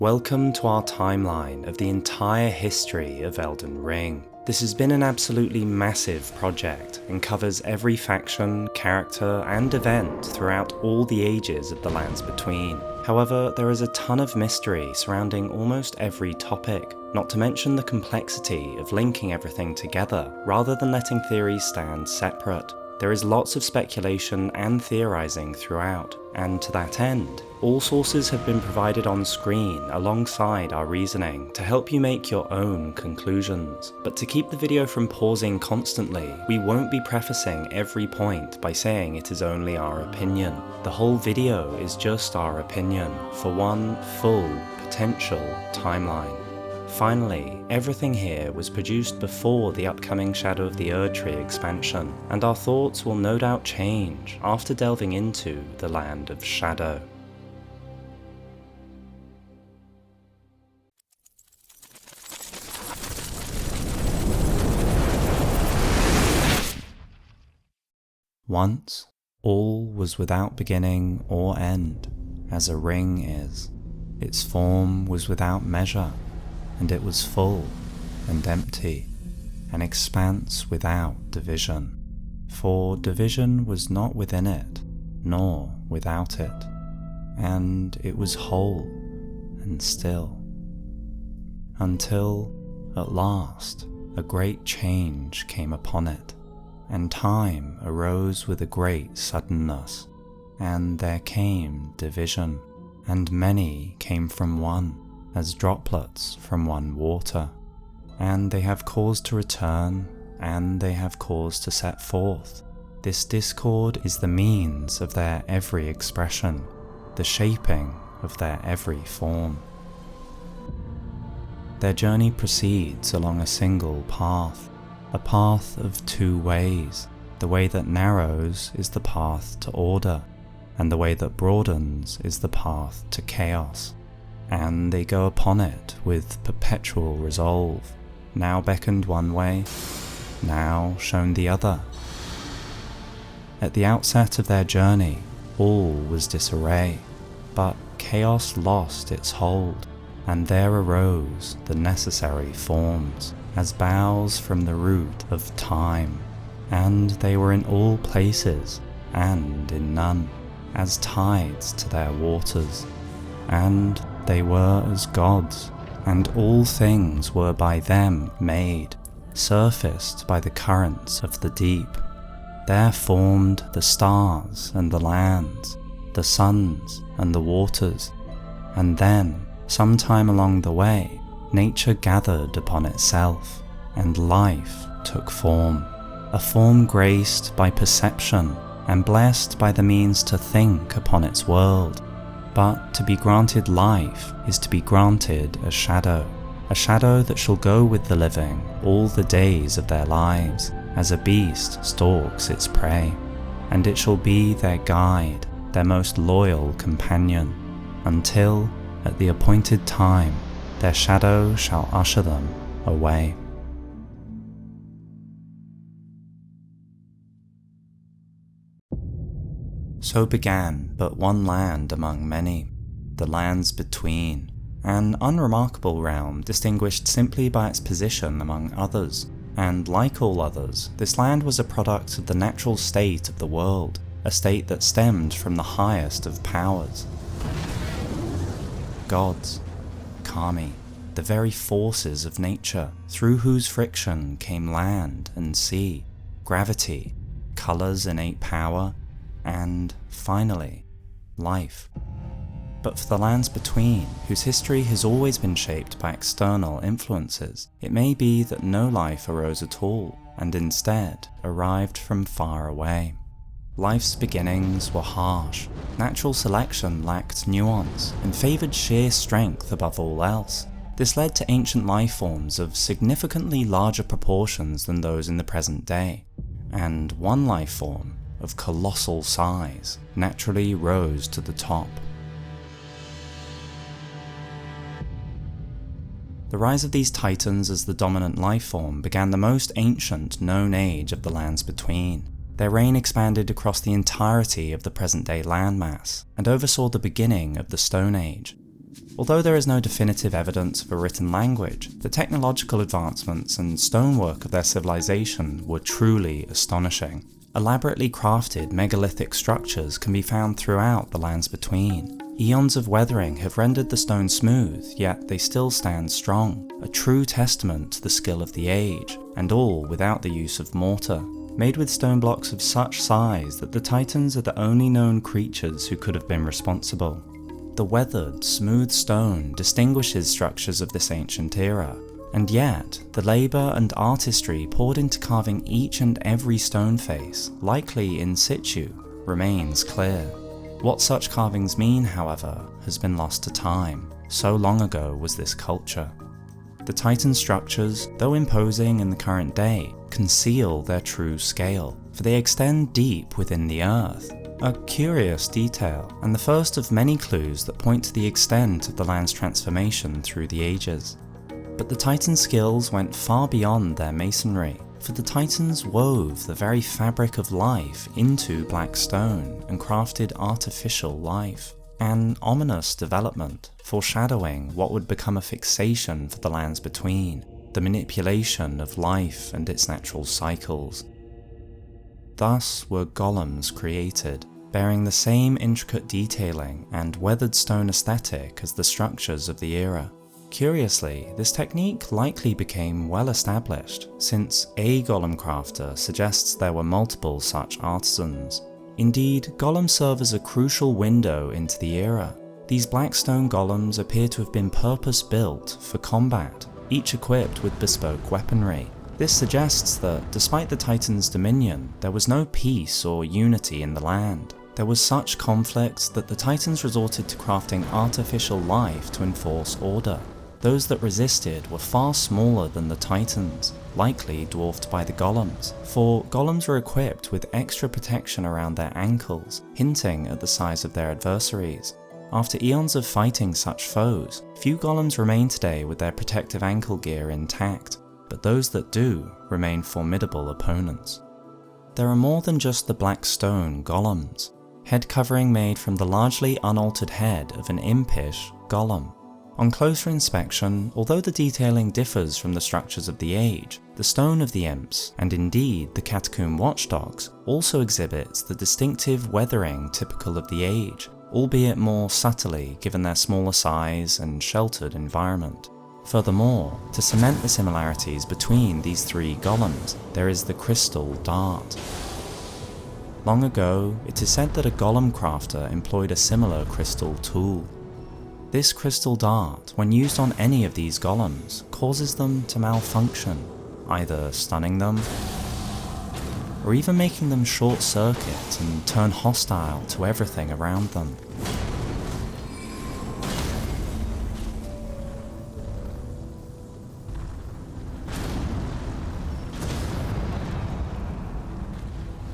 Welcome to our timeline of the entire history of Elden Ring. This has been an absolutely massive project and covers every faction, character and event throughout all the ages of the lands between. However, there is a ton of mystery surrounding almost every topic, not to mention the complexity of linking everything together rather than letting theories stand separate. There is lots of speculation and theorizing throughout, and to that end, all sources have been provided on screen alongside our reasoning to help you make your own conclusions. But to keep the video from pausing constantly, we won't be prefacing every point by saying it is only our opinion. The whole video is just our opinion for one full potential timeline. Finally, everything here was produced before the upcoming Shadow of the Erdtree expansion, and our thoughts will no doubt change after delving into the Land of Shadow. Once, all was without beginning or end, as a ring is. Its form was without measure, and it was full and empty, an expanse without division. For division was not within it, nor without it, and it was whole and still. Until, at last, a great change came upon it, and time arose with a great suddenness, and there came division, and many came from one, as droplets from one water, and they have cause to return, and they have cause to set forth. This discord is the means of their every expression, the shaping of their every form. Their journey proceeds along a single path, a path of two ways. The way that narrows is the path to order, and the way that broadens is the path to chaos. And they go upon it with perpetual resolve, now beckoned one way, now shown the other. At the outset of their journey, all was disarray, but chaos lost its hold, and there arose the necessary forms, as boughs from the root of time, and they were in all places, and in none, as tides to their waters, and they were as gods, and all things were by them made, surfaced by the currents of the deep. There formed the stars and the lands, the suns and the waters, and then, sometime along the way, nature gathered upon itself, and life took form, a form graced by perception and blessed by the means to think upon its world. But to be granted life is to be granted a shadow that shall go with the living all the days of their lives, as a beast stalks its prey, and it shall be their guide, their most loyal companion, until, at the appointed time, their shadow shall usher them away. So began but one land among many, the lands between, an unremarkable realm distinguished simply by its position among others, and like all others, this land was a product of the natural state of the world, a state that stemmed from the highest of powers. Gods, kami, the very forces of nature, through whose friction came land and sea, gravity, colour's innate power, and, finally, life. But for the lands between, whose history has always been shaped by external influences, it may be that no life arose at all, and instead arrived from far away. Life's beginnings were harsh, natural selection lacked nuance, and favoured sheer strength above all else. This led to ancient life forms of significantly larger proportions than those in the present day, and one life form, of colossal size, naturally rose to the top. The rise of these titans as the dominant life form began the most ancient known age of the lands between. Their reign expanded across the entirety of the present-day landmass, and oversaw the beginning of the Stone Age. Although there is no definitive evidence of a written language, the technological advancements and stonework of their civilization were truly astonishing. Elaborately crafted megalithic structures can be found throughout the lands between. Eons of weathering have rendered the stone smooth, yet they still stand strong, a true testament to the skill of the age, and all without the use of mortar. Made with stone blocks of such size that the Titans are the only known creatures who could have been responsible. The weathered, smooth stone distinguishes structures of this ancient era, and yet the labour and artistry poured into carving each and every stone face, likely in situ, remains clear. What such carvings mean, however, has been lost to time. So long ago was this culture. The Titan structures, though imposing in the current day, conceal their true scale, for they extend deep within the earth. A curious detail, and the first of many clues that point to the extent of the land's transformation through the ages. But the Titan skills went far beyond their masonry, for the Titans wove the very fabric of life into black stone and crafted artificial life. An ominous development, foreshadowing what would become a fixation for the lands between, the manipulation of life and its natural cycles. Thus were golems created, bearing the same intricate detailing and weathered stone aesthetic as the structures of the era. Curiously, this technique likely became well established, since a golem crafter suggests there were multiple such artisans. Indeed, golems serve as a crucial window into the era. These black stone golems appear to have been purpose-built for combat, each equipped with bespoke weaponry. This suggests that, despite the Titans' dominion, there was no peace or unity in the land. There was such conflict that the Titans resorted to crafting artificial life to enforce order. Those that resisted were far smaller than the Titans, likely dwarfed by the golems, for golems were equipped with extra protection around their ankles, hinting at the size of their adversaries. After eons of fighting such foes, few golems remain today with their protective ankle gear intact, but those that do remain formidable opponents. There are more than just the black stone golems, head covering made from the largely unaltered head of an impish golem. On closer inspection, although the detailing differs from the structures of the age, the stone of the imps, and indeed the catacomb watchdogs, also exhibits the distinctive weathering typical of the age, albeit more subtly given their smaller size and sheltered environment. Furthermore, to cement the similarities between these three golems, there is the crystal dart. Long ago, it is said that a golem crafter employed a similar crystal tool. This crystal dart, when used on any of these golems, causes them to malfunction, either stunning them, or even making them short-circuit and turn hostile to everything around them.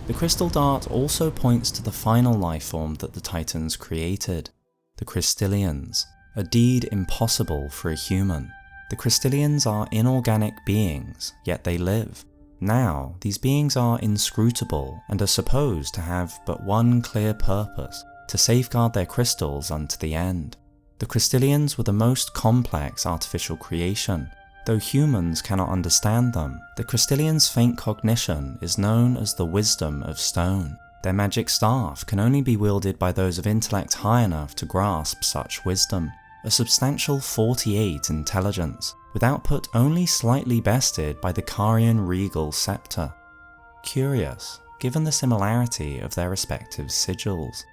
The crystal dart also points to the final lifeform that the Titans created, the Crystallians, a deed impossible for a human. The Crystallians are inorganic beings, yet they live. Now, these beings are inscrutable and are supposed to have but one clear purpose, to safeguard their crystals unto the end. The Crystallians were the most complex artificial creation. Though humans cannot understand them, the Crystallians' faint cognition is known as the wisdom of stone. Their magic staff can only be wielded by those of intellect high enough to grasp such wisdom, a substantial 48 intelligence, with output only slightly bested by the Carian regal scepter. Curious, given the similarity of their respective sigils.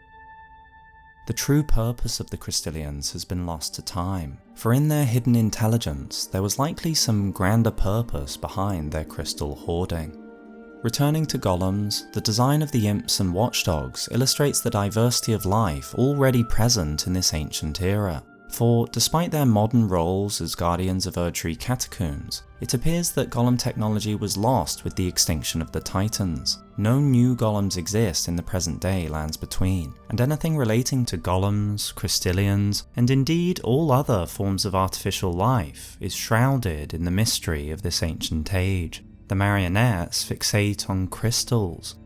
The true purpose of the Crystallians has been lost to time, for in their hidden intelligence there was likely some grander purpose behind their crystal hoarding. Returning to golems, the design of the imps and watchdogs illustrates the diversity of life already present in this ancient era. For despite their modern roles as guardians of Erdtree catacombs, it appears that golem technology was lost with the extinction of the Titans. No new golems exist in the present day lands between, and anything relating to golems, Crystallians, and indeed all other forms of artificial life is shrouded in the mystery of this ancient age. The marionettes fixate on crystals.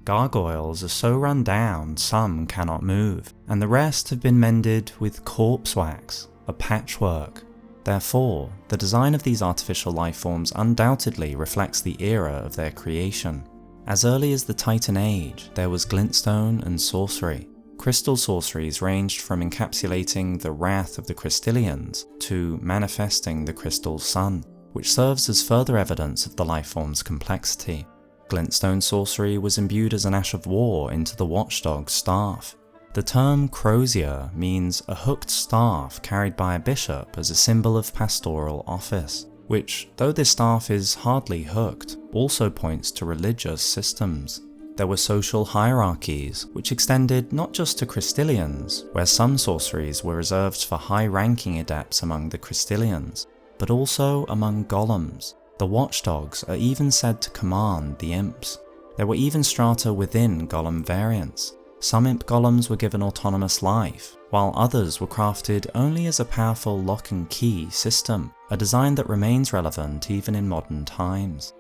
Gargoyles are so run down some cannot move, and the rest have been mended with corpse wax, a patchwork. Therefore, the design of these artificial lifeforms undoubtedly reflects the era of their creation. As early as the Titan Age, there was glintstone and sorcery. Crystal sorceries ranged from encapsulating the wrath of the Crystallians to manifesting the crystal sun, which serves as further evidence of the lifeform's complexity. Glintstone sorcery was imbued as an ash of war into the watchdog's staff. The term crozier means a hooked staff carried by a bishop as a symbol of pastoral office, which, though this staff is hardly hooked, also points to religious systems. There were social hierarchies, which extended not just to Crystallians, where some sorceries were reserved for high-ranking adepts among the Crystallians, but also among golems. The watchdogs are even said to command the imps. There were even strata within golem variants. Some imp golems were given autonomous life, while others were crafted only as a powerful lock and key system, a design that remains relevant even in modern times.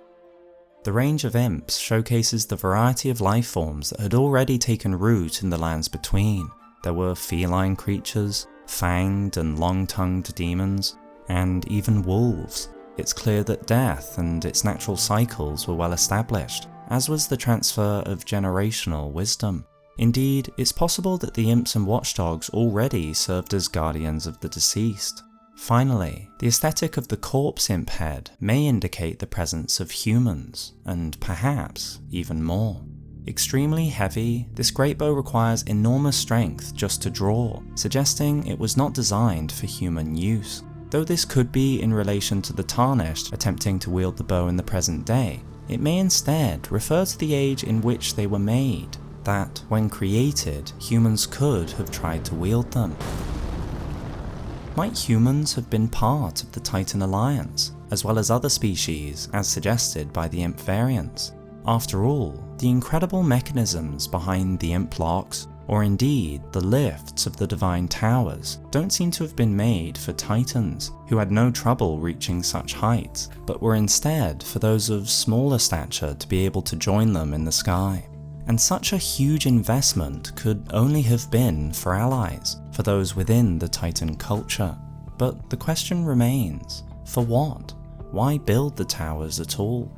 The range of imps showcases the variety of lifeforms that had already taken root in the lands between. There were feline creatures, fanged and long-tongued demons, and even wolves. It's clear that death and its natural cycles were well established, as was the transfer of generational wisdom. Indeed, it's possible that the imps and watchdogs already served as guardians of the deceased. Finally, the aesthetic of the corpse imp head may indicate the presence of humans, and perhaps even more. Extremely heavy, this great bow requires enormous strength just to draw, suggesting it was not designed for human use. Though this could be in relation to the Tarnished attempting to wield the bow in the present day, it may instead refer to the age in which they were made, that, when created, humans could have tried to wield them. Might humans have been part of the Titan Alliance, as well as other species as suggested by the imp variants? After all, the incredible mechanisms behind the imp locks, or indeed the lifts of the divine towers, don't seem to have been made for titans, who had no trouble reaching such heights, but were instead for those of smaller stature to be able to join them in the sky. And such a huge investment could only have been for allies, for those within the Titan culture. But the question remains, for what? Why build the towers at all?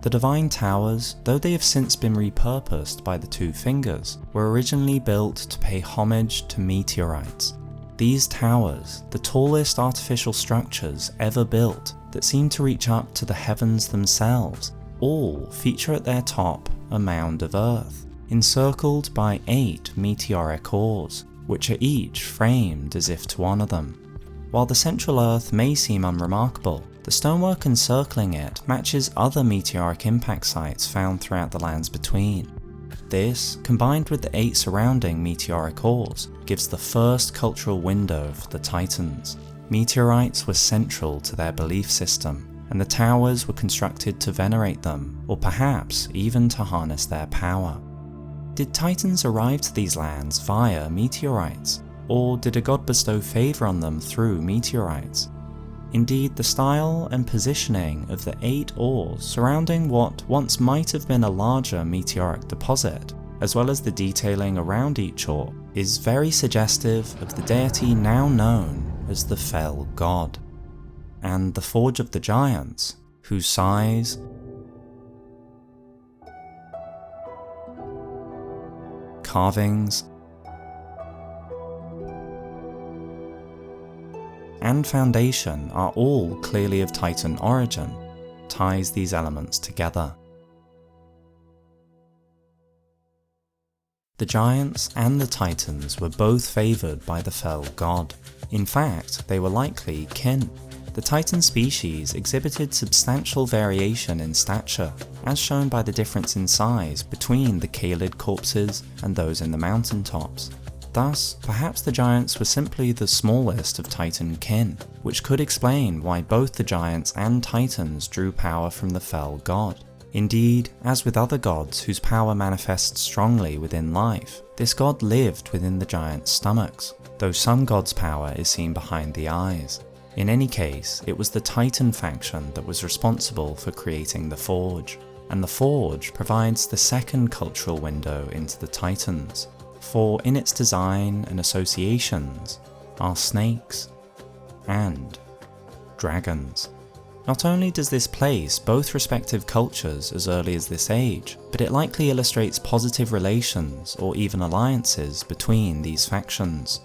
The Divine Towers, though they have since been repurposed by the Two Fingers, were originally built to pay homage to meteorites. These towers, the tallest artificial structures ever built that seem to reach up to the heavens themselves, all feature at their top a mound of earth, encircled by 8 meteoric ores, which are each framed as if to honour them. While the central earth may seem unremarkable, the stonework encircling it matches other meteoric impact sites found throughout the lands between. This, combined with the 8 surrounding meteoric ores, gives the first cultural window for the Titans. Meteorites were central to their belief system, and the towers were constructed to venerate them, or perhaps even to harness their power. Did Titans arrive to these lands via meteorites, or did a god bestow favour on them through meteorites? Indeed, the style and positioning of the 8 ores surrounding what once might have been a larger meteoric deposit, as well as the detailing around each ore, is very suggestive of the deity now known as the Fell God. And the Forge of the Giants, whose size, carvings, and foundation are all clearly of Titan origin, ties these elements together. The Giants and the Titans were both favoured by the Fell God. In fact, they were likely kin. The Titan species exhibited substantial variation in stature, as shown by the difference in size between the Kalid corpses and those in the mountaintops. Thus, perhaps the Giants were simply the smallest of Titan kin, which could explain why both the Giants and Titans drew power from the Fell God. Indeed, as with other gods whose power manifests strongly within life, this god lived within the Giants' stomachs, though some gods' power is seen behind the eyes. In any case, it was the Titan faction that was responsible for creating the Forge. and the Forge provides the second cultural window into the Titans, for in its design and associations are snakes and dragons. Not only does this place both respective cultures as early as this age, but it likely illustrates positive relations or even alliances between these factions.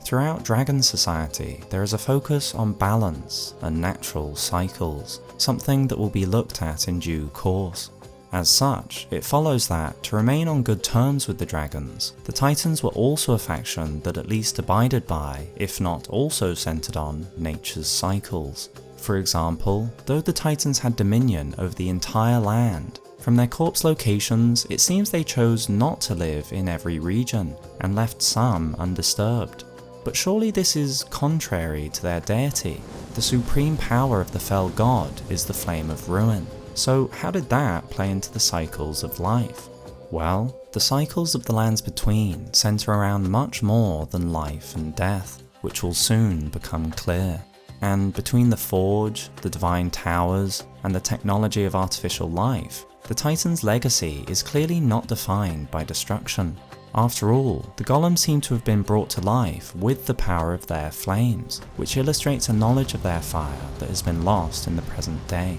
Throughout Dragon Society, there is a focus on balance and natural cycles, something that will be looked at in due course. As such, it follows that, to remain on good terms with the Dragons, the Titans were also a faction that at least abided by, if not also centered on, nature's cycles. For example, though the Titans had dominion over the entire land, from their corpse locations it seems they chose not to live in every region, and left some undisturbed. But surely this is contrary to their deity. The supreme power of the fell god is the flame of ruin. So how did that play into the cycles of life? Well, the cycles of the lands between centre around much more than life and death, which will soon become clear. And between the Forge, the Divine Towers, and the technology of artificial life, the Titan's legacy is clearly not defined by destruction. After all, the golems seem to have been brought to life with the power of their flames, which illustrates a knowledge of their fire that has been lost in the present day.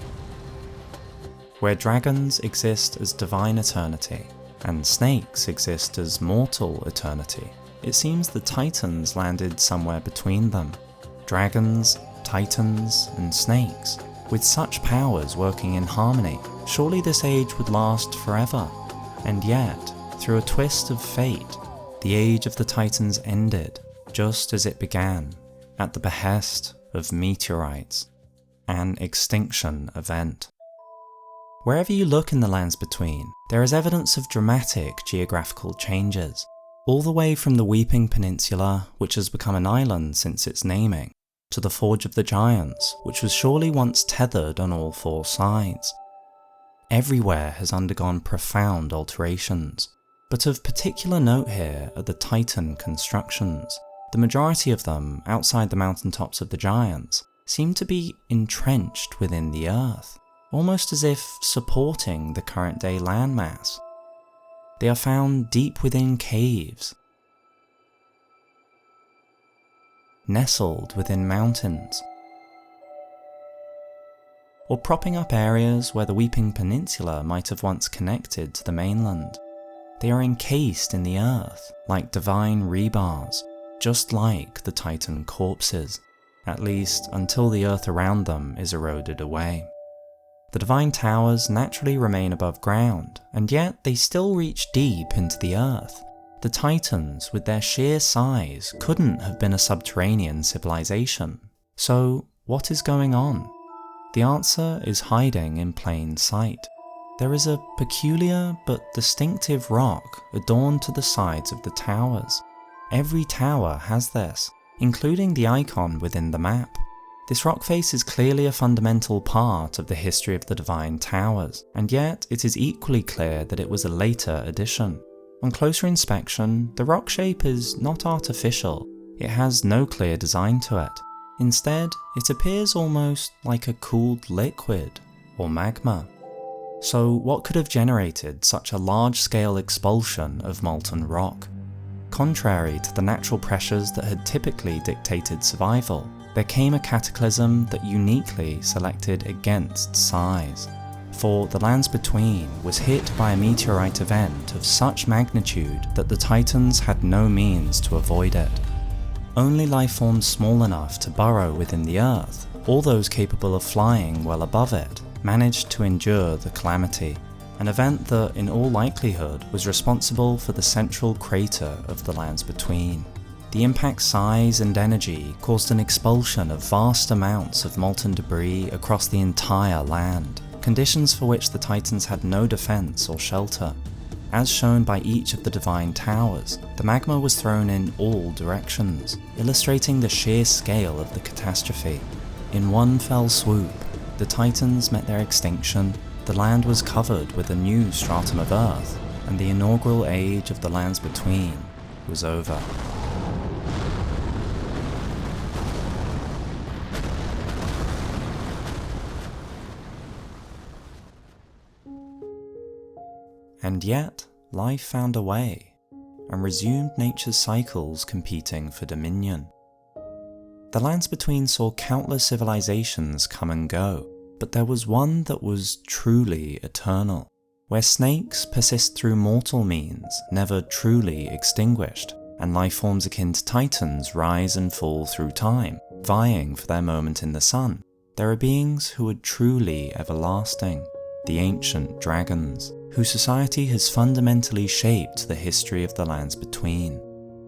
Where dragons exist as divine eternity, and snakes exist as mortal eternity, it seems the Titans landed somewhere between them. Dragons, Titans, and snakes, with such powers working in harmony, surely this age would last forever. And yet, through a twist of fate, the age of the Titans ended just as it began, at the behest of meteorites, an extinction event. Wherever you look in the lands between, there is evidence of dramatic geographical changes, all the way from the Weeping Peninsula, which has become an island since its naming, to the Forge of the Giants, which was surely once tethered on all four sides. Everywhere has undergone profound alterations, but of particular note here are the Titan constructions. The majority of them, outside the mountaintops of the Giants, seem to be entrenched within the earth, almost as if supporting the current day landmass. They are found deep within caves, nestled within mountains, or propping up areas where the Weeping Peninsula might have once connected to the mainland. They are encased in the earth like divine rebars, just like the Titan corpses, at least until the earth around them is eroded away. The Divine Towers naturally remain above ground, and yet they still reach deep into the earth. The Titans, with their sheer size, couldn't have been a subterranean civilization. So, what is going on? The answer is hiding in plain sight. There is a peculiar but distinctive rock adorned to the sides of the towers. Every tower has this, including the icon within the map. This rock face is clearly a fundamental part of the history of the Divine Towers, and yet it is equally clear that it was a later addition. On closer inspection, the rock shape is not artificial. It has no clear design to it. Instead, it appears almost like a cooled liquid, or magma. So what could have generated such a large-scale expulsion of molten rock? Contrary to the natural pressures that had typically dictated survival, there came a cataclysm that uniquely selected against size. For the lands between was hit by a meteorite event of such magnitude that the Titans had no means to avoid it. Only life forms small enough to burrow within the earth, or those capable of flying well above it, managed to endure the calamity, an event that in all likelihood was responsible for the central crater of the lands between. The impact's size and energy caused an expulsion of vast amounts of molten debris across the entire land, conditions for which the Titans had no defense or shelter. As shown by each of the Divine Towers, the magma was thrown in all directions, illustrating the sheer scale of the catastrophe. In one fell swoop, the Titans met their extinction, the land was covered with a new stratum of earth, and the inaugural age of the lands between was over. And yet, life found a way, and resumed nature's cycles competing for dominion. The lands between saw countless civilizations come and go, but there was one that was truly eternal, where snakes persist through mortal means, never truly extinguished, and life forms akin to titans rise and fall through time, vying for their moment in the sun. There are beings who are truly everlasting, the ancient dragons, whose society has fundamentally shaped the history of the lands between.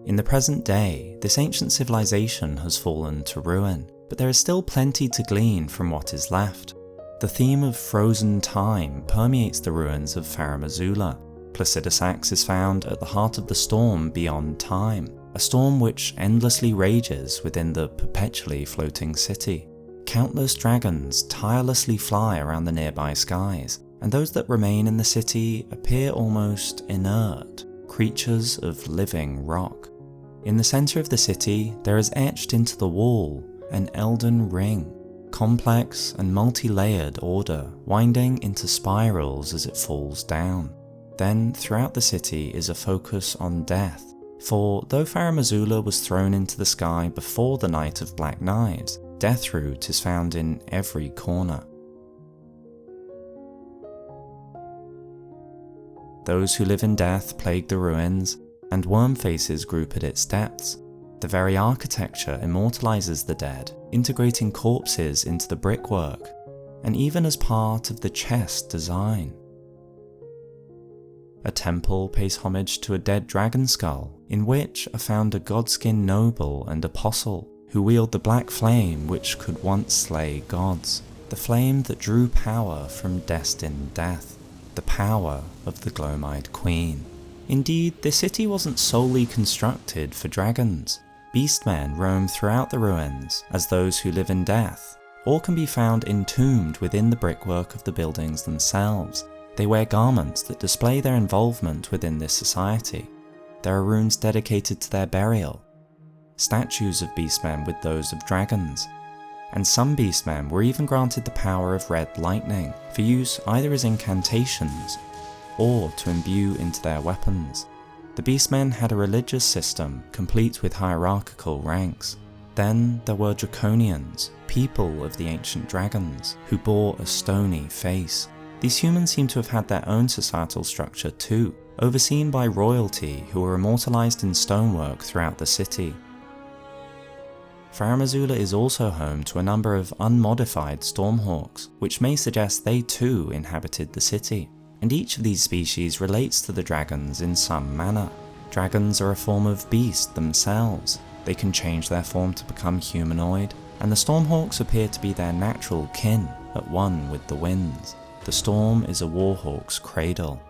In the present day, this ancient civilization has fallen to ruin, but there is still plenty to glean from what is left. The theme of frozen time permeates the ruins of Farum Azula. Placidusax is found at the heart of the storm beyond time, a storm which endlessly rages within the perpetually floating city. Countless dragons tirelessly fly around the nearby skies, and those that remain in the city appear almost inert, creatures of living rock. In the centre of the city, there is etched into the wall an Elden Ring, complex and multi-layered order winding into spirals as it falls down. Then, throughout the city is a focus on death, for though Farum Azula was thrown into the sky before the Night of Black Knives, Deathroot is found in every corner. Those who live in death plague the ruins, and worm faces group at its depths. The very architecture immortalizes the dead, integrating corpses into the brickwork, and even as part of the chest design. A temple pays homage to a dead dragon skull, in which are found a godskin noble and apostle, who wield the black flame which could once slay gods, the flame that drew power from destined death, the power of the Gloam-eyed Queen. Indeed, this city wasn't solely constructed for dragons. Beastmen roam throughout the ruins as those who live in death, or can be found entombed within the brickwork of the buildings themselves. They wear garments that display their involvement within this society. There are runes dedicated to their burial, statues of beastmen with those of dragons, and some beastmen were even granted the power of red lightning for use either as incantations or to imbue into their weapons. The beastmen had a religious system complete with hierarchical ranks. Then there were Draconians, people of the ancient dragons, who bore a stony face. These humans seem to have had their own societal structure too, overseen by royalty who were immortalized in stonework throughout the city. Farum Azula is also home to a number of unmodified Stormhawks, which may suggest they too inhabited the city, and each of these species relates to the dragons in some manner. Dragons are a form of beast themselves. They can change their form to become humanoid, and the Stormhawks appear to be their natural kin, at one with the winds. The storm is a warhawk's cradle.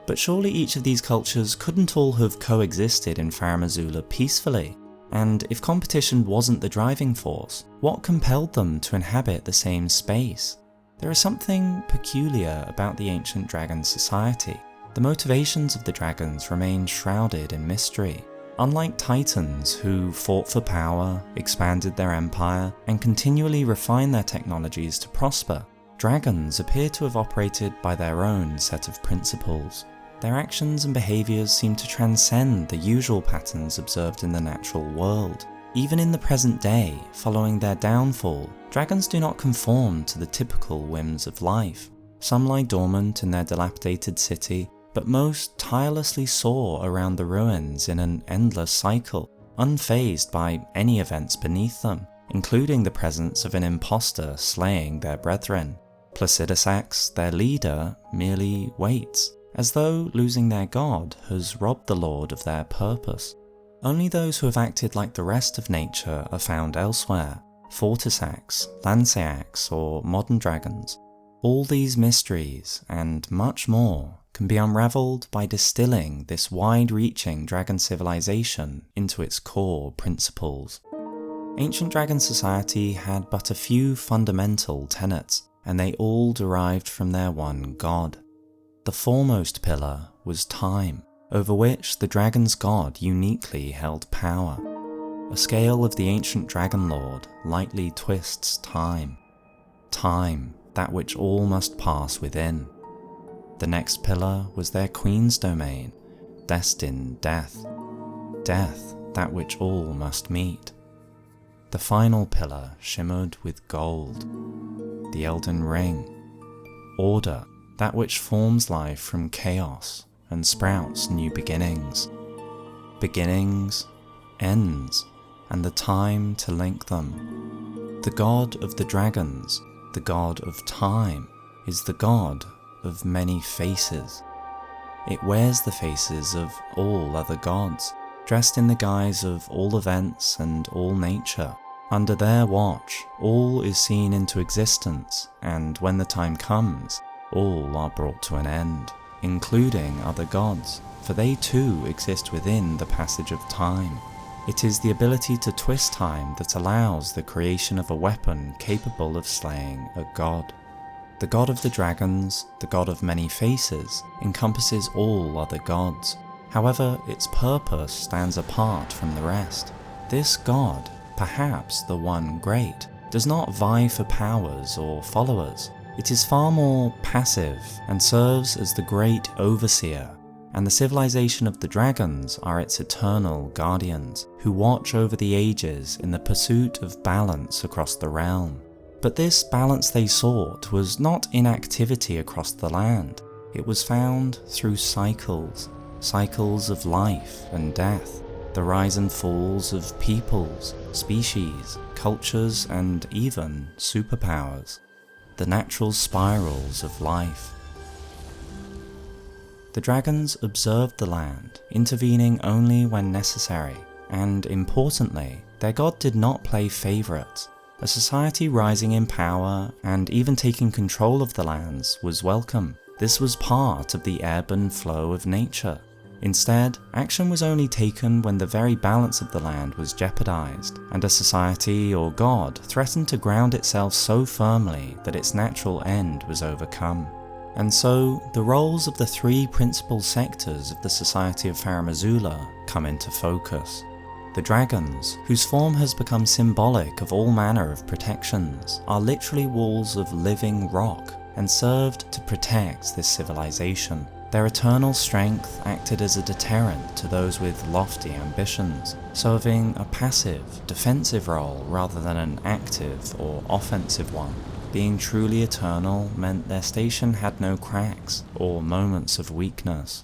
But surely each of these cultures couldn't all have coexisted in Farum Azula peacefully. And if competition wasn't the driving force, what compelled them to inhabit the same space? There is something peculiar about the ancient dragon society. The motivations of the dragons remain shrouded in mystery. Unlike titans who fought for power, expanded their empire, and continually refined their technologies to prosper, dragons appear to have operated by their own set of principles. Their actions and behaviours seem to transcend the usual patterns observed in the natural world. Even in the present day, following their downfall, dragons do not conform to the typical whims of life. Some lie dormant in their dilapidated city, but most tirelessly soar around the ruins in an endless cycle, unfazed by any events beneath them, including the presence of an impostor slaying their brethren. Placidusax, their leader, merely waits, as though losing their god has robbed the Lord of their purpose. Only those who have acted like the rest of nature are found elsewhere: Fortisax, Lanceax, or modern dragons. All these mysteries, and much more, can be unravelled by distilling this wide-reaching dragon civilization into its core principles. Ancient dragon society had but a few fundamental tenets, and they all derived from their one god. The foremost pillar was time, over which the dragon's god uniquely held power. A scale of the ancient dragon lord lightly twists time. Time, that which all must pass within. The next pillar was their queen's domain, destined death. Death, that which all must meet. The final pillar shimmered with gold, the Elden Ring. Order, that which forms life from chaos and sprouts new beginnings. Beginnings, ends, and the time to link them. The god of the dragons, the god of time, is the god of many faces. It wears the faces of all other gods, dressed in the guise of all events and all nature. Under their watch, all is seen into existence, and when the time comes, all are brought to an end, including other gods, for they too exist within the passage of time. It is the ability to twist time that allows the creation of a weapon capable of slaying a god. The god of the dragons, the god of many faces, encompasses all other gods. However, its purpose stands apart from the rest. This god, perhaps the one great, does not vie for powers or followers. It is far more passive and serves as the great overseer, and the civilization of the dragons are its eternal guardians, who watch over the ages in the pursuit of balance across the realm. But this balance they sought was not inactivity across the land. It was found through cycles of life and death, the rise and falls of peoples, species, cultures, and even superpowers, the natural spirals of life. The dragons observed the land, intervening only when necessary, and importantly, their god did not play favourites. A society rising in power and even taking control of the lands was welcome. This was part of the ebb and flow of nature. Instead, action was only taken when the very balance of the land was jeopardized, and a society or god threatened to ground itself so firmly that its natural end was overcome. And so, the roles of the three principal sectors of the Society of Farum Azula come into focus. The dragons, whose form has become symbolic of all manner of protections, are literally walls of living rock and served to protect this civilization. Their eternal strength acted as a deterrent to those with lofty ambitions, serving a passive, defensive role rather than an active or offensive one. Being truly eternal meant their station had no cracks or moments of weakness.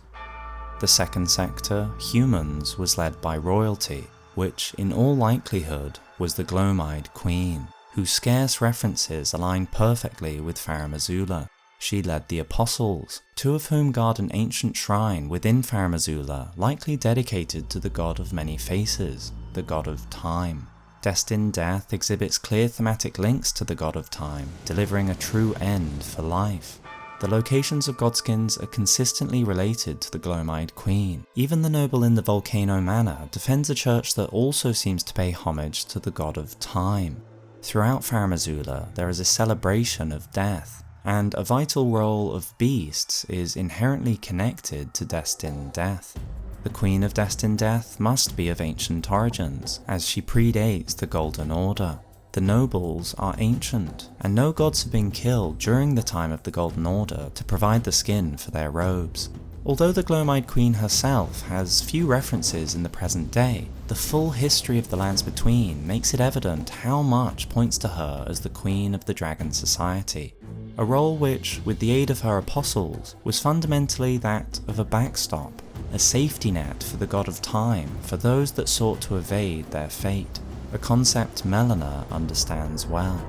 The second sector, humans, was led by royalty, which in all likelihood was the Glomide Queen, whose scarce references align perfectly with Farum Azula. She led the Apostles, two of whom guard an ancient shrine within Farum Azula, likely dedicated to the god of many faces, the god of time. Destined Death exhibits clear thematic links to the god of time, delivering a true end for life. The locations of godskins are consistently related to the Glomide Queen. Even the noble in the Volcano Manor defends a church that also seems to pay homage to the god of time. Throughout Farum Azula, there is a celebration of death, and a vital role of beasts is inherently connected to Destined Death. The Queen of Destined Death must be of ancient origins, as she predates the Golden Order. The nobles are ancient, and no gods have been killed during the time of the Golden Order to provide the skin for their robes. Although the Glomide Queen herself has few references in the present day, the full history of the Lands Between makes it evident how much points to her as the Queen of the Dragon Society, a role which, with the aid of her apostles, was fundamentally that of a backstop, a safety net for the god of time for those that sought to evade their fate, a concept Melina understands well.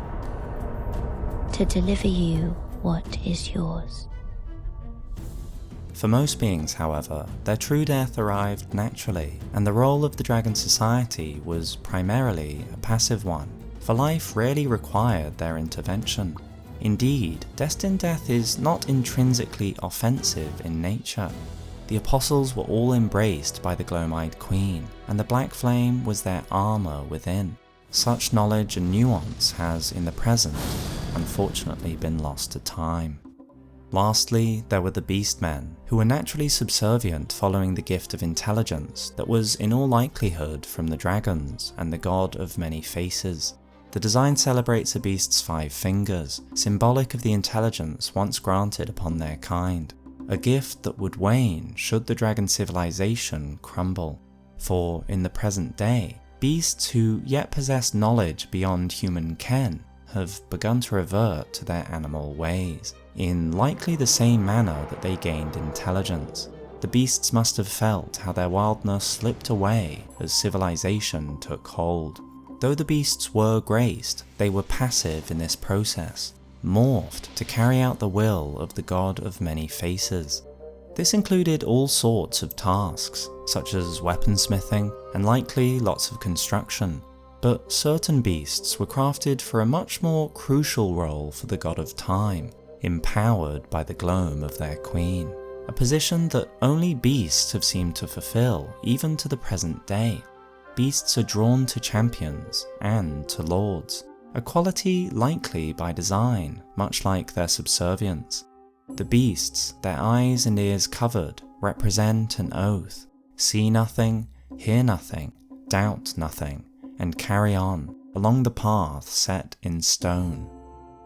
To deliver you what is yours. For most beings, however, their true death arrived naturally, and the role of the Dragon Society was primarily a passive one, for life rarely required their intervention. Indeed, Destined Death is not intrinsically offensive in nature. The Apostles were all embraced by the Glomide Queen, and the Black Flame was their armour within. Such knowledge and nuance has, in the present, unfortunately been lost to time. Lastly, there were the Beastmen, who were naturally subservient following the gift of intelligence that was in all likelihood from the dragons and the god of many faces. The design celebrates a beast's 5 fingers, symbolic of the intelligence once granted upon their kind. a gift that would wane should the dragon civilization crumble. For in the present day, beasts who yet possess knowledge beyond human ken have begun to revert to their animal ways, in likely the same manner that they gained intelligence. The beasts must have felt how their wildness slipped away as civilization took hold. Though the beasts were graced, they were passive in this process, morphed to carry out the will of the god of many faces. This included all sorts of tasks, such as weaponsmithing and likely lots of construction, but certain beasts were crafted for a much more crucial role for the god of time, empowered by the gloam of their queen, a position that only beasts have seemed to fulfill even to the present day. Beasts are drawn to champions and to lords, a quality likely by design, much like their subservience. The beasts, their eyes and ears covered, represent an oath: see nothing, hear nothing, doubt nothing, and carry on along the path set in stone.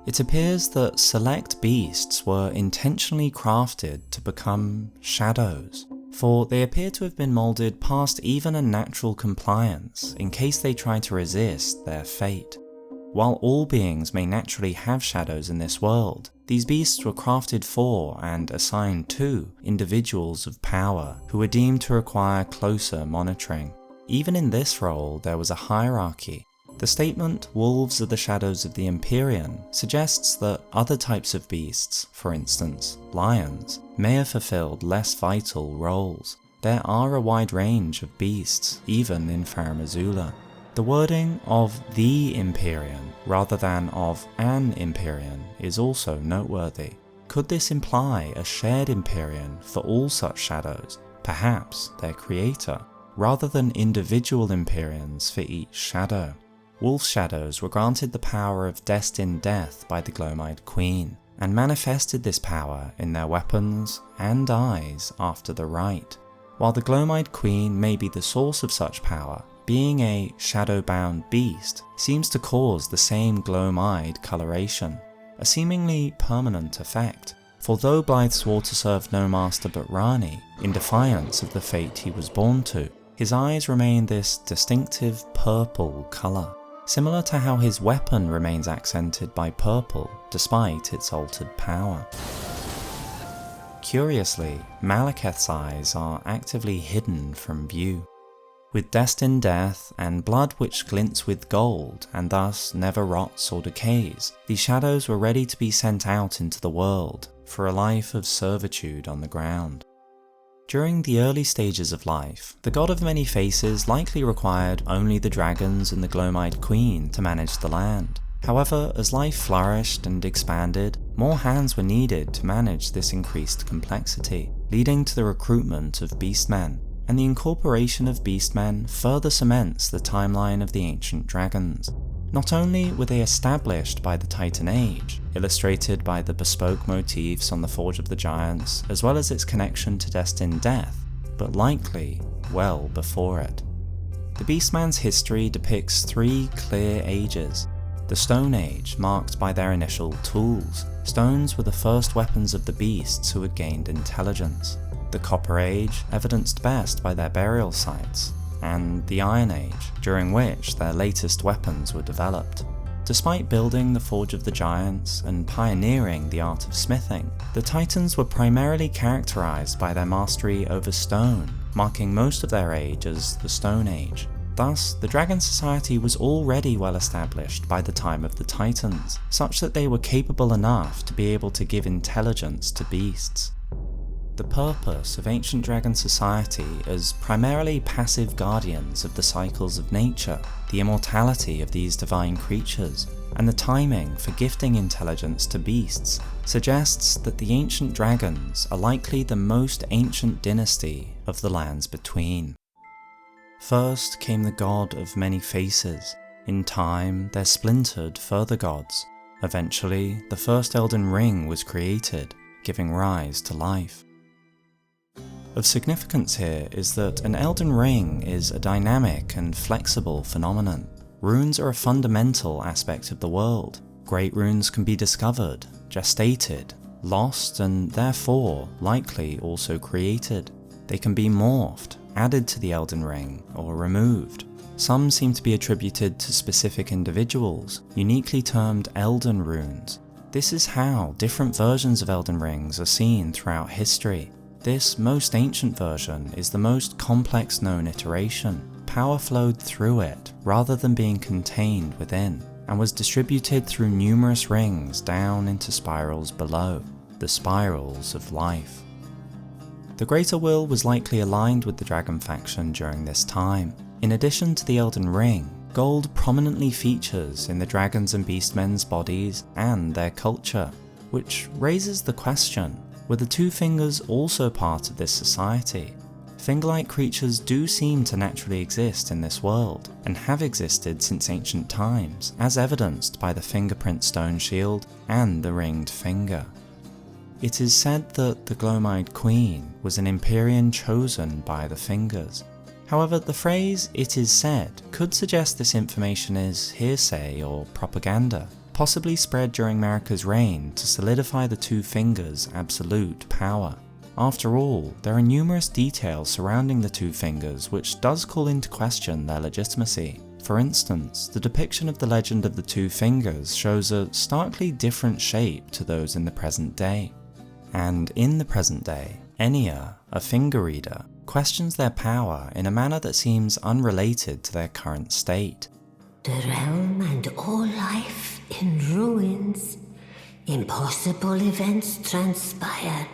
It appears that select beasts were intentionally crafted to become shadows, for they appear to have been moulded past even a natural compliance in case they tried to resist their fate. While all beings may naturally have shadows in this world, these beasts were crafted for and assigned to individuals of power who were deemed to require closer monitoring. Even in this role, there was a hierarchy. The statement, "Wolves are the shadows of the Empyrean," suggests that other types of beasts, for instance, lions, may have fulfilled less vital roles. There are a wide range of beasts, even in Farum Azula. The wording of the Empyrean rather than of an Empyrean is also noteworthy. Could this imply a shared Empyrean for all such shadows, perhaps their creator, rather than individual Empyreans for each shadow? Wolf shadows were granted the power of destined death by the Gloam-eyed Queen, and manifested this power in their weapons and eyes after the rite. While the Gloam-eyed Queen may be the source of such power, being a shadow-bound beast seems to cause the same gloam-eyed coloration, a seemingly permanent effect. For though Blythe swore to serve no master but Rani, in defiance of the fate he was born to, his eyes remain this distinctive purple colour, similar to how his weapon remains accented by purple despite its altered power. Curiously, Malekith's eyes are actively hidden from view. With destined death and blood which glints with gold and thus never rots or decays, these shadows were ready to be sent out into the world for a life of servitude on the ground. During the early stages of life, the god of many faces likely required only the dragons and the Gloam-eyed Queen to manage the land. However, as life flourished and expanded, more hands were needed to manage this increased complexity, leading to the recruitment of beastmen, and the incorporation of beastmen further cements the timeline of the ancient dragons. Not only were they established by the Titan Age, illustrated by the bespoke motifs on the Forge of the Giants, as well as its connection to destined death, but likely well before it. The Beastman's history depicts three clear ages. The Stone Age, marked by their initial tools. Stones were the first weapons of the beasts who had gained intelligence. The Copper Age, evidenced best by their burial sites, and the Iron Age, during which their latest weapons were developed. Despite building the Forge of the Giants and pioneering the art of smithing, the Titans were primarily characterized by their mastery over stone, marking most of their age as the Stone Age. Thus, the Dragon Society was already well established by the time of the Titans, such that they were capable enough to be able to give intelligence to beasts. The purpose of ancient dragon society as primarily passive guardians of the cycles of nature, the immortality of these divine creatures, and the timing for gifting intelligence to beasts suggests that the ancient dragons are likely the most ancient dynasty of the lands between. First came the god of many faces. In time, there splintered further gods. Eventually, the first Elden Ring was created, giving rise to life. Of significance here is that an Elden Ring is a dynamic and flexible phenomenon. Runes are a fundamental aspect of the world. Great runes can be discovered, gestated, lost and therefore likely also created. They can be morphed, added to the Elden Ring, or removed. Some seem to be attributed to specific individuals, uniquely termed Elden runes. This is how different versions of Elden Rings are seen throughout history. This most ancient version is the most complex known iteration. Power flowed through it rather than being contained within, and was distributed through numerous rings down into spirals below, the spirals of life. The Greater Will was likely aligned with the Dragon faction during this time. In addition to the Elden Ring, gold prominently features in the dragons and beastmen's bodies and their culture, which raises the question, were the Two Fingers also part of this society? Finger-like creatures do seem to naturally exist in this world, and have existed since ancient times, as evidenced by the fingerprint stone shield and the ringed finger. It is said that the Glomide Queen was an Empyrean chosen by the Fingers. However, the phrase "it is said" could suggest this information is hearsay or propaganda, possibly spread during Marika's reign to solidify the Two Fingers' absolute power. After all, there are numerous details surrounding the Two Fingers which does call into question their legitimacy. For instance, the depiction of the legend of the Two Fingers shows a starkly different shape to those in the present day. And in the present day, Enia, a finger reader, questions their power in a manner that seems unrelated to their current state. The realm and all life in ruins. Impossible events transpire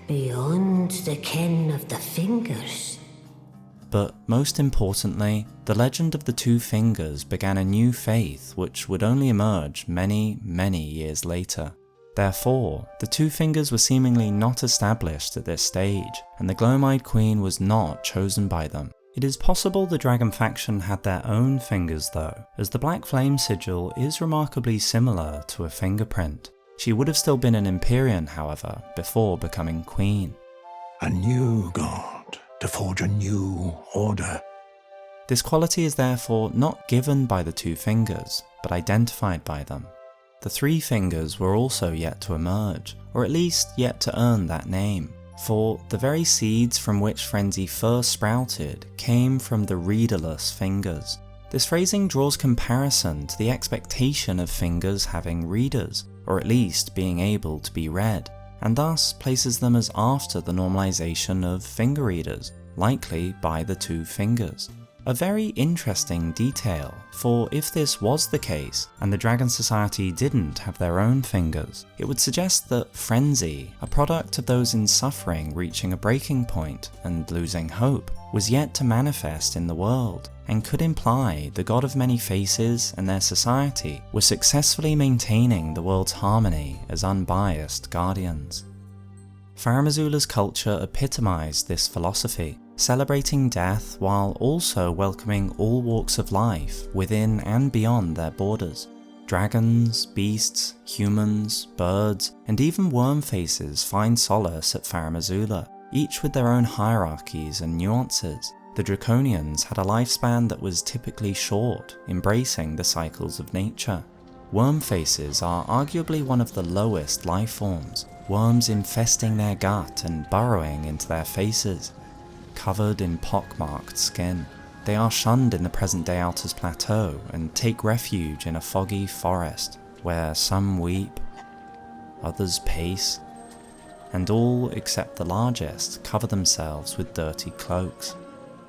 beyond the ken of the Fingers. But most importantly, the legend of the Two Fingers began a new faith which would only emerge many, many years later. Therefore, the Two Fingers were seemingly not established at this stage, and the Glomide Queen was not chosen by them. It is possible the Dragon faction had their own fingers though, as the Black Flame sigil is remarkably similar to a fingerprint. She would have still been an Empyrean, however, before becoming Queen. A new god to forge a new order. This quality is therefore not given by the Two Fingers, but identified by them. The Three Fingers were also yet to emerge, or at least yet to earn that name, for the very seeds from which Frenzy first sprouted came from the readerless Fingers. This phrasing draws comparison to the expectation of Fingers having readers, or at least being able to be read, and thus places them as after the normalization of finger readers, likely by the Two Fingers. A very interesting detail, for if this was the case, and the Dragon Society didn't have their own fingers, it would suggest that Frenzy, a product of those in suffering reaching a breaking point and losing hope, was yet to manifest in the world, and could imply the God of Many Faces and their society were successfully maintaining the world's harmony as unbiased guardians. Farum Azula's culture epitomized this philosophy, celebrating death while also welcoming all walks of life within and beyond their borders. Dragons, beasts, humans, birds, and even worm faces find solace at Farum Azula, each with their own hierarchies and nuances. The Draconians had a lifespan that was typically short, embracing the cycles of nature. Worm faces are arguably one of the lowest life forms, worms infesting their gut and burrowing into their faces. Covered in pockmarked skin, they are shunned in the present-day Altus Plateau and take refuge in a foggy forest, where some weep, others pace, and all except the largest cover themselves with dirty cloaks.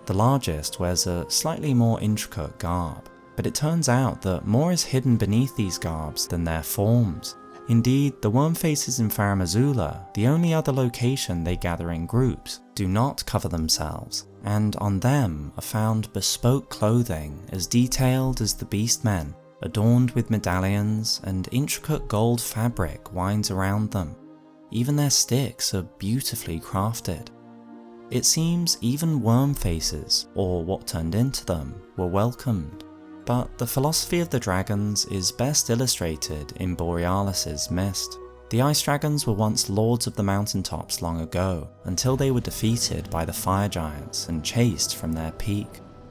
The largest wears a slightly more intricate garb, but it turns out that more is hidden beneath these garbs than their forms. Indeed, the worm faces in Farum Azula, the only other location they gather in groups, do not cover themselves, and on them are found bespoke clothing as detailed as the beastmen, adorned with medallions and intricate gold fabric winds around them. Even their sticks are beautifully crafted. It seems even worm faces, or what turned into them, were welcomed. But the philosophy of the dragons is best illustrated in Borealis's Mist. The ice dragons were once lords of the mountaintops long ago, until they were defeated by the fire giants and chased from their peak.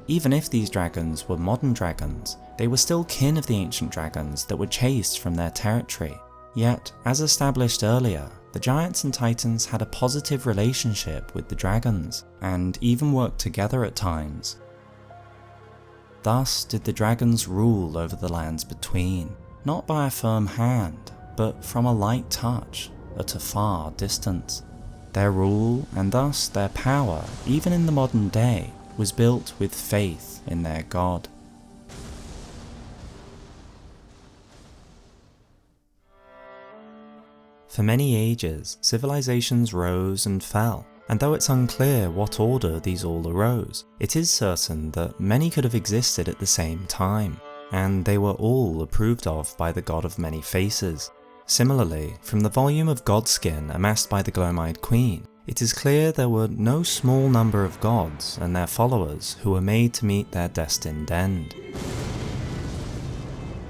Even if these dragons were modern dragons, they were still kin of the ancient dragons that were chased from their territory. Yet, as established earlier, the Giants and Titans had a positive relationship with the dragons, and even worked together at times. Thus did the dragons rule over the lands between, not by a firm hand, but from a light touch at a far distance. Their rule, and thus their power, even in the modern day, was built with faith in their god. For many ages, civilizations rose and fell, and though it's unclear what order these all arose, it is certain that many could have existed at the same time, and they were all approved of by the god of many faces. Similarly, from the volume of godskin amassed by the Glomide Queen, it is clear there were no small number of gods and their followers who were made to meet their destined end.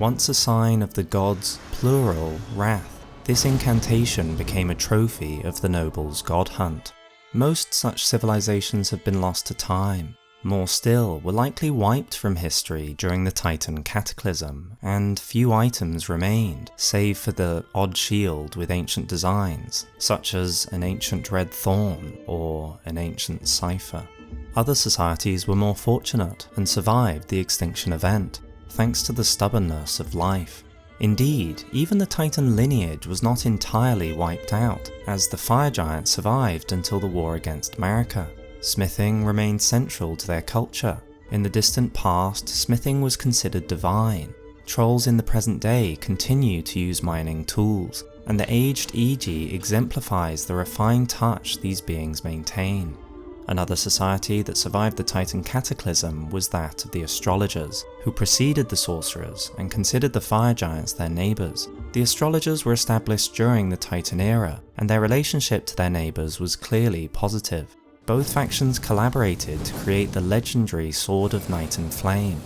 Once a sign of the gods' plural wrath, this incantation became a trophy of the nobles' god hunt. Most such civilizations have been lost to time. More still were likely wiped from history during the Titan Cataclysm, and few items remained, save for the odd shield with ancient designs, such as an ancient red thorn or an ancient cipher. Other societies were more fortunate and survived the extinction event, thanks to the stubbornness of life. Indeed, even the Titan lineage was not entirely wiped out, as the Fire Giants survived until the war against Marika. Smithing remained central to their culture. In the distant past, smithing was considered divine. Trolls in the present day continue to use mining tools, and the aged Egi exemplifies the refined touch these beings maintain. Another society that survived the Titan Cataclysm was that of the astrologers, who preceded the sorcerers and considered the fire giants their neighbours. The astrologers were established during the Titan era, and their relationship to their neighbours was clearly positive. Both factions collaborated to create the legendary Sword of Night and Flame.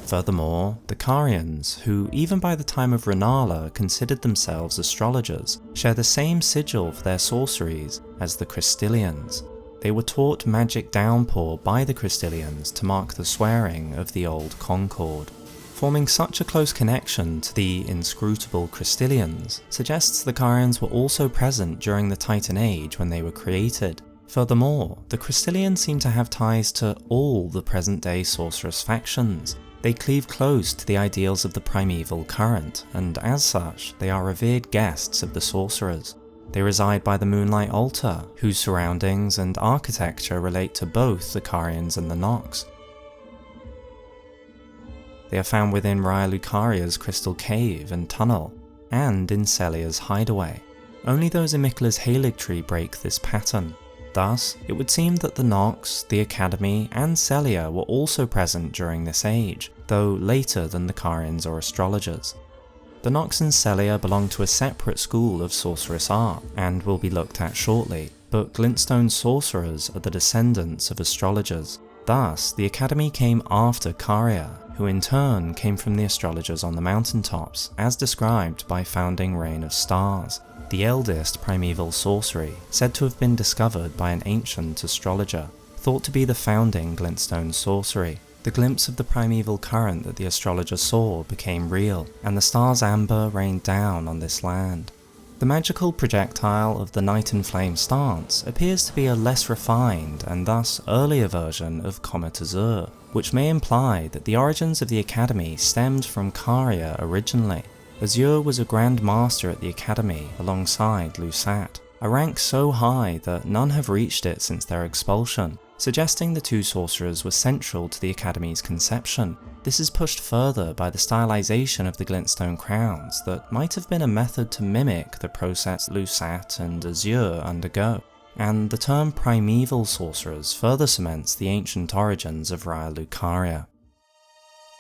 Furthermore, the Carians, who even by the time of Rennala considered themselves astrologers, share the same sigil for their sorceries as the Crystalians. They were taught magic downpour by the Crystalians to mark the swearing of the Old Concord. Forming such a close connection to the inscrutable Crystalians suggests the Carians were also present during the Titan Age when they were created. Furthermore, the Crystalians seem to have ties to all the present-day sorceress factions. They cleave close to the ideals of the primeval current, and as such, they are revered guests of the sorcerers. They reside by the Moonlight Altar, whose surroundings and architecture relate to both the Carians and the Nox. They are found within Raya Lucaria's crystal cave and tunnel, and in Celia's hideaway. Only those in Miquella's Erdtree break this pattern. Thus, it would seem that the Nox, the Academy, and Celia were also present during this age, though later than the Carians or astrologers. The Nox and Celia belong to a separate school of sorceress art, and will be looked at shortly, but glintstone sorcerers are the descendants of astrologers. Thus, the Academy came after Caria, who in turn came from the astrologers on the mountaintops, as described by Founding Reign of Stars, the eldest primeval sorcery, said to have been discovered by an ancient astrologer, thought to be the founding glintstone sorcery. The glimpse of the primeval current that the astrologer saw became real, and the star's amber rained down on this land. The magical projectile of the Night and Flame stance appears to be a less refined and thus earlier version of Comet Azure, which may imply that the origins of the Academy stemmed from Caria originally. Azure was a Grand Master at the Academy alongside Lusat, a rank so high that none have reached it since their expulsion, suggesting the two sorcerers were central to the Academy's conception. This is pushed further by the stylization of the glintstone crowns that might have been a method to mimic the process Lusat and Azure undergo, and the term primeval sorcerers further cements the ancient origins of Raya Lucaria.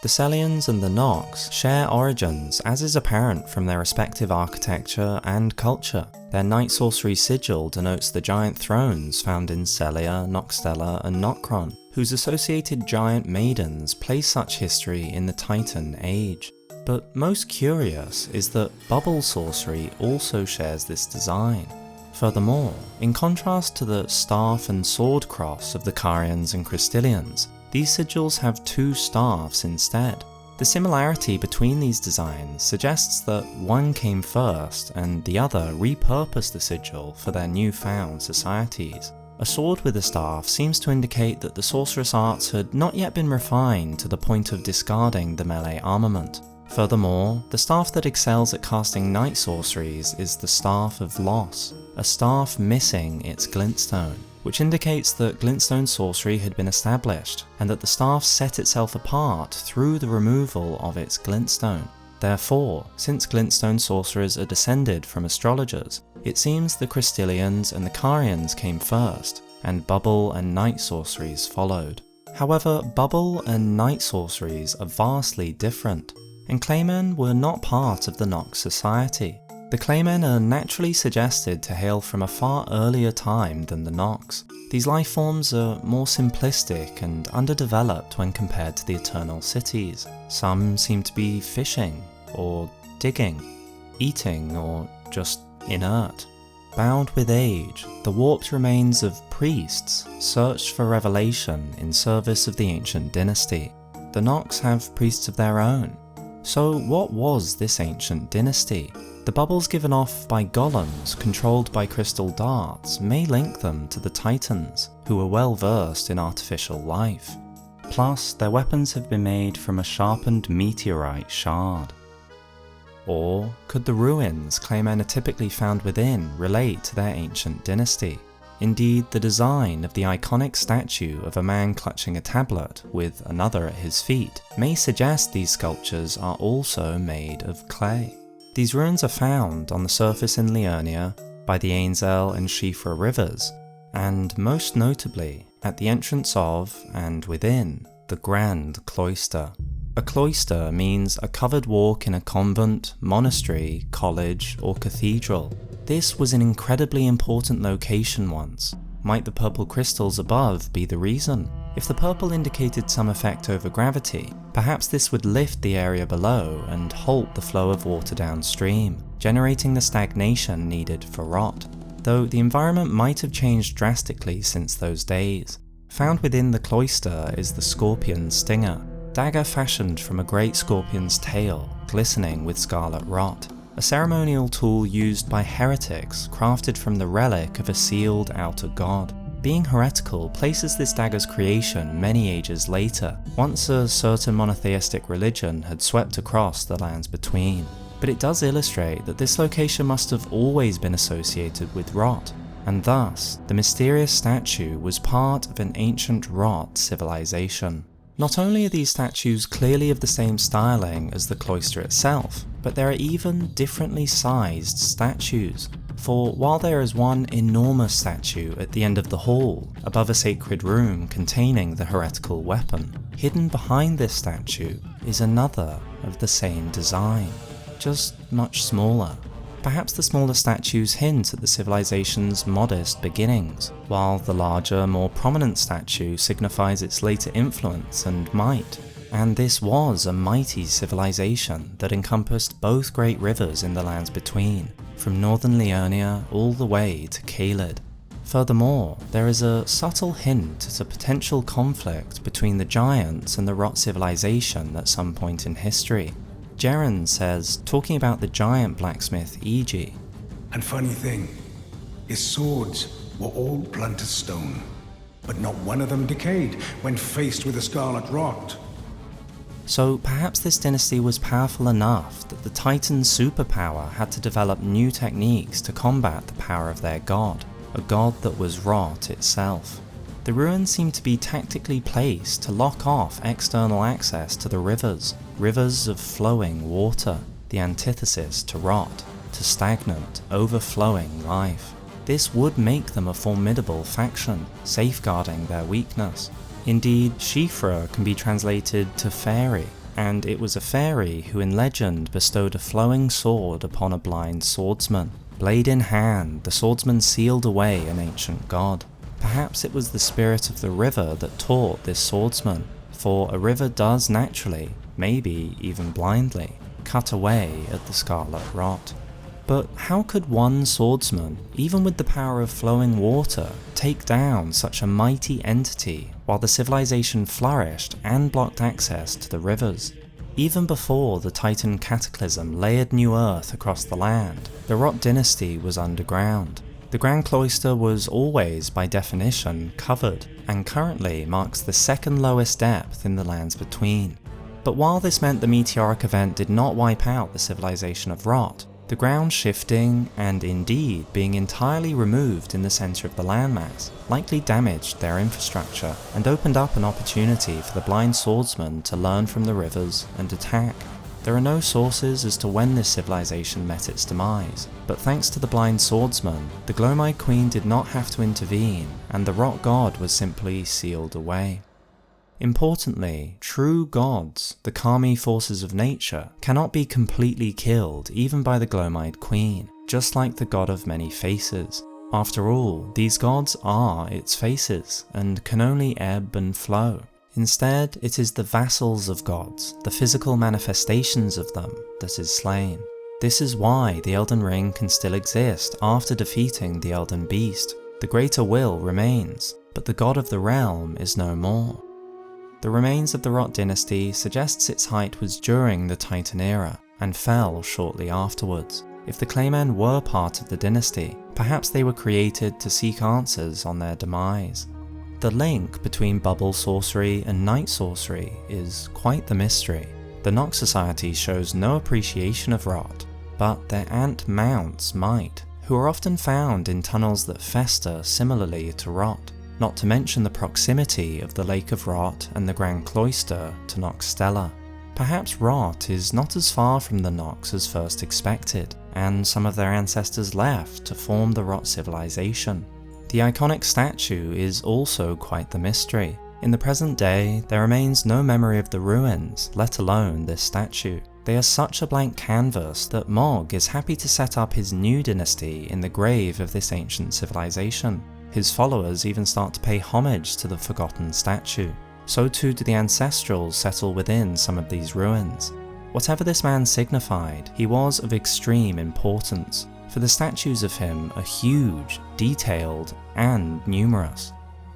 The Celians and the Nox share origins, as is apparent from their respective architecture and culture. Their night sorcery sigil denotes the giant thrones found in Celia, Noxtella and Nokron, whose associated giant maidens place such history in the Titan Age. But most curious is that bubble sorcery also shares this design. Furthermore, in contrast to the staff and sword cross of the Carians and Crystalians, these sigils have two staffs instead. The similarity between these designs suggests that one came first and the other repurposed the sigil for their newfound societies. A sword with a staff seems to indicate that the sorceress arts had not yet been refined to the point of discarding the melee armament. Furthermore, the staff that excels at casting night sorceries is the Staff of Loss, a staff missing its glintstone, which indicates that glintstone sorcery had been established, and that the staff set itself apart through the removal of its glintstone. Therefore, since glintstone sorcerers are descended from astrologers, it seems the Crystalians and the Carians came first, and bubble and night sorceries followed. However, bubble and night sorceries are vastly different, and Claymen were not part of the Nox society. The Claymen are naturally suggested to hail from a far earlier time than the Nox. These life forms are more simplistic and underdeveloped when compared to the Eternal Cities. Some seem to be fishing, or digging, eating, or just inert. Bound with age, the warped remains of priests searched for revelation in service of the ancient dynasty. The Nox have priests of their own. So what was this ancient dynasty? The bubbles given off by golems controlled by crystal darts may link them to the Titans, who were well versed in artificial life. Plus, their weapons have been made from a sharpened meteorite shard. Or could the ruins Claymen are typically found within relate to their ancient dynasty? Indeed, the design of the iconic statue of a man clutching a tablet with another at his feet may suggest these sculptures are also made of clay. These ruins are found on the surface in Liurnia, by the Ainzel and Shifra rivers, and most notably at the entrance of, and within, the Grand Cloister. A cloister means a covered walk in a convent, monastery, college, or cathedral. This was an incredibly important location once. Might the purple crystals above be the reason? If the purple indicated some effect over gravity, perhaps this would lift the area below and halt the flow of water downstream, generating the stagnation needed for rot. Though the environment might have changed drastically since those days. Found within the cloister is the Scorpion Stinger, dagger fashioned from a great scorpion's tail, glistening with scarlet rot. A ceremonial tool used by heretics crafted from the relic of a sealed outer god. Being heretical places this dagger's creation many ages later, once a certain monotheistic religion had swept across the lands between. But it does illustrate that this location must have always been associated with rot, and thus the mysterious statue was part of an ancient rot civilization. Not only are these statues clearly of the same styling as the cloister itself, but there are even differently sized statues. For while there is one enormous statue at the end of the hall, above a sacred room containing the heretical weapon, hidden behind this statue is another of the same design, just much smaller. Perhaps the smaller statues hint at the civilization's modest beginnings, while the larger, more prominent statue signifies its later influence and might. And this was a mighty civilization that encompassed both great rivers in the lands between, from northern Liurnia all the way to Caelid. Furthermore, there is a subtle hint at a potential conflict between the giants and the rot civilization at some point in history. Jeren says, talking about the giant blacksmith Egi, And funny thing, his swords were all blunt as stone, but not one of them decayed when faced with the scarlet rot. So perhaps this dynasty was powerful enough that the Titan's superpower had to develop new techniques to combat the power of their god, a god that was rot itself. The ruins seem to be tactically placed to lock off external access to the rivers of flowing water, the antithesis to rot, to stagnant, overflowing life. This would make them a formidable faction, safeguarding their weakness. Indeed, Shifra can be translated to fairy, and it was a fairy who in legend bestowed a flowing sword upon a blind swordsman. Blade in hand, the swordsman sealed away an ancient god. Perhaps it was the spirit of the river that taught this swordsman, for a river does naturally, maybe even blindly, cut away at the scarlet rot. But how could one swordsman, even with the power of flowing water, take down such a mighty entity while the civilization flourished and blocked access to the rivers? Even before the Titan cataclysm layered new earth across the land, the Rot dynasty was underground. The Grand Cloister was always, by definition, covered, and currently marks the second lowest depth in the lands between. But while this meant the meteoric event did not wipe out the civilization of Rot, the ground shifting, and indeed being entirely removed in the centre of the landmass, likely damaged their infrastructure and opened up an opportunity for the blind swordsman to learn from the rivers and attack. There are no sources as to when this civilization met its demise, but thanks to the blind swordsman, the Glowmite Queen did not have to intervene, and the Rot god was simply sealed away. Importantly, true gods, the Kami forces of nature, cannot be completely killed even by the Glowmite Queen, just like the god of many faces. After all, these gods are its faces, and can only ebb and flow. Instead, it is the vassals of gods, the physical manifestations of them, that is slain. This is why the Elden Ring can still exist after defeating the Elden Beast. The greater will remains, but the god of the realm is no more. The remains of the Rot dynasty suggests its height was during the Titan era, and fell shortly afterwards. If the Claymen were part of the dynasty, perhaps they were created to seek answers on their demise. The link between bubble sorcery and night sorcery is quite the mystery. The Nox Society shows no appreciation of Rot, but their ant mounts might, who are often found in tunnels that fester similarly to Rot. Not to mention the proximity of the Lake of Rot and the Grand Cloister to Nox Stella. Perhaps Rot is not as far from the Nox as first expected, and some of their ancestors left to form the Rot civilization. The iconic statue is also quite the mystery. In the present day, there remains no memory of the ruins, let alone this statue. They are such a blank canvas that Mog is happy to set up his new dynasty in the grave of this ancient civilization. His followers even start to pay homage to the forgotten statue. So too do the ancestrals settle within some of these ruins. Whatever this man signified, he was of extreme importance, for the statues of him are huge, detailed, and numerous.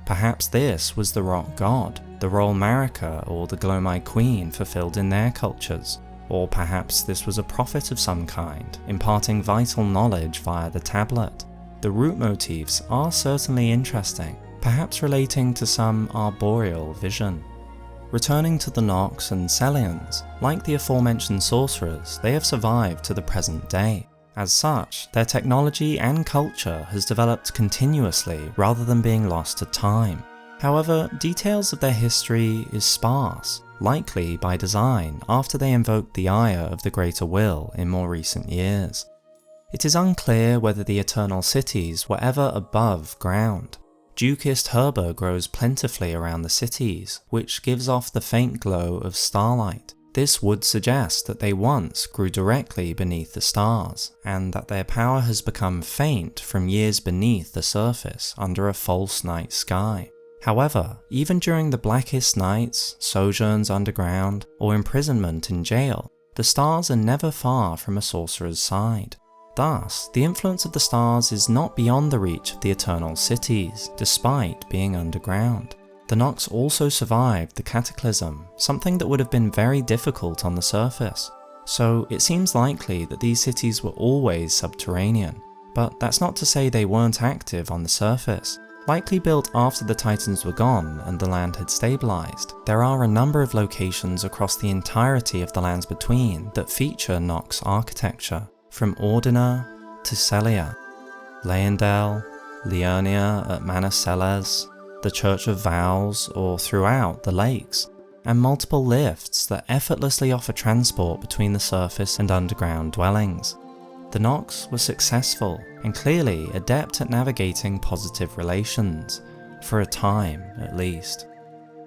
Perhaps this was the Rot god, the role Marika or the Glowmite Queen fulfilled in their cultures. Or perhaps this was a prophet of some kind, imparting vital knowledge via the tablet. The root motifs are certainly interesting, perhaps relating to some arboreal vision. Returning to the Nox and Celians, like the aforementioned sorcerers, they have survived to the present day. As such, their technology and culture has developed continuously rather than being lost to time. However, details of their history is sparse, likely by design after they invoked the ire of the Greater Will in more recent years. It is unclear whether the Eternal Cities were ever above ground. Dukist herba grows plentifully around the cities, which gives off the faint glow of starlight. This would suggest that they once grew directly beneath the stars, and that their power has become faint from years beneath the surface under a false night sky. However, even during the blackest nights, sojourns underground, or imprisonment in jail, the stars are never far from a sorcerer's side. Thus, the influence of the stars is not beyond the reach of the Eternal Cities, despite being underground. The Nox also survived the Cataclysm, something that would have been very difficult on the surface. So it seems likely that these cities were always subterranean, but that's not to say they weren't active on the surface. Likely built after the Titans were gone and the land had stabilized, there are a number of locations across the entirety of the lands between that feature Nox architecture. From Ordina to Celia, Leyndell, Liurnia at Manor Celes, the Church of Vows, or throughout the lakes, and multiple lifts that effortlessly offer transport between the surface and underground dwellings. The Nox were successful and clearly adept at navigating positive relations, for a time at least.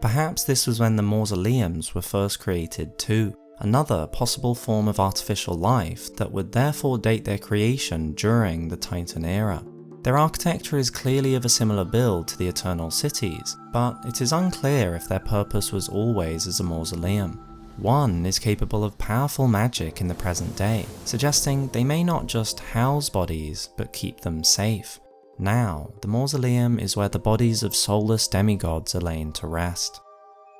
Perhaps this was when the mausoleums were first created too. Another possible form of artificial life that would therefore date their creation during the Titan era. Their architecture is clearly of a similar build to the Eternal Cities, but it is unclear if their purpose was always as a mausoleum. One is capable of powerful magic in the present day, suggesting they may not just house bodies, but keep them safe. Now, the mausoleum is where the bodies of soulless demigods are lain to rest.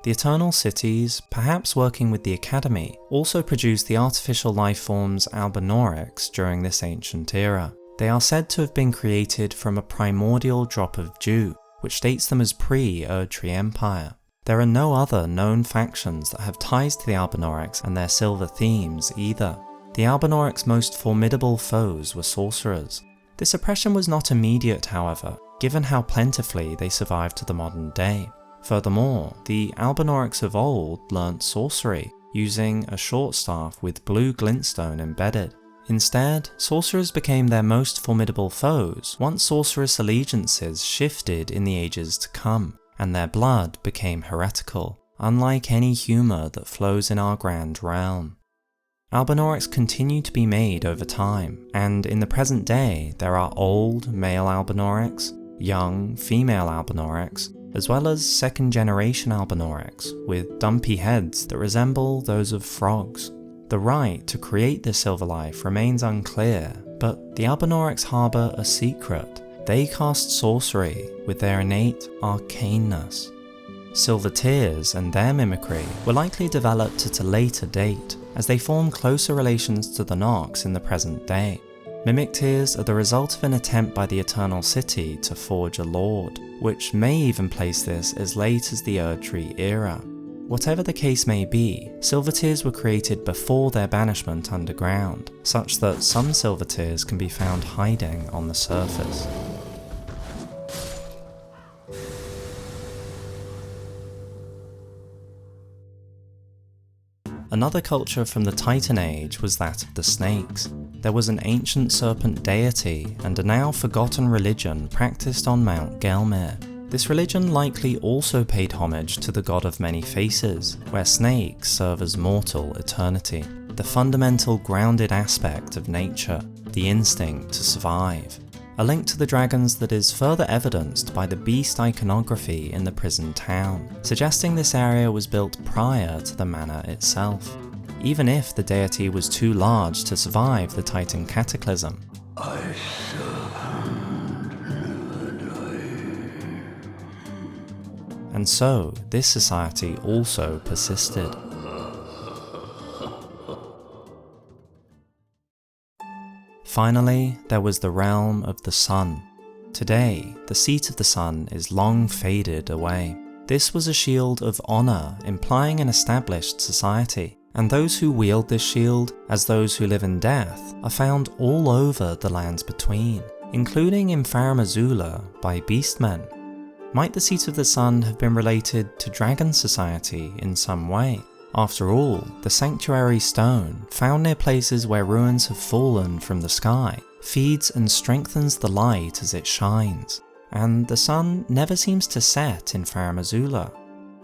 The Eternal Cities, perhaps working with the Academy, also produced the artificial life forms Albinaurics during this ancient era. They are said to have been created from a primordial drop of dew, which dates them as pre-Erdtree Empire. There are no other known factions that have ties to the Albinaurics and their silver themes either. The Albinaurics' most formidable foes were sorcerers. This oppression was not immediate, however, given how plentifully they survived to the modern day. Furthermore, the Albinaurics of old learnt sorcery, using a short staff with blue glintstone embedded. Instead, sorcerers became their most formidable foes once sorceress allegiances shifted in the ages to come, and their blood became heretical, unlike any humour that flows in our grand realm. Albinaurics continue to be made over time, and in the present day there are old male Albinaurics, young female Albinaurics, as well as second-generation Albinaurics, with dumpy heads that resemble those of frogs. The right to create this silver life remains unclear, but the Albinaurics harbour a secret. They cast sorcery with their innate arcaneness. Silver tears and their mimicry were likely developed at a later date, as they form closer relations to the Nox in the present day. Mimic tears are the result of an attempt by the Eternal City to forge a lord, which may even place this as late as the Erdtree era. Whatever the case may be, silver tears were created before their banishment underground, such that some silver tears can be found hiding on the surface. Another culture from the Titan Age was that of the Snakes. There was an ancient serpent deity and a now forgotten religion practiced on Mount Gelmir. This religion likely also paid homage to the god of many faces, where snakes serve as mortal eternity, the fundamental grounded aspect of nature, the instinct to survive. A link to the dragons that is further evidenced by the beast iconography in the prison town, suggesting this area was built prior to the manor itself, even if the deity was too large to survive the Titan cataclysm. And so, this society also persisted. Finally, there was the realm of the sun. Today, the seat of the sun is long faded away. This was a shield of honour, implying an established society, and those who wield this shield, as those who live in death, are found all over the lands between, including in Farum Azula by beastmen. Might the seat of the sun have been related to Dragon Society in some way? After all, the Sanctuary Stone, found near places where ruins have fallen from the sky, feeds and strengthens the light as it shines, and the sun never seems to set in Farum Azula.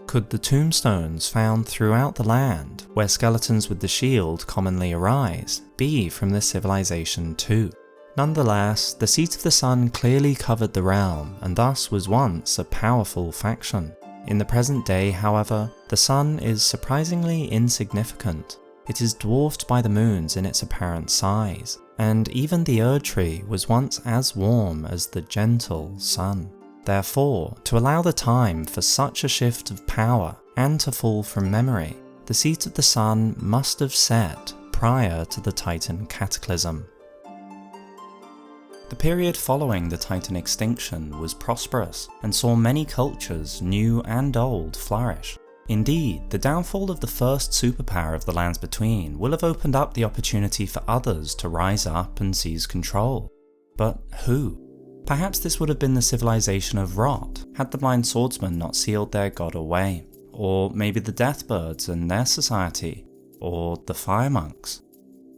Could the tombstones found throughout the land, where skeletons with the shield commonly arise, be from this civilization too? Nonetheless, the seat of the sun clearly covered the realm, and thus was once a powerful faction. In the present day, however, the sun is surprisingly insignificant. It is dwarfed by the moons in its apparent size, and even the Erdtree was once as warm as the gentle sun. Therefore, to allow the time for such a shift of power and to fall from memory, the seat of the sun must have set prior to the Titan cataclysm. The period following the Titan extinction was prosperous and saw many cultures, new and old, flourish. Indeed, the downfall of the first superpower of the lands between will have opened up the opportunity for others to rise up and seize control. But who? Perhaps this would have been the civilization of Rot, had the blind swordsmen not sealed their god away. Or maybe the Deathbirds and their society, or the Fire Monks,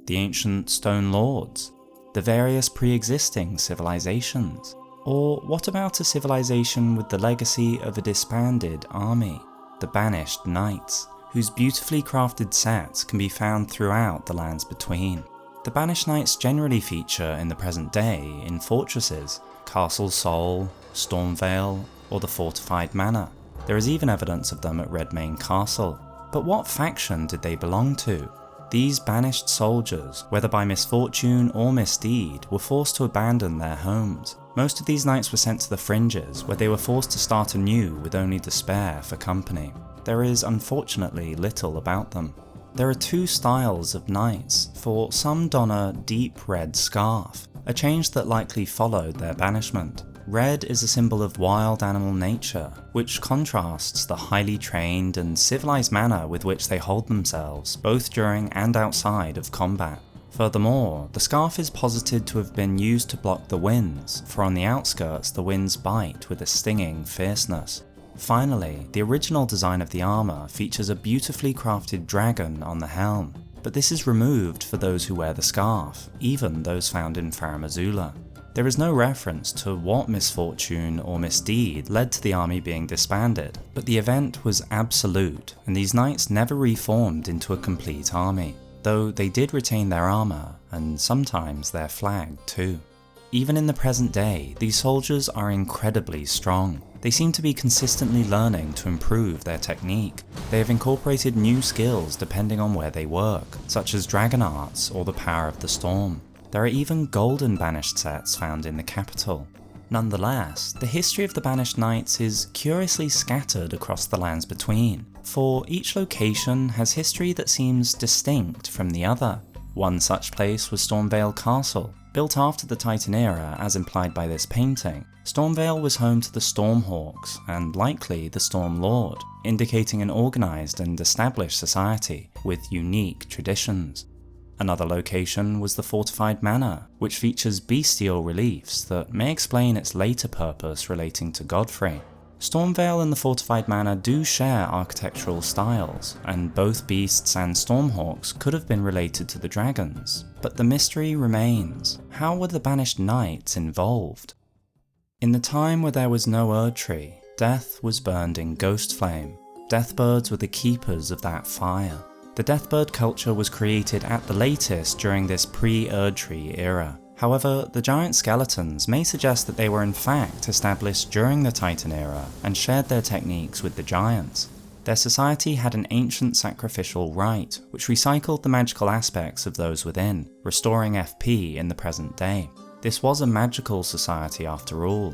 the ancient Stone Lords, the various pre-existing civilizations. Or what about a civilization with the legacy of a disbanded army, the Banished Knights, whose beautifully crafted sets can be found throughout the lands between. The Banished Knights generally feature in the present day in fortresses, Castle Sol, Stormvale, or the fortified manor. There is even evidence of them at Redmane Castle. But what faction did they belong to? These banished soldiers, whether by misfortune or misdeed, were forced to abandon their homes. Most of these knights were sent to the fringes, where they were forced to start anew with only despair for company. there is unfortunately little about them. There are two styles of knights, for some don a deep red scarf, a change that likely followed their banishment. Red is a symbol of wild animal nature, which contrasts the highly trained and civilized manner with which they hold themselves, both during and outside of combat. Furthermore, the scarf is posited to have been used to block the winds, for on the outskirts the winds bite with a stinging fierceness. Finally, the original design of the armour features a beautifully crafted dragon on the helm, but this is removed for those who wear the scarf, even those found in Farum Azula. There is no reference to what misfortune or misdeed led to the army being disbanded, but the event was absolute, and these knights never reformed into a complete army, though they did retain their armour, and sometimes their flag too. Even in the present day, these soldiers are incredibly strong. They seem to be consistently learning to improve their technique. They have incorporated new skills depending on where they work, such as dragon arts or the power of the storm. There are even golden banished sets found in the capital. Nonetheless, the history of the banished knights is curiously scattered across the lands between, for each location has history that seems distinct from the other. One such place was Stormveil Castle. Built after the Titan era as implied by this painting, Stormveil was home to the Stormhawks and likely the Storm Lord, indicating an organised and established society with unique traditions. Another location was the fortified manor, which features bestial reliefs that may explain its later purpose relating to Godfrey. Stormveil and the fortified manor do share architectural styles, and both beasts and Stormhawks could have been related to the dragons, but the mystery remains. How were the banished knights involved? In the time where there was no Erdtree, death was burned in ghost flame. Deathbirds were the keepers of that fire. The Deathbird culture was created at the latest during this pre-Erdtree era. However, the giant skeletons may suggest that they were in fact established during the Titan era and shared their techniques with the giants. Their society had an ancient sacrificial rite, which recycled the magical aspects of those within, restoring FP in the present day. This was a magical society after all.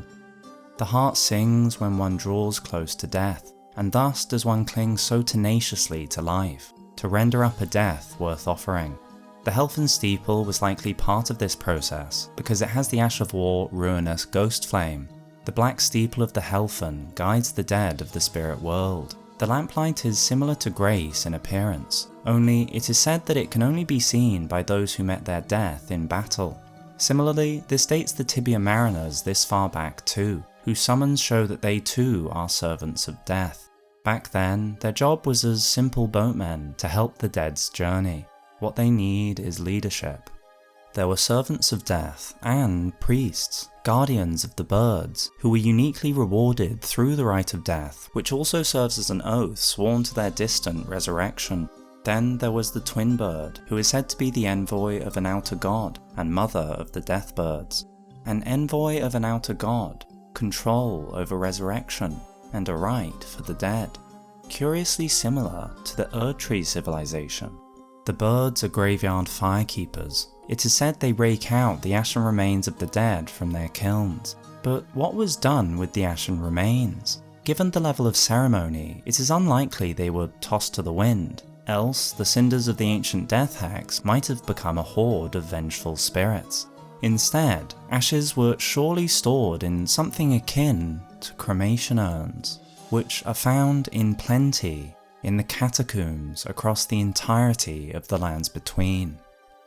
The heart sings when one draws close to death, and thus does one cling so tenaciously to life, to render up a death worth offering. The Helfen Steeple was likely part of this process because it has the Ash of War ruinous ghost flame. The black steeple of the Helfen guides the dead of the spirit world. The lamplight is similar to Grace in appearance, only it is said that it can only be seen by those who met their death in battle. Similarly, this dates the Tibia Mariners this far back too, whose summons show that they too are servants of death. Back then, their job was as simple boatmen to help the dead's journey. What they need is leadership. There were servants of death and priests, guardians of the birds, who were uniquely rewarded through the rite of death, which also serves as an oath sworn to their distant resurrection. Then there was the twin bird, who is said to be the envoy of an outer god and mother of the deathbirds. An envoy of an outer god, control over resurrection, and a right for the dead. Curiously similar to the Erdtree civilization. The birds are graveyard firekeepers. It is said they rake out the ashen remains of the dead from their kilns. But what was done with the ashen remains? Given the level of ceremony, it is unlikely they were tossed to the wind, else the cinders of the ancient death hags might have become a horde of vengeful spirits. Instead, ashes were surely stored in something akin to cremation urns, which are found in plenty in the catacombs across the entirety of the lands between.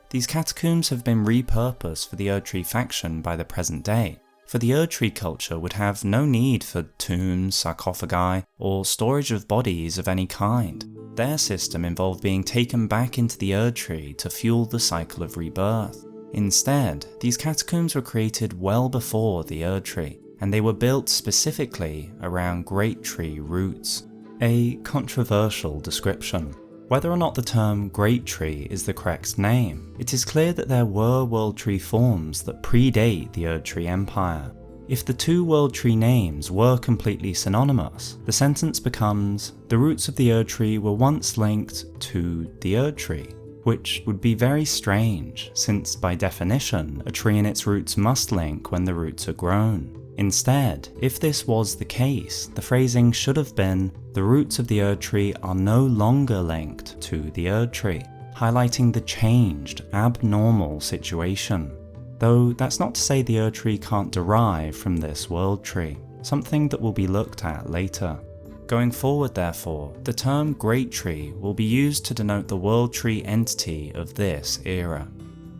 These catacombs have been repurposed for the Erdtree faction by the present day, for the Erdtree culture would have no need for tombs, sarcophagi, or storage of bodies of any kind. Their system involved being taken back into the Erdtree to fuel the cycle of rebirth. Instead, these catacombs were created well before the Erdtree, and they were built specifically around Great Tree roots. A controversial description. Whether or not the term Great Tree is the correct name, it is clear that there were World Tree forms that predate the Erdtree Empire. If the two World Tree names were completely synonymous, the sentence becomes, the roots of the Erdtree were once linked to the Erdtree, which would be very strange, since by definition, a tree and its roots must link when the roots are grown. Instead, if this was the case, the phrasing should have been, "The roots of the Erdtree are no longer linked to the Erdtree," highlighting the changed, abnormal situation. Though that's not to say the Erdtree can't derive from this world tree, something that will be looked at later. Going forward, therefore, the term Great Tree will be used to denote the world tree entity of this era.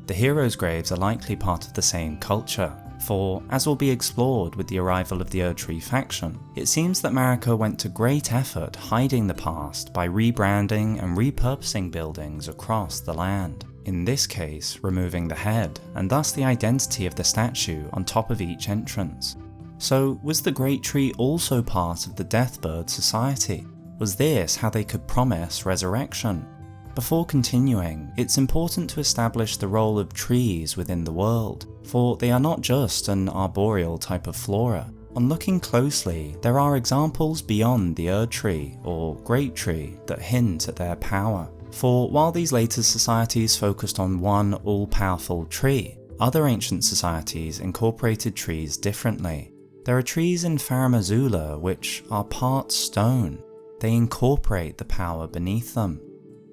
The heroes' graves are likely part of the same culture, for, as will be explored with the arrival of the Erdtree faction, it seems that Marika went to great effort hiding the past by rebranding and repurposing buildings across the land. In this case, removing the head, and thus the identity of the statue on top of each entrance. So, was the Great Tree also part of the Deathbird Society? Was this how they could promise resurrection? Before continuing, it's important to establish the role of trees within the world, for they are not just an arboreal type of flora. On looking closely, there are examples beyond the Erdtree, or Great Tree, that hint at their power. For while these later societies focused on one all-powerful tree, other ancient societies incorporated trees differently. There are trees in Farum Azula which are part stone. They incorporate the power beneath them.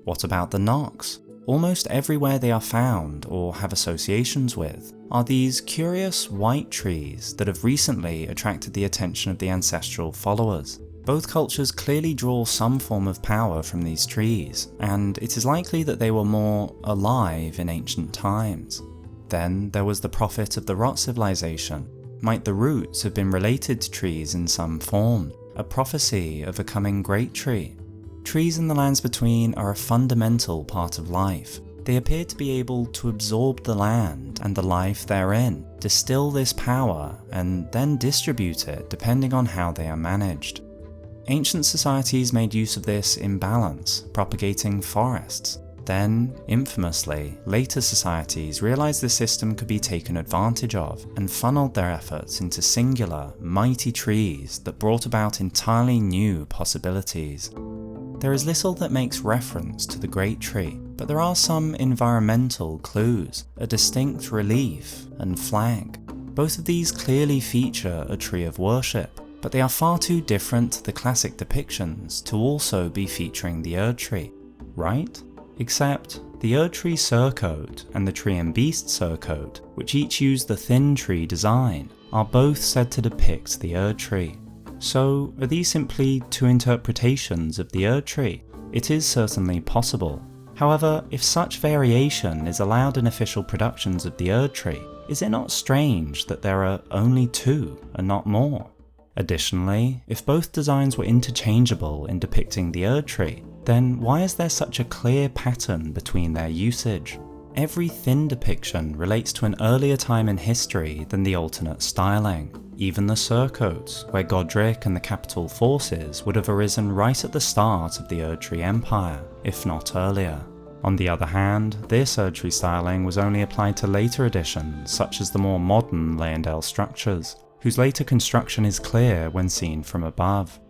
What about the Nox? Almost everywhere they are found, or have associations with, are these curious white trees that have recently attracted the attention of the ancestral followers. Both cultures clearly draw some form of power from these trees, and it is likely that they were more alive in ancient times. Then there was the prophet of the Rot civilization. Might the roots have been related to trees in some form, a prophecy of a coming great tree? Trees in the lands between are a fundamental part of life. They appear to be able to absorb the land and the life therein, distill this power, and then distribute it depending on how they are managed. Ancient societies made use of this imbalance, propagating forests. Then, infamously, later societies realized the system could be taken advantage of and funneled their efforts into singular, mighty trees that brought about entirely new possibilities. There is little that makes reference to the Great Tree, but there are some environmental clues, a distinct relief and flag. Both of these clearly feature a tree of worship, but they are far too different to the classic depictions to also be featuring the Erdtree, right? Except, the Erdtree surcoat and the Tree and Beast surcoat, which each use the thin tree design, are both said to depict the Erdtree. So, are these simply two interpretations of the Erdtree? It is certainly possible. However, if such variation is allowed in official productions of the Erdtree, is it not strange that there are only two and not more? Additionally, if both designs were interchangeable in depicting the Erdtree, then why is there such a clear pattern between their usage? Every thin depiction relates to an earlier time in history than the alternate styling. Even the surcoats, where Godric and the capital forces would have arisen right at the start of the Erdtree Empire, if not earlier. On the other hand, this Erdtree styling was only applied to later editions, such as the more modern Leyndell structures, whose later construction is clear when seen from above.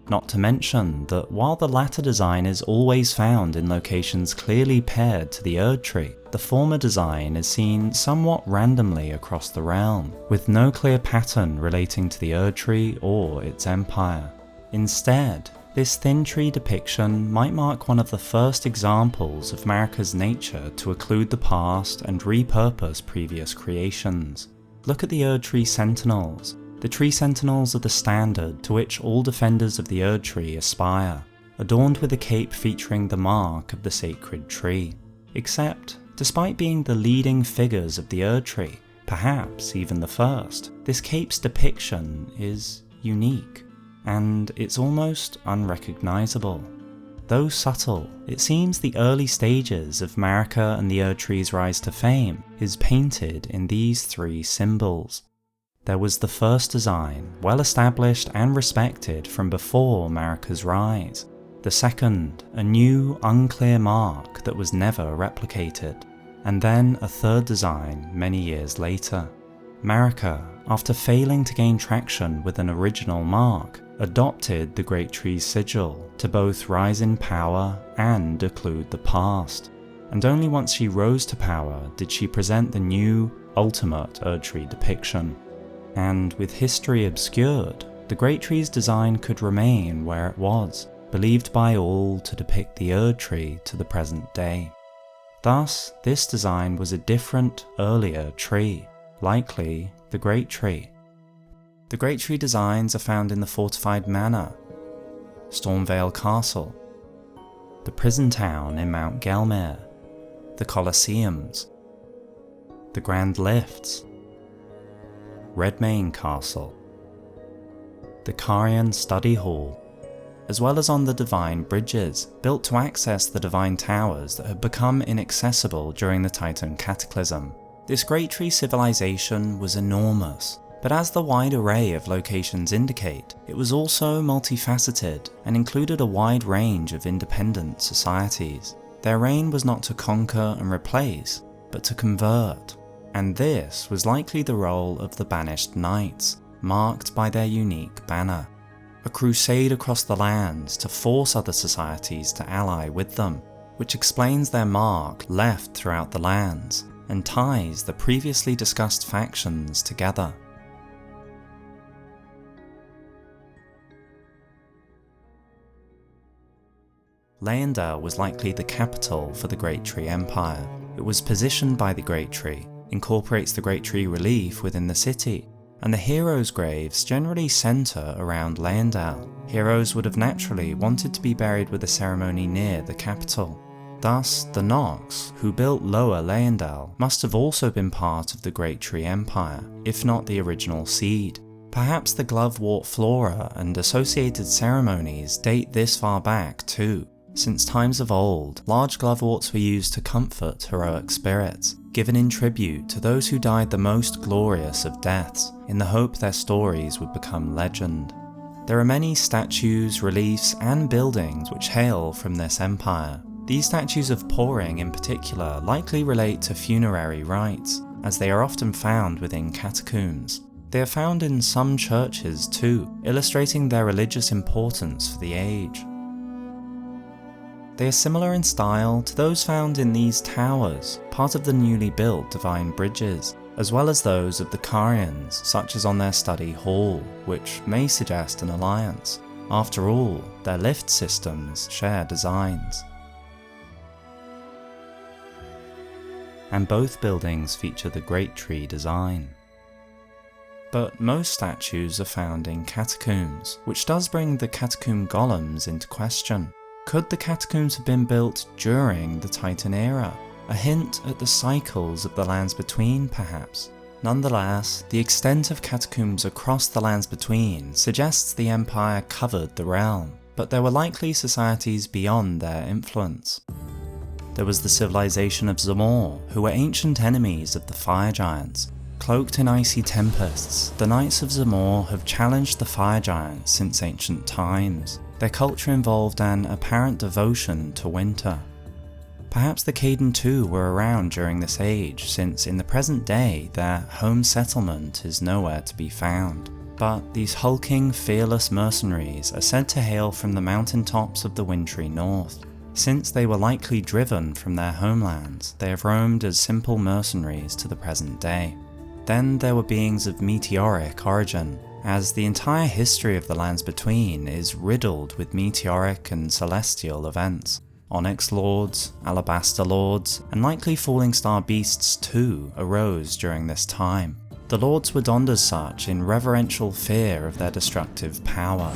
Not to mention that while the latter design is always found in locations clearly paired to the Erdtree, the former design is seen somewhat randomly across the realm, with no clear pattern relating to the Erdtree or its empire. Instead, this thin tree depiction might mark one of the first examples of Marika's nature to occlude the past and repurpose previous creations. Look at the Erdtree Sentinels. The Tree Sentinels are the standard to which all defenders of the Erdtree aspire, adorned with a cape featuring the mark of the sacred tree. Except, despite being the leading figures of the Erdtree, perhaps even the first, this cape's depiction is unique, and it's almost unrecognisable. Though subtle, it seems the early stages of Marika and the Erdtree's rise to fame is painted in these three symbols. There was the first design, well established and respected from before Marika's rise. The second, a new, unclear mark that was never replicated. And then a third design many years later. Marika, after failing to gain traction with an original mark, adopted the Great Tree's sigil to both rise in power and occlude the past. And only once she rose to power did she present the new, ultimate Erdtree depiction. and with history obscured, the Great Tree's design could remain where it was, believed by all to depict the Erdtree to the present day. Thus, this design was a different, earlier tree, likely the Great Tree. The Great Tree designs are found in the fortified Manor, Stormvale Castle, the prison town in Mount Gelmir, the Colosseums, the Grand Lifts, Redmane Castle, the Carian Study Hall, as well as on the Divine Bridges, built to access the Divine Towers that had become inaccessible during the Titan Cataclysm. This Great Tree civilization was enormous, but as the wide array of locations indicate, it was also multifaceted and included a wide range of independent societies. Their reign was not to conquer and replace, but to convert, and this was likely the role of the Banished Knights, marked by their unique banner. A crusade across the lands to force other societies to ally with them, which explains their mark left throughout the lands and ties the previously discussed factions together. Leyndell was likely the capital for the Great Tree Empire. It was positioned by the Great Tree, incorporates the Great Tree relief within the city, and the heroes' graves generally centre around Leyndell. Heroes would have naturally wanted to be buried with a ceremony near the capital. Thus, the Nox, who built Lower Leyndell, must have also been part of the Great Tree Empire, if not the original seed. Perhaps the glovewort flora and associated ceremonies date this far back too. Since times of old, large gloveworts were used to comfort heroic spirits, given in tribute to those who died the most glorious of deaths, in the hope their stories would become legend. There are many statues, reliefs, and buildings which hail from this empire. These statues of Poring in particular likely relate to funerary rites, as they are often found within catacombs. They are found in some churches too, illustrating their religious importance for the age. They are similar in style to those found in these towers, part of the newly built Divine Bridges, as well as those of the Carians, such as on their study hall, which may suggest an alliance. After all, their lift systems share designs. And both buildings feature the Great Tree design. But most statues are found in catacombs, which does bring the catacomb golems into question. Could the catacombs have been built during the Titan era? A hint at the cycles of the Lands Between, perhaps? Nonetheless, the extent of catacombs across the Lands Between suggests the Empire covered the realm, but there were likely societies beyond their influence. There was the civilization of Zamor, who were ancient enemies of the Fire Giants. Cloaked in icy tempests, the Knights of Zamor have challenged the Fire Giants since ancient times. Their culture involved an apparent devotion to winter. Perhaps the Khaden too were around during this age, since in the present day their home settlement is nowhere to be found. But these hulking, fearless mercenaries are said to hail from the mountaintops of the wintry north. Since they were likely driven from their homelands, they have roamed as simple mercenaries to the present day. Then there were beings of meteoric origin, as the entire history of the Lands Between is riddled with meteoric and celestial events. Onyx Lords, Alabaster Lords, and likely Falling Star Beasts too arose during this time. The Lords were donned as such in reverential fear of their destructive power.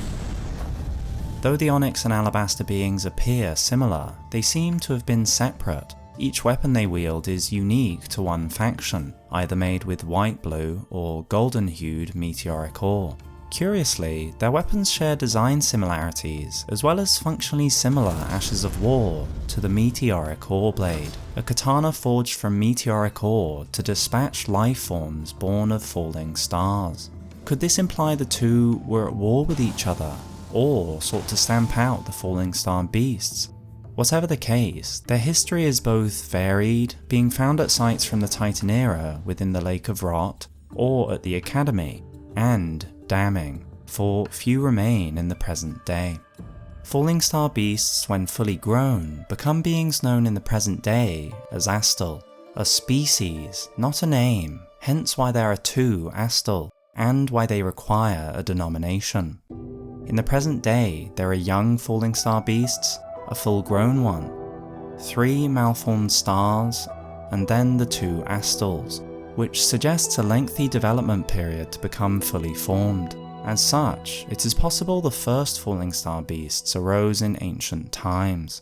Though the Onyx and Alabaster beings appear similar, they seem to have been separate. Each weapon they wield is unique to one faction, either made with white-blue or golden-hued meteoric ore. Curiously, their weapons share design similarities, as well as functionally similar Ashes of War to the meteoric ore blade, a katana forged from meteoric ore to dispatch life forms born of falling stars. Could this imply the two were at war with each other, or sought to stamp out the falling star beasts? Whatever the case, their history is both varied, being found at sites from the Titan era within the Lake of Rot, or at the Academy, and damning, for few remain in the present day. Falling star beasts, when fully grown, become beings known in the present day as Astal, a species, not a name, hence why there are two Astal, and why they require a denomination. In the present day, there are young falling star beasts, a full-grown one, 3 malformed stars, and then the 2 astals, which suggests a lengthy development period to become fully formed. As such, it is possible the first falling star beasts arose in ancient times.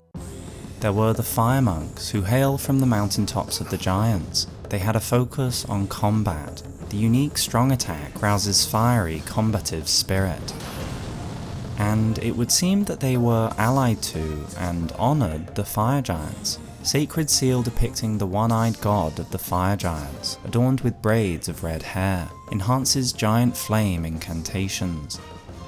There were the fire monks, who hail from the mountaintops of the giants. They had a focus on combat. The unique strong attack rouses fiery combative spirit. And it would seem that they were allied to and honoured the fire giants. Sacred seal depicting the one-eyed god of the fire giants, adorned with braids of red hair, enhances giant flame incantations.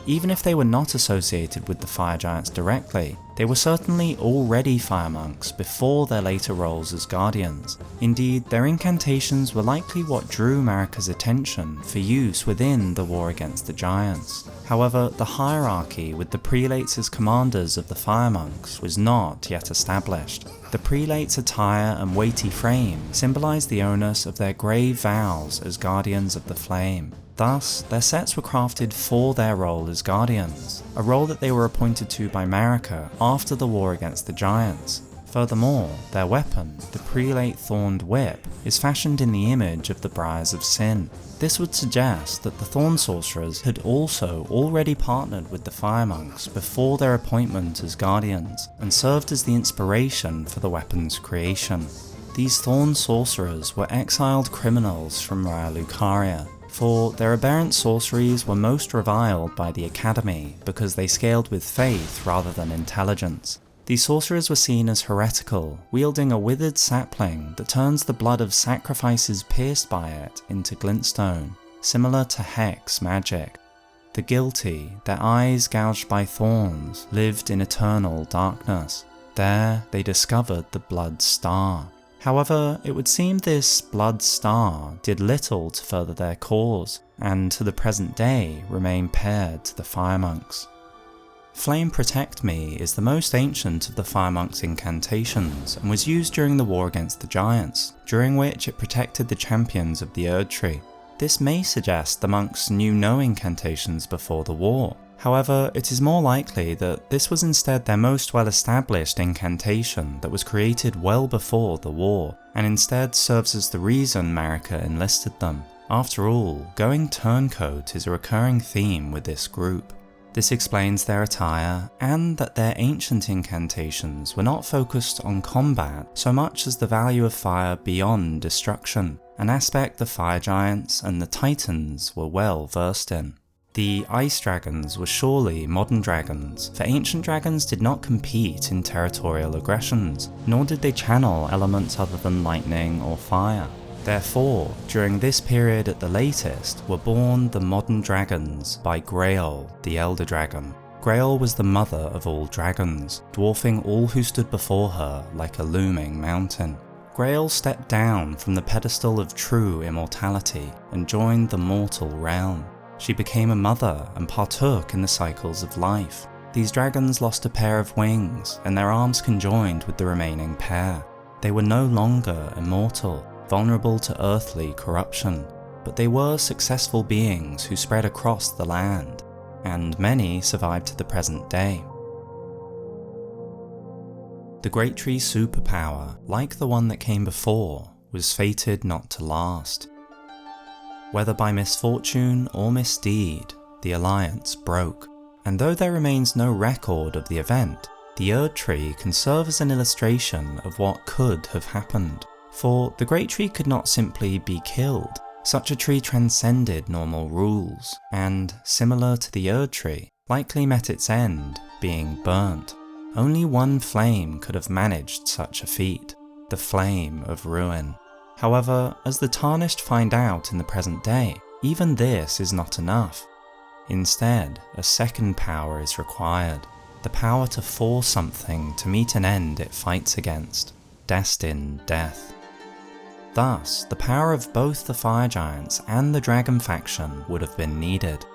Even if they were not associated with the fire giants directly, they were certainly already fire monks before their later roles as guardians. Indeed, their incantations were likely what drew Marika's attention for use within the war against the giants. However, the hierarchy with the prelates as commanders of the fire monks was not yet established. The prelates' attire and weighty frame symbolized the onus of their grave vows as guardians of the flame. Thus, their sets were crafted for their role as guardians, a role that they were appointed to by Marika after the war against the giants. Furthermore, their weapon, the prelate thorned whip, is fashioned in the image of the Briars of Sin. This would suggest that the Thorn Sorcerers had also already partnered with the Fire Monks before their appointment as guardians, and served as the inspiration for the weapon's creation. These Thorn Sorcerers were exiled criminals from Raya Lucaria, for their aberrant sorceries were most reviled by the Academy because they scaled with faith rather than intelligence. These sorcerers were seen as heretical, wielding a withered sapling that turns the blood of sacrifices pierced by it into glintstone, similar to hex magic. The guilty, their eyes gouged by thorns, lived in eternal darkness. There they discovered the Blood Star. However, it would seem this Blood Star did little to further their cause, and to the present day remain paired to the Fire Monks. Flame Protect Me is the most ancient of the Fire Monks' incantations, and was used during the war against the giants, during which it protected the champions of the Erdtree. This may suggest the monks knew no incantations before the war. However, it is more likely that this was instead their most well-established incantation that was created well before the war, and instead serves as the reason Marika enlisted them. After all, going turncoat is a recurring theme with this group. This explains their attire, and that their ancient incantations were not focused on combat so much as the value of fire beyond destruction, an aspect the fire giants and the titans were well versed in. The ice dragons were surely modern dragons, for ancient dragons did not compete in territorial aggressions, nor did they channel elements other than lightning or fire. Therefore, during this period at the latest, were born the modern dragons by Grail, the elder dragon. Grail was the mother of all dragons, dwarfing all who stood before her like a looming mountain. Grail stepped down from the pedestal of true immortality and joined the mortal realm. She became a mother and partook in the cycles of life. These dragons lost a pair of wings, and their arms conjoined with the remaining pair. They were no longer immortal, vulnerable to earthly corruption, but they were successful beings who spread across the land, and many survived to the present day. The Great Tree's superpower, like the one that came before, was fated not to last. Whether by misfortune or misdeed, the alliance broke, and though there remains no record of the event, the Erdtree can serve as an illustration of what could have happened. For the Great Tree could not simply be killed. Such a tree transcended normal rules, and, similar to the Erdtree, likely met its end, being burnt. Only one flame could have managed such a feat, the flame of ruin. However, as the Tarnished find out in the present day, even this is not enough. Instead, a second power is required, the power to force something to meet an end it fights against, destined death. Thus, the power of both the Fire Giants and the Dragon faction would have been needed.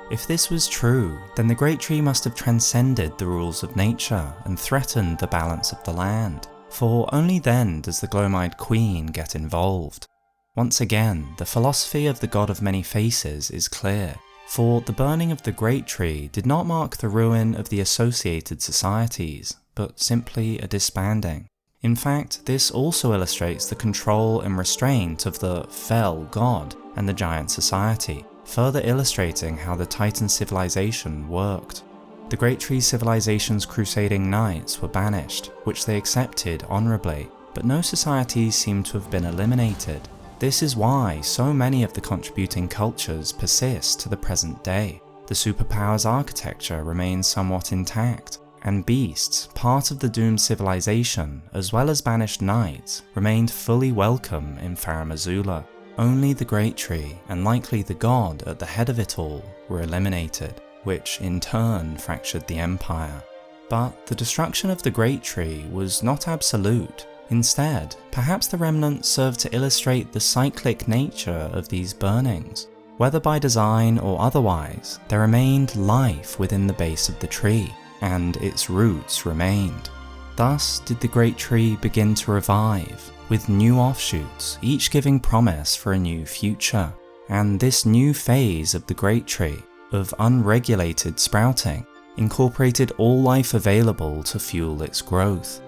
If this was true, then the Great Tree must have transcended the rules of nature and threatened the balance of the land, for only then does the Gloam-Eyed Queen get involved. Once again, the philosophy of the God of Many Faces is clear, for the burning of the Great Tree did not mark the ruin of the associated societies, but simply a disbanding. In fact, this also illustrates the control and restraint of the fell god and the giant society, further illustrating how the Titan civilization worked. The Great Tree civilization's crusading knights were banished, which they accepted honorably, but no societies seem to have been eliminated. This is why so many of the contributing cultures persist to the present day. The superpower's architecture remains somewhat intact, and beasts, part of the doomed civilization, as well as banished knights, remained fully welcome in Farum Azula. Only the Great Tree, and likely the god at the head of it all, were eliminated, which in turn fractured the Empire. But the destruction of the Great Tree was not absolute. Instead, perhaps the remnants served to illustrate the cyclic nature of these burnings. Whether by design or otherwise, there remained life within the base of the tree, and its roots remained. Thus did the Great Tree begin to revive, with new offshoots, each giving promise for a new future. And this new phase of the Great Tree, of unregulated sprouting, incorporated all life available to fuel its growth.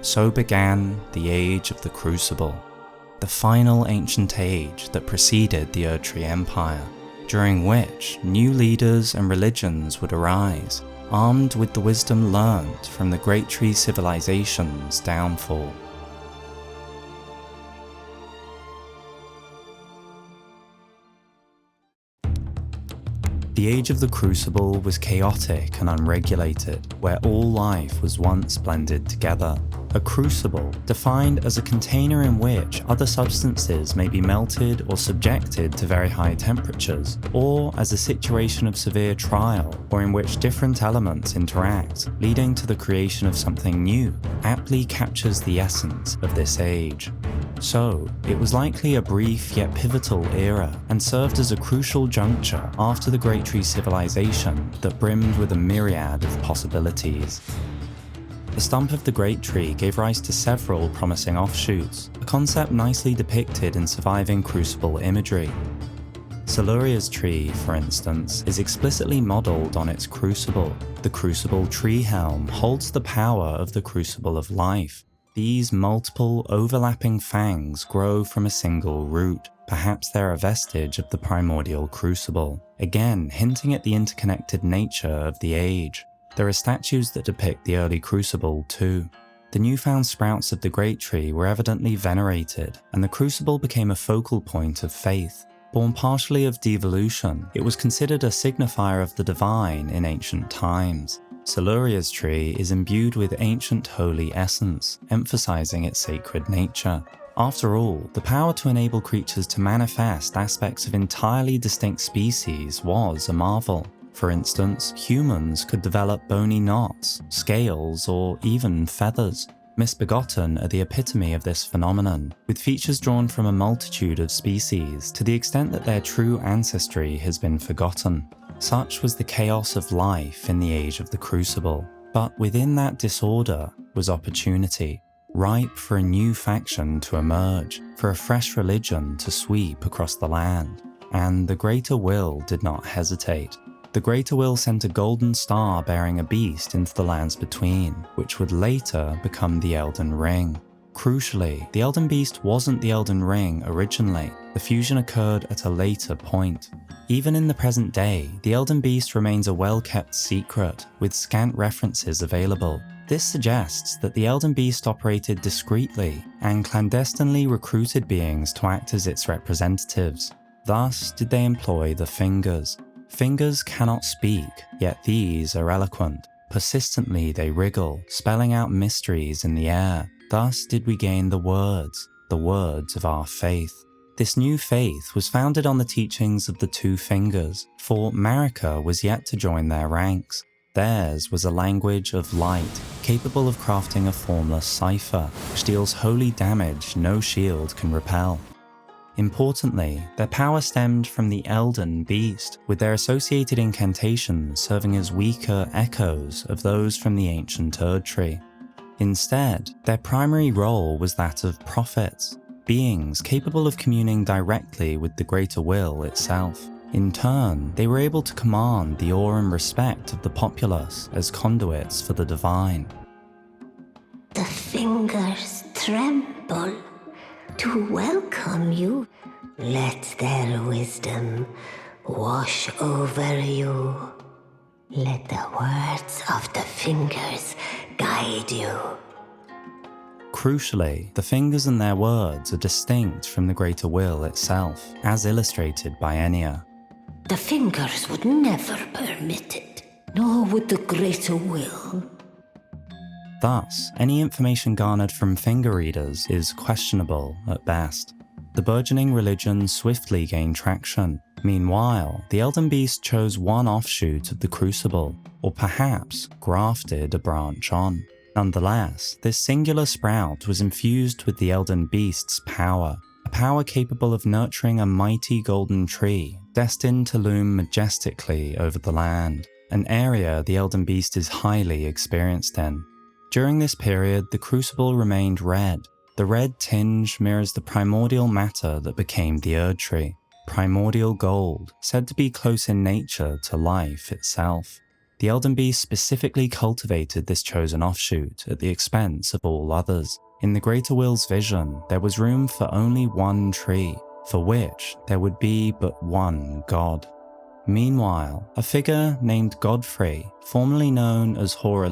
So began the Age of the Crucible, the final ancient age that preceded the Erdtree Empire, during which new leaders and religions would arise, armed with the wisdom learned from the Great Tree civilization's downfall. The Age of the Crucible was chaotic and unregulated, where all life was once blended together. A crucible, defined as a container in which other substances may be melted or subjected to very high temperatures, or as a situation of severe trial, or in which different elements interact, leading to the creation of something new, aptly captures the essence of this age. So, it was likely a brief yet pivotal era, and served as a crucial juncture after the Great Tree civilization that brimmed with a myriad of possibilities. The stump of the Great Tree gave rise to several promising offshoots, a concept nicely depicted in surviving Crucible imagery. Siluria's tree, for instance, is explicitly modelled on its crucible. The Crucible tree helm holds the power of the Crucible of life. These multiple, overlapping fangs grow from a single root. Perhaps they're a vestige of the primordial Crucible, again hinting at the interconnected nature of the age. There are statues that depict the early Crucible too. The newfound sprouts of the Great Tree were evidently venerated, and the Crucible became a focal point of faith. Born partially of devolution, it was considered a signifier of the divine in ancient times. Siluria's tree is imbued with ancient holy essence, emphasizing its sacred nature. After all, the power to enable creatures to manifest aspects of entirely distinct species was a marvel. For instance, humans could develop bony knots, scales, or even feathers. Misbegotten are the epitome of this phenomenon, with features drawn from a multitude of species to the extent that their true ancestry has been forgotten. Such was the chaos of life in the Age of the Crucible. But within that disorder was opportunity, ripe for a new faction to emerge, for a fresh religion to sweep across the land. And the Greater Will did not hesitate. The Greater Will sent a golden star bearing a beast into the lands between, which would later become the Elden Ring. Crucially, the Elden Beast wasn't the Elden Ring originally. The fusion occurred at a later point. Even in the present day, the Elden Beast remains a well-kept secret, with scant references available. This suggests that the Elden Beast operated discreetly, and clandestinely recruited beings to act as its representatives. Thus did they employ the Fingers. Fingers cannot speak, yet these are eloquent. Persistently they wriggle, spelling out mysteries in the air. Thus did we gain the words of our faith. This new faith was founded on the teachings of the Two Fingers, for Marika was yet to join their ranks. Theirs was a language of light, capable of crafting a formless cipher, which deals holy damage no shield can repel. Importantly, their power stemmed from the Elden Beast, with their associated incantations serving as weaker echoes of those from the ancient Erdtree. Instead, their primary role was that of prophets. beings capable of communing directly with the greater will itself. In turn, they were able to command the awe and respect of the populace as conduits for the divine. The fingers tremble to welcome you. Let their wisdom wash over you. Let the words of the fingers guide you. Crucially, the fingers and their words are distinct from the greater will itself, as illustrated by Aeonia. The fingers would never permit it, nor would the greater will. Thus, any information garnered from finger readers is questionable at best. The burgeoning religion swiftly gained traction. Meanwhile, the Elden Beast chose one offshoot of the Crucible, or perhaps grafted a branch on. Nonetheless, this singular sprout was infused with the Elden Beast's power, a power capable of nurturing a mighty golden tree destined to loom majestically over the land, an area the Elden Beast is highly experienced in. During this period, the Crucible remained red. The red tinge mirrors the primordial matter that became the Erdtree, primordial gold, said to be close in nature to life itself. The Elden Beast specifically cultivated this chosen offshoot at the expense of all others. In the Greater Will's vision, there was room for only one tree, for which there would be but one god. Meanwhile, a figure named Godfrey, formerly known as Hoarah,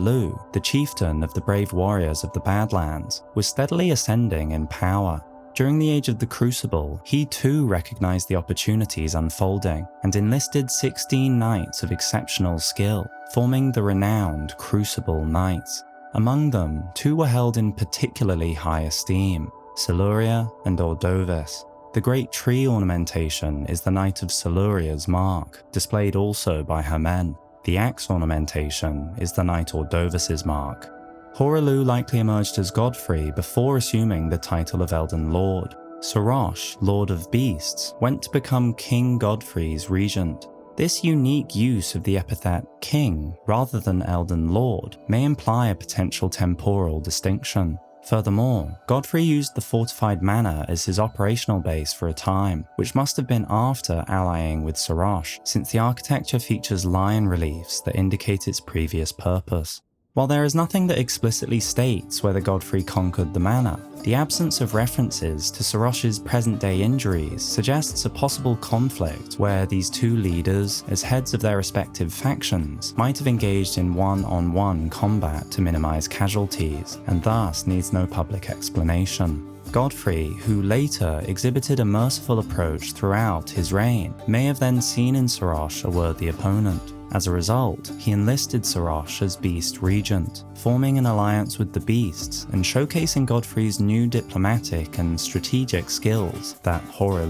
the chieftain of the brave warriors of the Badlands, was steadily ascending in power. During the age of the Crucible, he too recognized the opportunities unfolding and enlisted 16 knights of exceptional skill, forming the renowned Crucible Knights. Among them, 2 were held in particularly high esteem, Siluria and Ordovis. The great tree ornamentation is the Knight of Siluria's mark, displayed also by her men. The axe ornamentation is the Knight Ordovis's mark. Hoarah likely emerged as Godfrey before assuming the title of Elden Lord. Sarosh, Lord of Beasts, went to become King Godfrey's regent. This unique use of the epithet King rather than Elden Lord may imply a potential temporal distinction. Furthermore, Godfrey used the fortified manor as his operational base for a time, which must have been after allying with Sarosh, since the architecture features lion reliefs that indicate its previous purpose. While there is nothing that explicitly states whether Godfrey conquered the manor, the absence of references to Sarosh's present-day injuries suggests a possible conflict where these 2 leaders, as heads of their respective factions, might have engaged in one-on-one combat to minimize casualties, and thus needs no public explanation. Godfrey, who later exhibited a merciful approach throughout his reign, may have then seen in Sarosh a worthy opponent. As a result, he enlisted Sarosh as Beast Regent, forming an alliance with the Beasts and showcasing Godfrey's new diplomatic and strategic skills that Hoarah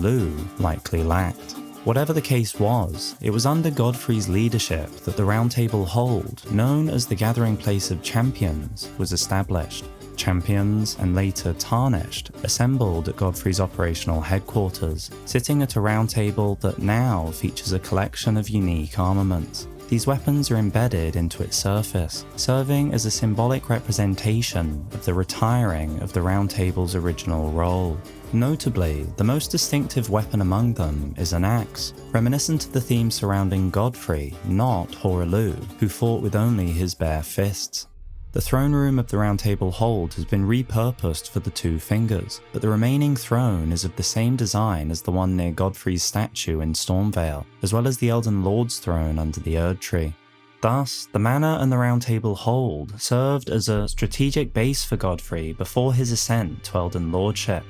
likely lacked. Whatever the case was, it was under Godfrey's leadership that the Round Table Hold, known as the Gathering Place of Champions, was established. Champions, and later Tarnished, assembled at Godfrey's operational headquarters, sitting at a round table that now features a collection of unique armaments. These weapons are embedded into its surface, serving as a symbolic representation of the retiring of the Round Table's original role. Notably, the most distinctive weapon among them is an axe, reminiscent of the theme surrounding Godfrey, not Hoarah, who fought with only his bare fists. The throne room of the Round Table Hold has been repurposed for the 2 fingers, but the remaining throne is of the same design as the one near Godfrey's statue in Stormvale, as well as the Elden Lord's throne under the Erdtree. Thus, the Manor and the Round Table Hold served as a strategic base for Godfrey before his ascent to Elden Lordship,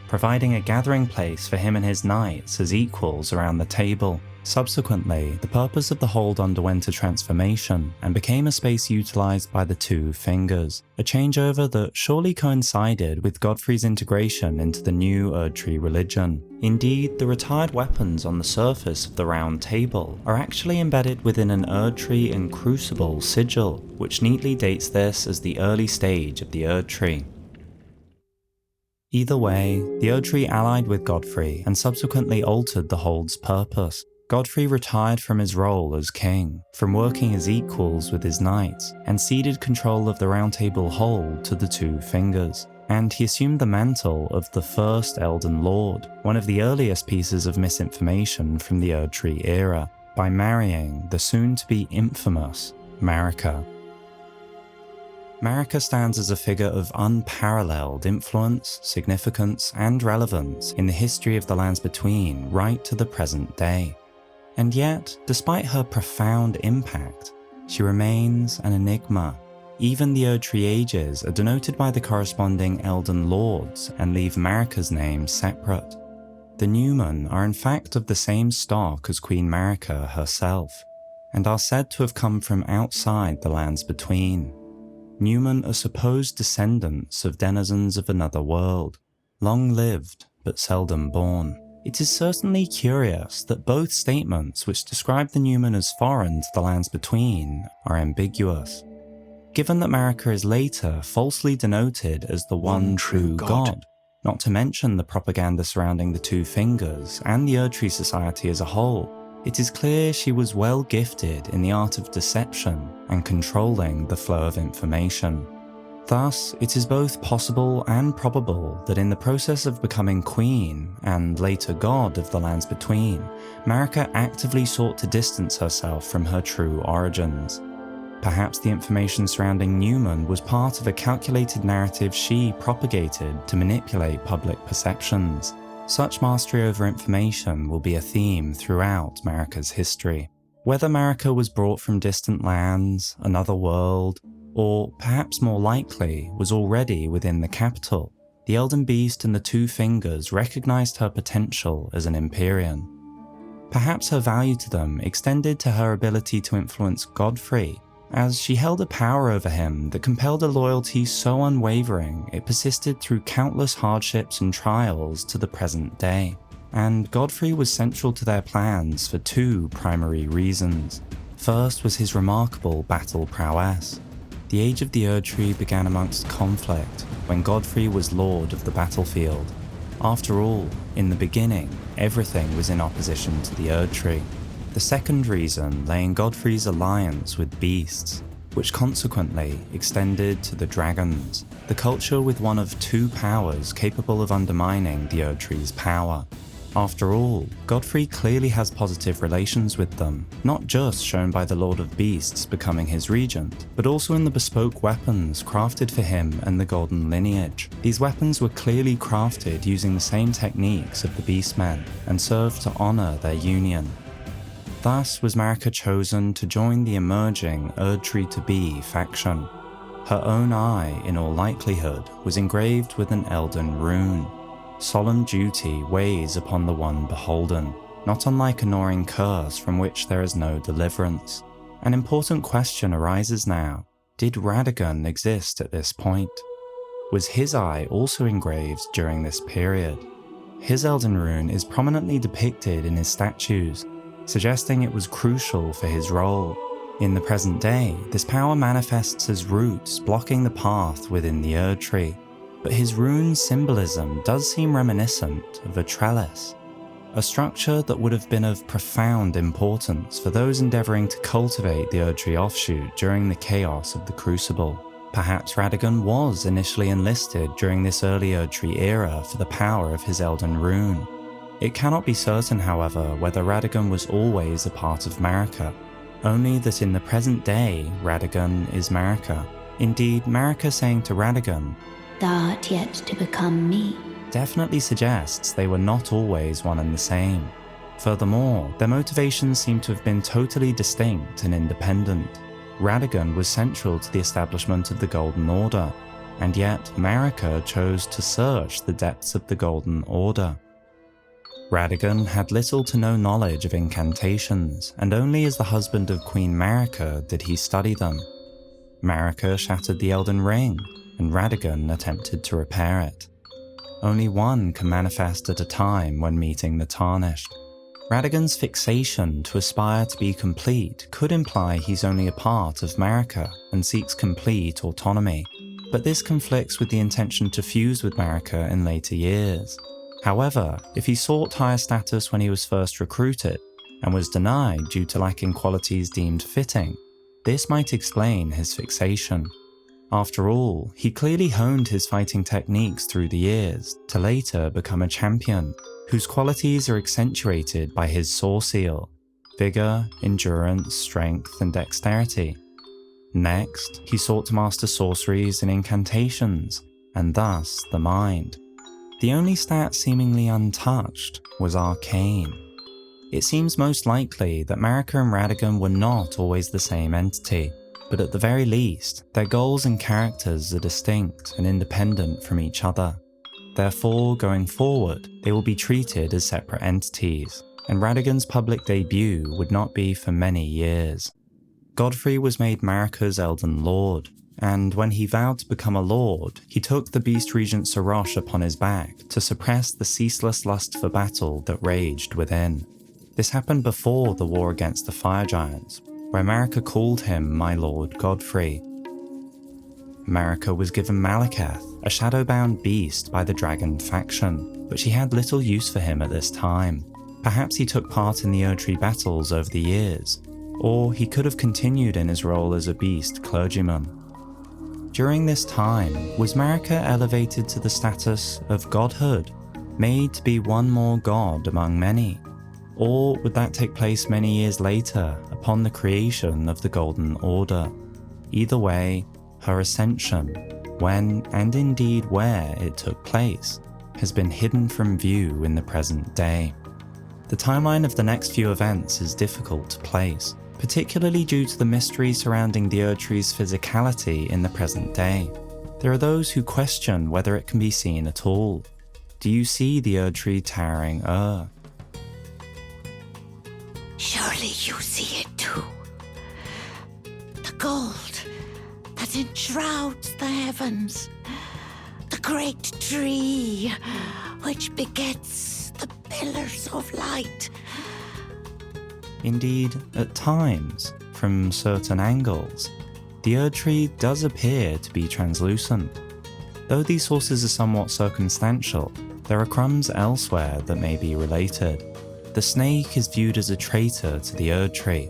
providing a gathering place for him and his knights as equals around the table. Subsequently, the purpose of the Hold underwent a transformation and became a space utilised by the 2 fingers, a changeover that surely coincided with Godfrey's integration into the new Erdtree religion. Indeed, the retired weapons on the surface of the Round Table are actually embedded within an Erdtree and Crucible sigil, which neatly dates this as the early stage of the Erdtree. Either way, the Erdtree allied with Godfrey and subsequently altered the Hold's purpose. Godfrey retired from his role as king, from working as equals with his knights, and ceded control of the Round Table Hold to the 2 fingers. and he assumed the mantle of the first Elden Lord, one of the earliest pieces of misinformation from the Erdtree era, by marrying the soon-to-be infamous Marika. Marika stands as a figure of unparalleled influence, significance, and relevance in the history of the Lands Between right to the present day. And yet, despite her profound impact, she remains an enigma. Even the Erdtree ages are denoted by the corresponding Elden Lords and leave Marika's name separate. The Newmen are in fact of the same stock as Queen Marika herself, and are said to have come from outside the Lands Between. Newmen are supposed descendants of denizens of another world, long-lived but seldom born. It is certainly curious that both statements which describe the Newmen as foreign to the Lands Between are ambiguous. Given that Marika is later falsely denoted as the one true god, not to mention the propaganda surrounding the Two Fingers and the Erdtree society as a whole, it is clear she was well gifted in the art of deception and controlling the flow of information. Thus, it is both possible and probable that in the process of becoming queen, and later god of the Lands Between, Marika actively sought to distance herself from her true origins. Perhaps the information surrounding Newman was part of a calculated narrative she propagated to manipulate public perceptions. Such mastery over information will be a theme throughout Marika's history. Whether Marika was brought from distant lands, another world, or perhaps more likely was already within the capital, the Elden Beast and the Two Fingers recognized her potential as an Empyrean. Perhaps her value to them extended to her ability to influence Godfrey, as she held a power over him that compelled a loyalty so unwavering it persisted through countless hardships and trials to the present day. And Godfrey was central to their plans for two primary reasons. First was his remarkable battle prowess. The age of the Erdtree began amongst conflict, when Godfrey was lord of the battlefield. After all, in the beginning, everything was in opposition to the Erdtree. The second reason lay in Godfrey's alliance with beasts, which consequently extended to the dragons, the culture with one of two powers capable of undermining the Erdtree's power. After all, Godfrey clearly has positive relations with them, not just shown by the Lord of Beasts becoming his regent, but also in the bespoke weapons crafted for him and the Golden Lineage. These weapons were clearly crafted using the same techniques of the Beastmen, and served to honour their union. Thus was Marika chosen to join the emerging Erdtree-to-be faction. Her own eye, in all likelihood, was engraved with an Elden rune. Solemn duty weighs upon the one beholden, not unlike a gnawing curse from which there is no deliverance. An important question arises now. Did Radagon exist at this point? Was his eye also engraved during this period? His Elden rune is prominently depicted in his statues, suggesting it was crucial for his role. In the present day, this power manifests as roots blocking the path within the Erdtree, but his rune symbolism does seem reminiscent of a trellis, a structure that would have been of profound importance for those endeavouring to cultivate the Erdtree offshoot during the chaos of the Crucible. Perhaps Radagon was initially enlisted during this early Erdtree era for the power of his Elden rune. It cannot be certain, however, whether Radagon was always a part of Marika, only that in the present day, Radagon is Marika. Indeed, Marika saying to Radagon, "Thou art yet to become me," definitely suggests they were not always one and the same. Furthermore, their motivations seem to have been totally distinct and independent. Radagon was central to the establishment of the Golden Order, and yet Marika chose to search the depths of the Golden Order. Radagon had little to no knowledge of incantations, and only as the husband of Queen Marika did he study them. Marika shattered the Elden Ring, and Radagon attempted to repair it. Only one can manifest at a time when meeting the Tarnished. Radagon's fixation to aspire to be complete could imply he's only a part of Marika and seeks complete autonomy, but this conflicts with the intention to fuse with Marika in later years. However, if he sought higher status when he was first recruited, and was denied due to lacking qualities deemed fitting, this might explain his fixation. After all, he clearly honed his fighting techniques through the years to later become a champion, whose qualities are accentuated by his saw seal: vigor, endurance, strength, and dexterity. Next, he sought to master sorceries and incantations, and thus the mind. The only stat seemingly untouched was arcane. It seems most likely that Marika and Radagon were not always the same entity, but at the very least, their goals and characters are distinct and independent from each other. Therefore, going forward, they will be treated as separate entities, and Radagon's public debut would not be for many years. Godfrey was made Marika's Elden Lord, and when he vowed to become a lord, he took the Beast Regent Sarosh upon his back to suppress the ceaseless lust for battle that raged within. This happened before the war against the Fire Giants, where Marika called him My Lord Godfrey. Marika was given Malekith, a shadow-bound beast by the Dragon faction, but she had little use for him at this time. Perhaps he took part in the Erdtree battles over the years, or he could have continued in his role as a beast clergyman. During this time, was Marika elevated to the status of godhood, made to be one more god among many? Or would that take place many years later, upon the creation of the Golden Order? Either way, her ascension, when and indeed where it took place, has been hidden from view in the present day. The timeline of the next few events is difficult to place, particularly due to the mystery surrounding the Erdtree's physicality in the present day. There are those who question whether it can be seen at all. Do you see the Erdtree towering o'er? Surely you see it too. The gold that enshrouds the heavens. The great tree which begets the pillars of light. Indeed, at times, from certain angles, the Erdtree does appear to be translucent. Though these sources are somewhat circumstantial, there are crumbs elsewhere that may be related. The snake is viewed as a traitor to the Erdtree,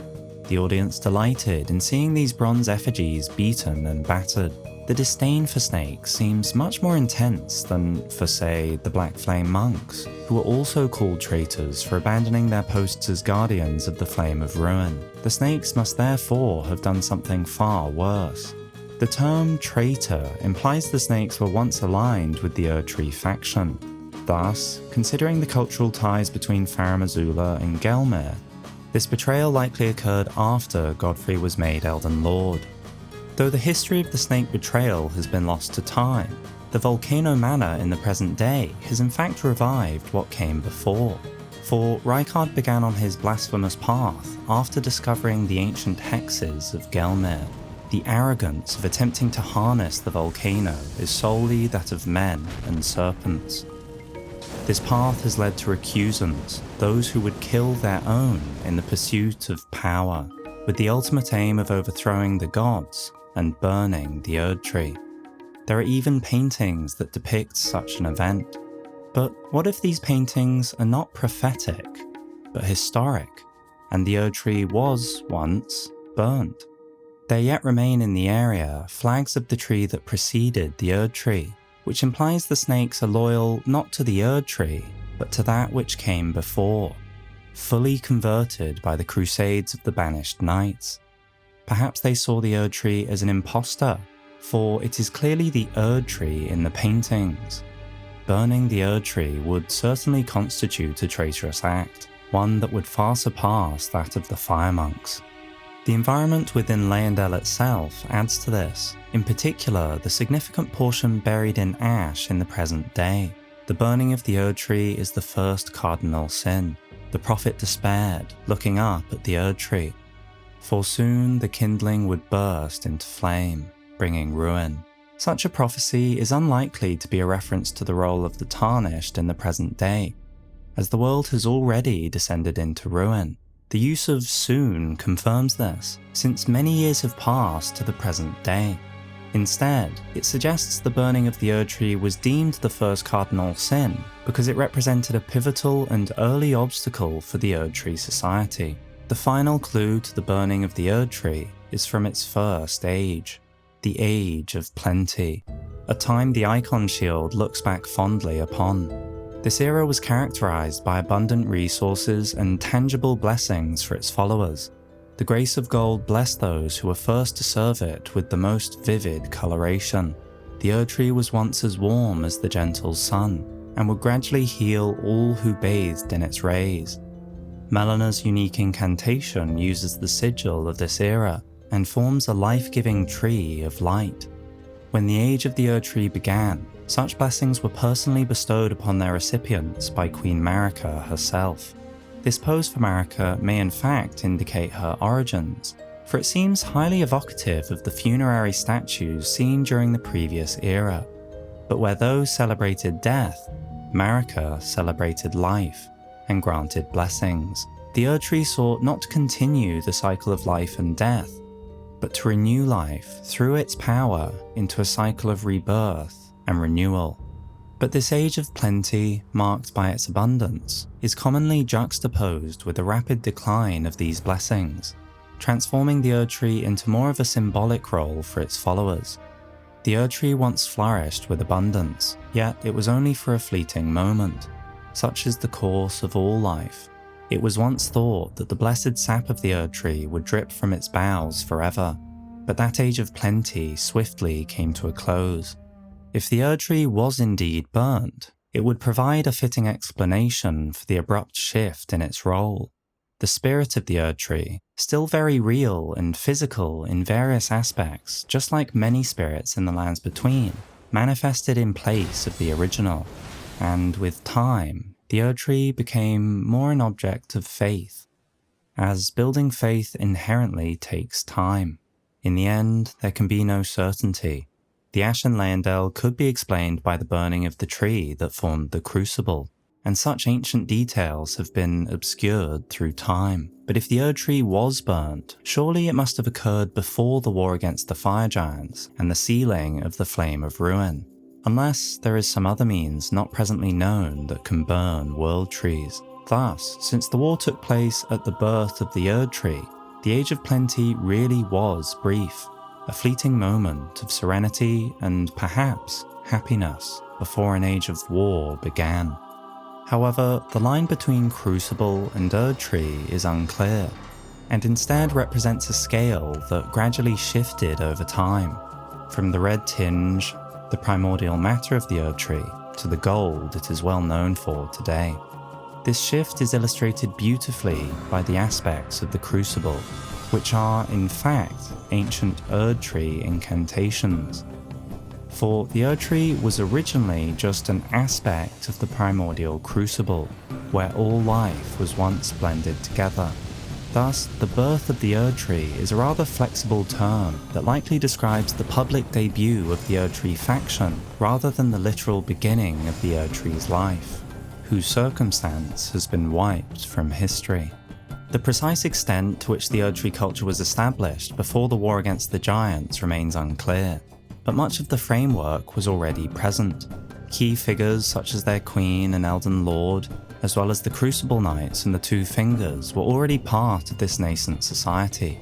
the audience delighted in seeing these bronze effigies beaten and battered. The disdain for snakes seems much more intense than for, say, the Black Flame monks, who were also called traitors for abandoning their posts as guardians of the Flame of Ruin. The snakes must therefore have done something far worse. The term traitor implies the snakes were once aligned with the Erdtree faction. Thus, considering the cultural ties between Farum Azula and Gelmir, this betrayal likely occurred after Godfrey was made Elden Lord. Though the history of the snake betrayal has been lost to time, the Volcano Manor in the present day has in fact revived what came before. For Rykard began on his blasphemous path after discovering the ancient hexes of Gelmir. The arrogance of attempting to harness the volcano is solely that of men and serpents. This path has led to recusants, those who would kill their own in the pursuit of power, with the ultimate aim of overthrowing the gods and burning the Erdtree. There are even paintings that depict such an event. But what if these paintings are not prophetic, but historic, and the Erdtree was once burnt? There yet remain in the area flags of the tree that preceded the Erdtree, which implies the snakes are loyal not to the Erdtree, but to that which came before, fully converted by the Crusades of the Banished Knights. Perhaps they saw the Erdtree as an impostor, for it is clearly the Erdtree in the paintings. Burning the Erdtree would certainly constitute a traitorous act, one that would far surpass that of the Fire Monks. The environment within Leyndell itself adds to this, in particular the significant portion buried in ash in the present day. The burning of the Erdtree is the first cardinal sin. The prophet despaired, looking up at the Erdtree. For soon the kindling would burst into flame, bringing ruin. Such a prophecy is unlikely to be a reference to the role of the Tarnished in the present day, as the world has already descended into ruin. The use of soon confirms this, since many years have passed to the present day. Instead, it suggests the burning of the Erdtree was deemed the first cardinal sin because it represented a pivotal and early obstacle for the Erdtree society. The final clue to the burning of the Erdtree is from its first age. the Age of Plenty, a time the Icon Shield looks back fondly upon. This era was characterized by abundant resources and tangible blessings for its followers. The grace of gold blessed those who were first to serve it with the most vivid coloration. The Erdtree was once as warm as the gentle sun, and would gradually heal all who bathed in its rays. Melina's unique incantation uses the sigil of this era, and forms a life-giving tree of light. When the Age of the Erdtree began, such blessings were personally bestowed upon their recipients by Queen Marika herself. This pose for Marika may in fact indicate her origins, for it seems highly evocative of the funerary statues seen during the previous era. But where those celebrated death, Marika celebrated life and granted blessings. The Erdtree sought not to continue the cycle of life and death, but to renew life through its power into a cycle of rebirth and renewal. But this Age of Plenty, marked by its abundance, is commonly juxtaposed with the rapid decline of these blessings, transforming the Erdtree into more of a symbolic role for its followers. The Erdtree once flourished with abundance, yet it was only for a fleeting moment. Such is the course of all life. It was once thought that the blessed sap of the Erdtree would drip from its boughs forever, but that Age of Plenty swiftly came to a close. If the Erdtree was indeed burnt, it would provide a fitting explanation for the abrupt shift in its role. The spirit of the Erdtree, still very real and physical in various aspects, just like many spirits in the lands between, manifested in place of the original, and with time, the Erdtree became more an object of faith, as building faith inherently takes time. In the end, there can be no certainty. The ash in Leyndell could be explained by the burning of the tree that formed the Crucible, and such ancient details have been obscured through time. But if the Erdtree was burnt, surely it must have occurred before the war against the fire giants and the sealing of the Flame of Ruin, unless there is some other means not presently known that can burn world trees. Thus, since the war took place at the birth of the Erdtree, the Age of Plenty really was brief, a fleeting moment of serenity and perhaps happiness before an age of war began. However, the line between Crucible and Erdtree is unclear, and instead represents a scale that gradually shifted over time, from the red tinge, the primordial matter of the Erdtree, to the gold it is well known for today. This shift is illustrated beautifully by the aspects of the Crucible, which are, in fact, ancient Erdtree incantations. For the Erdtree was originally just an aspect of the primordial Crucible, where all life was once blended together. Thus, the birth of the Erdtree is a rather flexible term that likely describes the public debut of the Erdtree faction, rather than the literal beginning of the Erdtree's life, whose circumstance has been wiped from history. The precise extent to which the Erdtree culture was established before the war against the giants remains unclear, but much of the framework was already present. Key figures such as their queen and Elden Lord, as well as the Crucible Knights and the Two Fingers, were already part of this nascent society.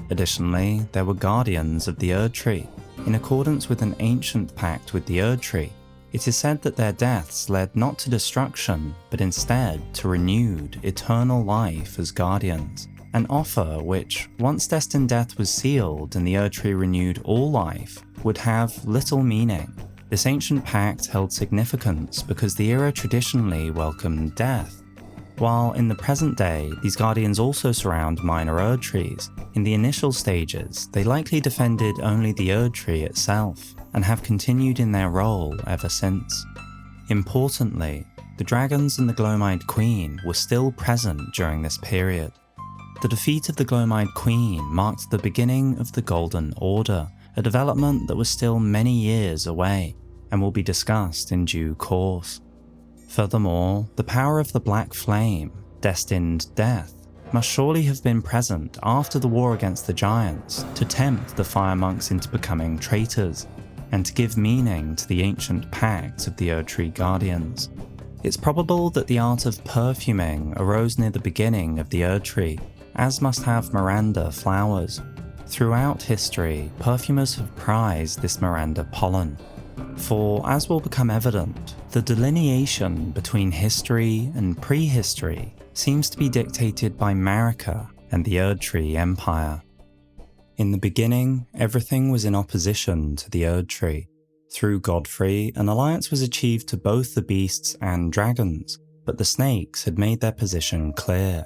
Additionally, there were guardians of the Erdtree. In accordance with an ancient pact with the Erdtree, it is said that their deaths led not to destruction, but instead to renewed, eternal life as guardians, an offer which, once destined death was sealed and the Erdtree renewed all life, would have little meaning. This ancient pact held significance because the era traditionally welcomed death. While in the present day, these guardians also surround minor Erdtrees, in the initial stages, they likely defended only the Erdtree itself, and have continued in their role ever since. Importantly, the dragons and the Glowmide Queen were still present during this period. The defeat of the Glowmide Queen marked the beginning of the Golden Order, a development that was still many years away, and will be discussed in due course. Furthermore, the power of the Black Flame, destined death, must surely have been present after the war against the giants to tempt the fire monks into becoming traitors, and to give meaning to the ancient pact of the Erdtree Guardians. It's probable that the art of perfuming arose near the beginning of the Erdtree, as must have Miranda flowers. Throughout history, perfumers have prized this Miranda pollen. For, as will become evident, the delineation between history and prehistory seems to be dictated by Marika and the Erdtree Empire. In the beginning, everything was in opposition to the Erdtree. Through Godfrey, an alliance was achieved to both the beasts and dragons, but the snakes had made their position clear.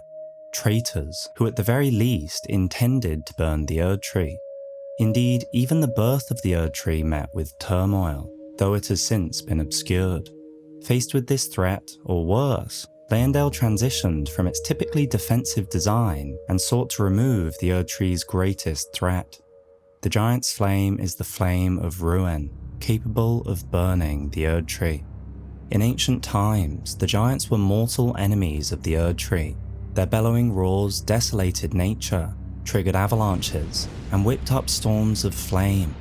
Traitors, who at the very least intended to burn the Erdtree. Indeed, even the birth of the Erdtree met with turmoil, though it has since been obscured. Faced with this threat, or worse, Leyndell transitioned from its typically defensive design and sought to remove the Erdtree's greatest threat. The Giant's flame is the flame of ruin, capable of burning the Erdtree. In ancient times, the Giants were mortal enemies of the Erdtree. Their bellowing roars desolated nature, triggered avalanches, and whipped up storms of flame.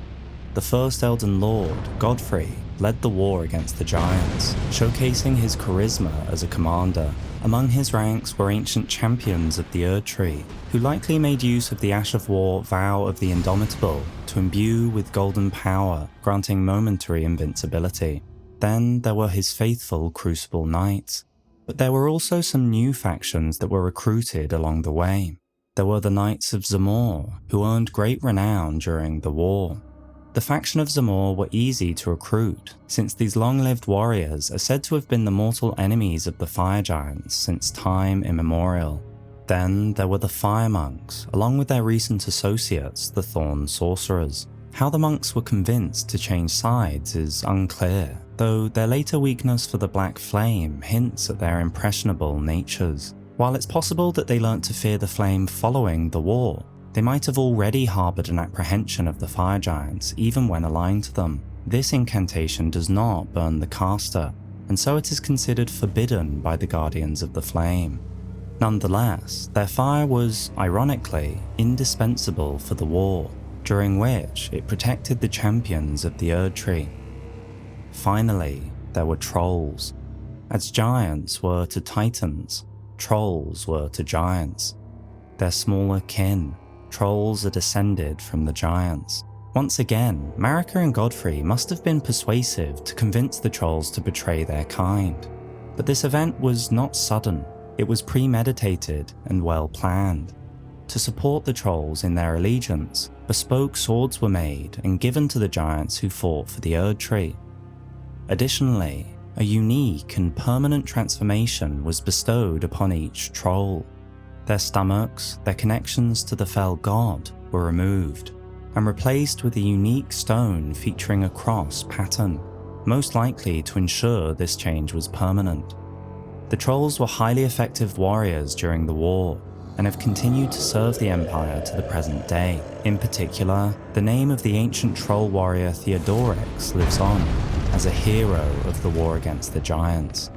The first Elden Lord, Godfrey, led the war against the Giants, showcasing his charisma as a commander. Among his ranks were ancient champions of the Erdtree, who likely made use of the Ash of War Vow of the Indomitable to imbue with golden power, granting momentary invincibility. Then there were his faithful Crucible Knights. But there were also some new factions that were recruited along the way. There were the Knights of Zamor, who earned great renown during the war. The faction of Zamor were easy to recruit, since these long-lived warriors are said to have been the mortal enemies of the Fire Giants since time immemorial. Then there were the Fire Monks, along with their recent associates, the Thorn Sorcerers. How the monks were convinced to change sides is unclear, though their later weakness for the Black Flame hints at their impressionable natures. While it's possible that they learnt to fear the flame following the war, they might have already harboured an apprehension of the Fire Giants even when aligned to them. This incantation does not burn the caster, and so it is considered forbidden by the Guardians of the Flame. Nonetheless, their fire was, ironically, indispensable for the war, during which it protected the champions of the Erdtree. Finally, there were trolls. As giants were to titans, trolls were to giants. Their smaller kin, trolls are descended from the giants. Once again, Marika and Godfrey must have been persuasive to convince the trolls to betray their kind. But this event was not sudden, it was premeditated and well planned. To support the trolls in their allegiance, bespoke swords were made and given to the giants who fought for the Erdtree. Additionally, a unique and permanent transformation was bestowed upon each troll. Their stomachs, their connections to the fell god, were removed, and replaced with a unique stone featuring a cross pattern, most likely to ensure this change was permanent. The trolls were highly effective warriors during the war, and have continued to serve the Empire to the present day. In particular, the name of the ancient troll warrior Theodorix lives on, as a hero of the war against the Giants.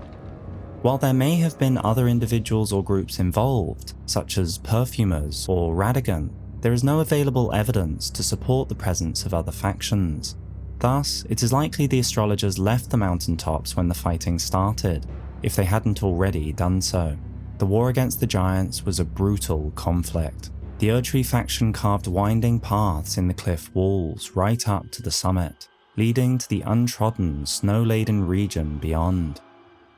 While there may have been other individuals or groups involved, such as perfumers or Radagon, there is no available evidence to support the presence of other factions. Thus, it is likely the astrologers left the mountaintops when the fighting started, if they hadn't already done so. The war against the Giants was a brutal conflict. The Erdtree faction carved winding paths in the cliff walls right up to the summit, leading to the untrodden, snow-laden region beyond.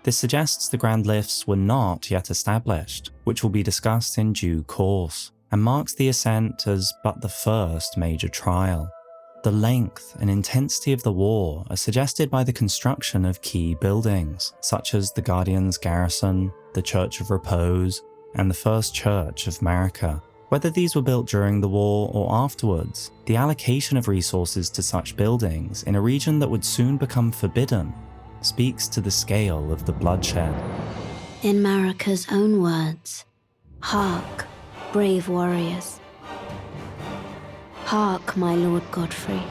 This suggests the Grand Lifts were not yet established, which will be discussed in due course, and marks the ascent as but the first major trial. The length and intensity of the war are suggested by the construction of key buildings, such as the Guardian's Garrison, the Church of Repose, and the First Church of Marika. Whether these were built during the war or afterwards, the allocation of resources to such buildings in a region that would soon become forbidden speaks to the scale of the bloodshed. In Marika's own words, "Hark, brave warriors. Hark, my Lord Godfrey.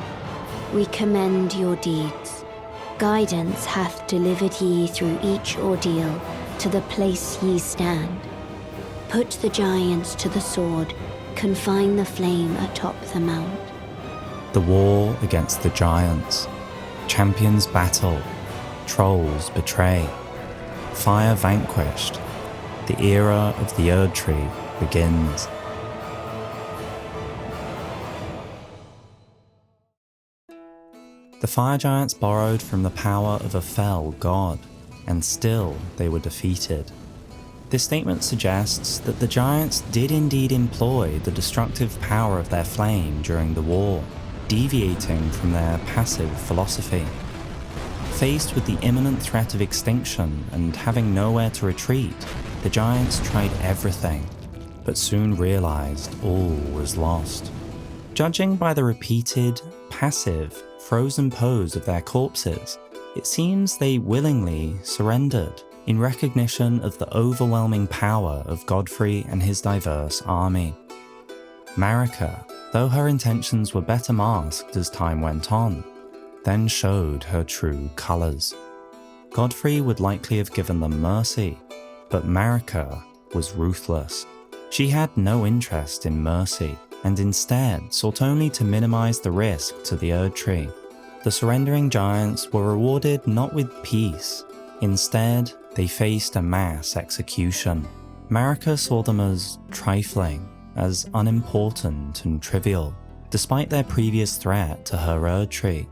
We commend your deeds. Guidance hath delivered ye through each ordeal to the place ye stand. Put the giants to the sword, confine the flame atop the mount." The war against the giants. Champions battle. Trolls betray. Fire vanquished. The era of the Erdtree begins. The fire giants borrowed from the power of a fell god, and still they were defeated. This statement suggests that the giants did indeed employ the destructive power of their flame during the war, deviating from their passive philosophy. Faced with the imminent threat of extinction and having nowhere to retreat, the giants tried everything, but soon realized all was lost. Judging by the repeated, passive, frozen pose of their corpses, it seems they willingly surrendered in recognition of the overwhelming power of Godfrey and his diverse army. Marika, though her intentions were better masked as time went on, then showed her true colours. Godfrey would likely have given them mercy, but Marika was ruthless. She had no interest in mercy, and instead sought only to minimise the risk to the Erdtree. The surrendering giants were rewarded not with peace. Instead, they faced a mass execution. Marika saw them as trifling, as unimportant and trivial, despite their previous threat to her Erdtree.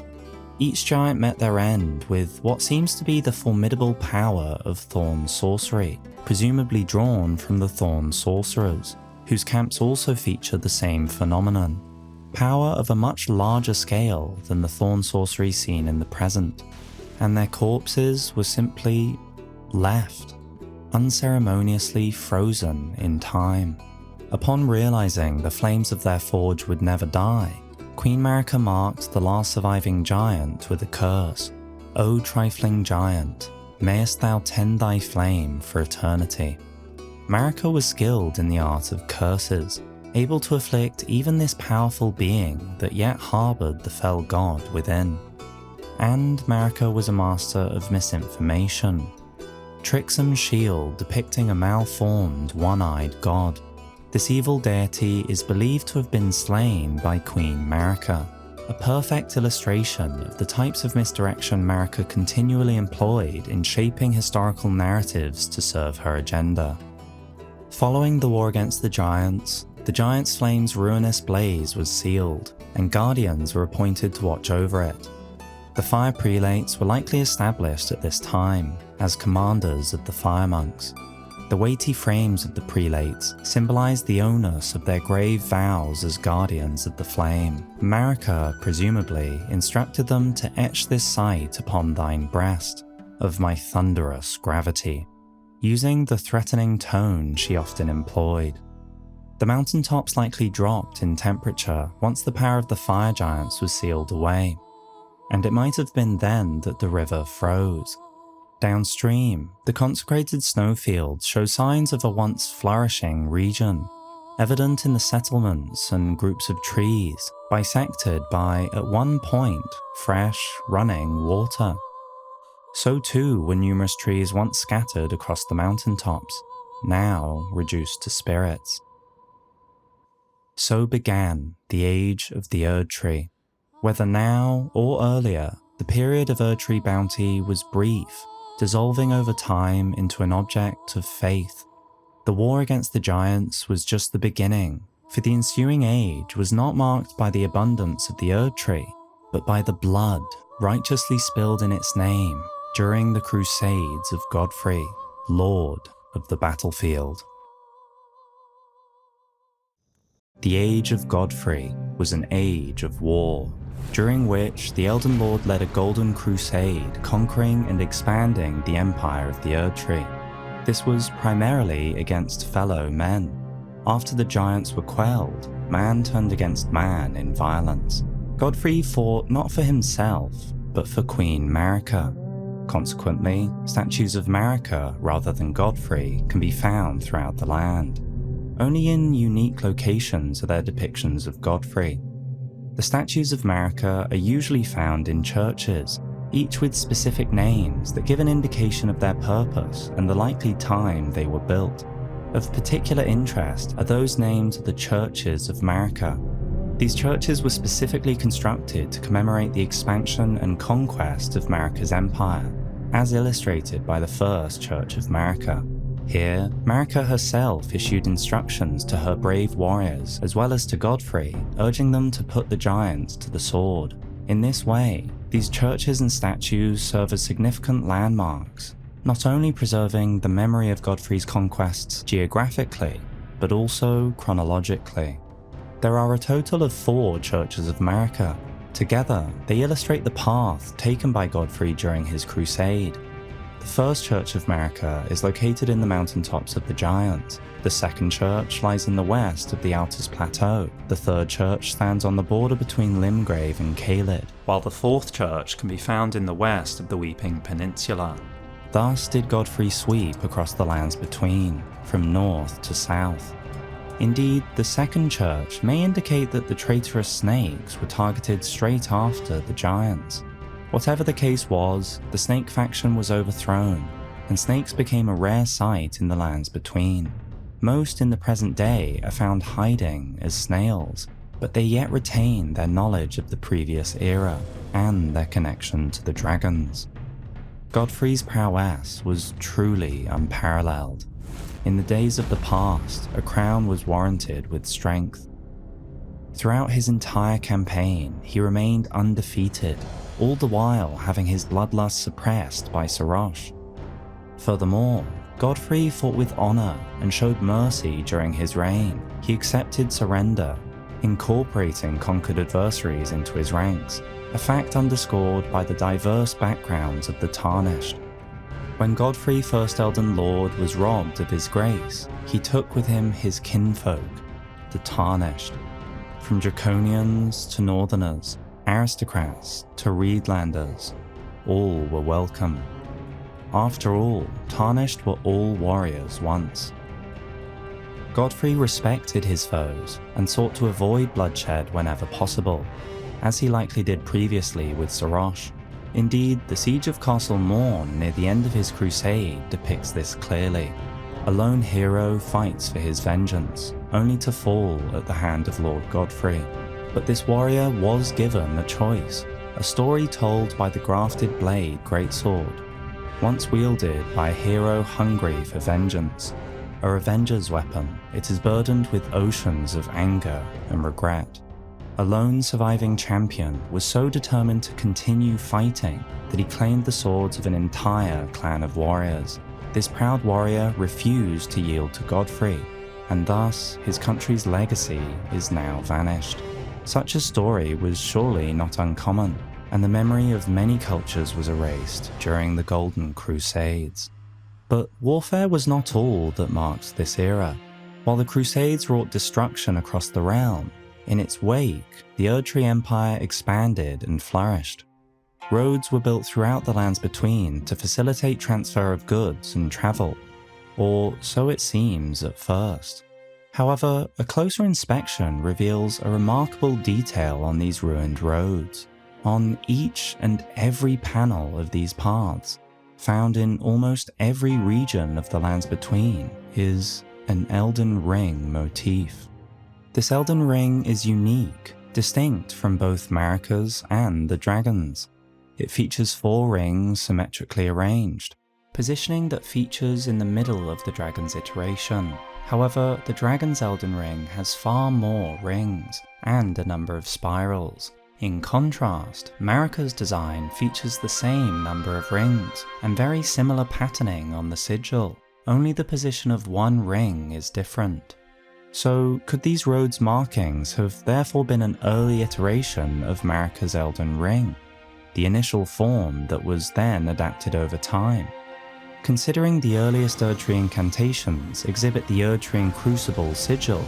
Each giant met their end with what seems to be the formidable power of Thorn sorcery, presumably drawn from the Thorn sorcerers, whose camps also feature the same phenomenon. Power of a much larger scale than the Thorn sorcery seen in the present, and their corpses were simply left, unceremoniously frozen in time. Upon realizing the flames of their forge would never die, Queen Marika marked the last surviving giant with a curse. O trifling giant, mayest thou tend thy flame for eternity. Marika was skilled in the art of curses, able to afflict even this powerful being that yet harboured the fell god within. And Marika was a master of misinformation. Trixem's shield depicting a malformed, one-eyed god. This evil deity is believed to have been slain by Queen Marika, a perfect illustration of the types of misdirection Marika continually employed in shaping historical narratives to serve her agenda. Following the war against the Giants Flame's ruinous blaze was sealed, and guardians were appointed to watch over it. The fire prelates were likely established at this time as commanders of the fire monks. The weighty frames of the prelates symbolized the onus of their grave vows as guardians of the flame. Marika, presumably, instructed them to etch this sight upon thine breast, of my thunderous gravity, using the threatening tone she often employed. The mountaintops likely dropped in temperature once the power of the fire giants was sealed away, and it might have been then that the river froze. Downstream, the consecrated snowfields show signs of a once flourishing region, evident in the settlements and groups of trees, bisected by, at one point, fresh, running water. So too were numerous trees once scattered across the mountaintops, now reduced to spirits. So began the age of the Erdtree. Whether now or earlier, the period of Erdtree bounty was brief, dissolving over time into an object of faith. The war against the giants was just the beginning, for the ensuing age was not marked by the abundance of the Erdtree, but by the blood righteously spilled in its name during the Crusades of Godfrey, Lord of the battlefield. The age of Godfrey was an age of war, during which the Elden Lord led a golden crusade conquering and expanding the empire of the Erdtree. This was primarily against fellow men. After the giants were quelled, man turned against man in violence. Godfrey fought not for himself, but for Queen Marika. Consequently, statues of Marika rather than Godfrey can be found throughout the land. Only in unique locations are there depictions of Godfrey. The statues of Marika are usually found in churches, each with specific names that give an indication of their purpose and the likely time they were built. Of particular interest are those named the Churches of Marika. These churches were specifically constructed to commemorate the expansion and conquest of Marika's empire, as illustrated by the first Church of Marika. Here, Marika herself issued instructions to her brave warriors as well as to Godfrey, urging them to put the giants to the sword. In this way, These churches and statues serve as significant landmarks, not only preserving the memory of Godfrey's conquests geographically, but also chronologically. There are a total of 4 churches of Marika. Together, they illustrate the path taken by Godfrey during his crusade. The first church of Marika is located in the mountaintops of the Giants. The second church lies in the west of the Altus Plateau. The third church stands on the border between Limgrave and Caelid, while the fourth church can be found in the west of the Weeping Peninsula. Thus did Godfrey sweep across the lands between, from north to south. Indeed, the second church may indicate that the traitorous snakes were targeted straight after the giants. Whatever the case was, the snake faction was overthrown, and snakes became a rare sight in the lands between. Most in the present day are found hiding as snails, but they yet retain their knowledge of the previous era and their connection to the dragons. Godfrey's prowess was truly unparalleled. In the days of the past, a crown was warranted with strength. Throughout his entire campaign, he remained undefeated, all the while having his bloodlust suppressed by Sarosh. Furthermore, Godfrey fought with honor and showed mercy during his reign. He accepted surrender, incorporating conquered adversaries into his ranks, a fact underscored by the diverse backgrounds of the Tarnished. When Godfrey, first Elden Lord, was robbed of his grace, he took with him his kinfolk, the Tarnished. From Draconians to Northerners, aristocrats to Reedlanders, all were welcome. After all, Tarnished were all warriors once. Godfrey respected his foes and sought to avoid bloodshed whenever possible, as he likely did previously with Sarosh. Indeed, the siege of Castle Morn near the end of his crusade depicts this clearly. A lone hero fights for his vengeance, only to fall at the hand of Lord Godfrey. But this warrior was given a choice, a story told by the grafted blade greatsword, once wielded by a hero hungry for vengeance. A revenger's weapon, it is burdened with oceans of anger and regret. A lone surviving champion was so determined to continue fighting that he claimed the swords of an entire clan of warriors. This proud warrior refused to yield to Godfrey, and thus his country's legacy is now vanished. Such a story was surely not uncommon, and the memory of many cultures was erased during the Golden Crusades. But warfare was not all that marked this era. While the Crusades wrought destruction across the realm, in its wake, the Erdtree Empire expanded and flourished. Roads were built throughout the lands between to facilitate transfer of goods and travel, or so it seems at first. However, a closer inspection reveals a remarkable detail on these ruined roads. On each and every panel of these paths, found in almost every region of the lands between, is an Elden Ring motif. This Elden Ring is unique, distinct from both Marika's and the Dragon's. It features 4 rings symmetrically arranged, positioning that features in the middle of the Dragon's iteration. However, the Dragon's Elden Ring has far more rings, and a number of spirals. In contrast, Marika's design features the same number of rings, and very similar patterning on the sigil, only the position of one ring is different. So, could these roads' markings have therefore been an early iteration of Marika's Elden Ring, the initial form that was then adapted over time? Considering the earliest Erdtree incantations exhibit the Erdtree Crucible sigil,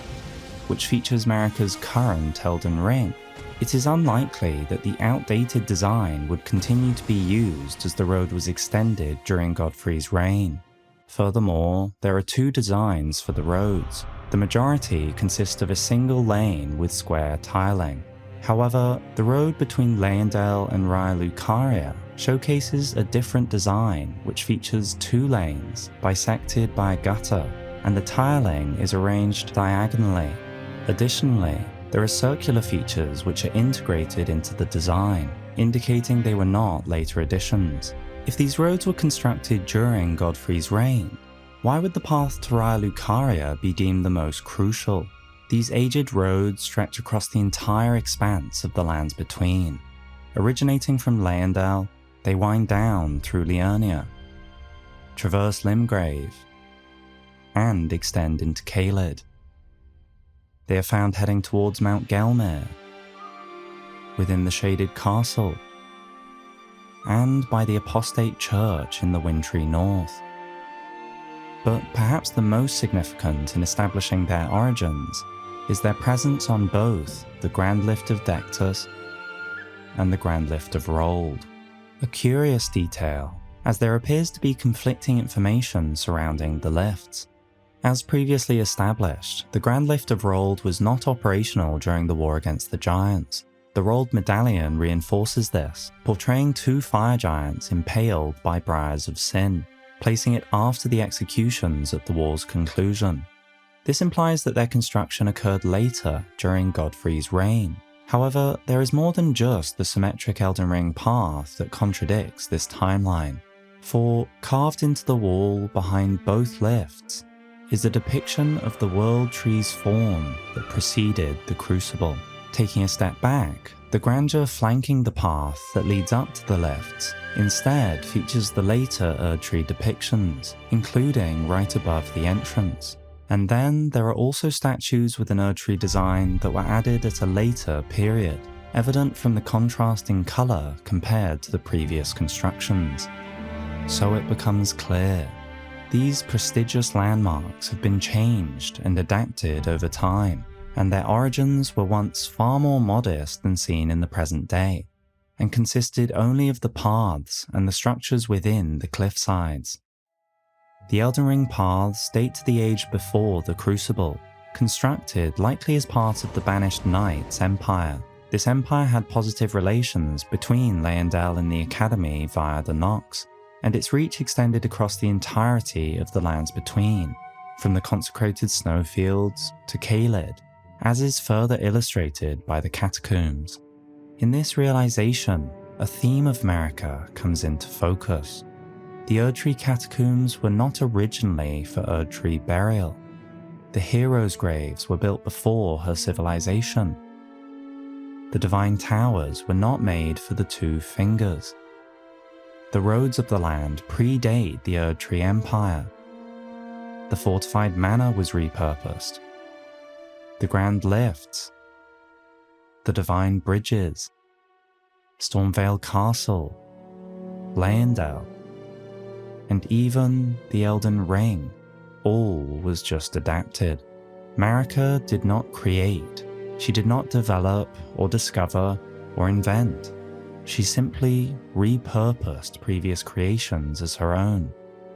which features Marika's current Elden Ring, it is unlikely that the outdated design would continue to be used as the road was extended during Godfrey's reign. Furthermore, there are 2 designs for the roads. The majority consist of a single lane with square tiling. However, the road between Leyndell and Raya Lucaria showcases a different design which features 2 lanes bisected by a gutter, and the tiling is arranged diagonally. Additionally, there are circular features which are integrated into the design, indicating they were not later additions. If these roads were constructed during Godfrey's reign, why would the path to Raya Lucaria be deemed the most crucial? These aged roads stretch across the entire expanse of the lands between. Originating from Leyndell, they wind down through Liurnia, traverse Limgrave, and extend into Caelid. They are found heading towards Mount Gelmir, within the Shaded Castle, and by the apostate church in the wintry north. But perhaps the most significant in establishing their origins is their presence on both the Grand Lift of Dectus and the Grand Lift of Rold. A curious detail, as there appears to be conflicting information surrounding the lifts. As previously established, the Grand Lift of Rold was not operational during the war against the Giants. The Rold medallion reinforces this, portraying 2 fire giants impaled by briars of sin, placing it after the executions at the war's conclusion. This implies that their construction occurred later during Godfrey's reign. However, there is more than just the symmetric Elden Ring path that contradicts this timeline, for carved into the wall behind both lifts is a depiction of the World Tree's form that preceded the Crucible. Taking a step back, the grandeur flanking the path that leads up to the lifts instead features the later Erdtree depictions, including right above the entrance. And then there are also statues with an Erdtree design that were added at a later period, evident from the contrast in colour compared to the previous constructions. So it becomes clear, these prestigious landmarks have been changed and adapted over time, and their origins were once far more modest than seen in the present day, and consisted only of the paths and the structures within the cliffsides. The Elden Ring paths date to the age before the Crucible, constructed likely as part of the Banished Knight's empire. This empire had positive relations between Leyndell and the Academy via the Nox, and its reach extended across the entirety of the lands between, from the consecrated snowfields to Caelid, as is further illustrated by the catacombs. In this realization, a theme of Marika comes into focus. The Erdtree catacombs were not originally for Erdtree burial. The heroes' graves were built before her civilization. The divine towers were not made for the 2 fingers. The roads of the land predate the Erdtree Empire. The fortified manor was repurposed. The grand lifts, the divine bridges, Stormvale Castle, Leyndell, and even the Elden Ring, all was just adapted. Marika did not create, she did not develop or discover or invent. She simply repurposed previous creations as her own.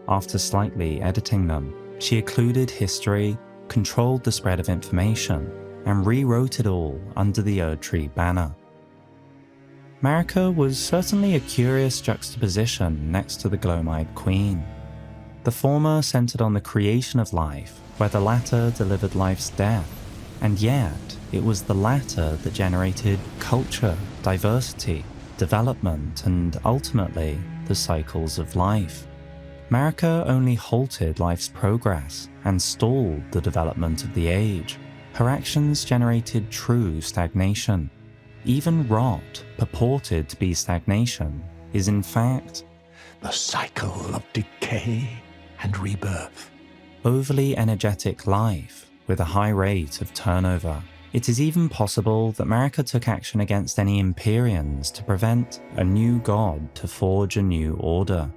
After slightly editing them, she occluded history, controlled the spread of information, and rewrote it all under the Erdtree banner. Marika was certainly a curious juxtaposition next to the Gloam-Eyed Queen. The former centered on the creation of life, where the latter delivered life's death, and yet it was the latter that generated culture, diversity, development, and ultimately the cycles of life. Marika only halted life's progress and stalled the development of the age. Her actions generated true stagnation. Even rot, purported to be stagnation, is in fact the cycle of decay and rebirth. Overly energetic life with a high rate of turnover. It is even possible that Marika took action against any Empyreans to prevent a new god to forge a new order.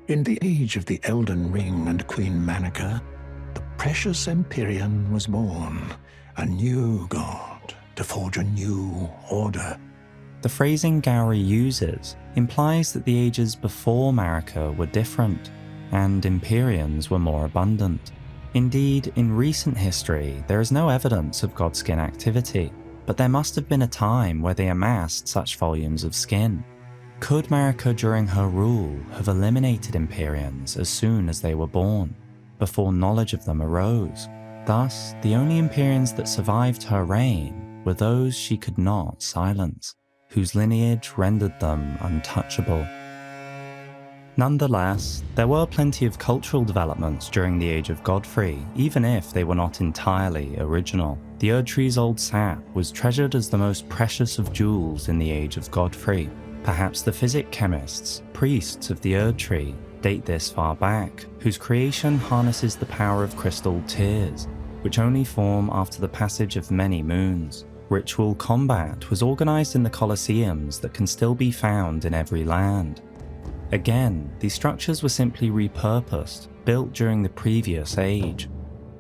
In the age of the Elden Ring and Queen Marika, the precious Empyrean was born, a new god to forge a new order. The phrasing Gowry uses implies that the ages before Marika were different, and Empyreans were more abundant. Indeed, in recent history, there is no evidence of godskin activity, but there must have been a time where they amassed such volumes of skin. Could Marika during her rule have eliminated Empyreans as soon as they were born, before knowledge of them arose? Thus, the only Empyreans that survived her reign were those she could not silence, whose lineage rendered them untouchable. Nonetheless, there were plenty of cultural developments during the age of Godfrey, even if they were not entirely original. The The Erdtree's old sap was treasured as the most precious of jewels in the age of Godfrey. Perhaps the physic chemists, priests of the Erdtree, date this far back, whose creation harnesses the power of crystal tears, which only form after the passage of many moons. Ritual combat was organised in the colosseums that can still be found in every land. Again, these structures were simply repurposed, built during the previous age.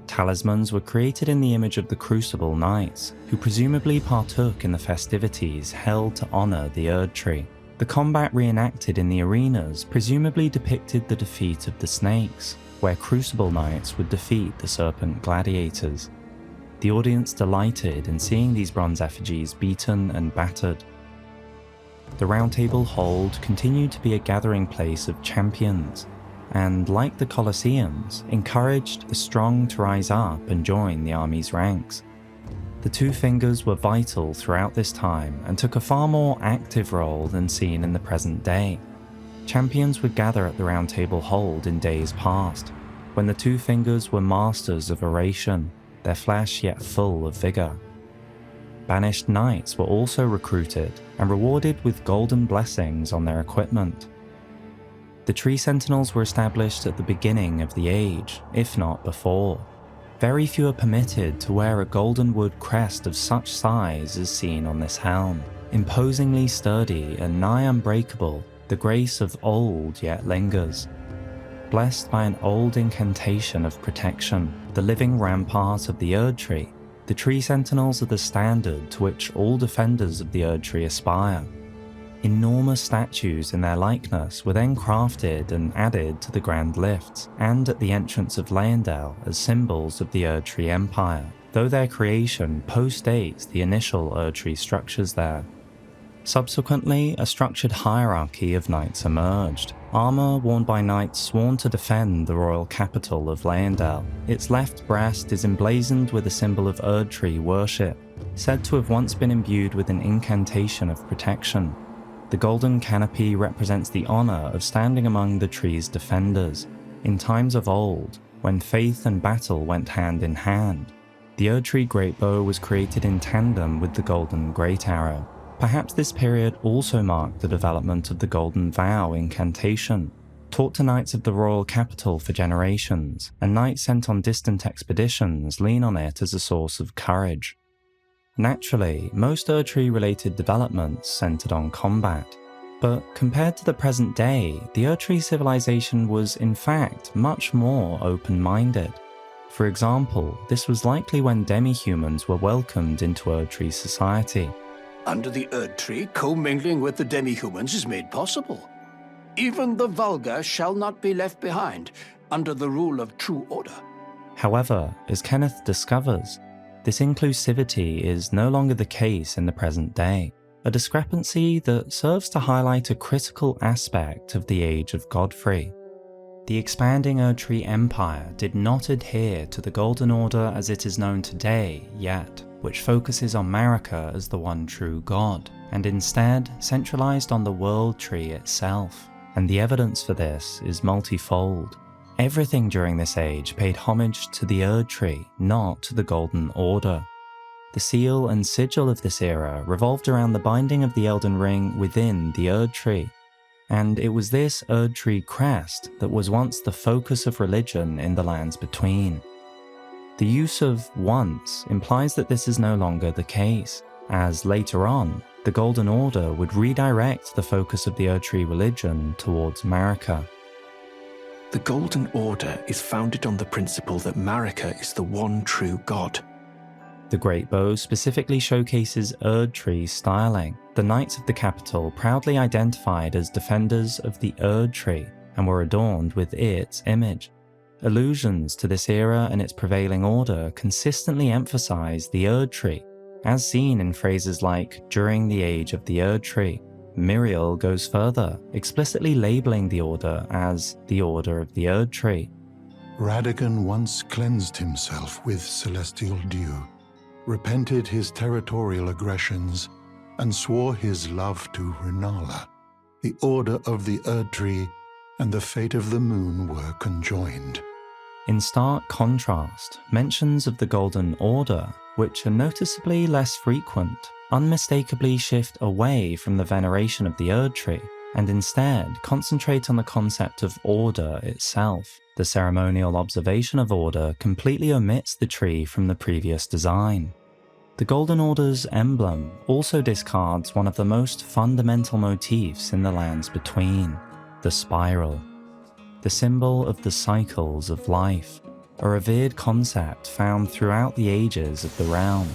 Talismans were created in the image of the Crucible Knights, who presumably partook in the festivities held to honour the Erdtree. The combat reenacted in the arenas presumably depicted the defeat of the snakes, where Crucible Knights would defeat the serpent gladiators. The audience delighted in seeing these bronze effigies beaten and battered. The Round Table Hold continued to be a gathering place of champions, and like the Colosseums, encouraged the strong to rise up and join the army's ranks. The Two Fingers were vital throughout this time and took a far more active role than seen in the present day. Champions would gather at the Round Table Hold in days past, when the Two Fingers were masters of oration, their flesh yet full of vigour. Banished knights were also recruited and rewarded with golden blessings on their equipment. The Tree Sentinels were established at the beginning of the age, if not before. Very few are permitted to wear a golden wood crest of such size as seen on this helm. Imposingly sturdy and nigh unbreakable, the grace of old yet lingers. Blessed by an old incantation of protection, the living rampart of the Erdtree, the Tree Sentinels are the standard to which all defenders of the Erdtree aspire. Enormous statues in their likeness were then crafted and added to the grand lifts, and at the entrance of Leyndell as symbols of the Erdtree Empire, though their creation postdates the initial Erdtree structures there. Subsequently, a structured hierarchy of knights emerged, armour worn by knights sworn to defend the royal capital of Leyndell. Its left breast is emblazoned with a symbol of Erdtree worship, said to have once been imbued with an incantation of protection. The golden canopy represents the honour of standing among the tree's defenders. In times of old, when faith and battle went hand in hand, the Erdtree Greatbow was created in tandem with the golden Great Arrow. Perhaps this period also marked the development of the Golden Vow incantation, taught to knights of the royal capital for generations, and knights sent on distant expeditions lean on it as a source of courage. Naturally, most Erdtree-related developments centered on combat, but compared to the present day, the Erdtree civilization was in fact much more open-minded. For example, this was likely when demi-humans were welcomed into Erdtree society. Under the Erdtree, commingling with the demi-humans is made possible. Even the vulgar shall not be left behind, under the rule of true order. However, as Kenneth discovers, this inclusivity is no longer the case in the present day, a discrepancy that serves to highlight a critical aspect of the age of Godfrey. The expanding Erdtree Empire did not adhere to the Golden Order as it is known today yet, which focuses on Marika as the one true god, and instead centralized on the World Tree itself, and the evidence for this is multifold. Everything during this age paid homage to the Erdtree, not to the Golden Order. The seal and sigil of this era revolved around the binding of the Elden Ring within the Erdtree, and it was this Erdtree crest that was once the focus of religion in the lands between. The use of once implies that this is no longer the case, as later on, the Golden Order would redirect the focus of the Erdtree religion towards Marika. The Golden Order is founded on the principle that Marika is the one true god. The Greatbow specifically showcases Erdtree styling. The Knights of the Capital proudly identified as defenders of the Erdtree and were adorned with its image. Allusions to this era and its prevailing order consistently emphasize the Erdtree, as seen in phrases like "during the age of the Erdtree." Miriel goes further, explicitly labeling the order as the Order of the Erdtree. Radagon once cleansed himself with celestial dew, repented his territorial aggressions, and swore his love to Rennala. The Order of the Erdtree and the fate of the moon were conjoined. In stark contrast, mentions of the Golden Order which are noticeably less frequent, unmistakably shift away from the veneration of the Erdtree and instead concentrate on the concept of order itself. The ceremonial observation of order completely omits the tree from the previous design. The Golden Order's emblem also discards one of the most fundamental motifs in the lands between, the spiral. The symbol of the cycles of life, a revered concept found throughout the ages of the realm.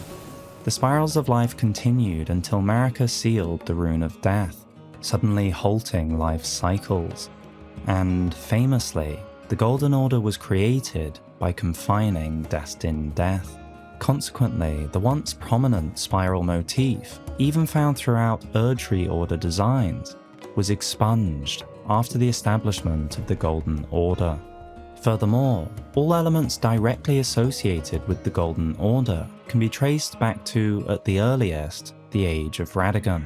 The spirals of life continued until Marika sealed the Rune of Death, suddenly halting life's cycles. And famously, the Golden Order was created by confining destined death. Consequently, the once prominent spiral motif, even found throughout Erdtree Order designs, was expunged after the establishment of the Golden Order. Furthermore, all elements directly associated with the Golden Order can be traced back to, at the earliest, the age of Radagon.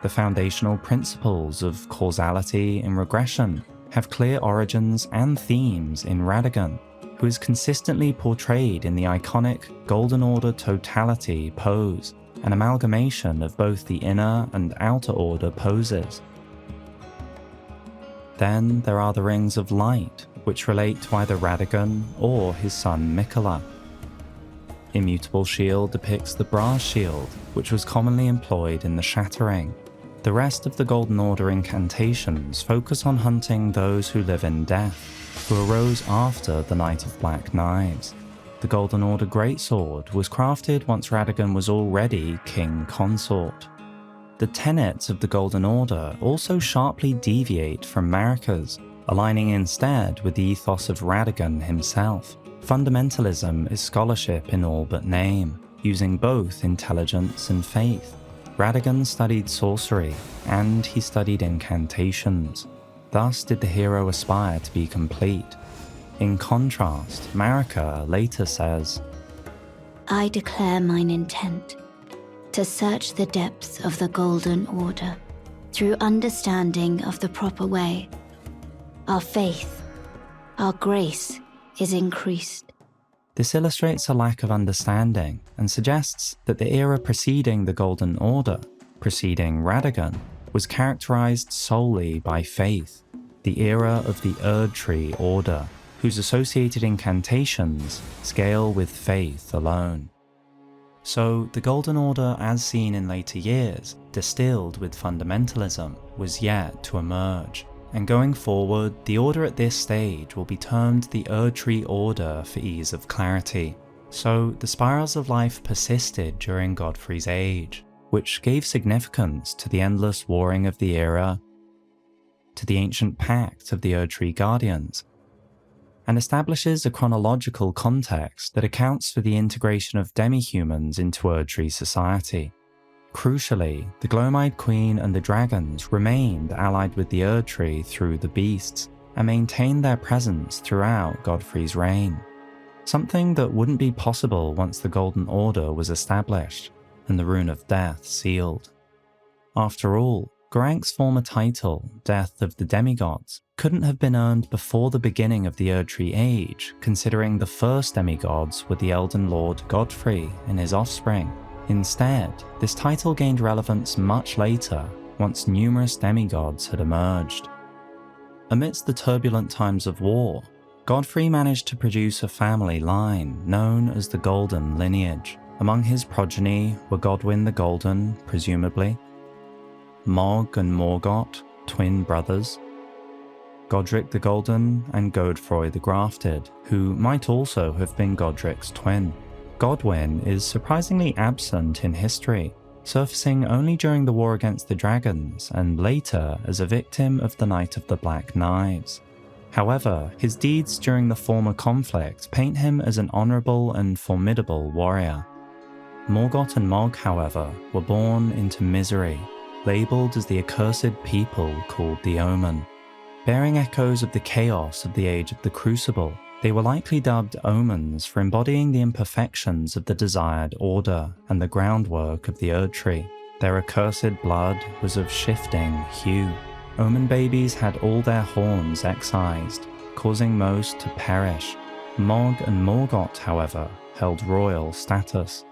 The foundational principles of causality and regression have clear origins and themes in Radagon, who is consistently portrayed in the iconic Golden Order totality pose, an amalgamation of both the inner and outer order poses. Then there are the Rings of Light, which relate to either Radagon or his son Mikola. Immutable Shield depicts the brass shield, which was commonly employed in the Shattering. The rest of the Golden Order incantations focus on hunting those who live in death, who arose after the Night of Black Knives. The Golden Order Greatsword was crafted once Radagon was already King Consort. The tenets of the Golden Order also sharply deviate from Marika's, aligning instead with the ethos of Radagon himself. Fundamentalism is scholarship in all but name, using both intelligence and faith. Radagon studied sorcery, and he studied incantations. Thus did the hero aspire to be complete. In contrast, Marika later says, I declare mine intent to search the depths of the Golden Order through understanding of the proper way. Our faith, our grace is increased. This illustrates a lack of understanding and suggests that the era preceding the Golden Order, preceding Radagon, was characterized solely by faith, the era of the Erdtree Order, whose associated incantations scale with faith alone. So, the Golden Order as seen in later years, distilled with fundamentalism, was yet to emerge. And going forward, the Order at this stage will be termed the Erdtree Order for ease of clarity. So, the spirals of life persisted during Godfrey's age, which gave significance to the endless warring of the era, to the ancient pact of the Erdtree Guardians, and establishes a chronological context that accounts for the integration of demi-humans into Erdtree society. Crucially, the Gloam-Eyed Queen and the dragons remained allied with the Erdtree through the beasts, and maintained their presence throughout Godfrey's reign. Something that wouldn't be possible once the Golden Order was established, and the Rune of Death sealed. After all, Gorank's former title, Death of the Demigods, couldn't have been earned before the beginning of the Erdtree Age, considering the first demigods were the Elden Lord Godfrey and his offspring. Instead, this title gained relevance much later, once numerous demigods had emerged. Amidst the turbulent times of war, Godfrey managed to produce a family line known as the Golden Lineage. Among his progeny were Godwyn the Golden, presumably, Mog and Morgott, twin brothers, Godric the Golden and Godfrey the Grafted, who might also have been Godric's twin. Godwyn is surprisingly absent in history, surfacing only during the war against the dragons and later as a victim of the Night of the Black Knives. However, his deeds during the former conflict paint him as an honourable and formidable warrior. Morgott and Mog, however, were born into misery, labelled as the accursed people called the Omen. Bearing echoes of the chaos of the age of the Crucible, they were likely dubbed Omens for embodying the imperfections of the desired order and the groundwork of the Erdtree. Their accursed blood was of shifting hue. Omen babies had all their horns excised, causing most to perish. Mog and Morgott, however, held royal status.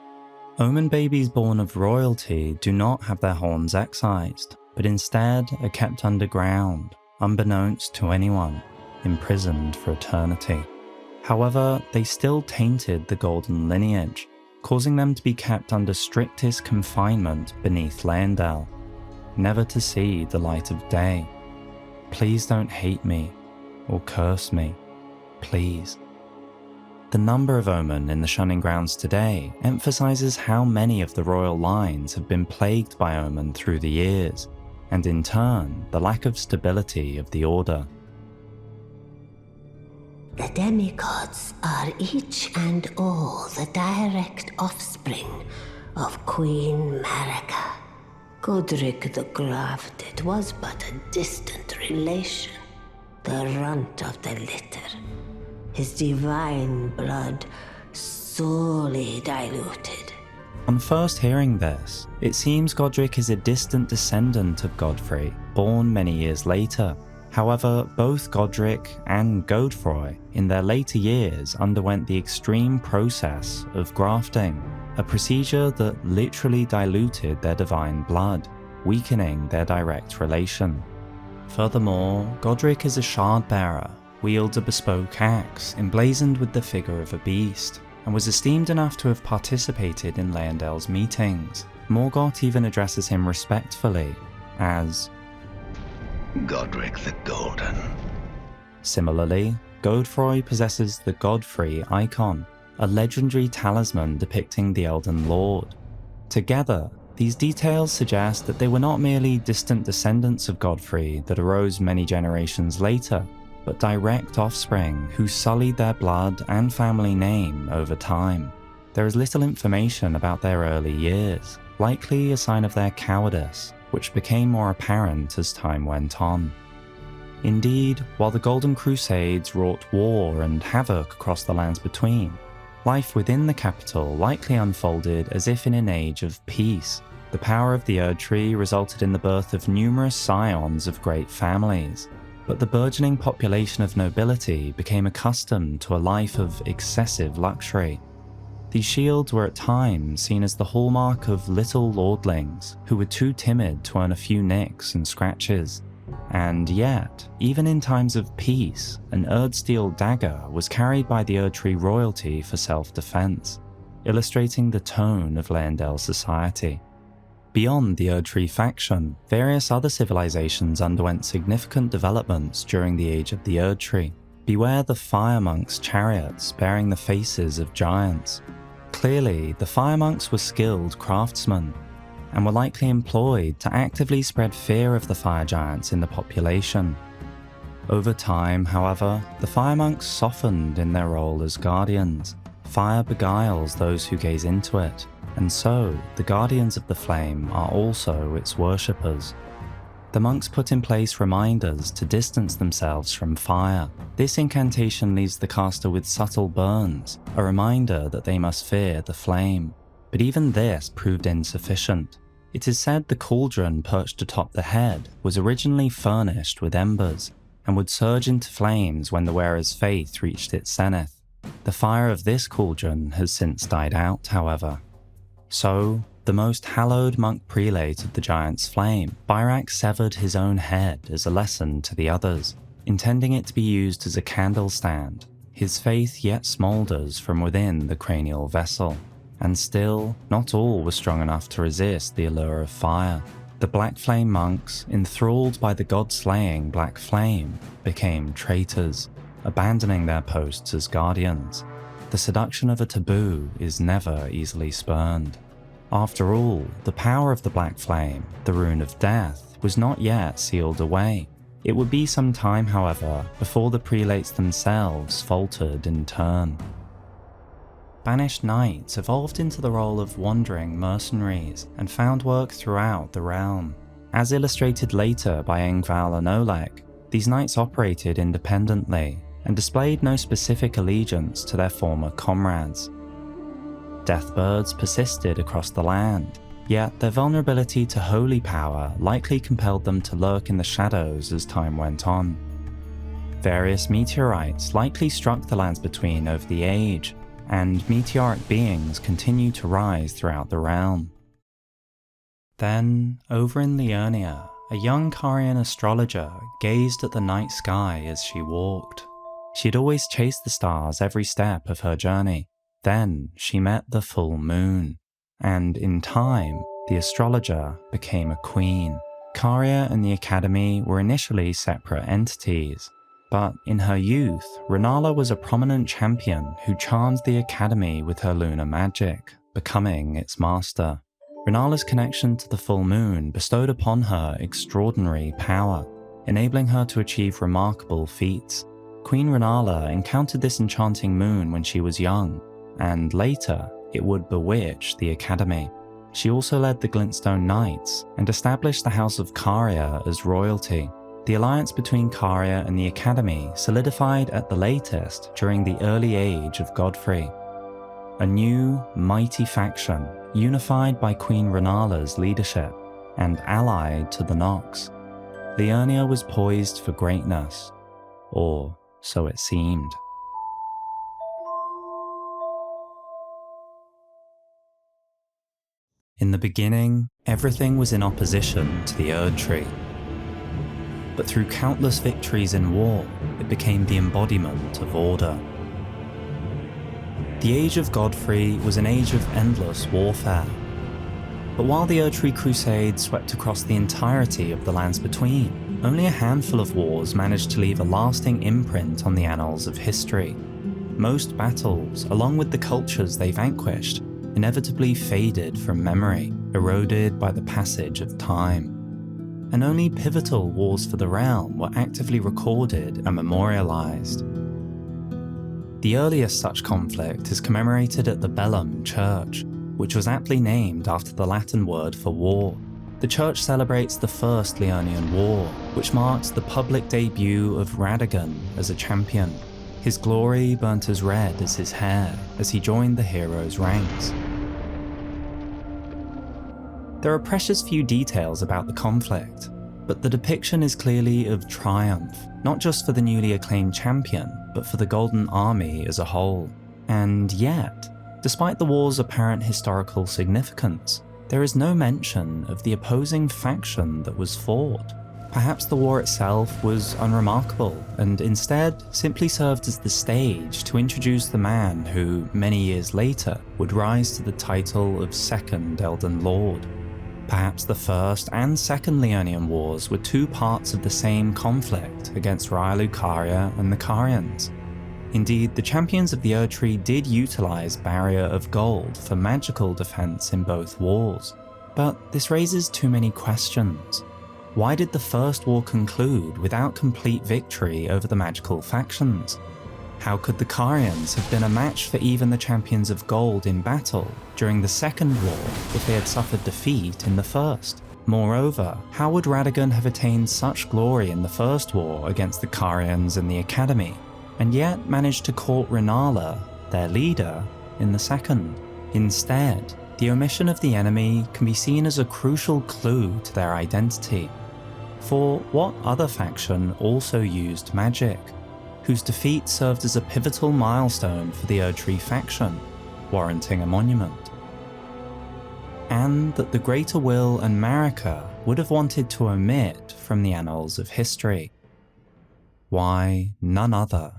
Omen babies born of royalty do not have their horns excised, but instead are kept underground, unbeknownst to anyone, imprisoned for eternity. However, they still tainted the golden lineage, causing them to be kept under strictest confinement beneath Leyndell, never to see the light of day. Please don't hate me, or curse me, please. The number of Omen in the Shunning Grounds today emphasizes how many of the royal lines have been plagued by Omen through the years, and in turn, the lack of stability of the Order. The Demigods are each and all the direct offspring of Queen Marika. Godric the Grafted was but a distant relation, the runt of the litter. His divine blood sorely diluted. On first hearing this, it seems Godric is a distant descendant of Godfrey, born many years later. However, both Godric and Godfrey in their later years underwent the extreme process of grafting, a procedure that literally diluted their divine blood, weakening their direct relation. Furthermore, Godric is a shard bearer, wields a bespoke axe emblazoned with the figure of a beast, and was esteemed enough to have participated in Leyndell's meetings. Morgoth even addresses him respectfully as Godric the Golden. Similarly, Godfrey possesses the Godfrey icon, a legendary talisman depicting the Elden Lord. Together, these details suggest that they were not merely distant descendants of Godfrey that arose many generations later, but direct offspring who sullied their blood and family name over time. There is little information about their early years, likely a sign of their cowardice, which became more apparent as time went on. Indeed, while the Golden Crusades wrought war and havoc across the lands between, life within the capital likely unfolded as if in an age of peace. The power of the Erdtree resulted in the birth of numerous scions of great families, but the burgeoning population of nobility became accustomed to a life of excessive luxury. These shields were at times seen as the hallmark of little lordlings who were too timid to earn a few nicks and scratches. And yet, even in times of peace, an Erdsteel dagger was carried by the Erdtree royalty for self-defense, illustrating the tone of Leyndell society. Beyond the Erdtree faction, various other civilizations underwent significant developments during the age of the Erdtree. Beware the fire monks' chariots bearing the faces of giants. Clearly, the fire monks were skilled craftsmen, and were likely employed to actively spread fear of the fire giants in the population. Over time, however, the fire monks softened in their role as guardians. Fire beguiles those who gaze into it, and so the guardians of the flame are also its worshippers. The monks put in place reminders to distance themselves from fire. This incantation leaves the caster with subtle burns, a reminder that they must fear the flame. But even this proved insufficient. It is said the cauldron perched atop the head was originally furnished with embers, and would surge into flames when the wearer's faith reached its zenith. The fire of this cauldron has since died out, however. So, the most hallowed monk prelate of the Giant's Flame, Byrak severed his own head as a lesson to the others, intending it to be used as a candle stand. His faith yet smoulders from within the cranial vessel, and still, not all were strong enough to resist the allure of fire. The Black Flame monks, enthralled by the god-slaying Black Flame, became traitors, abandoning their posts as guardians. The seduction of a taboo is never easily spurned. After all, the power of the Black Flame, the Rune of Death, was not yet sealed away. It would be some time, however, before the prelates themselves faltered in turn. Banished knights evolved into the role of wandering mercenaries and found work throughout the realm. As illustrated later by Engval and Oleg, these knights operated independently and displayed no specific allegiance to their former comrades. Deathbirds persisted across the land, yet their vulnerability to holy power likely compelled them to lurk in the shadows as time went on. Various meteorites likely struck the lands between over the age, and meteoric beings continue to rise throughout the realm. Then, over in Liurnia, a young Carian astrologer gazed at the night sky as she walked. She had always chased the stars every step of her journey. Then she met the full moon, and in time, the astrologer became a queen. Caria and the Academy were initially separate entities, but in her youth, Rennala was a prominent champion who charmed the Academy with her lunar magic, becoming its master. Rennala's connection to the full moon bestowed upon her extraordinary power, enabling her to achieve remarkable feats. Queen Rennala encountered this enchanting moon when she was young, and later it would bewitch the Academy. She also led the Glintstone Knights and established the House of Caria as royalty. The alliance between Caria and the Academy solidified at the latest during the early age of Godfrey. A new, mighty faction, unified by Queen Rennala's leadership and allied to the Nox. Liurnia was poised for greatness, or so it seemed. In the beginning, everything was in opposition to the Erdtree. But through countless victories in war, it became the embodiment of order. The Age of Godfrey was an age of endless warfare. But while the Erdtree Crusades swept across the entirety of the lands between, only a handful of wars managed to leave a lasting imprint on the annals of history. Most battles, along with the cultures they vanquished, inevitably faded from memory, eroded by the passage of time. And only pivotal wars for the realm were actively recorded and memorialized. The earliest such conflict is commemorated at the Bellum Church, which was aptly named after the Latin word for war. The church celebrates the First Liurnian War, which marks the public debut of Radagon as a champion. His glory burnt as red as his hair as he joined the heroes' ranks. There are precious few details about the conflict, but the depiction is clearly of triumph, not just for the newly acclaimed champion, but for the Golden Army as a whole. And yet, despite the war's apparent historical significance, there is no mention of the opposing faction that was fought. Perhaps the war itself was unremarkable, and instead simply served as the stage to introduce the man who, many years later, would rise to the title of Second Elden Lord. Perhaps the First and Second Liurnian Wars were two parts of the same conflict against Raya Lucaria and the Carians. Indeed, the champions of the Erdtree did utilize Barrier of Gold for magical defense in both wars. But this raises too many questions. Why did the First War conclude without complete victory over the magical factions? How could the Carians have been a match for even the champions of Gold in battle during the Second War if they had suffered defeat in the First? Moreover, how would Radagon have attained such glory in the First War against the Carians and the Academy, and yet managed to court Rennala, their leader, in the Second? Instead, the omission of the enemy can be seen as a crucial clue to their identity. For what other faction also used magic, whose defeat served as a pivotal milestone for the Erdtree faction, warranting a monument? And that the Greater Will and Marika would have wanted to omit from the annals of history. Why, none other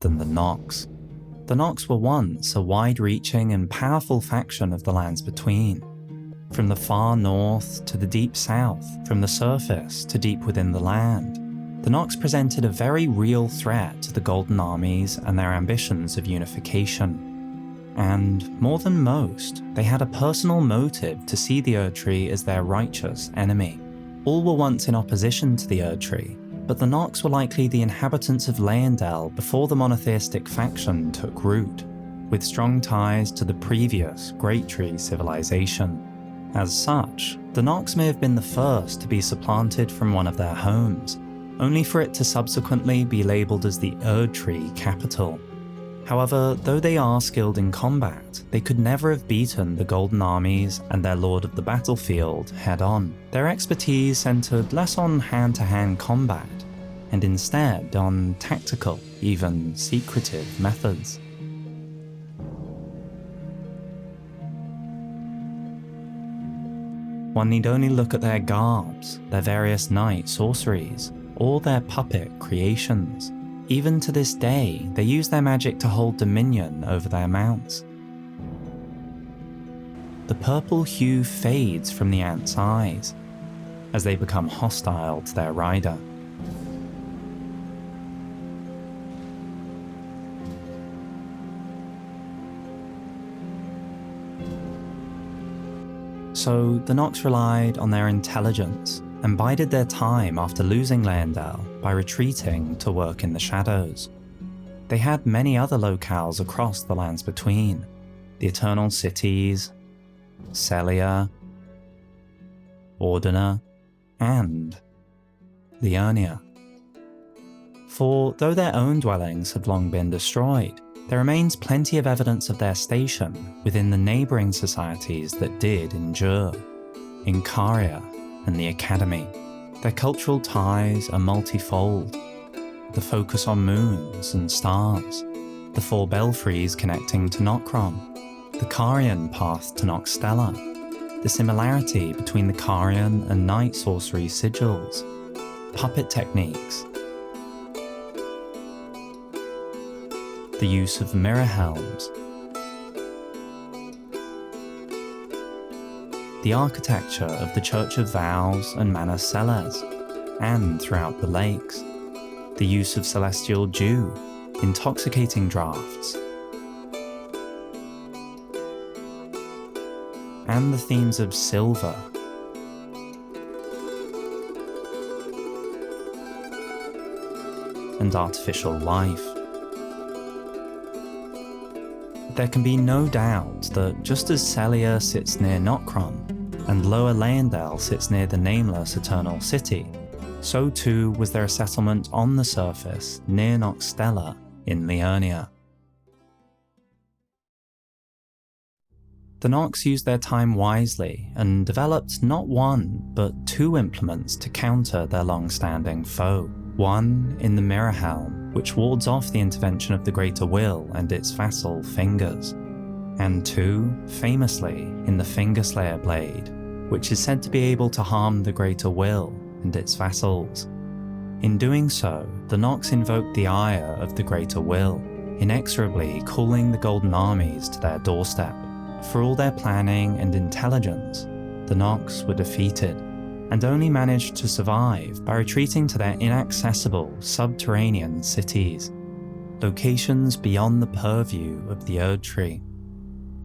than the Nox. The Nox were once a wide-reaching and powerful faction of the lands between. From the far north to the deep south, from the surface to deep within the land, the Nox presented a very real threat to the Golden Armies and their ambitions of unification. And, more than most, they had a personal motive to see the Erdtree as their righteous enemy. All were once in opposition to the Erdtree, but the Nox were likely the inhabitants of Leyndell before the monotheistic faction took root, with strong ties to the previous Great Tree civilization. As such, the Nox may have been the first to be supplanted from one of their homes, only for it to subsequently be labelled as the Erdtree capital. However, though they are skilled in combat, they could never have beaten the Golden Armies and their Lord of the Battlefield head-on. Their expertise centred less on hand-to-hand combat, and instead on tactical, even secretive methods. One need only look at their garbs, their various night sorceries, or their puppet creations. Even to this day, they use their magic to hold dominion over their mounts. The purple hue fades from the ants' eyes as they become hostile to their rider. So the Nox relied on their intelligence and bided their time after losing Leyndell by retreating to work in the shadows. They had many other locales across the lands between, the Eternal Cities, Celia, Ordina, and Liurnia. For though their own dwellings have long been destroyed, there remains plenty of evidence of their station within the neighbouring societies that did endure, in Lucaria and the Academy. Their cultural ties are multifold. The focus on moons and stars, the 4 belfries connecting to Nokron, the Carian path to Noxstella, the similarity between the Carian and night sorcery sigils, puppet techniques, the use of mirror helms, the architecture of the Church of Vows and Manor cellars, and throughout the lakes, the use of celestial dew, intoxicating draughts, and the themes of silver, and artificial life. There can be no doubt that just as Celia sits near Nokron, and Lower Leyndell sits near the nameless Eternal City, so too was there a settlement on the surface near Noxstella in Liurnia. The Nox used their time wisely and developed not 1 but 2 implements to counter their long-standing foe. One in the Mirror Helm, which wards off the intervention of the Greater Will and its vassal Fingers, and 2, famously, in the Fingerslayer Blade, which is said to be able to harm the Greater Will and its vassals. In doing so, the Nox invoked the ire of the Greater Will, inexorably calling the Golden Armies to their doorstep. For all their planning and intelligence, the Nox were defeated, and only managed to survive by retreating to their inaccessible subterranean cities, locations beyond the purview of the Erdtree.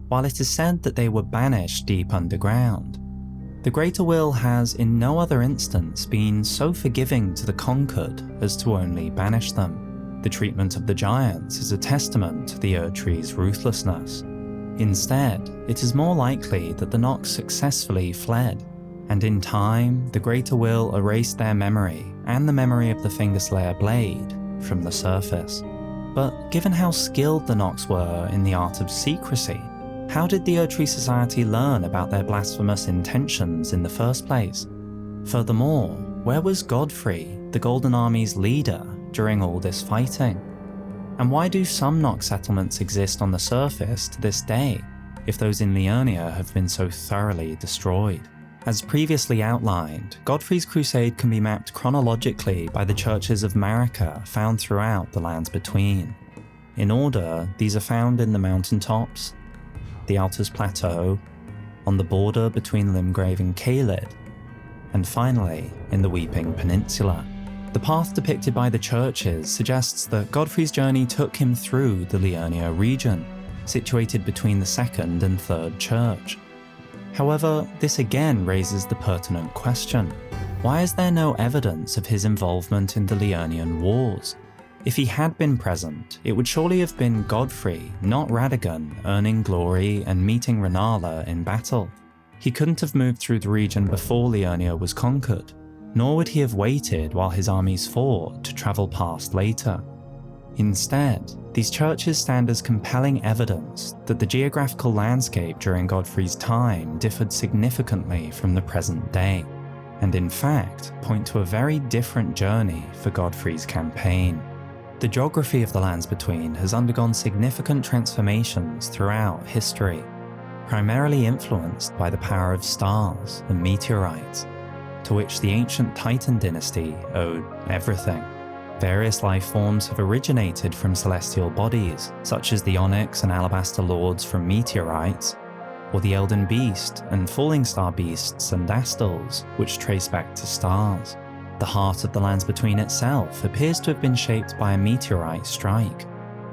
While it is said that they were banished deep underground, the Greater Will has in no other instance been so forgiving to the conquered as to only banish them. The treatment of the giants is a testament to the Erdtree's ruthlessness. Instead, it is more likely that the Nox successfully fled, and in time, the Greater Will erased their memory and the memory of the Fingerslayer Blade from the surface. But given how skilled the Nox were in the art of secrecy, how did the Erdtree Society learn about their blasphemous intentions in the first place? Furthermore, where was Godfrey, the Golden Army's leader, during all this fighting? And why do some Nox settlements exist on the surface to this day, if those in Liurnia have been so thoroughly destroyed? As previously outlined, Godfrey's crusade can be mapped chronologically by the churches of Marika found throughout the lands between. In order, these are found in the mountaintops, the Altus Plateau, on the border between Limgrave and Caelid, and finally in the Weeping Peninsula. The path depicted by the churches suggests that Godfrey's journey took him through the Liurnia region, situated between the second and third church. However, this again raises the pertinent question: why is there no evidence of his involvement in the Liurnian wars? If he had been present, it would surely have been Godfrey, not Radagon, earning glory and meeting Rennala in battle. He couldn't have moved through the region before Liurnia was conquered, nor would he have waited while his armies fought to travel past later. Instead, these churches stand as compelling evidence that the geographical landscape during Godfrey's time differed significantly from the present day, and in fact point to a very different journey for Godfrey's campaign. The geography of the lands between has undergone significant transformations throughout history. primarily influenced by the power of stars and meteorites, to which the ancient Titan dynasty owed everything. Various life forms have originated from celestial bodies, such as the Onyx and Alabaster Lords from meteorites, or the Elden Beast and Falling Star Beasts and Astals, which trace back to stars. The heart of the Lands Between itself appears to have been shaped by a meteorite strike,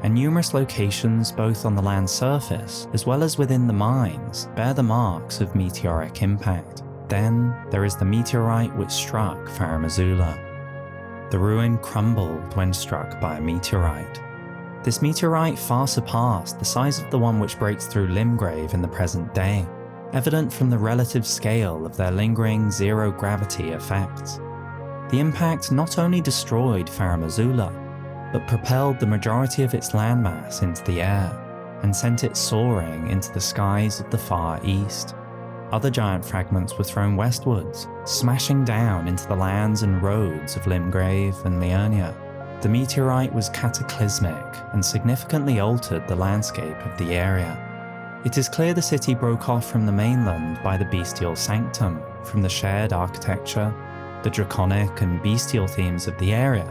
and numerous locations both on the land's surface as well as within the mines bear the marks of meteoric impact. Then there is the meteorite which struck Farum Azula. The ruin crumbled when struck by a meteorite. This meteorite far surpassed the size of the one which breaks through Limgrave in the present day, evident from the relative scale of their lingering zero-gravity effects. The impact not only destroyed Farum Azula, but propelled the majority of its landmass into the air, and sent it soaring into the skies of the Far East. Other giant fragments were thrown westwards, smashing down into the lands and roads of Limgrave and Liurnia. The meteorite was cataclysmic and significantly altered the landscape of the area. It is clear the city broke off from the mainland by the bestial sanctum, from the shared architecture, the draconic and bestial themes of the area,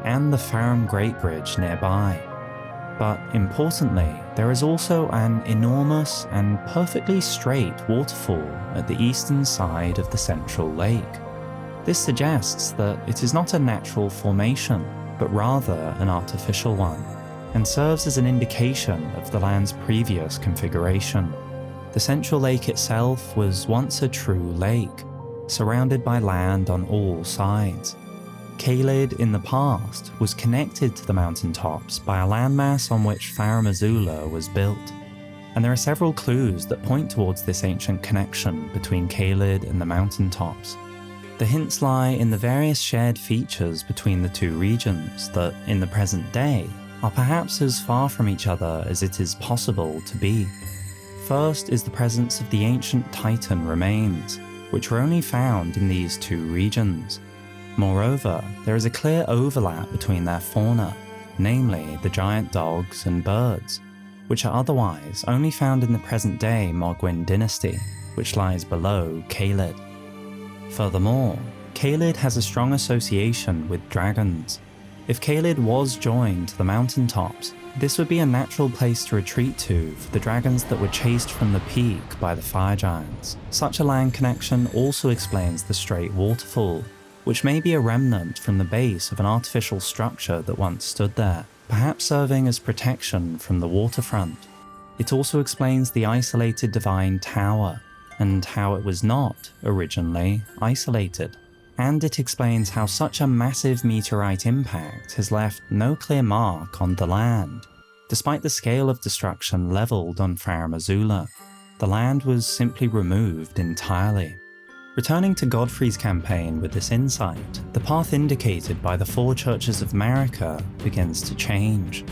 and the Farum Great Bridge nearby. But importantly, there is also an enormous and perfectly straight waterfall at the eastern side of the central lake. This suggests that it is not a natural formation, but rather an artificial one, and serves as an indication of the land's previous configuration. The central lake itself was once a true lake, surrounded by land on all sides. Caelid in the past was connected to the mountaintops by a landmass on which Farum Azula was built, and there are several clues that point towards this ancient connection between Caelid and the mountaintops. The hints lie in the various shared features between the two regions that, in the present day, are perhaps as far from each other as it is possible to be. First is the presence of the ancient Titan remains, which were only found in these two regions. Moreover, there is a clear overlap between their fauna, namely the giant dogs and birds, which are otherwise only found in the present-day Mogwin dynasty, which lies below Caelid. Furthermore, Caelid has a strong association with dragons. If Caelid was joined to the mountaintops, this would be a natural place to retreat to for the dragons that were chased from the peak by the fire giants. Such a land connection also explains the straight waterfall, which may be a remnant from the base of an artificial structure that once stood there, perhaps serving as protection from the waterfront. It also explains the isolated divine tower, and how it was not, originally, isolated. And it explains how such a massive meteorite impact has left no clear mark on the land. Despite the scale of destruction levelled on Farum Azula, the land was simply removed entirely. Returning to Godfrey's campaign with this insight, the path indicated by the four churches of Marika begins to change.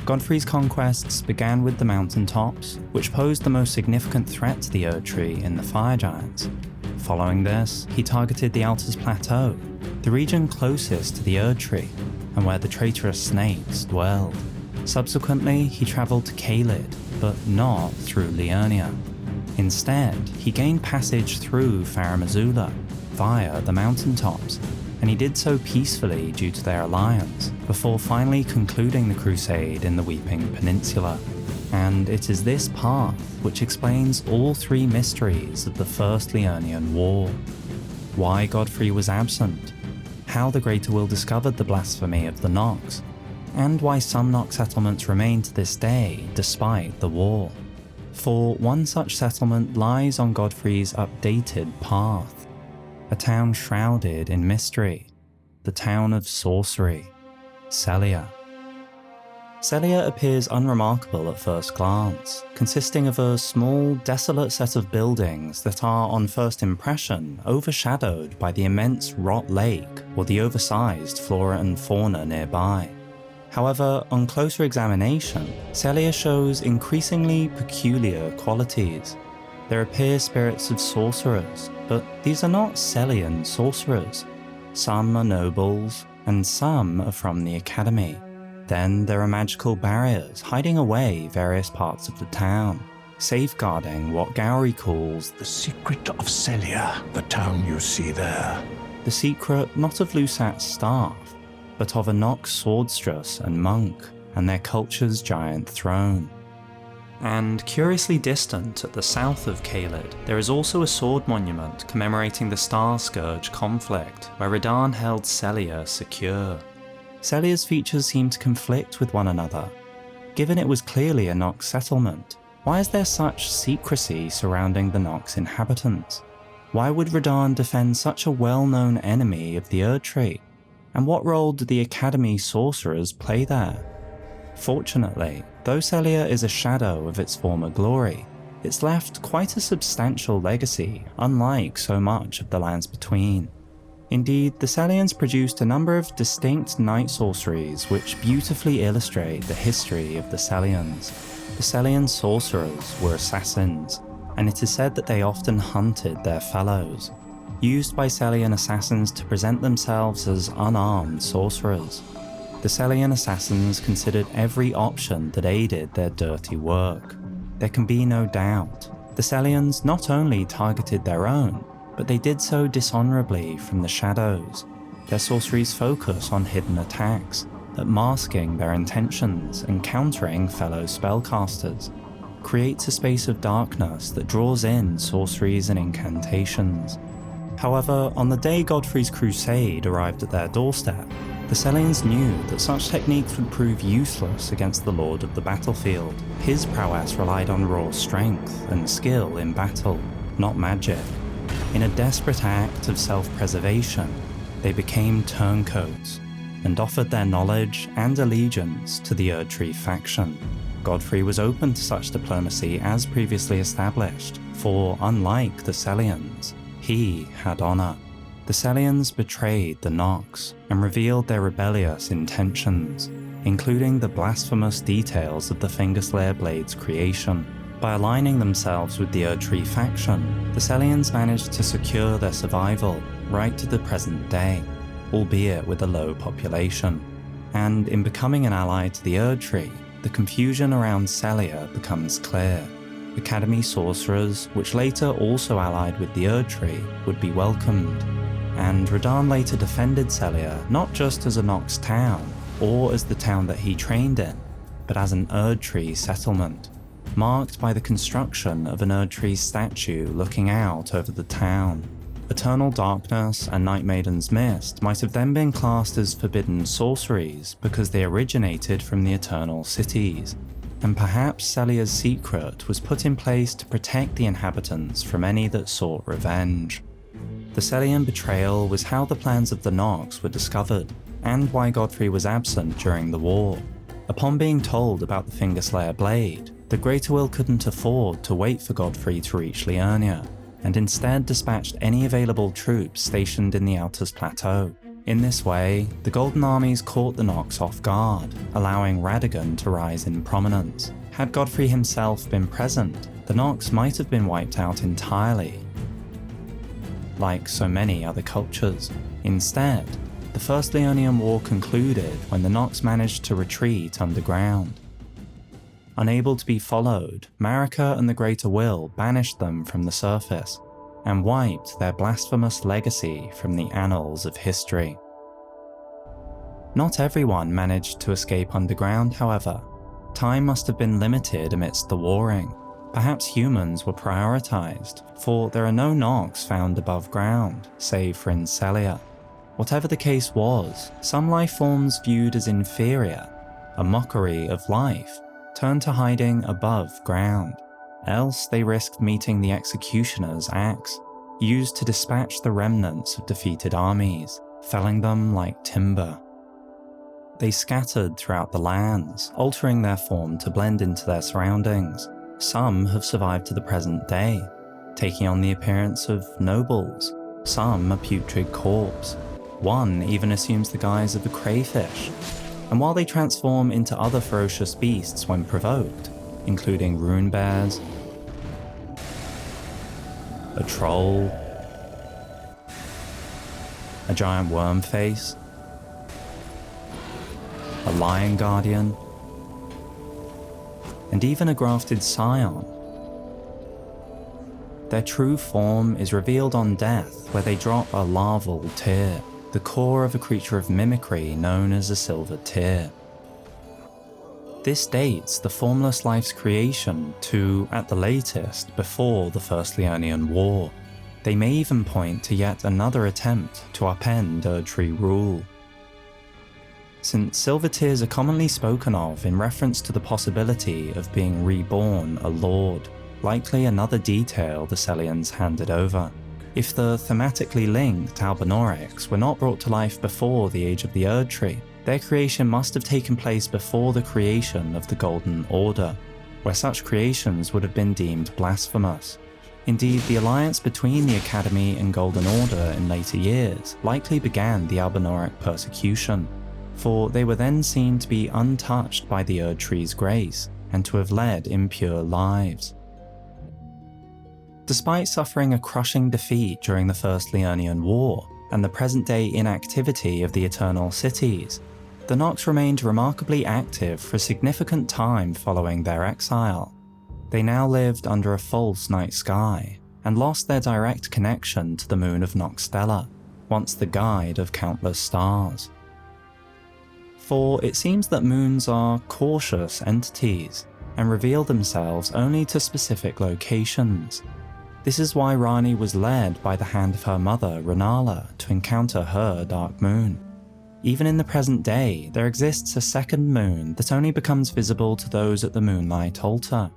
Godfrey's conquests began with the mountaintops, which posed the most significant threat to the Erdtree in the Fire Giants. Following this, he targeted the Altus Plateau, the region closest to the Erdtree, and where the traitorous snakes dwelled. Subsequently, he travelled to Caelid, but not through Liurnia. Instead, he gained passage through Farum Azula, via the mountaintops, and he did so peacefully due to their alliance, before finally concluding the crusade in the Weeping Peninsula. And it is this path which explains all three mysteries of the First Liurnian War. Why Godfrey was absent, how the Greater Will discovered the blasphemy of the Nox, and why some Nox settlements remain to this day despite the war. For one such settlement lies on Godfrey's updated path, a town shrouded in mystery, the town of sorcery, Sellia. Sellia appears unremarkable at first glance, consisting of a small, desolate set of buildings that are, on first impression, overshadowed by the immense Rot Lake or the oversized flora and fauna nearby. However, on closer examination, Sellia shows increasingly peculiar qualities. There appear spirits of sorcerers, but these are not Sellian sorcerers. Some are nobles, and some are from the Academy. Then there are magical barriers hiding away various parts of the town. safeguarding what Gowry calls The secret of Celia, the town you see there. the secret not of Lusat's staff, but of a Nox swordstress and monk, and their culture's giant throne. And curiously distant at the south of Caelid, there is also a sword monument commemorating the Starscourge conflict, where Radagon held Celia secure. Celia's features seem to conflict with one another. Given it was clearly a Nox settlement, why is there such secrecy surrounding the Nox inhabitants? Why would Radagon defend such a well-known enemy of the Erdtree? And what role do the Academy sorcerers play there? Fortunately, though Celia is a shadow of its former glory, it's left quite a substantial legacy, unlike so much of the lands between. Indeed, the Celians produced a number of distinct night sorceries which beautifully illustrate the history of the Celians. The Celian sorcerers were assassins, and it is said that they often hunted their fellows, used by Celian assassins to present themselves as unarmed sorcerers. The Celian assassins considered every option that aided their dirty work. There can be no doubt, the Celians not only targeted their own, but they did so dishonorably from the shadows. Their sorceries focus on hidden attacks, at masking their intentions and countering fellow spellcasters, creates a space of darkness that draws in sorceries and incantations. However, on the day Godfrey's crusade arrived at their doorstep, the Celians knew that such techniques would prove useless against the Lord of the battlefield. His prowess relied on raw strength and skill in battle, not magic. In a desperate act of self-preservation, they became turncoats and offered their knowledge and allegiance to the Erdtree faction. Godfrey was open to such diplomacy as previously established, for unlike the Celians, he had honor. The Celians betrayed the Nox and revealed their rebellious intentions, including the blasphemous details of the Fingerslayer Blade's creation. By aligning themselves with the Erdtree faction, the Celians managed to secure their survival right to the present day, albeit with a low population. And in becoming an ally to the Erdtree, the confusion around Celia becomes clear. Academy sorcerers, which later also allied with the Erdtree, would be welcomed. And Radagon later defended Celia not just as a Nox town, or as the town that he trained in, but as an Erdtree settlement, marked by the construction of an Erdtree statue looking out over the town. Eternal Darkness and Night Maiden's Mist might have then been classed as forbidden sorceries because they originated from the Eternal Cities, and perhaps Celia's secret was put in place to protect the inhabitants from any that sought revenge. The Celian betrayal was how the plans of the Nox were discovered, and why Godfrey was absent during the war. Upon being told about the Fingerslayer Blade, the Greater Will couldn't afford to wait for Godfrey to reach Liurnia, and instead dispatched any available troops stationed in the Outer's Plateau. In this way, the Golden Armies caught the Nox off guard, allowing Radagon to rise in prominence. Had Godfrey himself been present, the Nox might have been wiped out entirely, like so many other cultures. Instead, the First Liurnian War concluded when the Nox managed to retreat underground. Unable to be followed, Marika and the Greater Will banished them from the surface, and wiped their blasphemous legacy from the annals of history. Not everyone managed to escape underground, however. Time must have been limited amidst the warring. Perhaps humans were prioritized, for there are no Nox found above ground, save for in Celia. Whatever the case was, some life forms viewed as inferior, a mockery of life, turned to hiding above ground. Else they risked meeting the Executioner's axe, used to dispatch the remnants of defeated armies, felling them like timber. They scattered throughout the lands, altering their form to blend into their surroundings. Some have survived to the present day, taking on the appearance of nobles, some a putrid corpse. One even assumes the guise of a crayfish. And while they transform into other ferocious beasts when provoked, including rune bears, a troll, a giant worm face, a lion guardian, and even a grafted scion, Their true form is revealed on death, where they drop a larval tear, the core of a creature of mimicry known as a silver tear. This dates the formless life's creation to, at the latest, before the First Liurnian War. They may even point to yet another attempt to upend Erdtree rule. Since silver tears are commonly spoken of in reference to the possibility of being reborn a lord, likely another detail the Celians handed over. If the thematically linked Albinaurics were not brought to life before the age of the Erdtree, their creation must have taken place before the creation of the Golden Order, where such creations would have been deemed blasphemous. Indeed, the alliance between the Academy and Golden Order in later years likely began the Albinauric persecution, for they were then seen to be untouched by the Erdtree's grace and to have led impure lives. Despite suffering a crushing defeat during the First Liurnian War and the present-day inactivity of the Eternal Cities, the Nox remained remarkably active for a significant time following their exile. They now lived under a false night sky and lost their direct connection to the moon of Nox Stella, once the guide of countless stars. For it seems that moons are cautious entities and reveal themselves only to specific locations. This is why Rani was led by the hand of her mother, Rennala, to encounter her dark moon. Even in the present day, there exists a second moon that only becomes visible to those at the Moonlight Altar.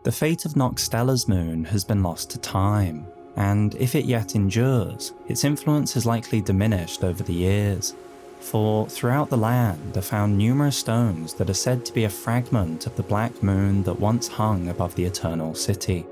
The fate of Nox Stella's moon has been lost to time, and if it yet endures, its influence has likely diminished over the years. For throughout the land are found numerous stones that are said to be a fragment of the black moon that once hung above the Eternal City.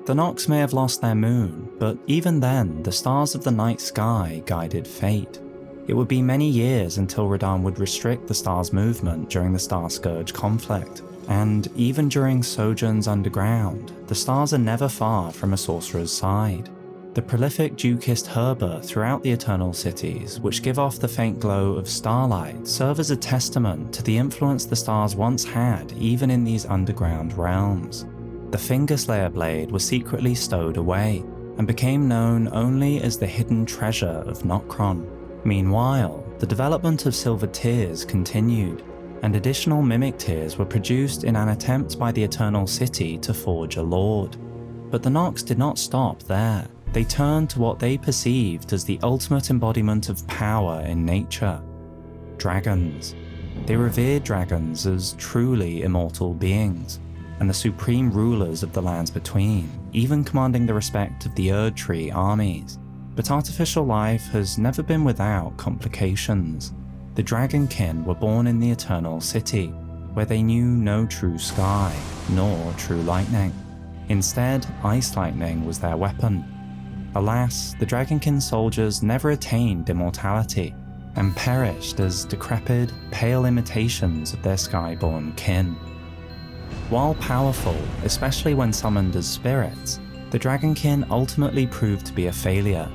The Nox may have lost their moon, but even then, the stars of the night sky guided fate. It would be many years until Radagon would restrict the stars' movement during the Starscourge conflict, and even during sojourns underground, the stars are never far from a sorcerer's side. The prolific dew-kissed herba throughout the Eternal Cities, which give off the faint glow of starlight, serve as a testament to the influence the stars once had even in these underground realms. The Fingerslayer blade was secretly stowed away, and became known only as the hidden treasure of Nokron. Meanwhile, the development of silver tears continued, and additional mimic tears were produced in an attempt by the Eternal City to forge a lord. But the Nox did not stop there. They turned to what they perceived as the ultimate embodiment of power in nature: dragons. They revered dragons as truly immortal beings, and the supreme rulers of the lands between, even commanding the respect of the Erdtree armies. But artificial life has never been without complications. The Dragonkin were born in the Eternal City, where they knew no true sky, nor true lightning. Instead, ice lightning was their weapon. Alas, the Dragonkin soldiers never attained immortality, and perished as decrepit, pale imitations of their skyborn kin. While powerful, especially when summoned as spirits, the Dragonkin ultimately proved to be a failure,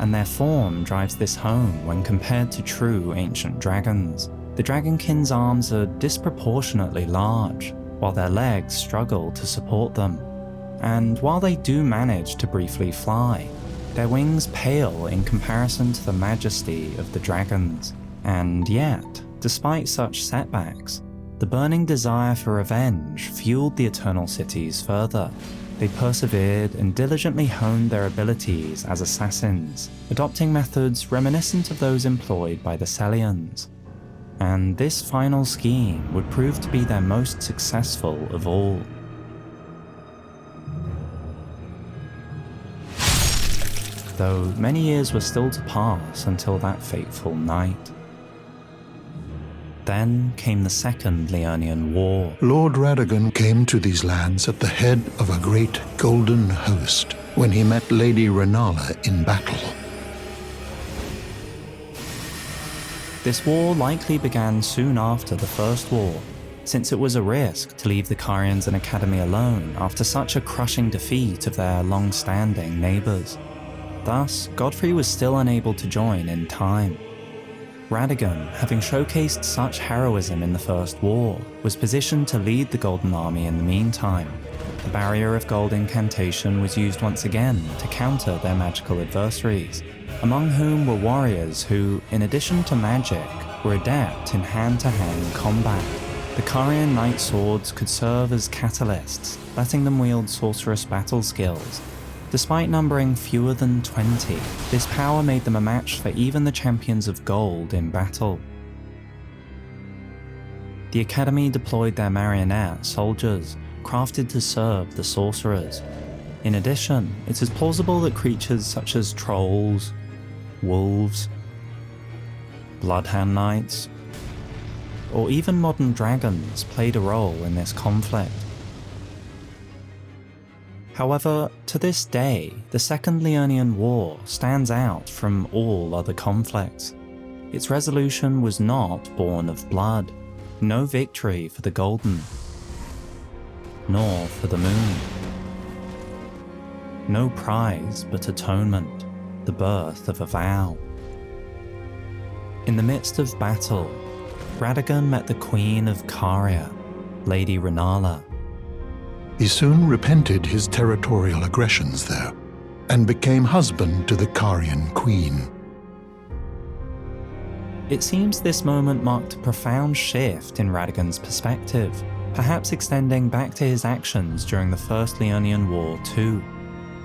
and their form drives this home when compared to true ancient dragons. The Dragonkin's arms are disproportionately large, while their legs struggle to support them. And while they do manage to briefly fly, their wings pale in comparison to the majesty of the dragons. And yet, despite such setbacks, the burning desire for revenge fueled the Eternal Cities further. They persevered and diligently honed their abilities as assassins, adopting methods reminiscent of those employed by the Celians. And this final scheme would prove to be their most successful of all. Though many years were still to pass until that fateful night. Then came the Second Liurnian War. Lord Radagon came to these lands at the head of a great golden host when he met Lady Rennala in battle. This war likely began soon after the First War, since it was a risk to leave the Carians and Academy alone after such a crushing defeat of their long-standing neighbours. Thus, Godfrey was still unable to join in time. Radagon, having showcased such heroism in the First War, was positioned to lead the Golden Army in the meantime, the Barrier of Gold incantation was used once again to counter their magical adversaries, among whom were warriors who, in addition to magic, were adept in hand-to-hand combat. The Carian Knight Swords could serve as catalysts, letting them wield sorcerous battle skills. Despite numbering fewer than 20, this power made them a match for even the champions of gold in battle. The Academy deployed their marionette soldiers, crafted to serve the sorcerers. In addition, it is plausible that creatures such as trolls, wolves, bloodhound knights, or even modern dragons played a role in this conflict. However, to this day, the Second Liurnian War stands out from all other conflicts. Its resolution was not born of blood, no victory for the Golden, nor for the Moon. No prize but atonement, the birth of a vow. In the midst of battle, Radagon met the Queen of Caria, Lady Rennala. He soon repented his territorial aggressions there, and became husband to the Carian queen. It seems this moment marked a profound shift in Radagon's perspective, perhaps extending back to his actions during the First Liurnian War too.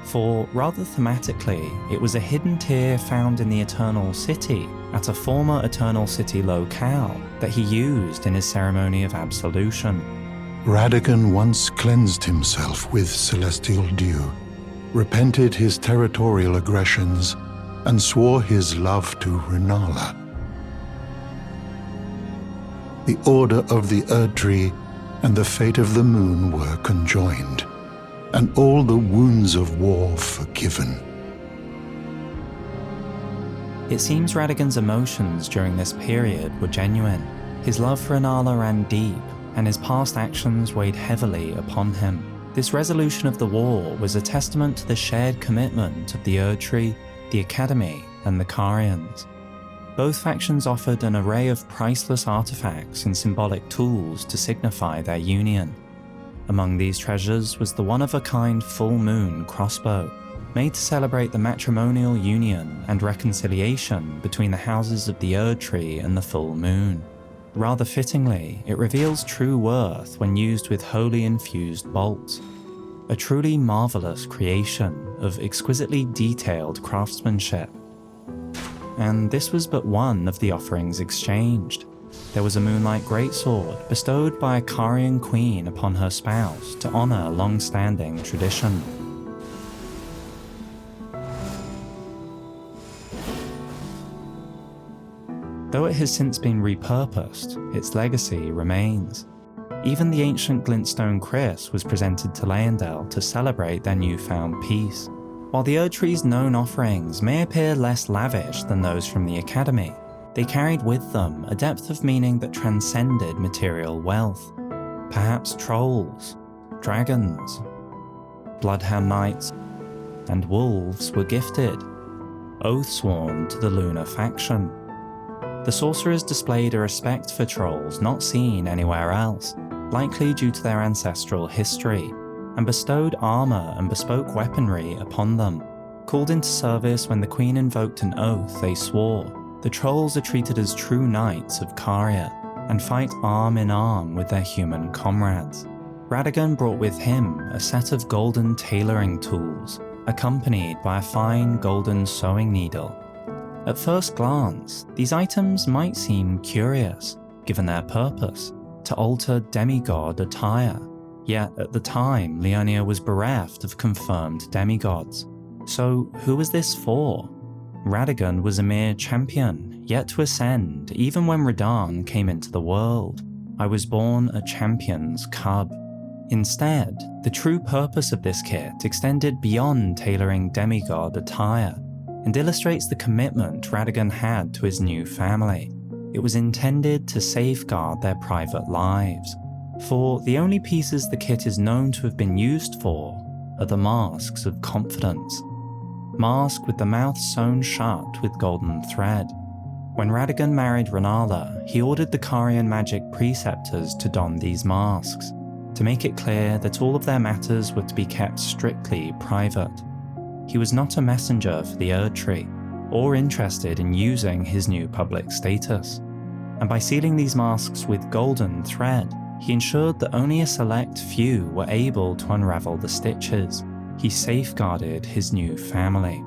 For, rather thematically, it was a hidden tear found in the Eternal City, at a former Eternal City locale, that he used in his ceremony of absolution. Radagon once cleansed himself with celestial dew, repented his territorial aggressions, and swore his love to Rennala. The order of the Erdtree and the fate of the moon were conjoined, and all the wounds of war forgiven. It seems Radagon's emotions during this period were genuine. His love for Rennala ran deep, and his past actions weighed heavily upon him. This resolution of the war was a testament to the shared commitment of the Erdtree, the Academy, and the Carians. Both factions offered an array of priceless artifacts and symbolic tools to signify their union. Among these treasures was the one-of-a-kind full moon crossbow, made to celebrate the matrimonial union and reconciliation between the houses of the Erdtree and the full moon. Rather fittingly, it reveals true worth when used with wholly infused bolts. A truly marvelous creation of exquisitely detailed craftsmanship. And this was but one of the offerings exchanged. There was a moonlight greatsword bestowed by a Carian queen upon her spouse to honour long-standing tradition. Though it has since been repurposed, its legacy remains. Even the ancient glintstone kris was presented to Leyndell to celebrate their newfound peace. While the Erdtree's known offerings may appear less lavish than those from the Academy, they carried with them a depth of meaning that transcended material wealth. Perhaps trolls, dragons, bloodhound knights, and wolves were gifted, oath-sworn to the lunar faction. The sorcerers displayed a respect for trolls not seen anywhere else, likely due to their ancestral history, and bestowed armour and bespoke weaponry upon them. Called into service when the Queen invoked an oath they swore, the trolls are treated as true knights of Caria, and fight arm in arm with their human comrades. Radagon brought with him a set of golden tailoring tools, accompanied by a fine golden sewing needle. At first glance, these items might seem curious, given their purpose, to alter demigod attire. Yet at the time, Liurnia was bereft of confirmed demigods. So who was this for? Radagon was a mere champion, yet to ascend even when Radagon came into the world. I was born a champion's cub. Instead, the true purpose of this kit extended beyond tailoring demigod attire, and illustrates the commitment Radagon had to his new family. It was intended to safeguard their private lives. For the only pieces the kit is known to have been used for are the masks of confidence. Mask with the mouth sewn shut with golden thread. When Radagon married Rennala, he ordered the Carian magic preceptors to don these masks. to make it clear that all of their matters were to be kept strictly private. He was not a messenger for the Erdtree, or interested in using his new public status, and by sealing these masks with golden thread, he ensured that only a select few were able to unravel the stitches. He safeguarded his new family.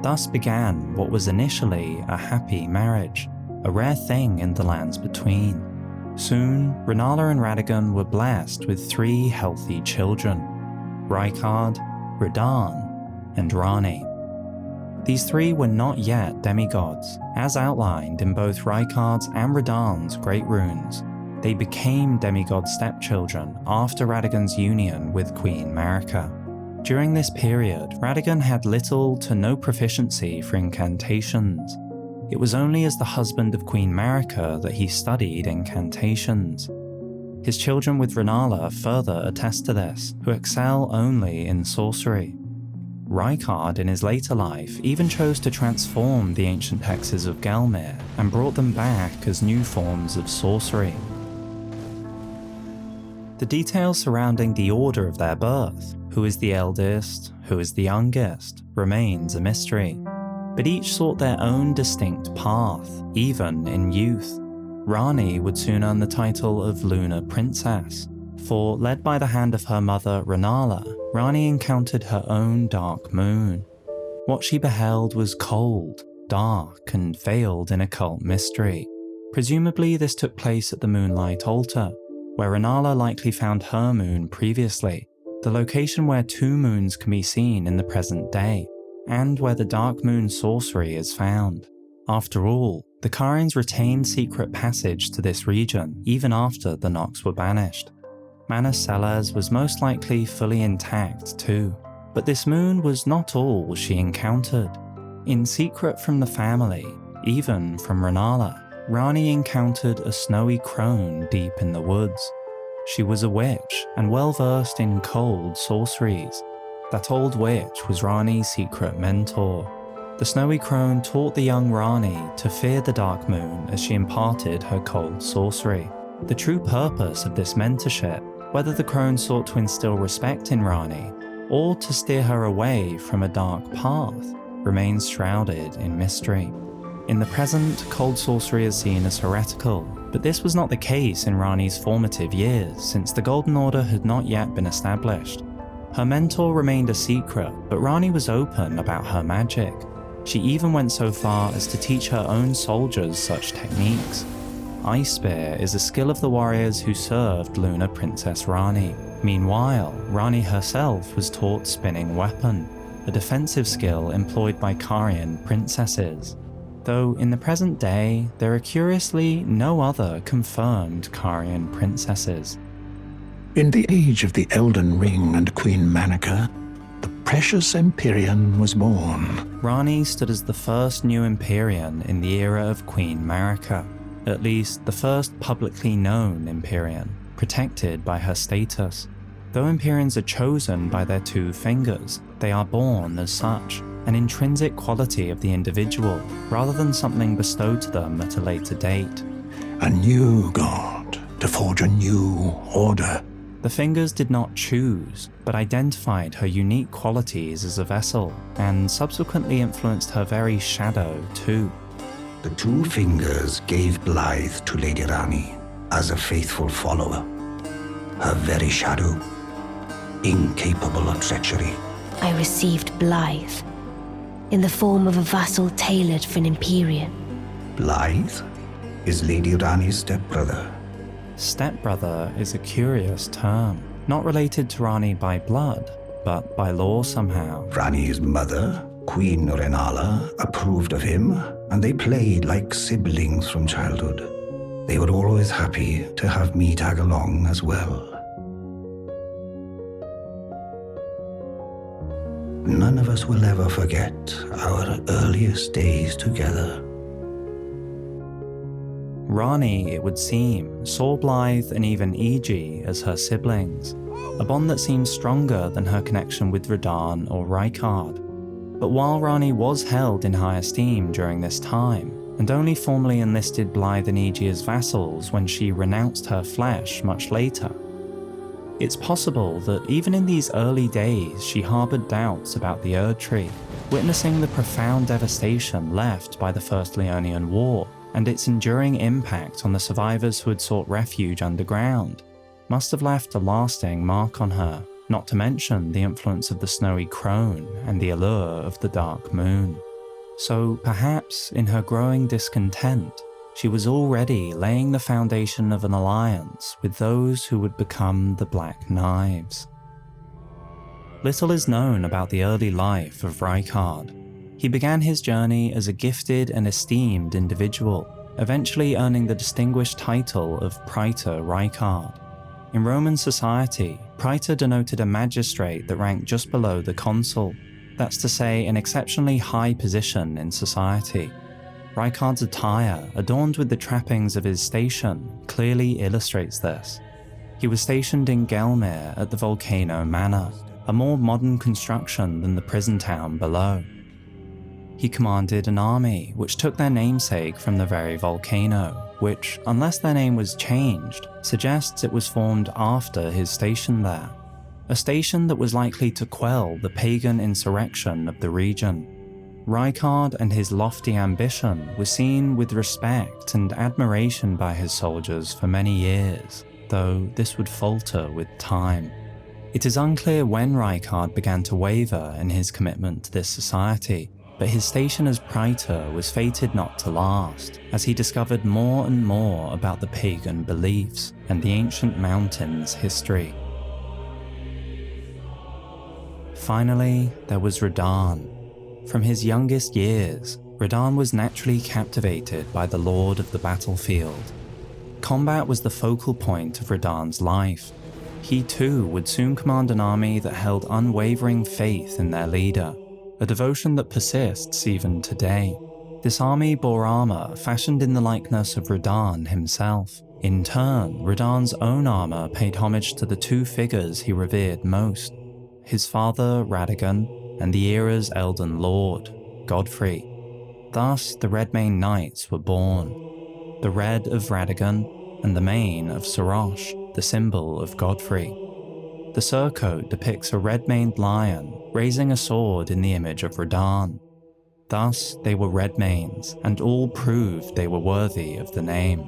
Thus began what was initially a happy marriage, a rare thing in the lands between. Soon, Rennala and Radagon were blessed with 3 healthy children: Rykard, Radagon, and Rani. These 3 were not yet demigods, as outlined in both Rykard's and Radagon's great runes. They became demigod stepchildren after Radagon's union with Queen Marika. During this period, Radagon had little to no proficiency for incantations. It was only as the husband of Queen Marika that he studied incantations. His children with Rennala further attest to this, who excel only in sorcery. Rykard in his later life even chose to transform the ancient hexes of Gelmir and brought them back as new forms of sorcery. The details surrounding the order of their birth, who is the eldest, who is the youngest, remains a mystery, but each sought their own distinct path, even in youth. Rani would soon earn the title of Lunar Princess, for, led by the hand of her mother Rennala, Rani encountered her own dark moon. What she beheld was cold, dark, and veiled in occult mystery. Presumably this took place at the Moonlight Altar, where Rennala likely found her moon previously, the location where 2 moons can be seen in the present day, and where the dark moon sorcery is found. After all, the Carians retained secret passage to this region even after the Nox were banished. Manor Celes was most likely fully intact too, but this moon was not all she encountered. In secret from the family, even from Rennala, Rani encountered a snowy crone deep in the woods. She was a witch and well versed in cold sorceries. That old witch was Rani's secret mentor. The snowy crone taught the young Rani to fear the dark moon as she imparted her cold sorcery. The true purpose of this mentorship, whether the crone sought to instill respect in Rani or to steer her away from a dark path, remains shrouded in mystery. In the present, cold sorcery is seen as heretical, but this was not the case in Rani's formative years, since the Golden Order had not yet been established. Her mentor remained a secret, but Rani was open about her magic. She even went so far as to teach her own soldiers such techniques. Ice Spear is a skill of the warriors who served Lunar Princess Rani. Meanwhile, Rani herself was taught Spinning Weapon, a defensive skill employed by Carian princesses. Though in the present day, there are curiously no other confirmed Carian princesses. In the age of the Elden Ring and Queen Marika, the precious Empyrean was born. Rani stood as the first new Empyrean in the era of Queen Marika, at least the first publicly known Empyrean, protected by her status. Though Empyreans are chosen by their 2 fingers, they are born as such, an intrinsic quality of the individual, rather than something bestowed to them at a later date. A new god to forge a new order. The fingers did not choose, but identified her unique qualities as a vessel, and subsequently influenced her very shadow too. The 2 fingers gave Blythe to Lady Rani as a faithful follower. Her very shadow, incapable of treachery. I received Blythe, in the form of a vassal tailored for an Empyrean. Blythe is Lady Rani's stepbrother. Stepbrother is a curious term, not related to Rani by blood, but by law somehow. Rani's mother, Queen Rennala, approved of him, and they played like siblings from childhood. They were always happy to have me tag along as well. None of us will ever forget our earliest days together. Rani, it would seem, saw Blythe and even Iji as her siblings, a bond that seemed stronger than her connection with Radagon or Rykard. But while Rani was held in high esteem during this time, and only formally enlisted Blythe and Iji as vassals when she renounced her flesh much later, It's possible that even in these early days she harboured doubts about the Erdtree, witnessing the profound devastation left by the First Liurnian War and its enduring impact on the survivors who had sought refuge underground must have left a lasting mark on her, not to mention the influence of the snowy crone and the allure of the dark moon. So perhaps in her growing discontent, she was already laying the foundation of an alliance with those who would become the Black Knives. Little is known about the early life of Rykard. He began his journey as a gifted and esteemed individual, eventually earning the distinguished title of Praetor Rykard. In Roman society, Praetor denoted a magistrate that ranked just below the consul. That's to say, an exceptionally high position in society. Rykard's attire, adorned with the trappings of his station, clearly illustrates this. He was stationed in Gelmir at the Volcano Manor, a more modern construction than the prison town below. He commanded an army which took their namesake from the very volcano, which, unless their name was changed, suggests it was formed after his station there. A station that was likely to quell the pagan insurrection of the region. Rykard and his lofty ambition were seen with respect and admiration by his soldiers for many years, though this would falter with time. It is unclear when Rykard began to waver in his commitment to this society, but his station as Praetor was fated not to last, as he discovered more and more about the pagan beliefs and the ancient mountain's history. Finally, there was Radagon. From his youngest years, Radagon was naturally captivated by the Lord of the battlefield. Combat was the focal point of Radagon's life. He too would soon command an army that held unwavering faith in their leader, a devotion that persists even today. This army bore armour fashioned in the likeness of Radagon himself. In turn, Radagon's own armour paid homage to the two figures he revered most, his father Radagon and the era's Elden Lord, Godfrey. Thus the Redmane Knights were born, the red of Radagon and the mane of Sarosh, the symbol of Godfrey. The surcoat depicts a red-maned lion raising a sword in the image of Radagon. Thus they were Redmanes, and all proved they were worthy of the name.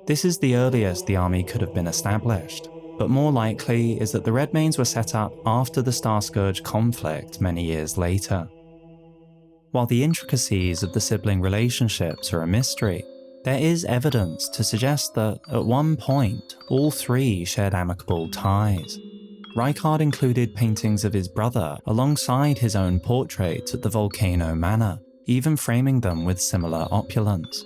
This is the earliest the army could have been established, but more likely is that the Redmanes were set up after the Starscourge conflict many years later. While the intricacies of the sibling relationships are a mystery, there is evidence to suggest that, at one point, all three shared amicable ties. Rykard included paintings of his brother alongside his own portraits at the Volcano Manor, even framing them with similar opulence.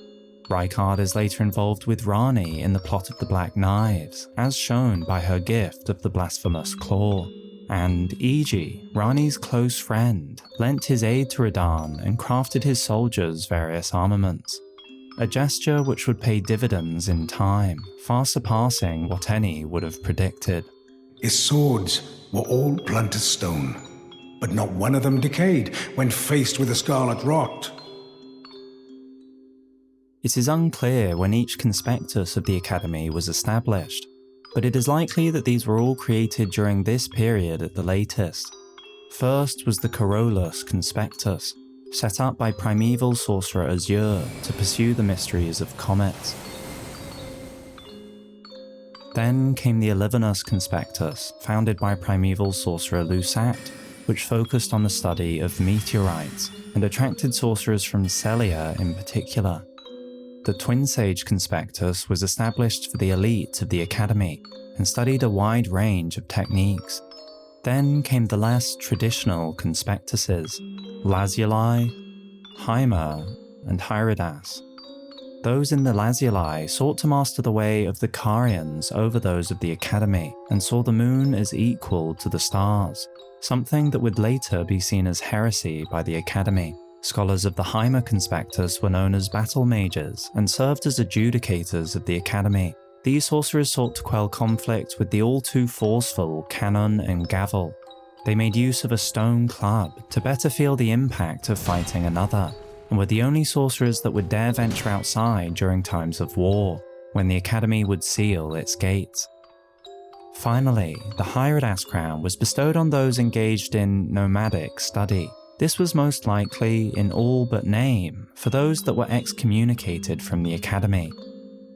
Rykard is later involved with Rani in the plot of the Black Knives, as shown by her gift of the blasphemous claw. And Iji, Rani's close friend, lent his aid to Radagon and crafted his soldiers various armaments. A gesture which would pay dividends in time, far surpassing what any would have predicted. His swords were all blunt as stone, but not one of them decayed when faced with the scarlet rot. It is unclear when each conspectus of the Academy was established, but it is likely that these were all created during this period at the latest. First was the Carolus Conspectus, set up by primeval sorcerer Azure to pursue the mysteries of comets. Then came the Elivanus Conspectus, founded by primeval sorcerer Lusat, which focused on the study of meteorites and attracted sorcerers from Celia in particular. The Twin Sage Conspectus was established for the elite of the Academy and studied a wide range of techniques. Then came the less traditional conspectuses, Laziali, Hymer, and Hyridas. Those in the Laziali sought to master the way of the Carians over those of the Academy and saw the moon as equal to the stars, something that would later be seen as heresy by the Academy. Scholars of the Hymer Conspectus were known as battle mages and served as adjudicators of the Academy. These sorcerers sought to quell conflict with the all-too-forceful Canon and Gavel. They made use of a stone club to better feel the impact of fighting another, and were the only sorcerers that would dare venture outside during times of war, when the Academy would seal its gates. Finally, the Hyridas crown was bestowed on those engaged in nomadic study. This was most likely, in all but name, for those that were excommunicated from the academy.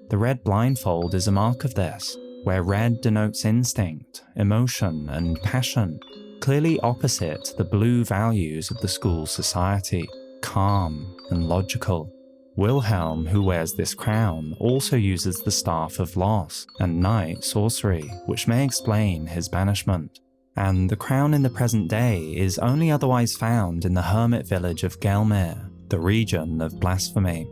The red blindfold is a mark of this, where red denotes instinct, emotion, and passion, clearly opposite to the blue values of the school society, calm and logical. Wilhelm, who wears this crown, also uses the Staff of Loss and Night sorcery, which may explain his banishment. And the crown in the present day is only otherwise found in the hermit village of Gelmir, the region of blasphemy.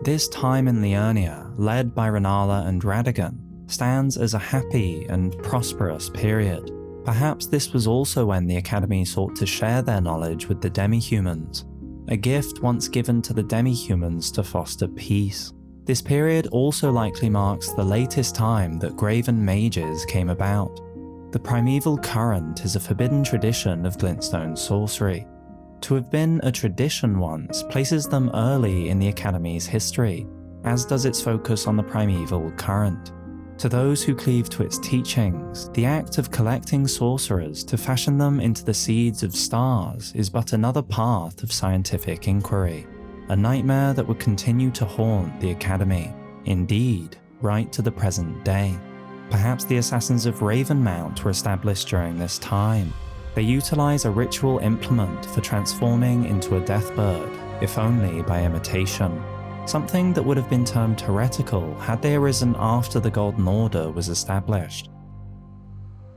This time in Liurnia, led by Rennala and Radagon, stands as a happy and prosperous period. Perhaps this was also when the Academy sought to share their knowledge with the demi-humans, a gift once given to the demi-humans to foster peace. This period also likely marks the latest time that graven mages came about. The primeval current is a forbidden tradition of glintstone sorcery. To have been a tradition once places them early in the Academy's history, as does its focus on the primeval current. To those who cleave to its teachings, the act of collecting sorcerers to fashion them into the seeds of stars is but another path of scientific inquiry, a nightmare that would continue to haunt the Academy, indeed, right to the present day. Perhaps the Assassins of Ravenmount were established during this time. They utilize a ritual implement for transforming into a deathbird, if only by imitation. Something that would have been termed heretical had they arisen after the Golden Order was established.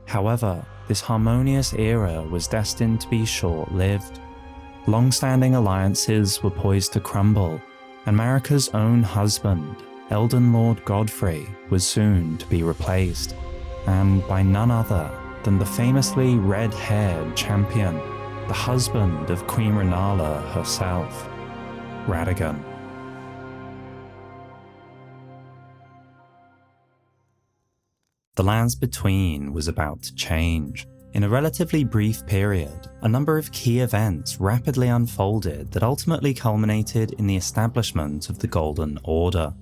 However, this harmonious era was destined to be short-lived. Long-standing alliances were poised to crumble, and Marika's own husband, Elden Lord Godfrey, was soon to be replaced, and by none other than the famously red-haired champion, the husband of Queen Rennala herself, Radagon. The Lands Between was about to change. In a relatively brief period, a number of key events rapidly unfolded that ultimately culminated in the establishment of the Golden Order,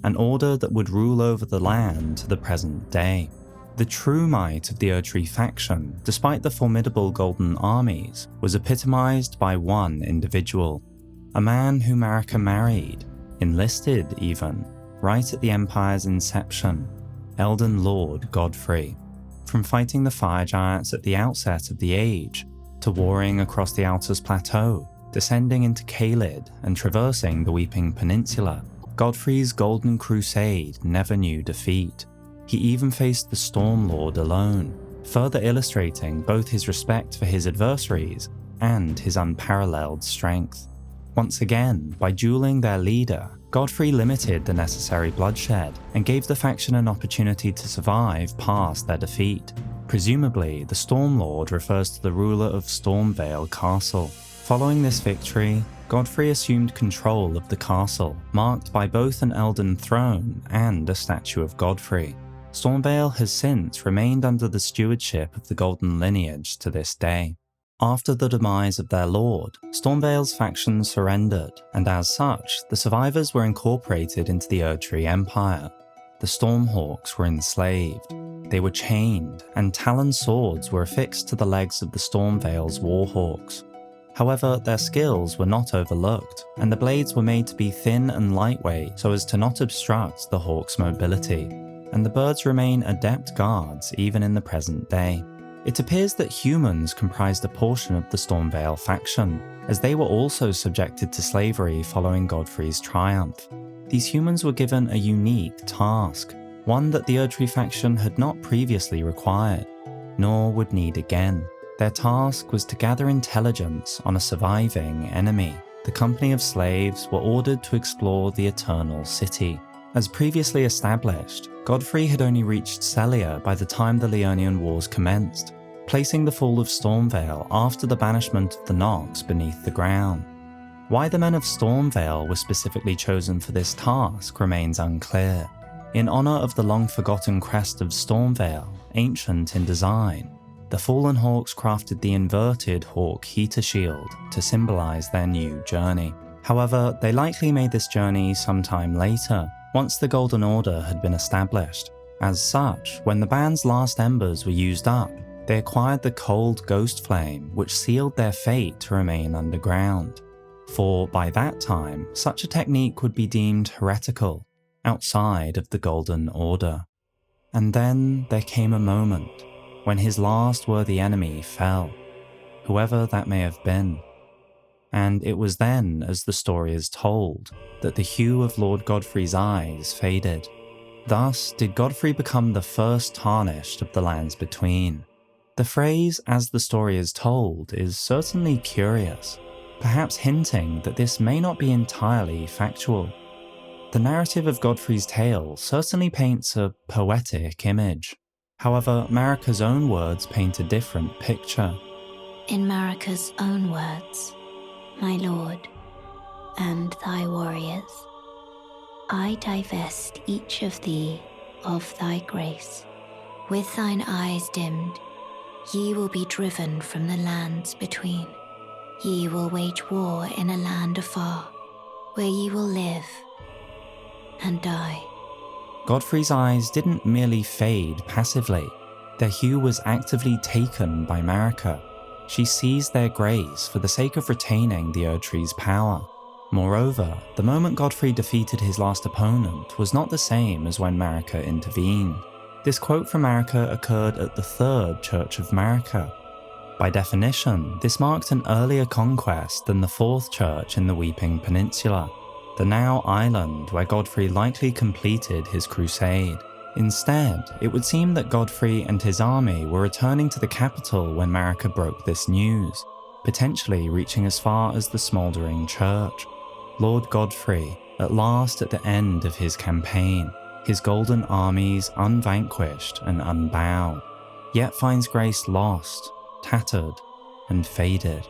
an order that would rule over the land to the present day. The true might of the Erdtree faction, despite the formidable Golden armies, was epitomized by one individual, a man who Marika married, enlisted even, right at the Empire's inception, Elden Lord Godfrey. From fighting the fire giants at the outset of the Age, to warring across the Altus Plateau, descending into Caelid and traversing the Weeping Peninsula, Godfrey's Golden Crusade never knew defeat. He even faced the Stormlord alone, further illustrating both his respect for his adversaries and his unparalleled strength. Once again, by dueling their leader, Godfrey limited the necessary bloodshed and gave the faction an opportunity to survive past their defeat. Presumably, the Stormlord refers to the ruler of Stormvale Castle. Following this victory, Godfrey assumed control of the castle, marked by both an Elden throne and a statue of Godfrey. Stormvale has since remained under the stewardship of the Golden lineage to this day. After the demise of their lord, Stormvale's faction surrendered, and as such, the survivors were incorporated into the Erdtree Empire. The Stormhawks were enslaved. They were chained, and talon swords were affixed to the legs of the Stormvale's warhawks. However, their skills were not overlooked, and the blades were made to be thin and lightweight so as to not obstruct the hawk's mobility, and the birds remain adept guards even in the present day. It appears that humans comprised a portion of the Stormvale faction, as they were also subjected to slavery following Godfrey's triumph. These humans were given a unique task, one that the Erdtree faction had not previously required, nor would need again. Their task was to gather intelligence on a surviving enemy. The company of slaves were ordered to explore the Eternal City. As previously established, Godfrey had only reached Celia by the time the Liurnian Wars commenced, placing the fall of Stormvale after the banishment of the Nox beneath the ground. Why the men of Stormvale were specifically chosen for this task remains unclear. In honour of the long-forgotten crest of Stormvale, ancient in design, the Fallen Hawks crafted the inverted Hawk heater shield to symbolise their new journey. However, they likely made this journey sometime later, once the Golden Order had been established. As such, when the band's last embers were used up, they acquired the cold ghost flame which sealed their fate to remain underground. For by that time, such a technique would be deemed heretical, outside of the Golden Order. And then there came a moment when his last worthy enemy fell, whoever that may have been. And it was then, as the story is told, that the hue of Lord Godfrey's eyes faded. Thus did Godfrey become the first tarnished of the lands between. The phrase, as the story is told, is certainly curious, perhaps hinting that this may not be entirely factual. The narrative of Godfrey's tale certainly paints a poetic image. However, Marika's own words paint a different picture. In Marika's own words, my lord, and thy warriors, I divest each of thee of thy grace. With thine eyes dimmed, ye will be driven from the lands between. Ye will wage war in a land afar, where ye will live and die. Godfrey's eyes didn't merely fade passively. Their hue was actively taken by Marika. She seized their grace for the sake of retaining the Erdtree's power. Moreover, the moment Godfrey defeated his last opponent was not the same as when Marika intervened. This quote from Marika occurred at the Third Church of Marika. By definition, this marked an earlier conquest than the Fourth Church in the Weeping Peninsula, the now island where Godfrey likely completed his crusade. Instead, it would seem that Godfrey and his army were returning to the capital when Marika broke this news, potentially reaching as far as the smouldering church. Lord Godfrey, at last at the end of his campaign, his golden armies unvanquished and unbowed, yet finds grace lost, tattered, and faded.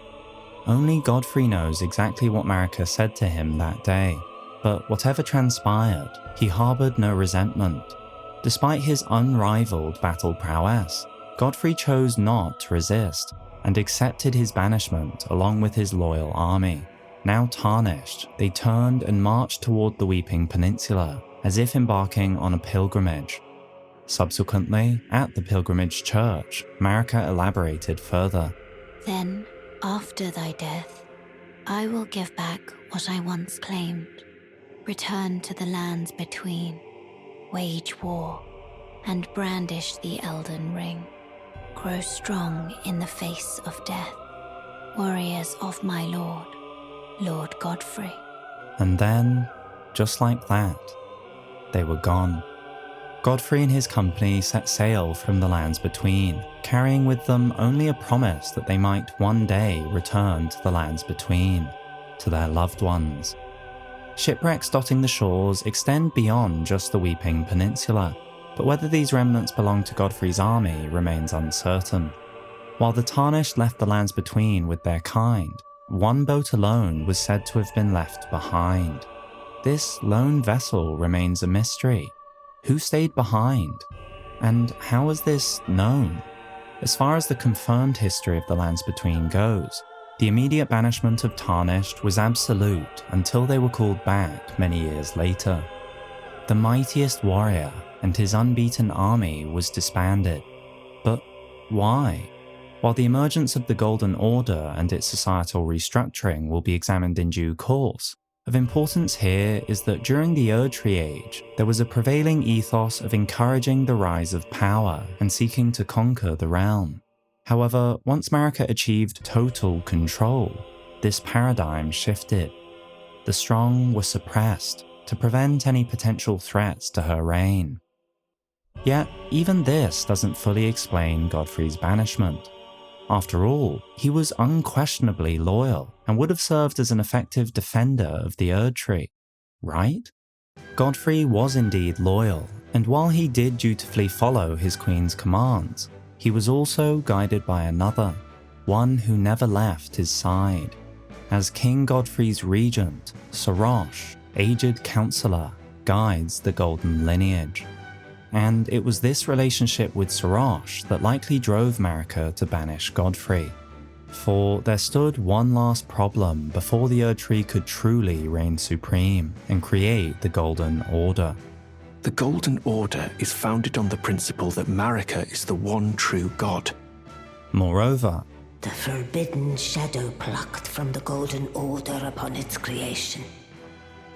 Only Godfrey knows exactly what Marika said to him that day, but whatever transpired, he harboured no resentment. Despite his unrivaled battle prowess, Godfrey chose not to resist, and accepted his banishment along with his loyal army. Now tarnished, they turned and marched toward the Weeping Peninsula, as if embarking on a pilgrimage. Subsequently, at the pilgrimage church, Marika elaborated further. Then, after thy death, I will give back what I once claimed, return to the lands between, wage war, and brandish the Elden Ring. Grow strong in the face of death, warriors of my lord, Lord Godfrey. And then, just like that, they were gone. Godfrey and his company set sail from the lands between, carrying with them only a promise that they might one day return to the lands between, to their loved ones. Shipwrecks dotting the shores extend beyond just the Weeping Peninsula, but whether these remnants belong to Godfrey's army remains uncertain. While the Tarnished left the lands between with their kind, one boat alone was said to have been left behind. This lone vessel remains a mystery. Who stayed behind? And how was this known? As far as the confirmed history of the lands between goes, the immediate banishment of Tarnished was absolute until they were called back many years later. The mightiest warrior and his unbeaten army was disbanded. But why? While the emergence of the Golden Order and its societal restructuring will be examined in due course, of importance here is that during the Erdtree Age, there was a prevailing ethos of encouraging the rise of power and seeking to conquer the realm. However, once Marika achieved total control, this paradigm shifted. The strong were suppressed to prevent any potential threats to her reign. Yet, even this doesn't fully explain Godfrey's banishment. After all, he was unquestionably loyal and would have served as an effective defender of the Erdtree, right? Godfrey was indeed loyal, and while he did dutifully follow his queen's commands, he was also guided by another, one who never left his side. As King Godfrey's regent, Sarosh, aged counsellor, guides the golden lineage. And it was this relationship with Sarosh that likely drove Marika to banish Godfrey. For there stood one last problem before the Erdtree could truly reign supreme and create the Golden Order. The The Golden Order is founded on the principle that Marika is the one true god. Moreover, the forbidden shadow plucked from the Golden Order upon its creation.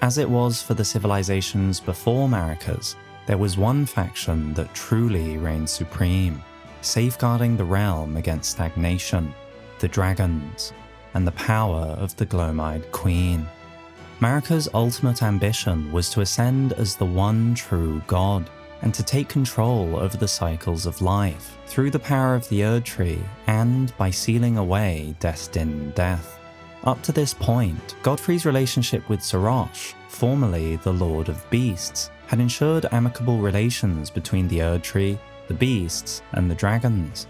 as it was for the civilizations before Marika's, there was one faction that truly reigned supreme, safeguarding the realm against stagnation, the dragons, and the power of the Glomide Queen. Marika's ultimate ambition was to ascend as the one true god, and to take control over the cycles of life through the power of the Erdtree and by sealing away destined death. Up to this point, Godfrey's relationship with Sarosh, formerly the Lord of Beasts, had ensured amicable relations between the Erdtree, the beasts, and the dragons.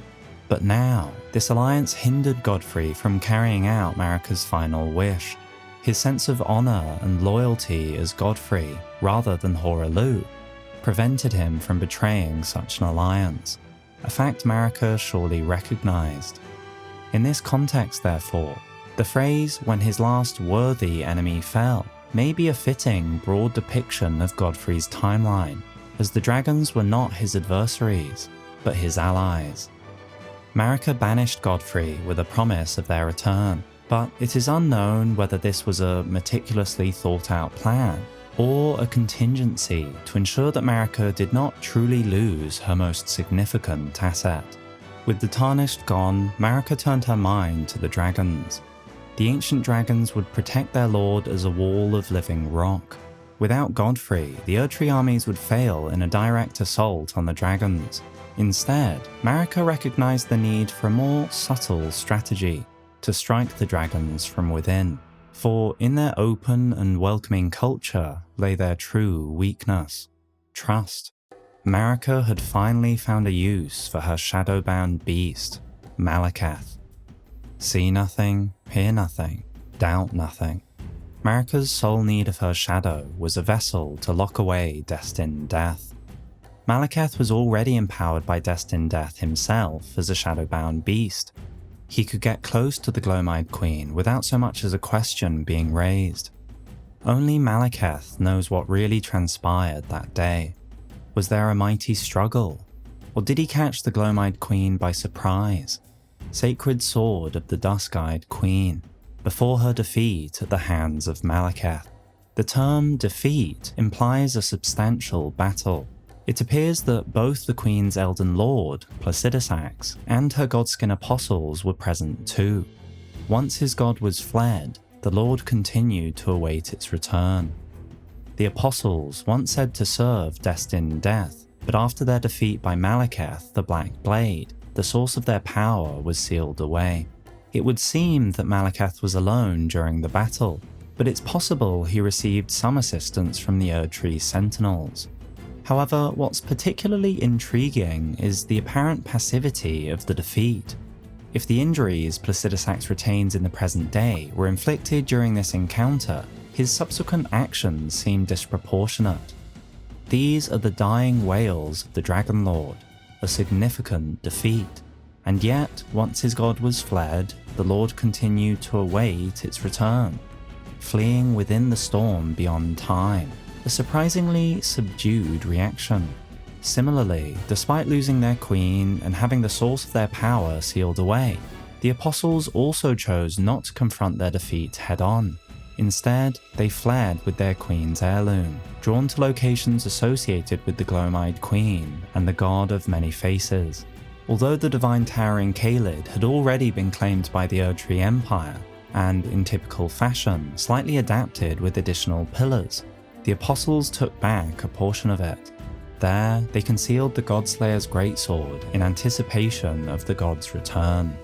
But now, this alliance hindered Godfrey from carrying out Marika's final wish. His sense of honour and loyalty as Godfrey, rather than Horalu, prevented him from betraying such an alliance, a fact Marika surely recognised. In this context, therefore, the phrase, "when his last worthy enemy fell," may be a fitting, broad depiction of Godfrey's timeline, as the dragons were not his adversaries, but his allies. Marika banished Godfrey with a promise of their return, but it is unknown whether this was a meticulously thought-out plan, or a contingency to ensure that Marika did not truly lose her most significant asset. With the Tarnished gone, Marika turned her mind to the dragons. The ancient dragons would protect their lord as a wall of living rock. Without Godfrey, the Erdtree armies would fail in a direct assault on the dragons. Instead, Marika recognized the need for a more subtle strategy to strike the dragons from within, for in their open and welcoming culture lay their true weakness: trust. Marika had finally found a use for her shadow-bound beast, Malekith. See nothing, hear nothing, doubt nothing. Marika's sole need of her shadow was a vessel to lock away destined death. Malekith was already empowered by destined death himself as a shadow-bound beast. He could get close to the Glomide Queen without so much as a question being raised. Only Malekith knows what really transpired that day. Was there a mighty struggle? Or did he catch the Glomide Queen by surprise? Sacred sword of the Dusk-Eyed Queen, before her defeat at the hands of Malekith. The term defeat implies a substantial battle. It appears that both the Queen's Elden Lord, Placidusax, and her Godskin apostles were present too. Once his god was fled, the Lord continued to await its return. The apostles once said to serve destined death, but after their defeat by Malekith, the Black Blade, the source of their power was sealed away. It would seem that Malekith was alone during the battle, but it's possible he received some assistance from the Erdtree Sentinels. However, what's particularly intriguing is the apparent passivity of the defeat. If the injuries Placidusax retains in the present day were inflicted during this encounter, his subsequent actions seem disproportionate. These are the dying wails of the Dragon Lord, a significant defeat. And yet, once his god was fled, the Lord continued to await its return, fleeing within the storm beyond time, a surprisingly subdued reaction. Similarly, despite losing their queen and having the source of their power sealed away, the apostles also chose not to confront their defeat head-on. Instead, they fled with their queen's heirloom, drawn to locations associated with the Glomide Queen and the God of Many Faces. Although the Divine Tower in Caelid had already been claimed by the Erdtree Empire, and in typical fashion, slightly adapted with additional pillars, the apostles took back a portion of it. There, they concealed the Godslayer's greatsword in anticipation of the god's return.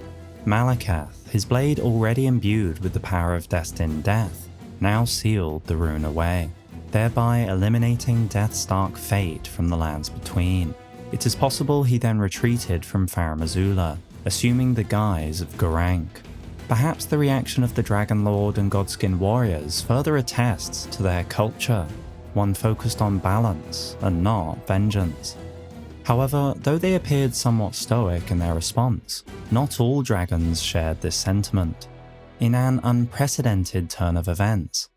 Malekith, his blade already imbued with the power of destined death, now sealed the rune away, thereby eliminating Death's dark fate from the lands between. It is possible he then retreated from Farum Azula, assuming the guise of Gurranq. Perhaps the reaction of the Dragon Lord and Godskin warriors further attests to their culture, one focused on balance and not vengeance. However, though they appeared somewhat stoic in their response, not all dragons shared this sentiment. In an unprecedented turn of events,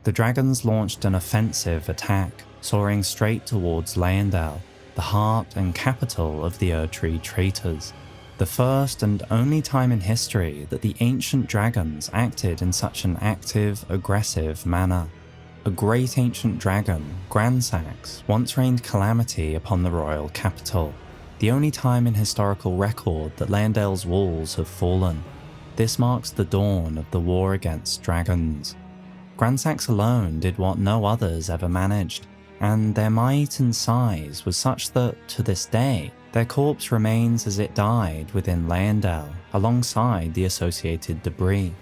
The dragons launched an offensive attack, soaring straight towards Leyndell, the heart and capital of the Erdtree traitors. The first and only time in history that the ancient dragons acted in such an active, aggressive manner. A great ancient dragon, Gransax, once rained calamity upon the royal capital, the only time in historical record that Leyndell's walls have fallen. This marks the dawn of the war against dragons. Gransax alone did what no others ever managed, and their might and size was such that, to this day, their corpse remains as it died within Leyndell, alongside the associated debris.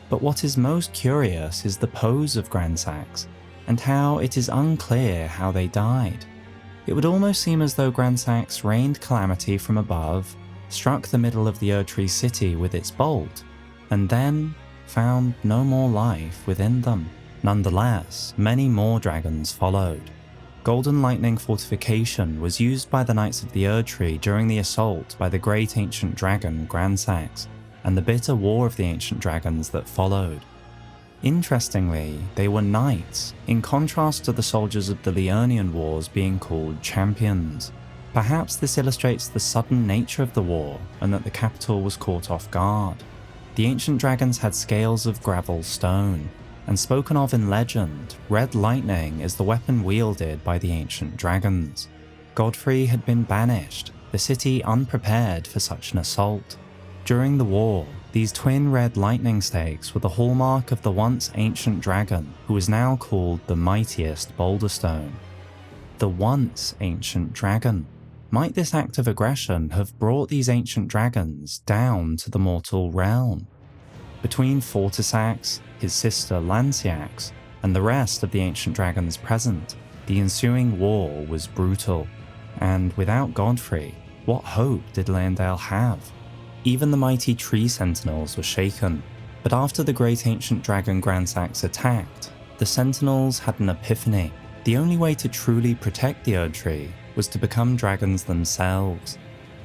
But what is most curious is the pose of Gransax, and how it is unclear how they died. It would almost seem as though Gransax rained calamity from above, struck the middle of the Erdtree city with its bolt, and then found no more life within them. Nonetheless, many more dragons followed. Golden Lightning Fortification was used by the Knights of the Erdtree during the assault by the great ancient dragon Gransax, and the bitter war of the ancient dragons that followed. Interestingly, they were knights, in contrast to the soldiers of the Liurnian wars being called champions. Perhaps this illustrates the sudden nature of the war, and that the capital was caught off guard. The ancient dragons had scales of gravel stone, and spoken of in legend, red lightning is the weapon wielded by the ancient dragons. Godfrey had been banished, the city unprepared for such an assault. During the war, these twin red lightning stakes were the hallmark of the once ancient dragon, who was now called the mightiest Boulderstone. The once ancient dragon. Might this act of aggression have brought these ancient dragons down to the mortal realm? Between Fortisax, his sister Lanciax, and the rest of the ancient dragons present, the ensuing war was brutal. And without Godfrey, what hope did Leyndell have? Even the mighty tree sentinels were shaken, but after the great ancient dragon Gransax attacked, the sentinels had an epiphany. The only way to truly protect the Erdtree was to become dragons themselves.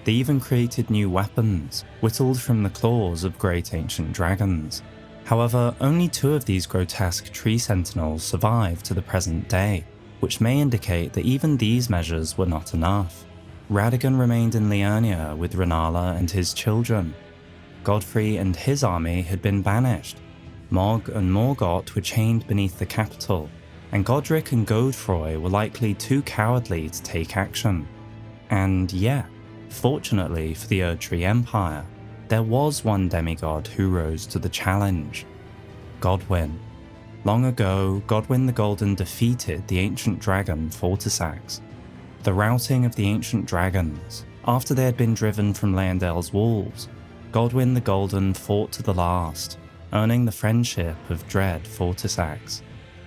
They even created new weapons, whittled from the claws of great ancient dragons. However, only 2 of these grotesque tree sentinels survive to the present day, which may indicate that even these measures were not enough. Radagon remained in Liurnia with Rennala and his children. Godfrey and his army had been banished. Mog and Morgott were chained beneath the capital, and Godric and Godfrey were likely too cowardly to take action. And yet, fortunately for the Erdtree Empire, there was one demigod who rose to the challenge: Godwyn. Long ago, Godwyn the Golden defeated the ancient dragon Fortisax. The routing of the ancient dragons, after they had been driven from Leyndell's walls, Godwyn the Golden fought to the last, earning the friendship of dread Fortisax.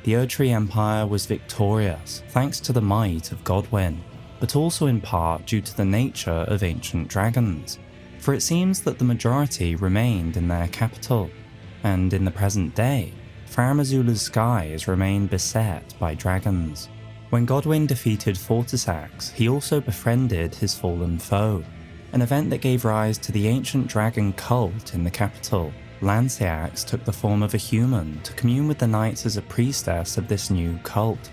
The Erdtree Empire was victorious thanks to the might of Godwyn, but also in part due to the nature of ancient dragons, for it seems that the majority remained in their capital, and in the present day, Farum Azula's skies remain beset by dragons. When Godwyn defeated Fortisax, he also befriended his fallen foe, an event that gave rise to the ancient dragon cult in the capital. Lanciax took the form of a human to commune with the knights as a priestess of this new cult,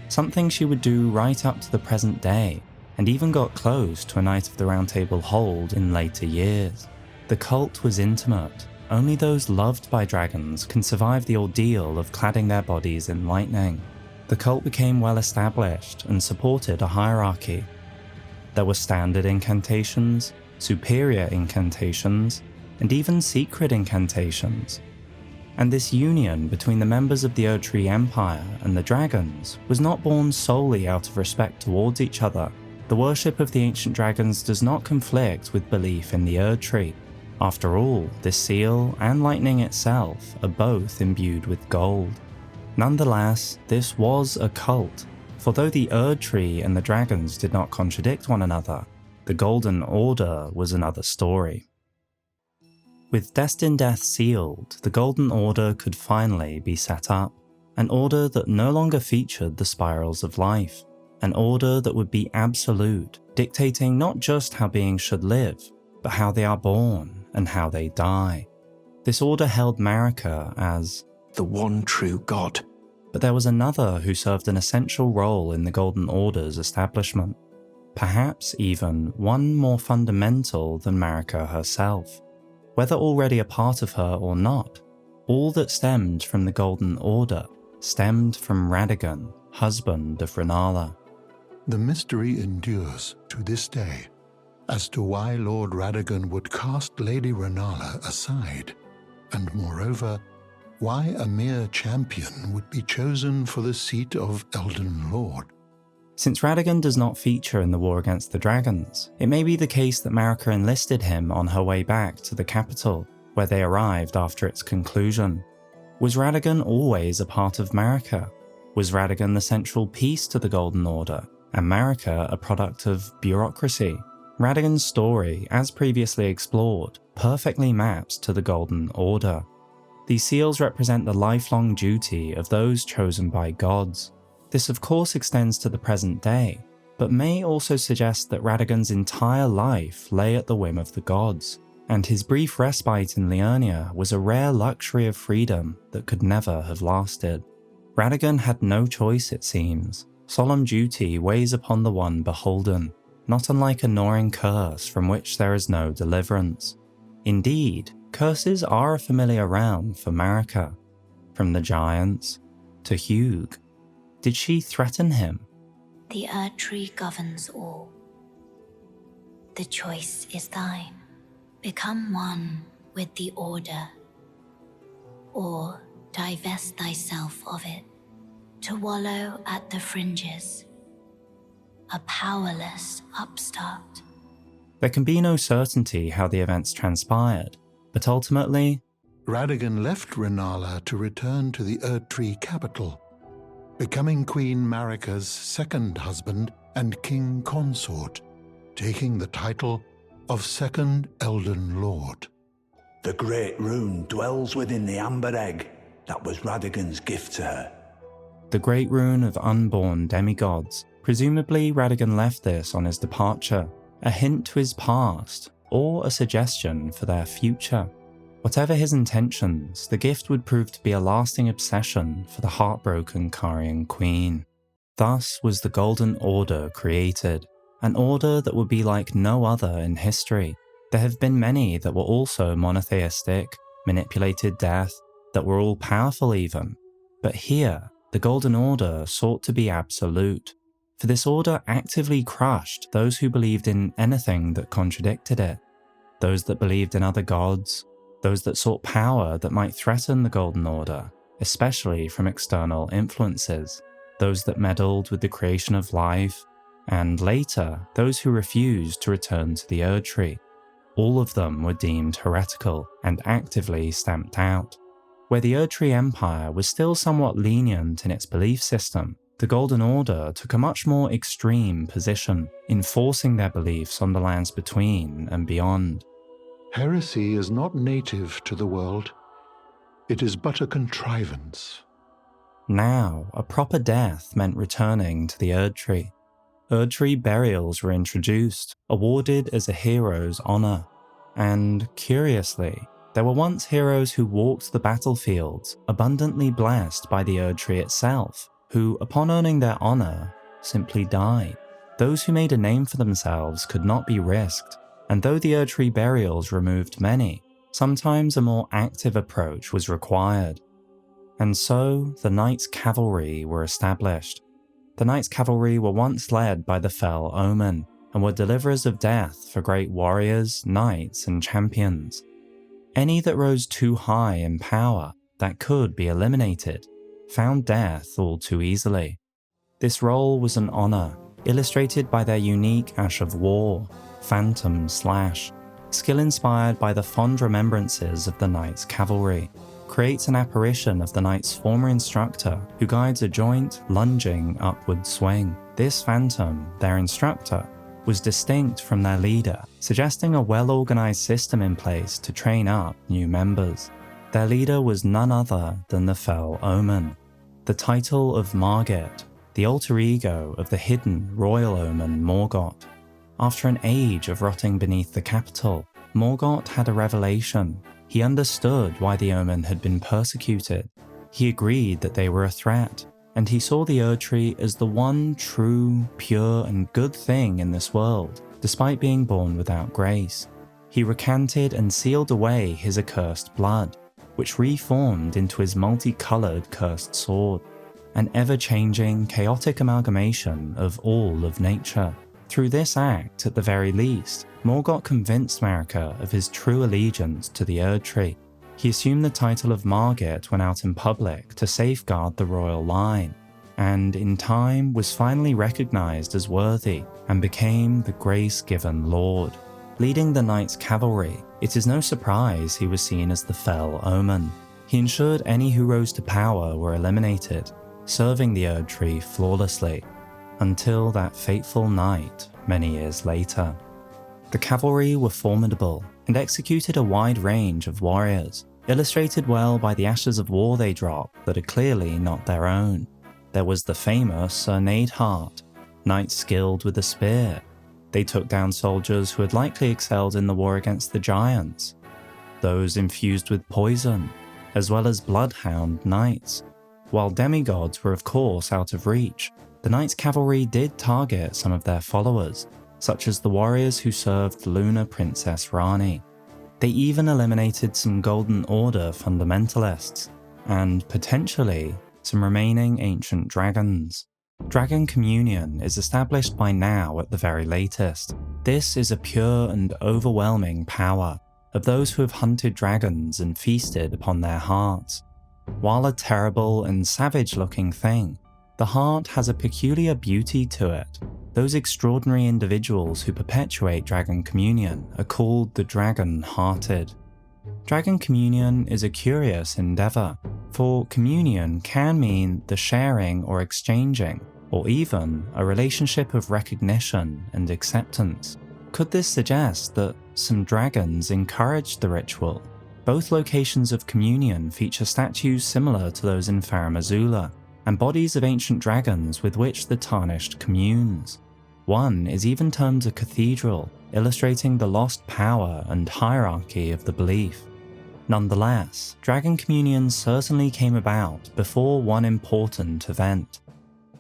something she would do right up to the present day, and even got close to a Knight of the Round Table hold in later years. The cult was intimate. Only those loved by dragons can survive the ordeal of cladding their bodies in lightning. The cult became well established and supported a hierarchy. There were standard incantations, superior incantations, and even secret incantations. And this union between the members of the Erdtree Empire and the dragons was not born solely out of respect towards each other. The worship of the ancient dragons does not conflict with belief in the Erdtree. After all, this seal and lightning itself are both imbued with gold. Nonetheless, this was a cult, for though the Erdtree and the dragons did not contradict one another, the Golden Order was another story. With Destined Death sealed, the Golden Order could finally be set up, an order that no longer featured the spirals of life, an order that would be absolute, dictating not just how beings should live, but how they are born and how they die. This order held Marika as the one true God, but there was another who served an essential role in the Golden Order's establishment. Perhaps even one more fundamental than Marika herself. Whether already a part of her or not, all that stemmed from the Golden Order stemmed from Radagon, husband of Rennala. The mystery endures to this day as to why Lord Radagon would cast Lady Rennala aside, and moreover, why a mere champion would be chosen for the seat of Elden Lord. Since Radagon does not feature in the war against the dragons, it may be the case that Marika enlisted him on her way back to the capital, where they arrived after its conclusion. Was Radagon always a part of Marika? Was Radagon the central piece to the Golden Order, and Marika a product of bureaucracy? Radagon's story, as previously explored, perfectly maps to the Golden Order. These seals represent the lifelong duty of those chosen by gods. This of course extends to the present day, but may also suggest that Radagon's entire life lay at the whim of the gods, and his brief respite in Liurnia was a rare luxury of freedom that could never have lasted. Radagon had no choice, it seems. Solemn duty weighs upon the one beholden, not unlike a gnawing curse from which there is no deliverance. Indeed, curses are a familiar realm for Marika. From the giants to Hugh. Did she threaten him? The Erdtree governs all. The choice is thine. Become one with the Order, or divest thyself of it, to wallow at the fringes, a powerless upstart. There can be no certainty how the events transpired, but ultimately, Radagon left Rennala to return to the Erdtree capital, becoming Queen Marika's second husband and king consort, taking the title of Second Elden Lord. The Great Rune dwells within the Amber Egg. That was Radagon's gift to her. The Great Rune of unborn demigods. Presumably Radagon left this on his departure, a hint to his past, or a suggestion for their future. Whatever his intentions, the gift would prove to be a lasting obsession for the heartbroken Carian queen. Thus was the Golden Order created, an order that would be like no other in history. There have been many that were also monotheistic, manipulated death, that were all-powerful even. But here, the Golden Order sought to be absolute, for this order actively crushed those who believed in anything that contradicted it, those that believed in other gods, those that sought power that might threaten the Golden Order, especially from external influences, those that meddled with the creation of life, and later, those who refused to return to the Erdtree. All of them were deemed heretical and actively stamped out. Where the Erdtree Empire was still somewhat lenient in its belief system, the Golden Order took a much more extreme position, enforcing their beliefs on the lands between and beyond. Heresy is not native to the world. It is but a contrivance. Now, a proper death meant returning to the Erdtree. Erdtree burials were introduced, awarded as a hero's honour. And, curiously, there were once heroes who walked the battlefields, abundantly blessed by the Erdtree itself, who, upon earning their honour, simply died. Those who made a name for themselves could not be risked, and though the Erdtree burials removed many, sometimes a more active approach was required. And so, the Knights' Cavalry were established. The Knights' Cavalry were once led by the Fell Omen, and were deliverers of death for great warriors, knights, and champions. Any that rose too high in power, that could be eliminated, found death all too easily. This role was an honour, illustrated by their unique Ash of War, Phantom Slash, skill inspired by the fond remembrances of the Knights' Cavalry, creates an apparition of the Knight's former instructor who guides a joint, lunging upward swing. This Phantom, their instructor, was distinct from their leader, suggesting a well-organised system in place to train up new members. Their leader was none other than the Fell Omen, the title of Margit, the alter ego of the hidden royal omen Morgott. After an age of rotting beneath the capital, Morgott had a revelation. He understood why the omen had been persecuted. He agreed that they were a threat, and he saw the Erdtree as the one true, pure, and good thing in this world, despite being born without grace. He recanted and sealed away his accursed blood, which reformed into his multicolored cursed sword, an ever-changing, chaotic amalgamation of all of nature. Through this act, at the very least, Morgott convinced Marika of his true allegiance to the Erdtree. He assumed the title of Margit when out in public to safeguard the royal line, and in time was finally recognized as worthy and became the grace-given lord. Leading the Knights' cavalry, it is no surprise he was seen as the fell omen. He ensured any who rose to power were eliminated, serving the Erdtree flawlessly, until that fateful night many years later. The cavalry were formidable and executed a wide range of warriors, illustrated well by the ashes of war they dropped that are clearly not their own. There was the famous Sir Neidhart, knights skilled with the spear. They took down soldiers who had likely excelled in the war against the giants, those infused with poison, as well as bloodhound knights. While demigods were of course out of reach, the knights' cavalry did target some of their followers, such as the warriors who served Lunar Princess Rani. They even eliminated some Golden Order fundamentalists, and potentially some remaining ancient dragons. Dragon communion is established by now at the very latest. This is a pure and overwhelming power of those who have hunted dragons and feasted upon their hearts. While a terrible and savage-looking thing, the heart has a peculiar beauty to it. Those extraordinary individuals who perpetuate dragon communion are called the dragon-hearted. Dragon communion is a curious endeavour, for communion can mean the sharing or exchanging, or even a relationship of recognition and acceptance. Could this suggest that some dragons encouraged the ritual? Both locations of communion feature statues similar to those in Farum Azula, and bodies of ancient dragons with which the Tarnished communes. One is even termed a cathedral, illustrating the lost power and hierarchy of the belief. Nonetheless, dragon communion certainly came about before one important event: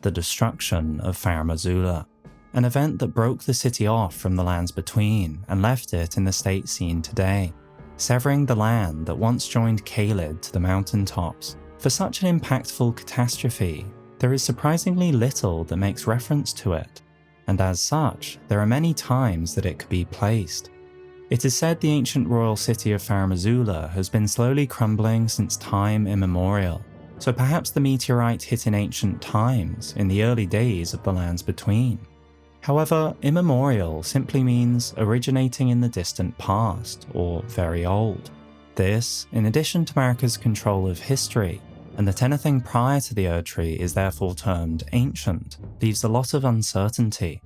the destruction of Farum Azula, an event that broke the city off from the lands between and left it in the state seen today, severing the land that once joined Caelid to the mountaintops. For such an impactful catastrophe, there is surprisingly little that makes reference to it, and as such, there are many times that it could be placed. It is said the ancient royal city of Farum Azula has been slowly crumbling since time immemorial, so perhaps the meteorite hit in ancient times, in the early days of the lands between. However, immemorial simply means originating in the distant past, or very old. This, in addition to Marika's control of history, and that anything prior to the Erdtree is therefore termed ancient, leaves a lot of uncertainty.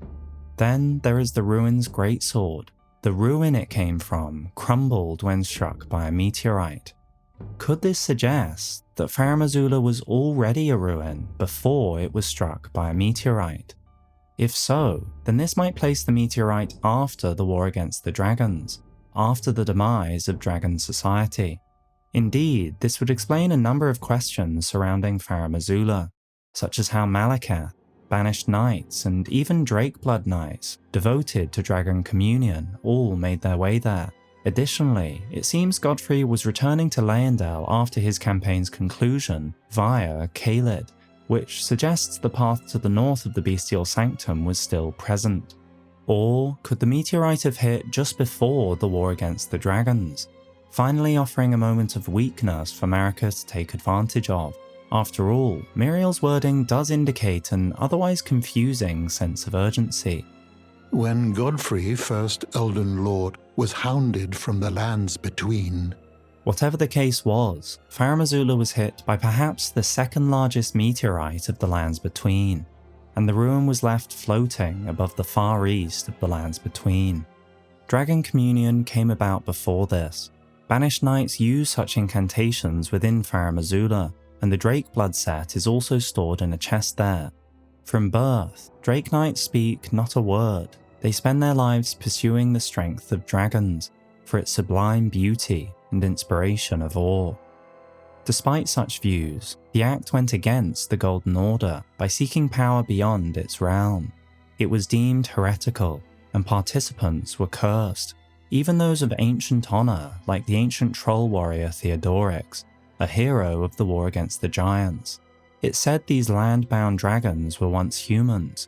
Then there is the ruin's greatsword. The ruin it came from crumbled when struck by a meteorite. Could this suggest that Farum Azula was already a ruin before it was struck by a meteorite? If so, then this might place the meteorite after the war against the dragons, after the demise of dragon society. Indeed, this would explain a number of questions surrounding Farum Azula, such as how Malakath, banished knights, and even Drakeblood knights, devoted to dragon communion, all made their way there. Additionally, it seems Godfrey was returning to Leyndell after his campaign's conclusion via Caelid, which suggests the path to the north of the Bestial Sanctum was still present. Or could the meteorite have hit just before the war against the dragons, finally offering a moment of weakness for Marika to take advantage of? After all, Muriel's wording does indicate an otherwise confusing sense of urgency. When Godfrey, first Elden Lord, was hounded from the lands between. Whatever the case was, Farum Azula was hit by perhaps the second largest meteorite of the lands between, and the ruin was left floating above the far east of the lands between. Dragon communion came about before this. Banished knights use such incantations within Farum Azula, and the Drakeblood set is also stored in a chest there. From birth, Drake Knights speak not a word. They spend their lives pursuing the strength of dragons, for its sublime beauty and inspiration of awe. Despite such views, the Act went against the Golden Order by seeking power beyond its realm. It was deemed heretical, and participants were cursed, even those of ancient honor like the ancient troll warrior Theodorix, a hero of the war against the Giants. It said these land-bound dragons were once humans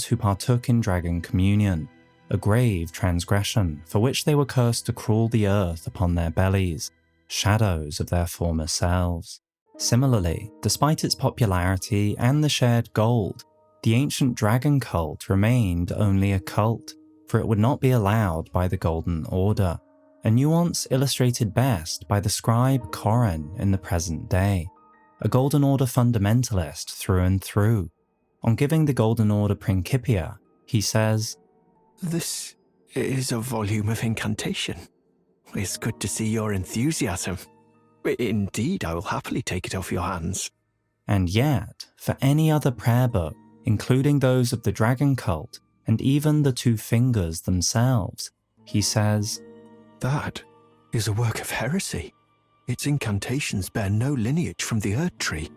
who partook in dragon communion, a grave transgression for which they were cursed to crawl the earth upon their bellies, shadows of their former selves. Similarly, despite its popularity and the shared gold, the ancient dragon cult remained only a cult, for it would not be allowed by the Golden Order, a nuance illustrated best by the scribe Corin in the present day, a Golden Order fundamentalist through and through. On giving the Golden Order Principia, he says, "This is a volume of incantation. It's good to see your enthusiasm. Indeed, I will happily take it off your hands." And yet, for any other prayer book, including those of the dragon cult, and even the Two Fingers themselves, he says, "That is a work of heresy. Its incantations bear no lineage from the Erdtree."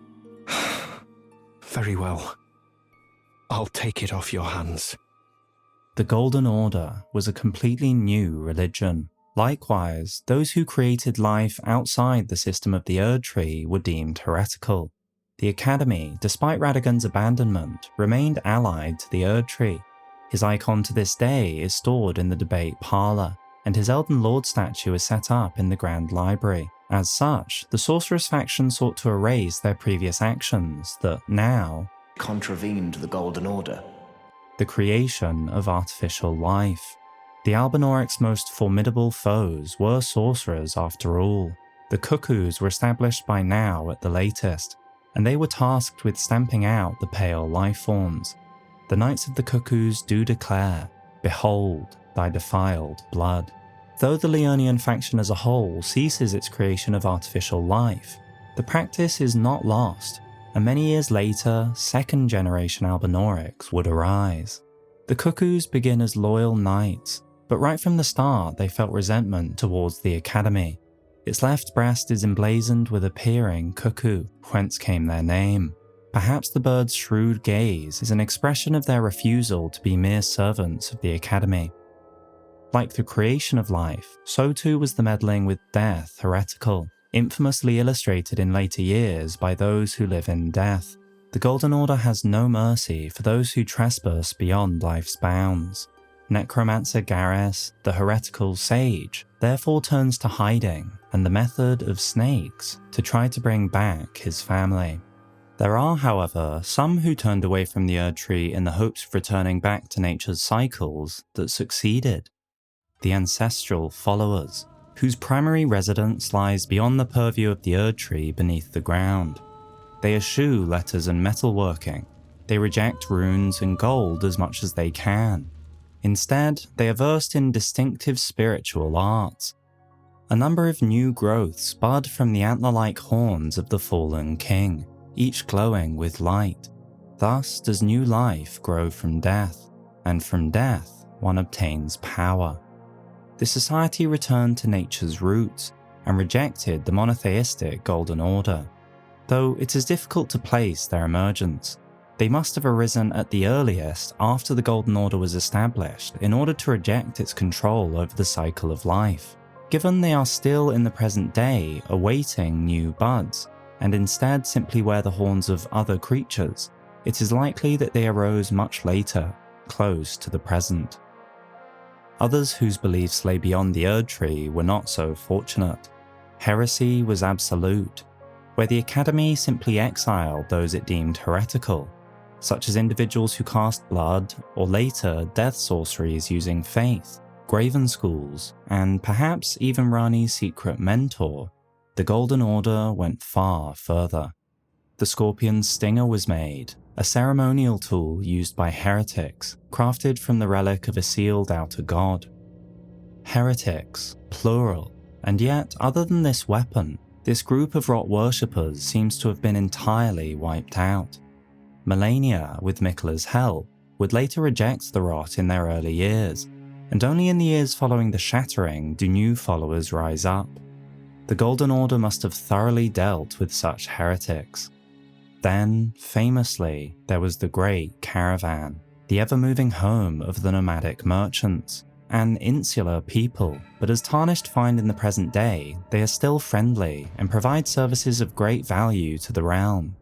"Very well. I'll take it off your hands." The Golden Order was a completely new religion. Likewise, those who created life outside the system of the Erdtree were deemed heretical. The Academy, despite Radagon's abandonment, remained allied to the Erdtree. His icon to this day is stored in the debate parlour, and his Elden Lord statue is set up in the Grand Library. As such, the Sorceress faction sought to erase their previous actions that now contravened the Golden Order. The creation of artificial life. The Albinoric's most formidable foes were sorcerers after all. The Cuckoos were established by now at the latest, and they were tasked with stamping out the pale lifeforms. The Knights of the Cuckoos do declare, "Behold, thy defiled blood." Though the Liurnian faction as a whole ceases its creation of artificial life, the practice is not lost, and many years later, second-generation Albinorics would arise. The Cuckoos begin as loyal knights, but right from the start they felt resentment towards the Academy. Its left breast is emblazoned with a peering cuckoo, whence came their name. Perhaps the bird's shrewd gaze is an expression of their refusal to be mere servants of the Academy. Like the creation of life, so too was the meddling with death heretical, infamously illustrated in later years by those who live in death. The Golden Order has no mercy for those who trespass beyond life's bounds. Necromancer Gareth, the heretical sage, therefore turns to hiding and the method of snakes to try to bring back his family. There are, however, some who turned away from the Erdtree in the hopes of returning back to nature's cycles that succeeded. The ancestral followers, whose primary residence lies beyond the purview of the Erdtree beneath the ground. They eschew letters and metalworking. They reject runes and gold as much as they can. Instead, they are versed in distinctive spiritual arts. A number of new growths bud from the antler-like horns of the fallen king, each glowing with light. Thus does new life grow from death, and from death one obtains power. The society returned to nature's roots and rejected the monotheistic Golden Order. Though it is difficult to place their emergence, they must have arisen at the earliest after the Golden Order was established in order to reject its control over the cycle of life. Given they are still in the present day awaiting new buds, and instead simply wear the horns of other creatures, it is likely that they arose much later, close to the present. Others whose beliefs lay beyond the Erdtree were not so fortunate. Heresy was absolute, where the Academy simply exiled those it deemed heretical, such as individuals who cast blood or later death sorceries using faith, graven schools, and perhaps even Rani's secret mentor. The Golden Order went far further. The Scorpion's stinger was made, a ceremonial tool used by heretics, crafted from the relic of a sealed outer god. Heretics, plural, and yet other than this weapon, this group of rot worshippers seems to have been entirely wiped out. Melania, with Miquella's help, would later reject the rot in their early years, and only in the years following the Shattering do new followers rise up. The Golden Order must have thoroughly dealt with such heretics. Then, famously, there was the Great Caravan, the ever-moving home of the nomadic merchants, an insular people, but as tarnished find in the present day, they are still friendly and provide services of great value to the realm.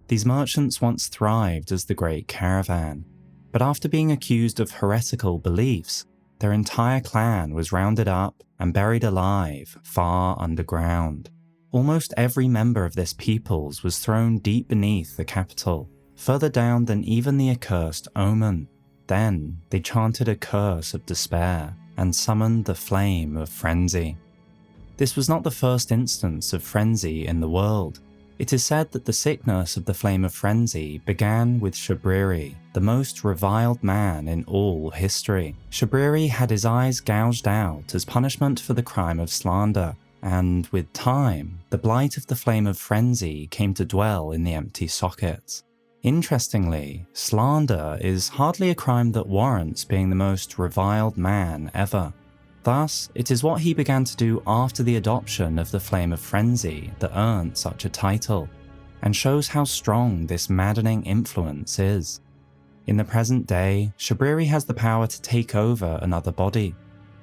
These merchants once thrived as the Great Caravan, but after being accused of heretical beliefs, their entire clan was rounded up and buried alive far underground. Almost every member of this peoples was thrown deep beneath the capital, further down than even the accursed Omen. Then they chanted a curse of despair and summoned the flame of frenzy. This was not the first instance of frenzy in the world. It is said that the sickness of the flame of frenzy began with Shabriri, the most reviled man in all history. Shabriri had his eyes gouged out as punishment for the crime of slander, and with time, the blight of the flame of frenzy came to dwell in the empty sockets. Interestingly, slander is hardly a crime that warrants being the most reviled man ever. Thus, it is what he began to do after the adoption of the Flame of Frenzy that earned such a title, and shows how strong this maddening influence is. In the present day, Shabriri has the power to take over another body,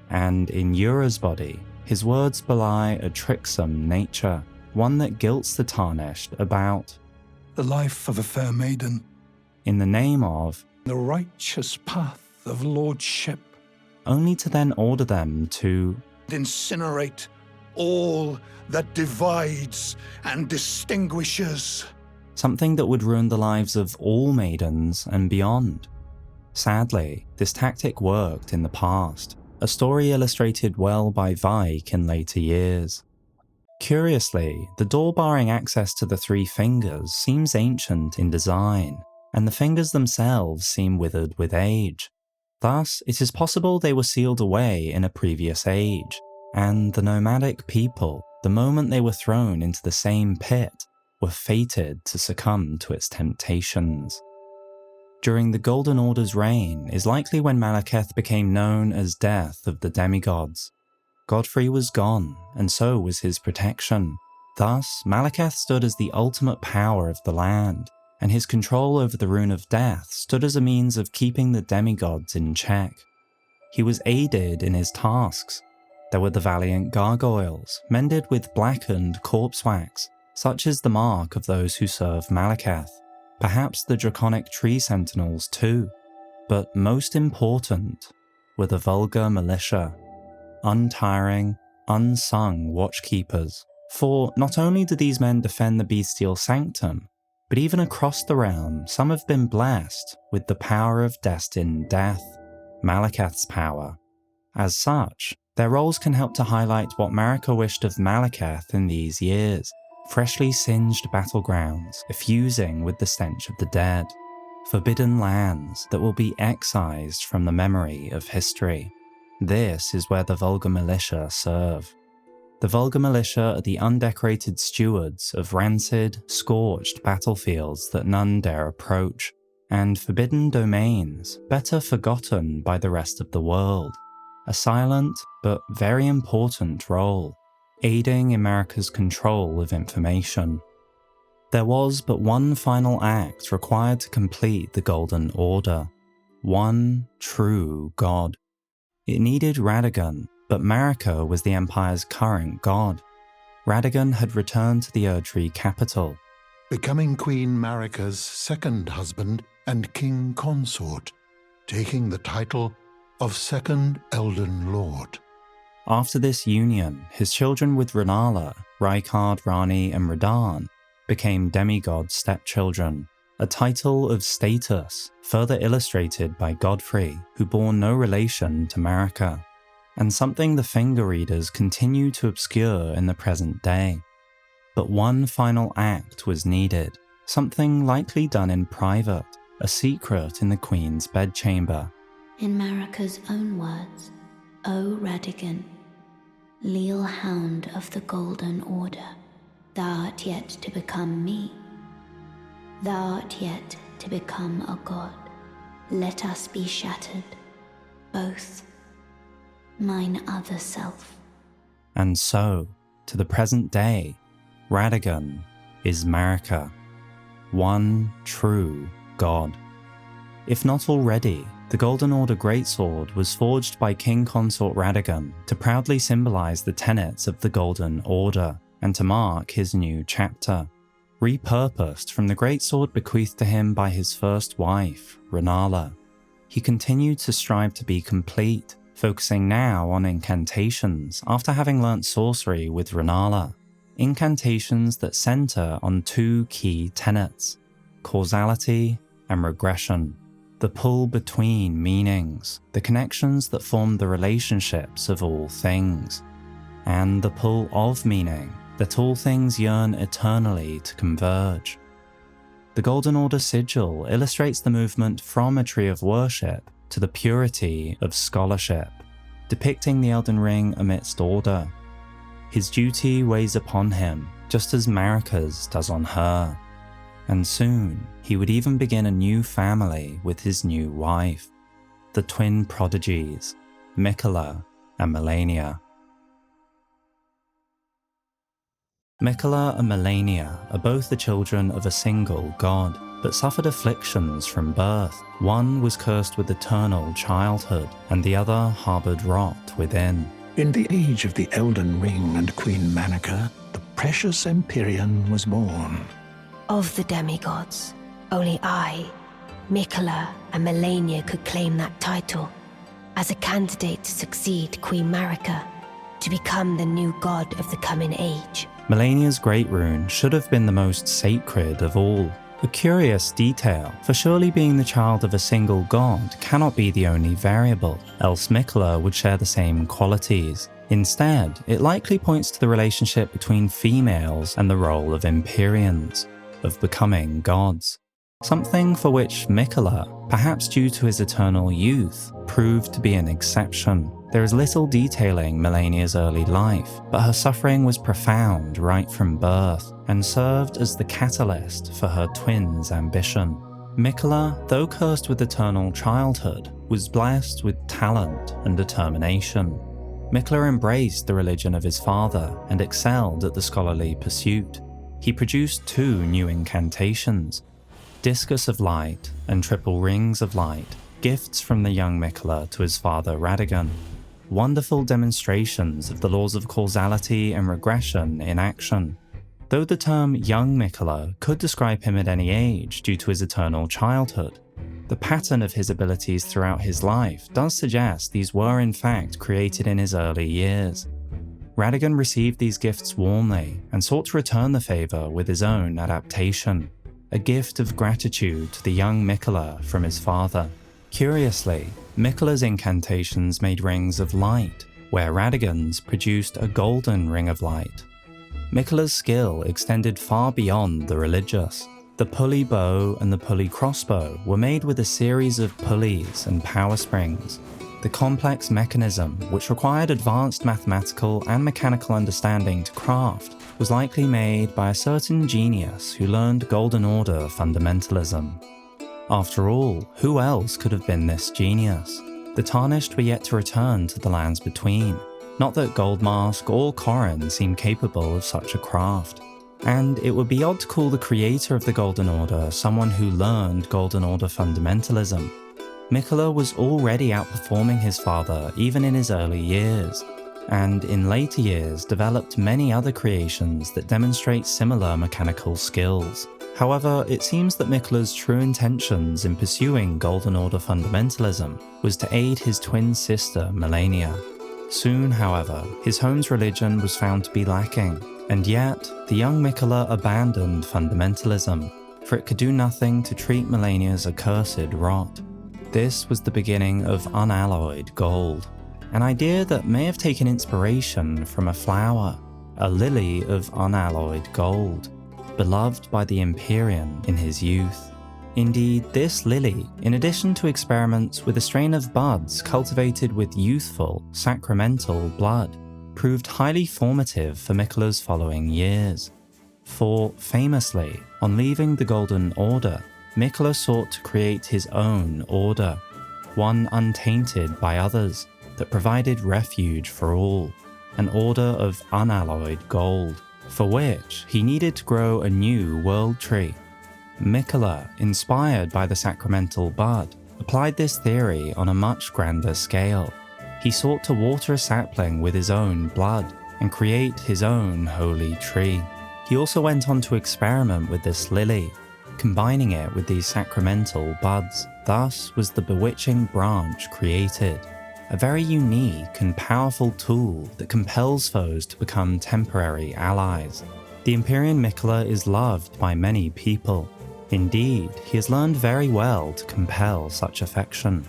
and in Yura's body, his words belie a tricksome nature, one that guilts the tarnished about the life of a fair maiden, in the name of the righteous path of lordship, only to then order them to incinerate all that divides and distinguishes. Something that would ruin the lives of all maidens and beyond. Sadly, this tactic worked in the past, a story illustrated well by Vike in later years. Curiously, the door barring access to the three fingers seems ancient in design, and the fingers themselves seem withered with age. Thus, it is possible they were sealed away in a previous age, and the nomadic people, the moment they were thrown into the same pit, were fated to succumb to its temptations. During the Golden Order's reign is likely when Malekith became known as Death of the Demigods. Godfrey was gone, and so was his protection. Thus, Malekith stood as the ultimate power of the land, and his control over the Rune of Death stood as a means of keeping the demigods in check. He was aided in his tasks. There were the valiant gargoyles, mended with blackened corpse wax, such is the mark of those who serve Malekith. Perhaps the draconic tree sentinels too. But most important were the vulgar militia. Untiring, unsung watchkeepers. For not only do these men defend the bestial sanctum, but even across the realm, some have been blessed with the power of destined death, Malekith's power. As such, their roles can help to highlight what Marika wished of Malekith in these years, freshly singed battlegrounds, effusing with the stench of the dead, forbidden lands that will be excised from the memory of history. This is where the vulgar militia serve. The vulgar militia are the undecorated stewards of rancid, scorched battlefields that none dare approach, and forbidden domains better forgotten by the rest of the world. A silent, but very important role, aiding in Marika's control of information. There was but one final act required to complete the Golden Order. One true god. It needed Radagon, but Marika was the Empire's current god. Radagon had returned to the Erdtree capital, becoming Queen Marika's second husband and king consort, taking the title of Second Elden Lord. After this union, his children with Rennala, Rykard, Rani and Radagon became demigod stepchildren, a title of status further illustrated by Godfrey, who bore no relation to Marika, and something the finger readers continue to obscure in the present day. But one final act was needed, something likely done in private, a secret in the Queen's bedchamber. In Marika's own words, O Radagon, leal hound of the Golden Order, thou art yet to become me. Thou art yet to become a god. Let us be shattered, both, mine other self. And so, to the present day, Radagon is Marika, one true god. If not already, the Golden Order Greatsword was forged by King Consort Radagon to proudly symbolize the tenets of the Golden Order and to mark his new chapter. Repurposed from the Greatsword bequeathed to him by his first wife, Rennala, he continued to strive to be complete, focusing now on incantations after having learnt sorcery with Rennala. Incantations that center on two key tenets: causality and regression. The pull between meanings, the connections that form the relationships of all things, and the pull of meaning, that all things yearn eternally to converge. The Golden Order sigil illustrates the movement from a tree of worship to the purity of scholarship, depicting the Elden Ring amidst order. His duty weighs upon him, just as Marika's does on her. And soon, he would even begin a new family with his new wife, the twin prodigies, Miquella and Malenia. Miquella and Malenia are both the children of a single god, but suffered afflictions from birth. One was cursed with eternal childhood, and the other harboured rot within. In the age of the Elden Ring and Queen Manor, the precious Empyrean was born. Of the demigods, only I, Miquella, and Malenia could claim that title as a candidate to succeed Queen Marika, to become the new god of the coming age. Malenia's Great Rune should have been the most sacred of all. A curious detail, for surely being the child of a single god cannot be the only variable, else Miquella would share the same qualities. Instead, it likely points to the relationship between females and the role of Empyreans, of becoming gods. Something for which Miquella, perhaps due to his eternal youth, proved to be an exception. There is little detailing Malenia's early life, but her suffering was profound right from birth, and served as the catalyst for her twin's ambition. Miquella, though cursed with eternal childhood, was blessed with talent and determination. Miquella embraced the religion of his father and excelled at the scholarly pursuit. He produced two new incantations, Discus of Light and Triple Rings of Light, gifts from the young Miquella to his father Radagon. Wonderful demonstrations of the laws of causality and regression in action. Though the term young Miquella could describe him at any age due to his eternal childhood, the pattern of his abilities throughout his life does suggest these were in fact created in his early years. Radagon received these gifts warmly and sought to return the favour with his own adaptation, a gift of gratitude to the young Miquella from his father. Curiously, Miquella's incantations made rings of light, where Radagon's produced a golden ring of light. Miquella's skill extended far beyond the religious. The pulley bow and the pulley crossbow were made with a series of pulleys and power springs. The complex mechanism, which required advanced mathematical and mechanical understanding to craft, was likely made by a certain genius who learned Golden Order fundamentalism. After all, who else could have been this genius? The Tarnished were yet to return to the lands between. Not that Goldmask or Corrin seemed capable of such a craft. And it would be odd to call the creator of the Golden Order someone who learned Golden Order fundamentalism. Miquella was already outperforming his father even in his early years, and in later years developed many other creations that demonstrate similar mechanical skills. However, it seems that Miquella's true intentions in pursuing Golden Order fundamentalism was to aid his twin sister Malenia. Soon, however, his home's religion was found to be lacking, and yet the young Miquella abandoned fundamentalism, for it could do nothing to treat Malenia's accursed rot. This was the beginning of unalloyed gold, an idea that may have taken inspiration from a flower, a lily of unalloyed gold, beloved by the Empyrean in his youth. Indeed, this lily, in addition to experiments with a strain of buds cultivated with youthful, sacramental blood, proved highly formative for Miquella's following years. For, famously, on leaving the Golden Order, Miquella sought to create his own order, one untainted by others, that provided refuge for all. an order of unalloyed gold, for which he needed to grow a new world tree. Miquella, inspired by the sacramental bud, applied this theory on a much grander scale. He sought to water a sapling with his own blood and create his own holy tree. He also went on to experiment with this lily, combining it with these sacramental buds. Thus was the bewitching branch created, a very unique and powerful tool that compels foes to become temporary allies. The Empyrean Miquella is loved by many people. Indeed, he has learned very well to compel such affection.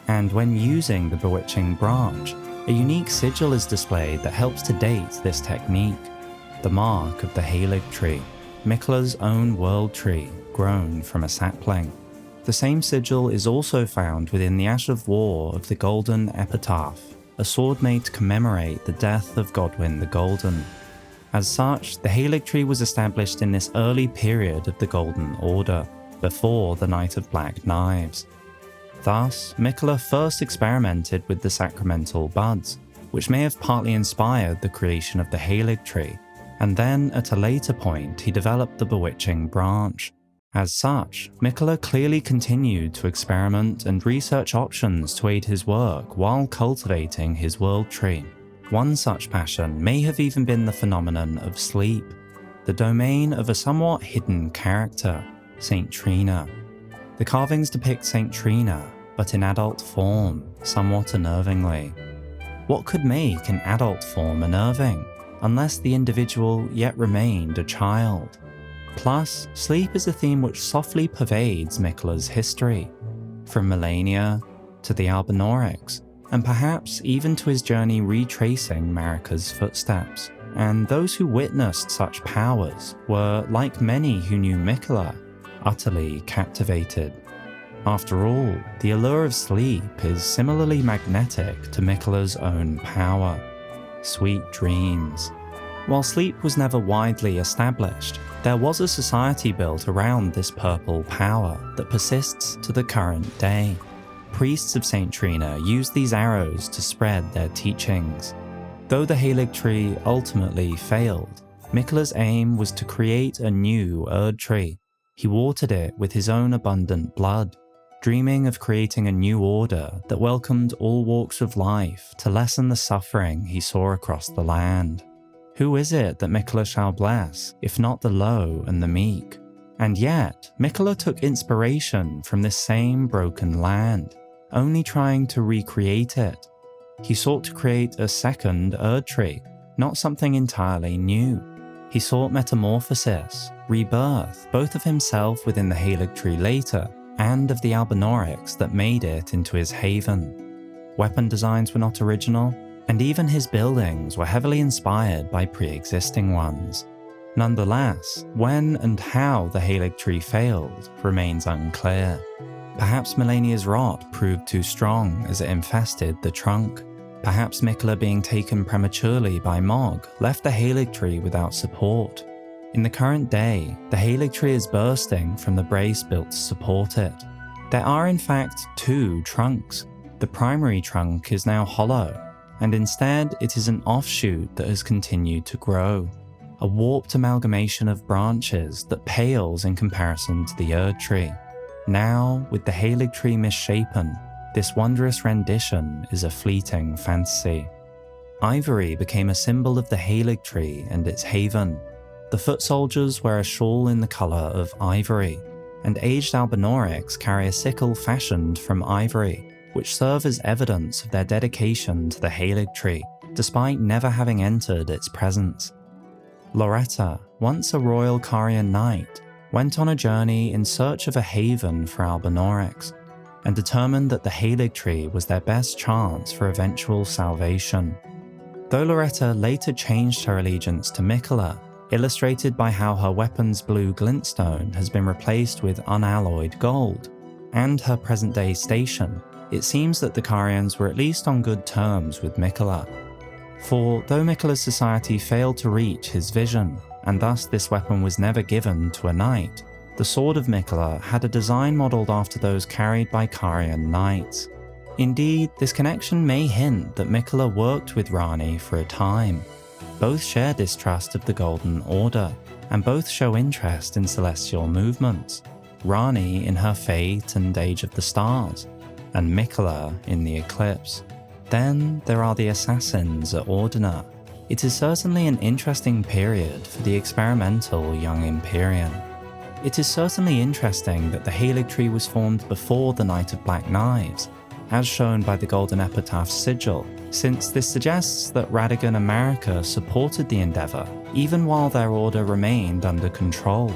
And when using the bewitching branch, a unique sigil is displayed that helps to date this technique. The mark of the Halig tree, Miquella's own world tree, grown from a sapling. The same sigil is also found within the Ash of War of the Golden Epitaph, a sword made to commemorate the death of Godwyn the Golden. As such, the Halig tree was established in this early period of the Golden Order, before the Night of Black Knives. Thus, Miquella first experimented with the sacramental buds, which may have partly inspired the creation of the Halig tree, and then at a later point he developed the bewitching branch. As such, Miquella clearly continued to experiment and research options to aid his work while cultivating his world tree. One such passion may have even been the phenomenon of sleep, the domain of a somewhat hidden character, Saint Trina. The carvings depict Saint Trina, but in adult form, somewhat unnervingly. What could make an adult form unnerving, unless the individual yet remained a child? Plus, sleep is a theme which softly pervades Miquella's history, from Melania to the Albinaurics, and perhaps even to his journey retracing Marika's footsteps. And those who witnessed such powers were, like many who knew Miquella, utterly captivated. After all, the allure of sleep is similarly magnetic to Miquella's own power. Sweet dreams. While sleep was never widely established, there was a society built around this purple power that persists to the current day. Priests of Saint Trina used these arrows to spread their teachings. Though the Halig tree ultimately failed, Miquella's aim was to create a new Erdtree. He watered it with his own abundant blood, dreaming of creating a new order that welcomed all walks of life to lessen the suffering he saw across the land. Who is it that Miquella shall bless, if not the low and the meek? And yet, Miquella took inspiration from this same broken land, only trying to recreate it. He sought to create a second Erdtree, not something entirely new. He sought metamorphosis, rebirth, both of himself within the Halig tree later, and of the Albinaurics that made it into his haven. Weapon designs were not original, and even his buildings were heavily inspired by pre-existing ones. Nonetheless, when and how the Halig tree failed remains unclear. Perhaps Melania's rot proved too strong as it infested the trunk. Perhaps Miquella being taken prematurely by Mog left the Halig tree without support. In the current day, the Halig tree is bursting from the brace built to support it. There are in fact two trunks. The primary trunk is now hollow, and instead it is an offshoot that has continued to grow. A warped amalgamation of branches that pales in comparison to the Erdtree. Now, with the Halig tree misshapen, this wondrous rendition is a fleeting fantasy. Ivory became a symbol of the Halig tree and its haven. The foot soldiers wear a shawl in the colour of ivory, and aged Albinaurics carry a sickle fashioned from ivory, which serve as evidence of their dedication to the Halig tree, despite never having entered its presence. Loretta, once a royal Carian knight, went on a journey in search of a haven for Albinaurics, and determined that the Halig tree was their best chance for eventual salvation. Though Loretta later changed her allegiance to Miquella, illustrated by how her weapon's blue glintstone has been replaced with unalloyed gold, and her present-day station, it seems that the Carians were at least on good terms with Miquella. For though Miquella's society failed to reach his vision, and thus this weapon was never given to a knight, the sword of Miquella had a design modelled after those carried by Carian knights. Indeed, this connection may hint that Miquella worked with Ranni for a time. Both share distrust of the Golden Order, and both show interest in celestial movements. Ranni in her Fate and Age of the Stars, and Miquella in the Eclipse. Then there are the assassins at Ordina. It is certainly an interesting period for the experimental young Empyrean. It is certainly interesting that the Halig Tree was formed before the Knight of Black Knives, as shown by the Golden Epitaph's sigil, since this suggests that Radagon and Marika supported the endeavour, even while their order remained under control.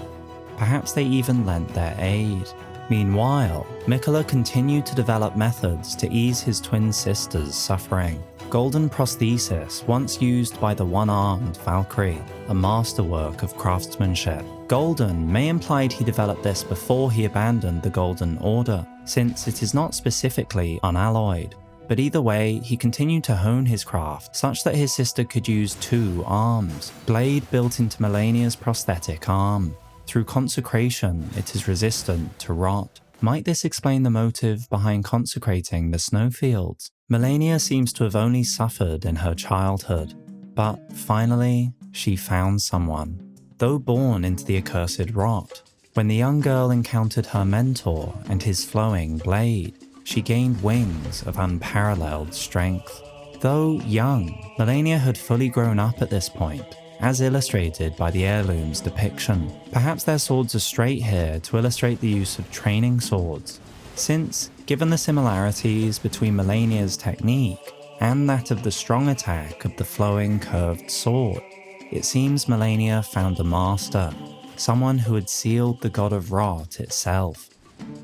Perhaps they even lent their aid. Meanwhile, Miquella continued to develop methods to ease his twin sister's suffering. Golden prosthesis, once used by the one-armed Valkyrie, a masterwork of craftsmanship. Golden may implied he developed this before he abandoned the Golden Order, since it is not specifically unalloyed. But either way, he continued to hone his craft, such that his sister could use 2 arms, blade built into Malenia's prosthetic arm. Through consecration, it is resistant to rot. Might this explain the motive behind consecrating the snowfields? Malenia seems to have only suffered in her childhood, but finally, she found someone. Though born into the accursed rot, when the young girl encountered her mentor and his flowing blade, she gained wings of unparalleled strength. Though young, Malenia had fully grown up at this point, as illustrated by the heirloom's depiction. Perhaps their swords are straight here to illustrate the use of training swords, since, given the similarities between Malenia's technique and that of the strong attack of the flowing curved sword, it seems Malenia found a master, someone who had sealed the god of rot itself,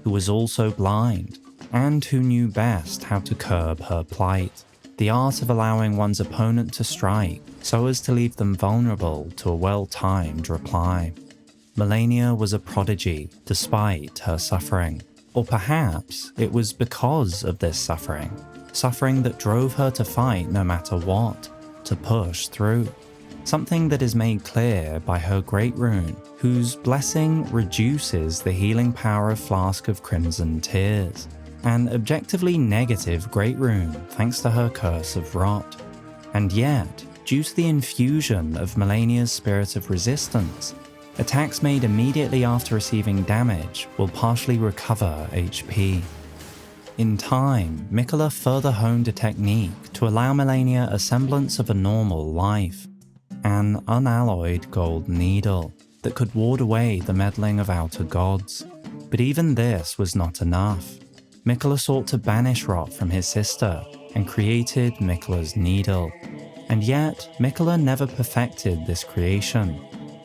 who was also blind, and who knew best how to curb her plight. The art of allowing one's opponent to strike so as to leave them vulnerable to a well-timed reply. Malenia was a prodigy despite her suffering. Or perhaps it was because of this suffering that drove her to fight no matter what, to push through. Something that is made clear by her Great Rune, whose blessing reduces the healing power of Flask of Crimson Tears. An objectively negative Great Rune thanks to her Curse of Rot. And yet, due to the infusion of Malenia's Spirit of Resistance, attacks made immediately after receiving damage will partially recover HP. In time, Miquella further honed a technique to allow Malenia a semblance of a normal life. An unalloyed gold needle that could ward away the meddling of outer gods. But even this was not enough. Miquella sought to banish rot from his sister and created Miquella's needle. And yet, Miquella never perfected this creation.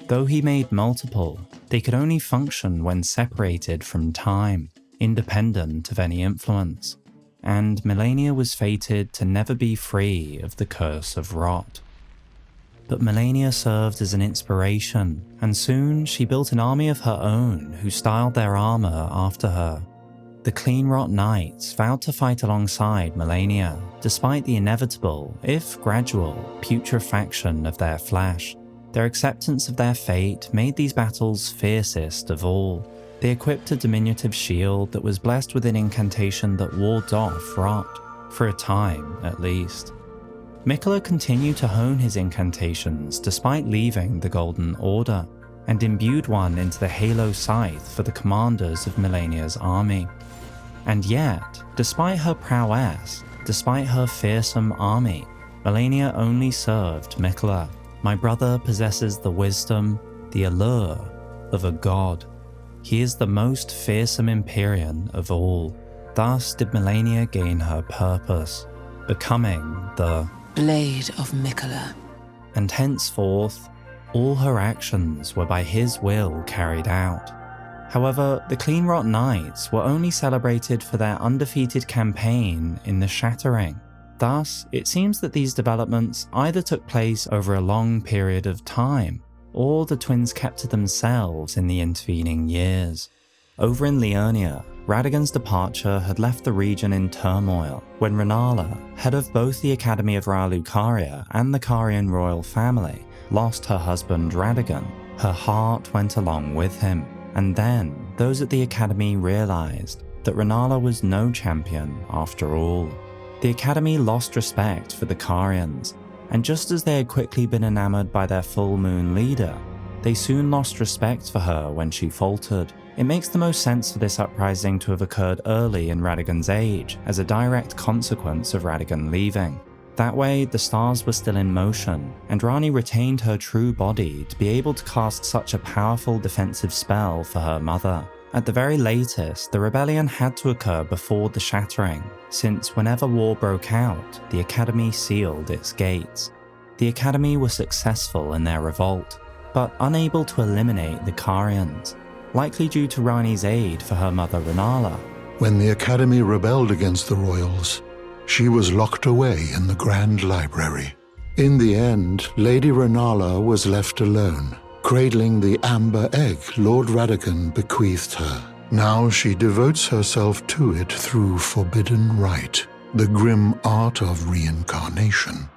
Though he made multiple, they could only function when separated from time, independent of any influence. And Malenia was fated to never be free of the Curse of Rot. But Malenia served as an inspiration, and soon she built an army of her own who styled their armor after her. The Clean Rot Knights vowed to fight alongside Malenia, despite the inevitable, if gradual, putrefaction of their flesh. Their acceptance of their fate made these battles fiercest of all. They equipped a diminutive shield that was blessed with an incantation that warded off rot, for a time at least. Miquella continued to hone his incantations despite leaving the Golden Order, and imbued one into the Halo Scythe for the commanders of Malenia's army. And yet, despite her prowess, despite her fearsome army, Malenia only served Miquella. My brother possesses the wisdom, the allure of a god. He is the most fearsome Empyrean of all. Thus did Malenia gain her purpose, becoming the Blade of Miquella. And henceforth, all her actions were by his will carried out. However, the Clean Rot Knights were only celebrated for their undefeated campaign in the Shattering. Thus, it seems that these developments either took place over a long period of time, or the twins kept to themselves in the intervening years. Over in Liurnia, Radagon's departure had left the region in turmoil when Rennala, head of both the Academy of Raya Lucaria and the Carian royal family, lost her husband Radagon. Her heart went along with him, and then those at the Academy realized that Rennala was no champion after all. The Academy lost respect for the Carians, and just as they had quickly been enamored by their full moon leader, they soon lost respect for her when she faltered. It makes the most sense for this uprising to have occurred early in Radagon's age, as a direct consequence of Radagon leaving. That way, the stars were still in motion, and Rani retained her true body to be able to cast such a powerful defensive spell for her mother. At the very latest, the rebellion had to occur before the Shattering, since whenever war broke out, the Academy sealed its gates. The Academy were successful in their revolt, but unable to eliminate the Carians, likely due to Rani's aid for her mother Rennala. When the Academy rebelled against the royals, she was locked away in the Grand Library. In the end, Lady Rennala was left alone, cradling the amber egg Lord Radagon bequeathed her. Now she devotes herself to it through forbidden rite, the grim art of reincarnation.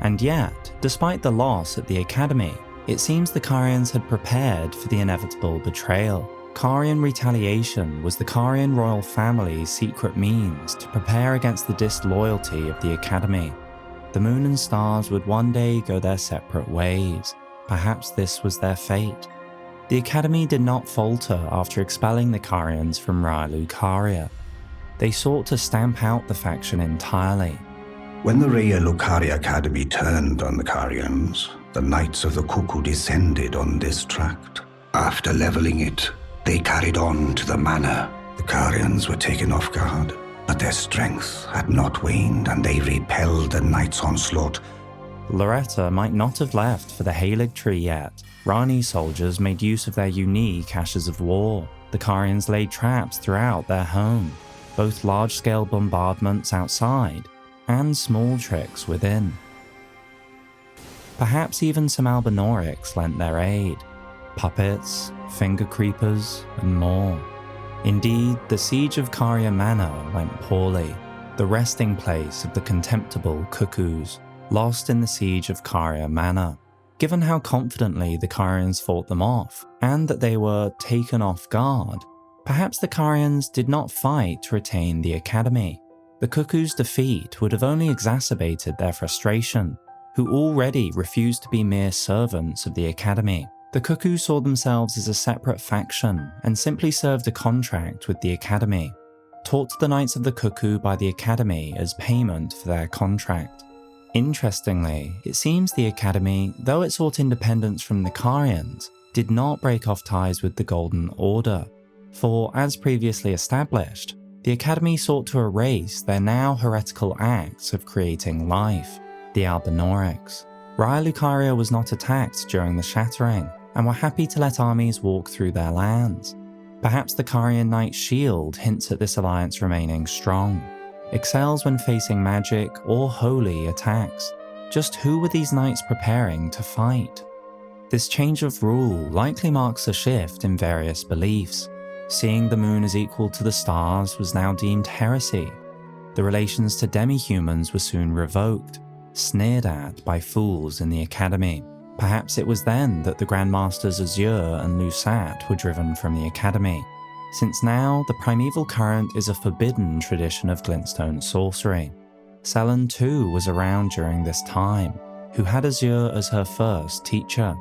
And yet, despite the loss at the Academy, it seems the Carians had prepared for the inevitable betrayal. Carian retaliation was the Carian royal family's secret means to prepare against the disloyalty of the Academy. The moon and stars would one day go their separate ways. Perhaps this was their fate. The Academy did not falter after expelling the Carians from Raya Lucaria. They sought to stamp out the faction entirely. When the Raya Lucaria Academy turned on the Carians, the Knights of the Cuckoo descended on this tract. After leveling it, they carried on to the Manor. The Carians were taken off guard, but their strength had not waned and they repelled the Knights' onslaught. Loretta might not have left for the Erdtree yet. Rani's soldiers made use of their unique ashes of war. The Carians laid traps throughout their home, both large-scale bombardments outside and small tricks within. Perhaps even some Albinorics lent their aid. Puppets, finger creepers, and more. Indeed, the siege of Caria Manor went poorly, the resting place of the contemptible Cuckoos, lost in the siege of Caria Manor. Given how confidently the Carians fought them off, and that they were taken off guard, perhaps the Carians did not fight to retain the Academy. The Cuckoos' defeat would have only exacerbated their frustration, who already refused to be mere servants of the Academy. The Cuckoos saw themselves as a separate faction and simply served a contract with the Academy, taught to the Knights of the Cuckoo by the Academy as payment for their contract. Interestingly, it seems the Academy, though it sought independence from the Carians, did not break off ties with the Golden Order, for, as previously established, the Academy sought to erase their now heretical acts of creating life, the Albinorics. Raya Lucaria was not attacked during the Shattering, and were happy to let armies walk through their lands. Perhaps the Carian Knight's shield hints at this alliance remaining strong. Excels when facing magic or holy attacks. Just who were these knights preparing to fight? This change of rule likely marks a shift in various beliefs. Seeing the moon as equal to the stars was now deemed heresy. The relations to demi-humans were soon revoked, sneered at by fools in the Academy. Perhaps it was then that the Grandmasters Azure and Lusat were driven from the Academy, since now the primeval current is a forbidden tradition of glintstone sorcery. Selen too was around during this time, who had Azure as her first teacher.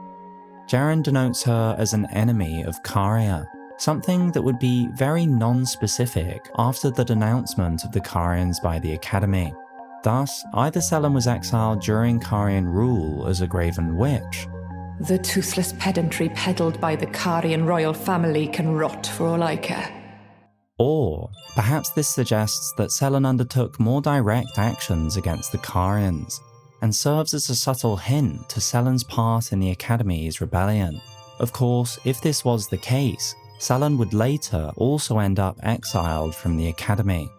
Jaren denotes her as an enemy of Caria, something that would be very non-specific after the denouncement of the Carians by the Academy. Thus, either Selen was exiled during Carian rule as a graven witch. The toothless pedantry peddled by the Carian royal family can rot for all I care. Or, perhaps this suggests that Selen undertook more direct actions against the Carians, and serves as a subtle hint to Selen's part in the Academy's rebellion. Of course, if this was the case, Selen would later also end up exiled from the Academy,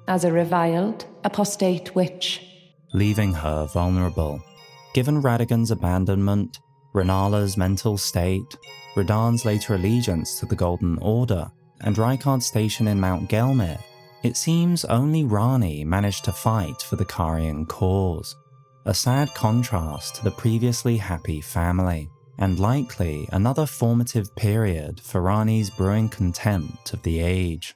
as a reviled, apostate witch, leaving her vulnerable. Given Radagon's abandonment, Rennala's mental state, Radagon's later allegiance to the Golden Order, and Rykard's station in Mount Gelmir, it seems only Rani managed to fight for the Carian cause. A sad contrast to the previously happy family, and likely another formative period for Rani's brewing contempt of the age.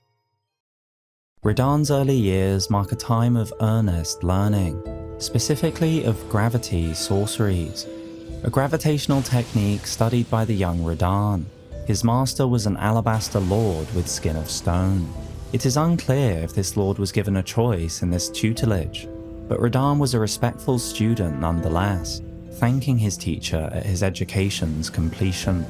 Radagon's early years mark a time of earnest learning, specifically of gravity sorceries, a gravitational technique studied by the young Radagon. His master was an alabaster lord with skin of stone. It is unclear if this lord was given a choice in this tutelage, but Radagon was a respectful student nonetheless, thanking his teacher at his education's completion.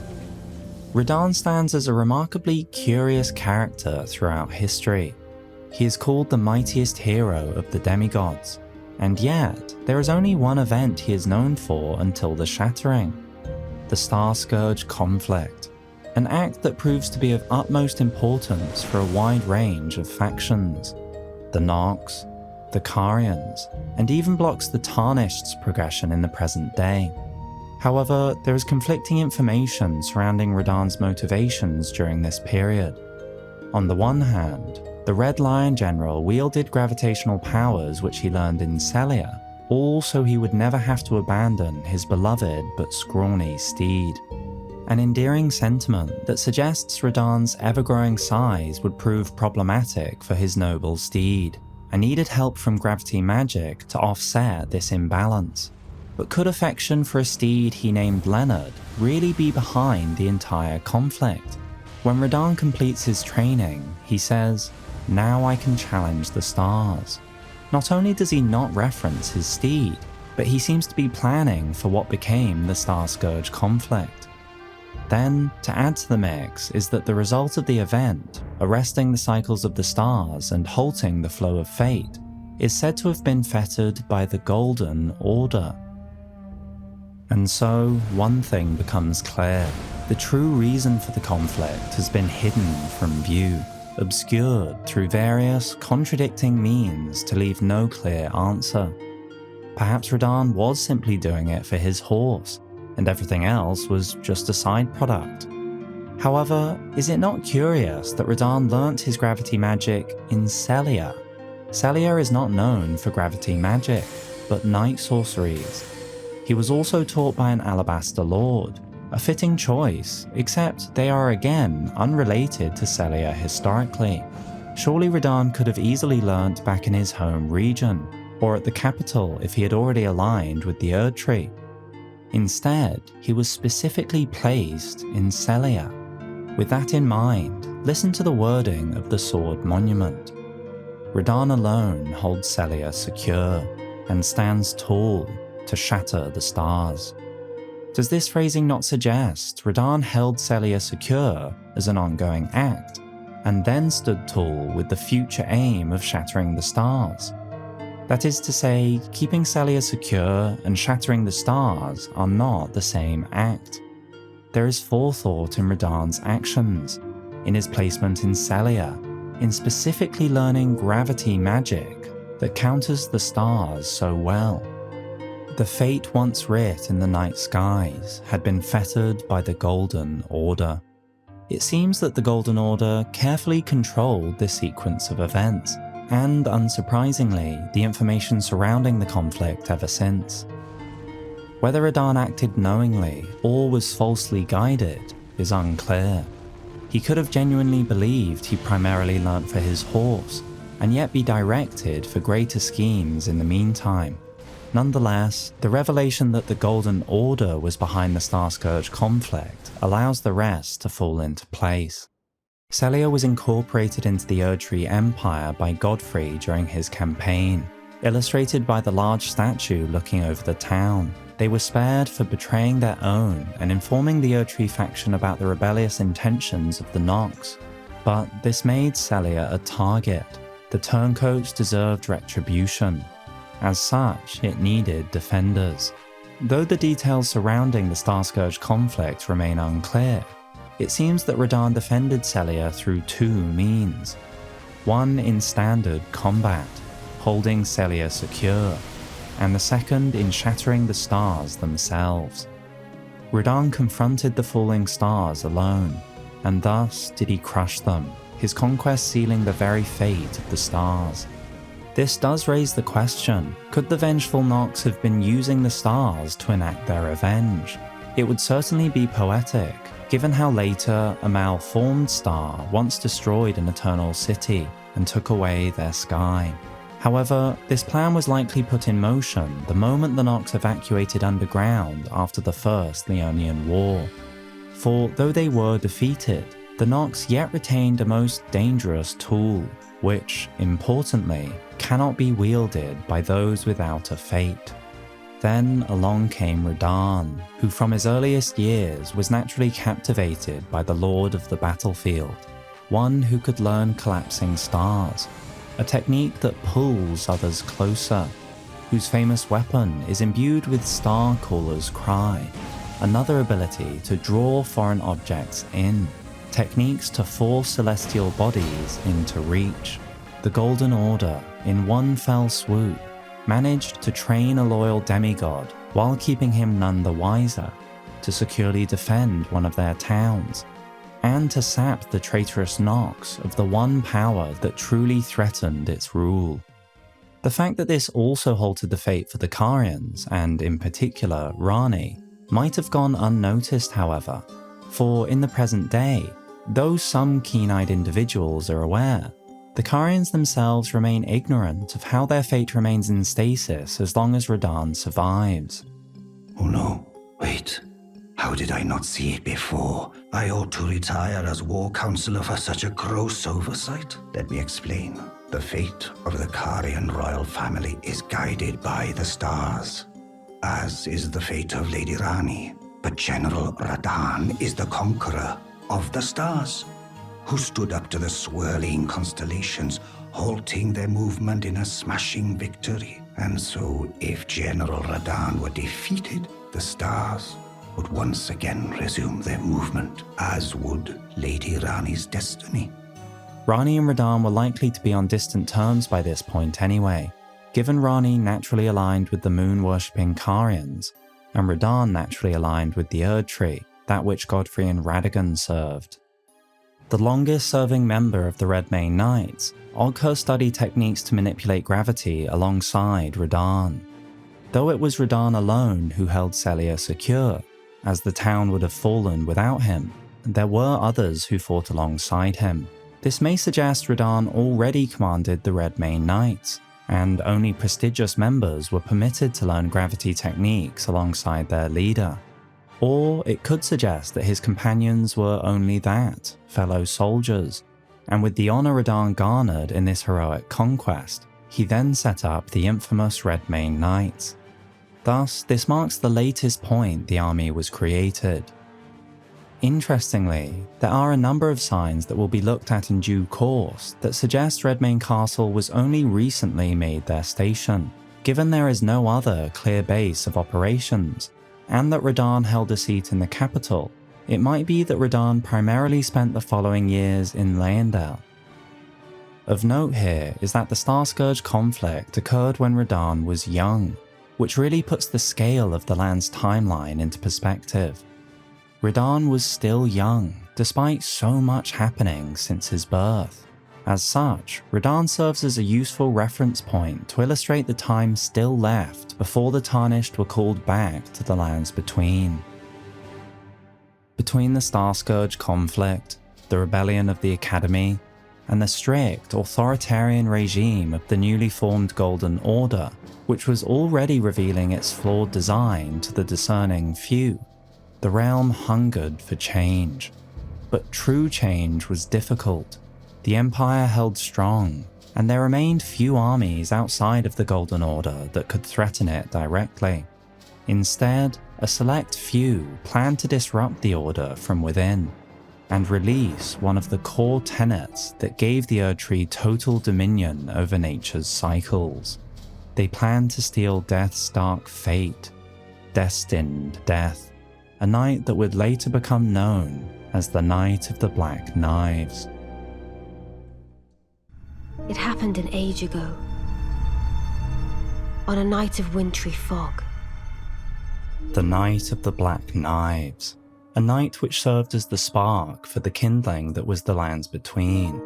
Radagon stands as a remarkably curious character throughout history. He is called the mightiest hero of the demigods, and yet there is only one event he is known for until the Shattering, the Starscourge conflict, an act that proves to be of utmost importance for a wide range of factions, the Nox, the Carians, and even blocks the Tarnished's progression in the present day. However, there is conflicting information surrounding Radagon's motivations during this period. On the one hand, the Red Lion General wielded gravitational powers which he learned in Celia, all so he would never have to abandon his beloved but scrawny steed. An endearing sentiment that suggests Radagon's ever-growing size would prove problematic for his noble steed, and needed help from gravity magic to offset this imbalance. But could affection for a steed he named Leonard really be behind the entire conflict? When Radagon completes his training, he says, "Now I can challenge the stars." Not only does he not reference his steed, but he seems to be planning for what became the Starscourge conflict. Then, to add to the mix is that the result of the event, arresting the cycles of the stars and halting the flow of fate, is said to have been fettered by the Golden Order. And so, one thing becomes clear. The true reason for the conflict has been hidden from view, obscured through various contradicting means to leave no clear answer. Perhaps Radagon was simply doing it for his horse, and everything else was just a side product. However, is it not curious that Radagon learnt his gravity magic in Celia? Celia is not known for gravity magic, but night sorceries. He was also taught by an alabaster lord, a fitting choice, except they are again unrelated to Celia historically. Surely Radagon could have easily learnt back in his home region, or at the capital if he had already aligned with the Erdtree. Instead, he was specifically placed in Celia. With that in mind, listen to the wording of the sword monument. Radagon alone holds Celia secure, and stands tall to shatter the stars. Does this phrasing not suggest Radagon held Celia secure as an ongoing act, and then stood tall with the future aim of shattering the stars? That is to say, keeping Celia secure and shattering the stars are not the same act. There is forethought in Radagon's actions, in his placement in Celia, in specifically learning gravity magic that counters the stars so well. The fate once writ in the night skies had been fettered by the Golden Order. It seems that the Golden Order carefully controlled this sequence of events, and unsurprisingly, the information surrounding the conflict ever since. Whether Radagon acted knowingly or was falsely guided is unclear. He could have genuinely believed he primarily learnt for his horse, and yet be directed for greater schemes in the meantime. Nonetheless, the revelation that the Golden Order was behind the Starscourge conflict allows the rest to fall into place. Celia was incorporated into the Erdtree Empire by Godfrey during his campaign, illustrated by the large statue looking over the town. They were spared for betraying their own and informing the Erdtree faction about the rebellious intentions of the Nox. But this made Celia a target. The turncoats deserved retribution. As such, it needed defenders. Though the details surrounding the Starscourge conflict remain unclear, it seems that Radagon defended Celia through two means. One in standard combat, holding Celia secure, and the second in shattering the stars themselves. Radagon confronted the falling stars alone, and thus did he crush them, his conquest sealing the very fate of the stars. This does raise the question, could the vengeful Nox have been using the stars to enact their revenge? It would certainly be poetic, given how later a malformed star once destroyed an eternal city and took away their sky. However, this plan was likely put in motion the moment the Nox evacuated underground after the First Liurnian War. For though they were defeated, the Nox yet retained a most dangerous tool, which, importantly, cannot be wielded by those without a fate. Then along came Radagon, who from his earliest years was naturally captivated by the Lord of the Battlefield, one who could learn collapsing stars, a technique that pulls others closer, whose famous weapon is imbued with Starcaller's Cry, another ability to draw foreign objects in, techniques to force celestial bodies into reach. The Golden Order, in one fell swoop, managed to train a loyal demigod while keeping him none the wiser, to securely defend one of their towns, and to sap the traitorous Nox of the one power that truly threatened its rule. The fact that this also halted the fate for the Carians, and in particular Rani, might have gone unnoticed however, for in the present day, though some keen-eyed individuals are aware, the Carians themselves remain ignorant of how their fate remains in stasis as long as Radagon survives. Oh no, wait. How did I not see it before? I ought to retire as War Counselor for such a gross oversight. Let me explain. The fate of the Carian royal family is guided by the stars, as is the fate of Lady Rani. But General Radagon is the conqueror of the stars, who stood up to the swirling constellations, halting their movement in a smashing victory. And so, if General Radagon were defeated, the stars would once again resume their movement, as would Lady Rani's destiny. Rani and Radagon were likely to be on distant terms by this point anyway, given Rani naturally aligned with the moon-worshipping Carians, and Radagon naturally aligned with the Erdtree, that which Godfrey and Radagon served. The longest-serving member of the Redmane Knights, Ogher studied techniques to manipulate gravity alongside Radagon. Though it was Radagon alone who held Celia secure, as the town would have fallen without him, there were others who fought alongside him. This may suggest Radagon already commanded the Redmane Knights, and only prestigious members were permitted to learn gravity techniques alongside their leader. Or it could suggest that his companions were only that, fellow soldiers, and with the honour Radagon garnered in this heroic conquest, he then set up the infamous Redmane Knights. Thus, this marks the latest point the army was created. Interestingly, there are a number of signs that will be looked at in due course that suggest Redmane Castle was only recently made their station, given there is no other clear base of operations, and that Radagon held a seat in the capital. It might be that Radagon primarily spent the following years in Leyndell. Of note here is that the Starscourge conflict occurred when Radagon was young, which really puts the scale of the land's timeline into perspective. Radagon was still young, despite so much happening since his birth. As such, Radagon serves as a useful reference point to illustrate the time still left before the Tarnished were called back to the lands between. Between the Starscourge conflict, the rebellion of the Academy, and the strict, authoritarian regime of the newly formed Golden Order, which was already revealing its flawed design to the discerning few, the realm hungered for change. But true change was difficult. The Empire held strong, and there remained few armies outside of the Golden Order that could threaten it directly. Instead, a select few planned to disrupt the Order from within, and release one of the core tenets that gave the Erdtree total dominion over nature's cycles. They planned to steal Death's dark fate, destined death, a night that would later become known as the Night of the Black Knives. It happened an age ago, on a night of wintry fog. The Night of the Black Knives, a night which served as the spark for the kindling that was the lands between,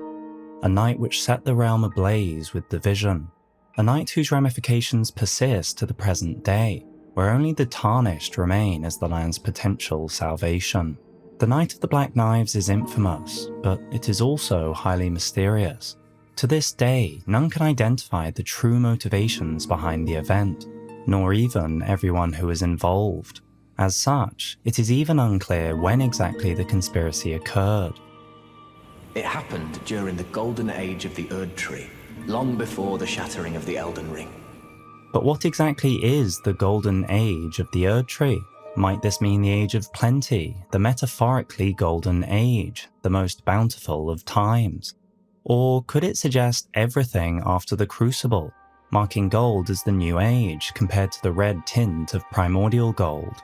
a night which set the realm ablaze with division, a night whose ramifications persist to the present day, where only the Tarnished remain as the land's potential salvation. The Night of the Black Knives is infamous, but it is also highly mysterious. To this day, none can identify the true motivations behind the event, nor even everyone who is involved. As such, it is even unclear when exactly the conspiracy occurred. It happened during the golden age of the Erdtree, long before the shattering of the Elden Ring. But what exactly is the golden age of the Erdtree? Might this mean the Age of Plenty, the metaphorically golden age, the most bountiful of times? Or could it suggest everything after the Crucible, marking gold as the new age compared to the red tint of primordial gold?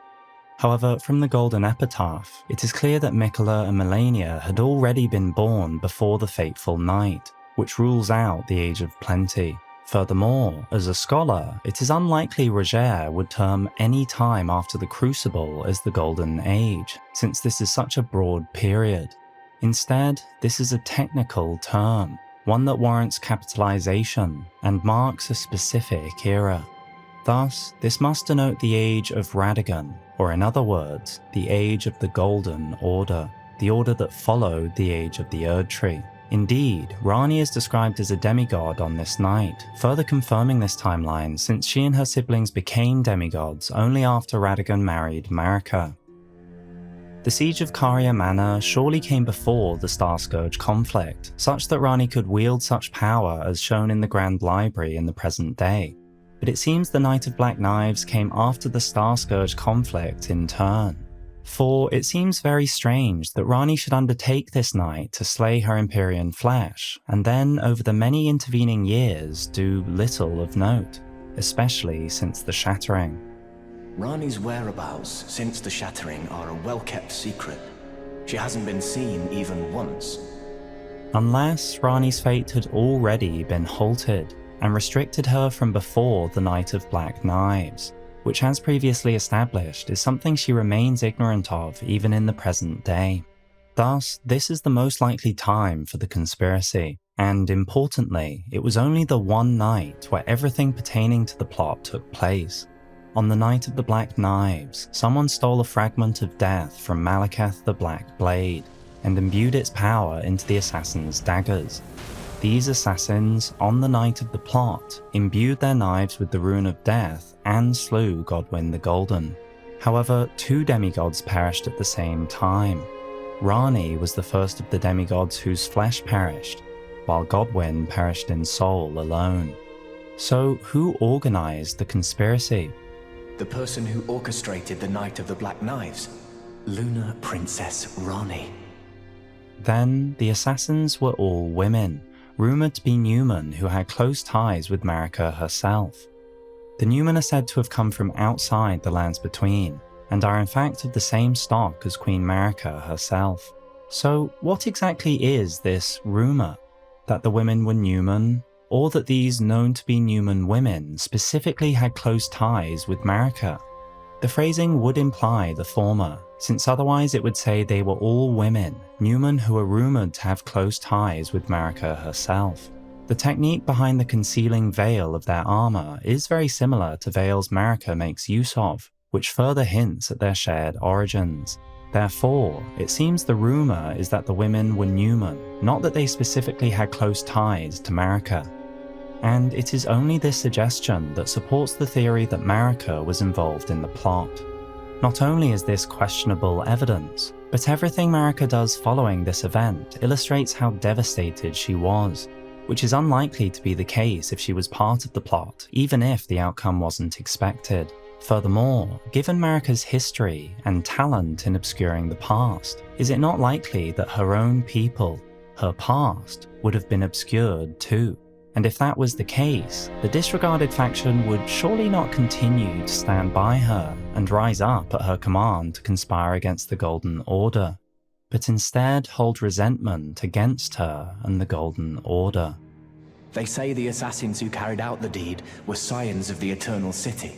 However, from the golden epitaph, it is clear that Miquella and Malenia had already been born before the fateful night, which rules out the Age of Plenty. Furthermore, as a scholar, it is unlikely Roger would term any time after the Crucible as the Golden Age, since this is such a broad period. Instead, this is a technical term, one that warrants capitalization and marks a specific era. Thus, this must denote the age of Radagon, or in other words, the age of the Golden Order, the order that followed the age of the Erdtree. Indeed, Ranni is described as a demigod on this night, further confirming this timeline since she and her siblings became demigods only after Radagon married Marika. The siege of Caria Manor surely came before the Starscourge conflict, such that Ranni could wield such power as shown in the Grand Library in the present day. But it seems the Night of Black Knives came after the Starscourge conflict in turn. For it seems very strange that Ranni should undertake this night to slay her Empyrean flesh, and then over the many intervening years do little of note, especially since the Shattering. Ranni's whereabouts since the Shattering are a well-kept secret. She hasn't been seen even once. Unless Ranni's fate had already been halted and restricted her from before the Night of Black Knives, which as previously established is something she remains ignorant of even in the present day. Thus, this is the most likely time for the conspiracy, and importantly, it was only the one night where everything pertaining to the plot took place. On the Night of the Black Knives, someone stole a fragment of death from Malekith the Black Blade, and imbued its power into the assassin's daggers. These assassins, on the night of the plot, imbued their knives with the rune of death and slew Godwyn the Golden. However, 2 demigods perished at the same time. Ranni was the first of the demigods whose flesh perished, while Godwyn perished in soul alone. So who organized the conspiracy? The person who orchestrated the Night of the Black Knives, Lunar Princess Ranni. Then, the assassins were all women, rumoured to be Newman who had close ties with Marika herself. The Newman are said to have come from outside the Lands Between, and are in fact of the same stock as Queen Marika herself. So what exactly is this rumour? That the women were Newman, or that these known to be Newman women specifically had close ties with Marika? The phrasing would imply the former, since otherwise it would say they were all women, Newman who were rumoured to have close ties with Marika herself. The technique behind the concealing veil of their armour is very similar to veils Marika makes use of, which further hints at their shared origins. Therefore, it seems the rumour is that the women were Newman, not that they specifically had close ties to Marika. And it is only this suggestion that supports the theory that Marika was involved in the plot. Not only is this questionable evidence, but everything Marika does following this event illustrates how devastated she was, which is unlikely to be the case if she was part of the plot, even if the outcome wasn't expected. Furthermore, given Marika's history and talent in obscuring the past, is it not likely that her own people, her past, would have been obscured too? And if that was the case, the disregarded faction would surely not continue to stand by her and rise up at her command to conspire against the Golden Order, but instead hold resentment against her and the Golden Order. They say the assassins who carried out the deed were scions of the Eternal City,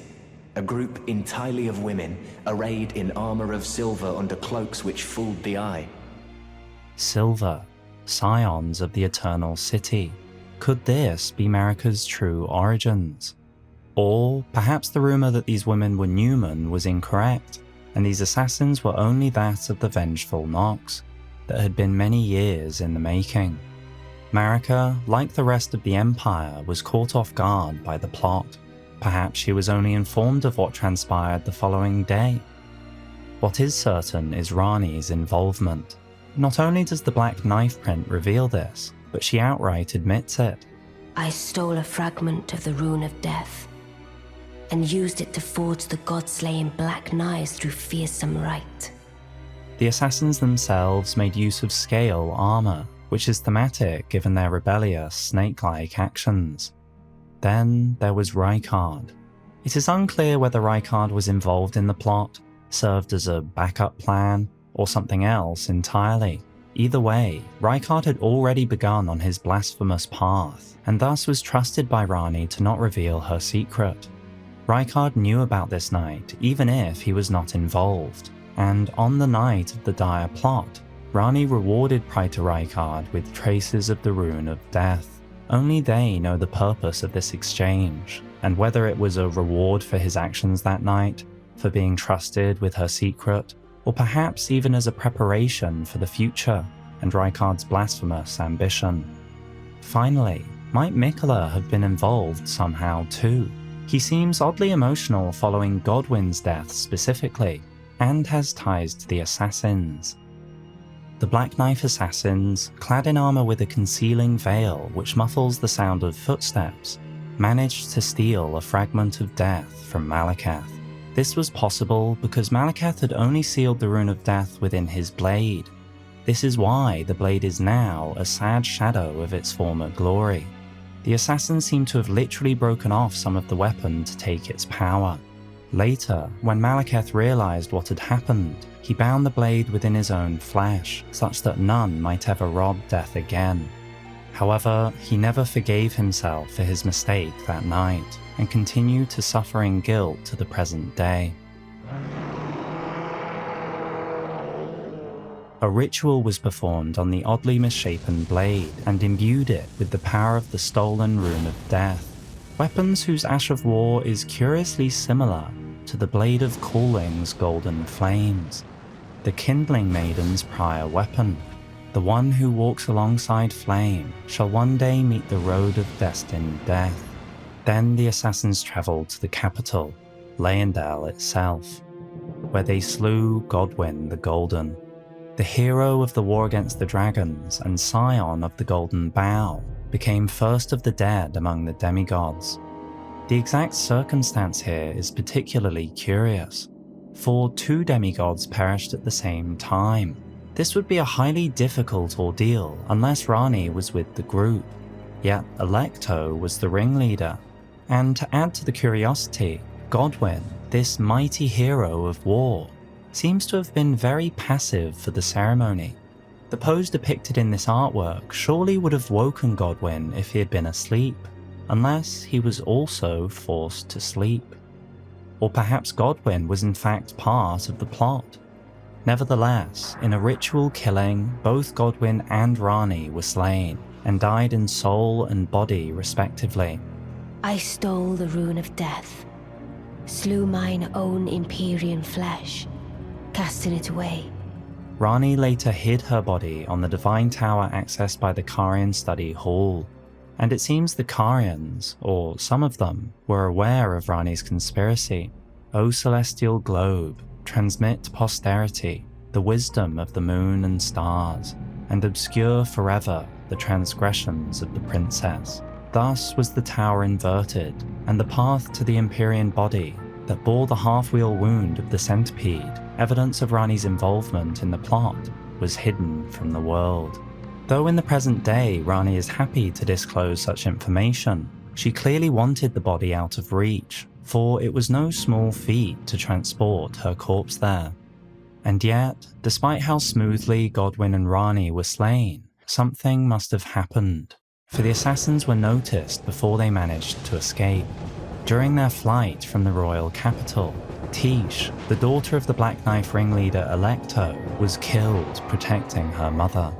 a group entirely of women arrayed in armor of silver under cloaks which fooled the eye. Silver, scions of the Eternal City. Could this be Marika's true origins? Or perhaps the rumour that these women were Newman was incorrect, and these assassins were only that of the vengeful Nox that had been many years in the making. Marika, like the rest of the Empire, was caught off guard by the plot. Perhaps she was only informed of what transpired the following day. What is certain is Ranni's involvement. Not only does the black knife print reveal this, but she outright admits it. I stole a fragment of the Rune of Death and used it to forge the god-slaying black knives through fearsome rite. The assassins themselves made use of scale armor, which is thematic given their rebellious, snake-like actions. Then there was Rykard. It is unclear whether Rykard was involved in the plot, served as a backup plan, or something else entirely. Either way, Rykard had already begun on his blasphemous path, and thus was trusted by Ranni to not reveal her secret. Rykard knew about this night, even if he was not involved, and on the night of the dire plot, Ranni rewarded Praetor Rykard with traces of the Rune of Death. Only they know the purpose of this exchange, and whether it was a reward for his actions that night, for being trusted with her secret, or perhaps even as a preparation for the future and Rykard's blasphemous ambition. Finally, might Miquella have been involved somehow too? He seems oddly emotional following Godwyn's death specifically, and has ties to the assassins. The Black Knife assassins, clad in armor with a concealing veil which muffles the sound of footsteps, managed to steal a fragment of death from Malekith. This was possible because Malekith had only sealed the Rune of Death within his blade. This is why the blade is now a sad shadow of its former glory. The assassins seem to have literally broken off some of the weapon to take its power. Later, when Malekith realized what had happened, he bound the blade within his own flesh, such that none might ever rob death again. However, he never forgave himself for his mistake that night, and continued to suffering guilt to the present day. A ritual was performed on the oddly misshapen blade, and imbued it with the power of the stolen Rune of Death, weapons whose Ash of War is curiously similar to the Blade of Calling's golden flames, the Kindling Maiden's prior weapon. The one who walks alongside flame shall one day meet the road of destined death. Then the assassins travelled to the capital, Leyndell itself, where they slew Godwyn the Golden, the hero of the war against the dragons and scion of the Golden Bough, became first of the dead among the demigods. The exact circumstance here is particularly curious, for 2 demigods perished at the same time. This would be a highly difficult ordeal unless Ranni was with the group, yet Alecto was the ringleader. And to add to the curiosity, Godwyn, this mighty hero of war, seems to have been very passive for the ceremony. The pose depicted in this artwork surely would have woken Godwyn if he had been asleep, unless he was also forced to sleep. Or perhaps Godwyn was in fact part of the plot. Nevertheless, in a ritual killing, both Godwyn and Ranni were slain, and died in soul and body respectively. I stole the Rune of Death, slew mine own Empyrean flesh, casting it away. Ranni later hid her body on the Divine Tower accessed by the Carian Study Hall, and it seems the Carians, or some of them, were aware of Ranni's conspiracy. O celestial globe, transmit to posterity the wisdom of the moon and stars, and obscure forever the transgressions of the princess. Thus was the tower inverted, and the path to the Empyrean body that bore the half-wheel wound of the centipede, evidence of Ranni's involvement in the plot, was hidden from the world. Though in the present day Ranni is happy to disclose such information, she clearly wanted the body out of reach, for it was no small feat to transport her corpse there. And yet, despite how smoothly Godwyn and Ranni were slain, something must have happened, for the assassins were noticed before they managed to escape. During their flight from the royal capital, Tish, the daughter of the Black Knife ringleader Alecto, was killed protecting her mother.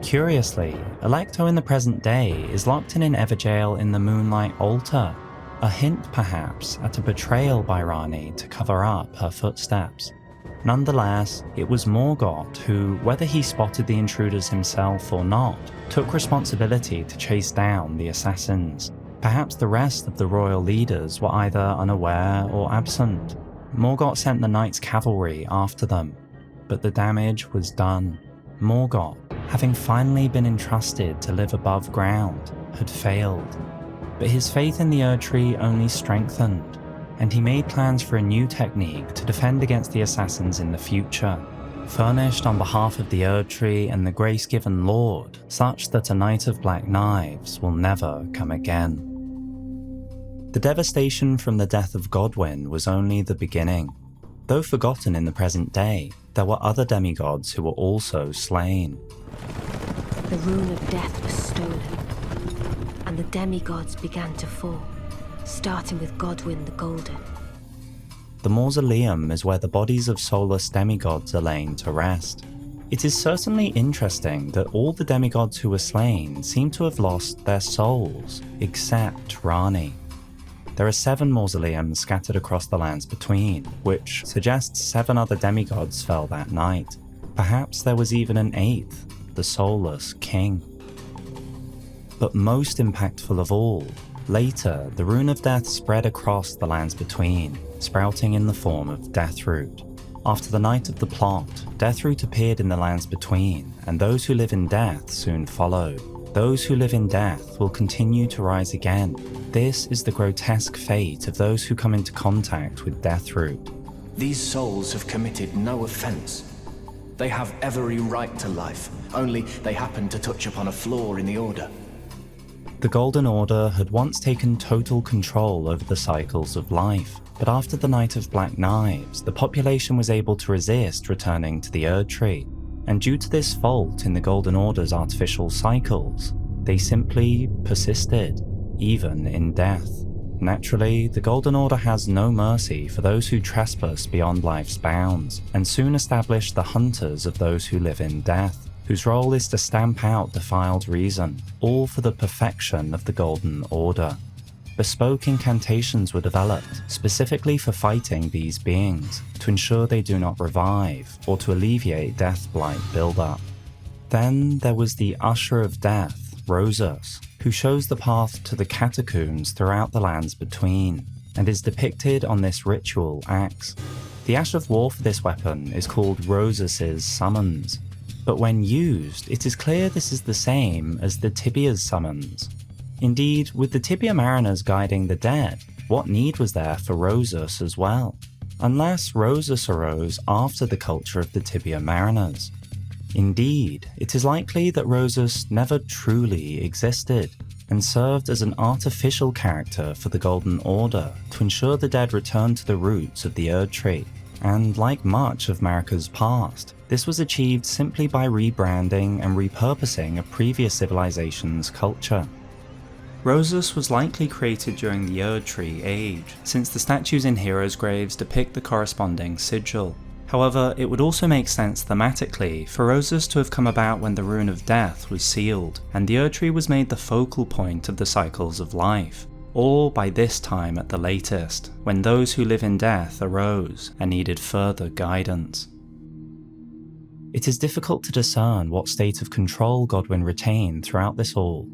Curiously, Alecto in the present day is locked in an Everjail in the Moonlight Altar, a hint perhaps at a betrayal by Ranni to cover up her footsteps. Nonetheless, it was Morgott who, whether he spotted the intruders himself or not, took responsibility to chase down the assassins. Perhaps the rest of the royal leaders were either unaware or absent. Morgott sent the Knights' cavalry after them, but the damage was done. Morgott, having finally been entrusted to live above ground, had failed. But his faith in the Erdtree only strengthened, and he made plans for a new technique to defend against the assassins in the future, furnished on behalf of the Erdtree and the grace-given Lord, such that a Knight of Black Knives will never come again. The devastation from the death of Godwyn was only the beginning. Though forgotten in the present day, there were other demigods who were also slain. The rune of death was stolen, and the demigods began to fall, starting with Godwyn the Golden. The mausoleum is where the bodies of soulless demigods are lain to rest. It is certainly interesting that all the demigods who were slain seem to have lost their souls, except Rani. There are 7 mausoleums scattered across the lands between, which suggests 7 other demigods fell that night. Perhaps there was even an 8th, the soulless king. But most impactful of all, later the rune of death spread across the lands between, sprouting in the form of Deathroot. After the night of the plot, Deathroot appeared in the lands between, and those who live in death soon followed. Those who live in death will continue to rise again. This is the grotesque fate of those who come into contact with Deathroot. These souls have committed no offense. They have every right to life, only they happen to touch upon a flaw in the Order. The Golden Order had once taken total control over the cycles of life, but after the Night of Black Knives, the population was able to resist returning to the Erdtree, and due to this fault in the Golden Order's artificial cycles, they simply persisted, even in death. Naturally, the Golden Order has no mercy for those who trespass beyond life's bounds, and soon established the Hunters of those who live in death, whose role is to stamp out defiled reason, all for the perfection of the Golden Order. Bespoke incantations were developed specifically for fighting these beings, to ensure they do not revive, or to alleviate death blight buildup. Then there was the Usher of Death, Rosus, who shows the path to the catacombs throughout the lands between, and is depicted on this ritual axe. The Ash of War for this weapon is called Rosus's Summons, but when used, it is clear this is the same as the Tibia's Summons. Indeed, with the Tibia Mariners guiding the dead, what need was there for Rosus as well? Unless Rosus arose after the culture of the Tibia Mariners. Indeed, it is likely that Rosus never truly existed, and served as an artificial character for the Golden Order to ensure the dead returned to the roots of the Erdtree. And like much of Marika's past, this was achieved simply by rebranding and repurposing a previous civilization's culture. Rosus was likely created during the Erdtree age, since the statues in heroes' graves depict the corresponding sigil. However, it would also make sense thematically for Rosus to have come about when the Rune of Death was sealed, and the Erdtree was made the focal point of the cycles of life, or by this time at the latest, when those who live in death arose and needed further guidance. It is difficult to discern what state of control Godwyn retained throughout this all,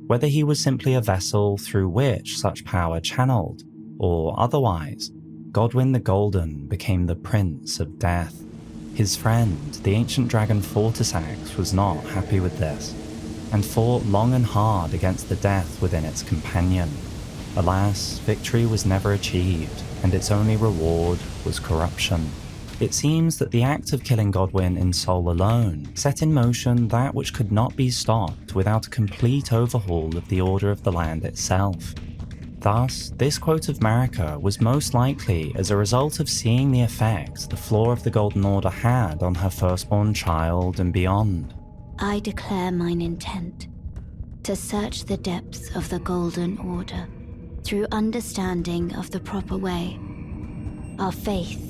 whether he was simply a vessel through which such power channeled, or otherwise. Godwyn the Golden became the Prince of Death. His friend, the ancient dragon Fortisax, was not happy with this, and fought long and hard against the death within its companion. Alas, victory was never achieved, and its only reward was corruption. It seems that the act of killing Godwyn in soul alone set in motion that which could not be stopped without a complete overhaul of the order of the land itself. Thus, this quote of Marika was most likely as a result of seeing the effect the flaw of the Golden Order had on her firstborn child and beyond. I declare mine intent to search the depths of the Golden Order through understanding of the proper way. Our faith,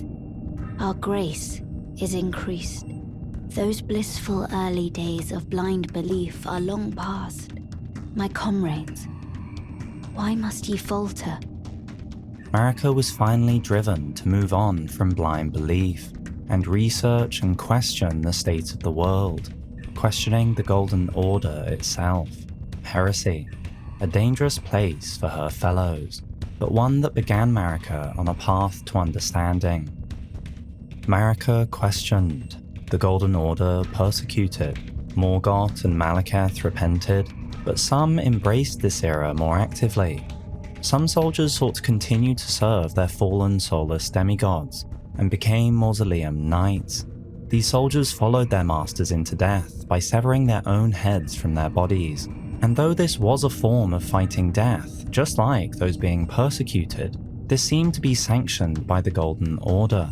our grace is increased. Those blissful early days of blind belief are long past. My comrades, why must ye falter? Marika was finally driven to move on from blind belief. and research and question the state of the world, questioning the Golden Order itself, heresy, a dangerous place for her fellows, but one that began Marika on a path to understanding. Marika questioned, the Golden Order persecuted, Morgoth and Malekith repented, but some embraced this era more actively. Some soldiers sought to continue to serve their fallen soulless demigods, and became Mausoleum Knights. These soldiers followed their masters into death by severing their own heads from their bodies, and though this was a form of fighting death, just like those being persecuted, this seemed to be sanctioned by the Golden Order.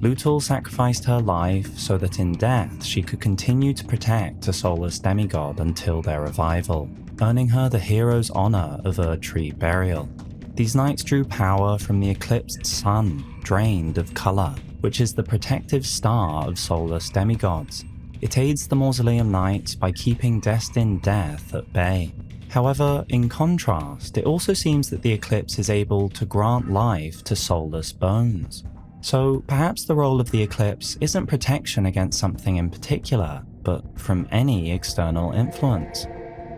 Lutal sacrificed her life so that in death she could continue to protect a soulless demigod until their revival, earning her the hero's honor of Erdtree burial. These knights drew power from the eclipsed sun, drained of color, which is the protective star of soulless demigods. It aids the Mausoleum Knights by keeping destined death at bay. However, in contrast, it also seems that the eclipse is able to grant life to soulless bones. So perhaps the role of the eclipse isn't protection against something in particular, but from any external influence.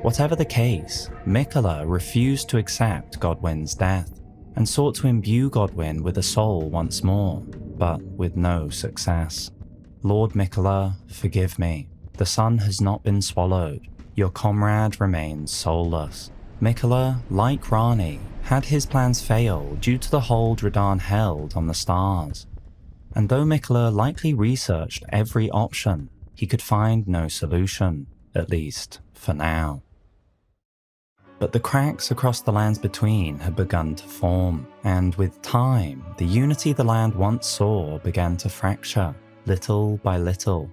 Whatever the case, Miquella refused to accept Godwyn's death, and sought to imbue Godwyn with a soul once more, but with no success. Lord Miquella, forgive me. The sun has not been swallowed. Your comrade remains soulless. Miquella, like Rani, had his plans fail due to the hold Radahn held on the stars. And though Miquella likely researched every option, he could find no solution, at least for now. But the cracks across the lands between had begun to form, and with time, the unity the land once saw began to fracture, little by little.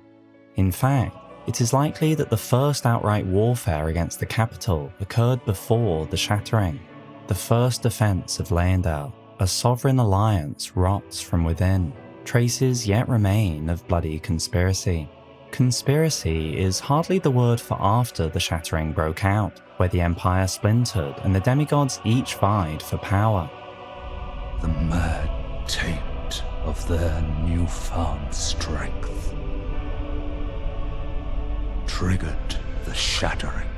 In fact, it is likely that the first outright warfare against the capital occurred before the Shattering. The first defense of Leyndell, a sovereign alliance rots from within. Traces yet remain of bloody conspiracy. Conspiracy is hardly the word for after the Shattering broke out, where the Empire splintered and the demigods each vied for power. The mad taint of their newfound strength triggered the Shattering.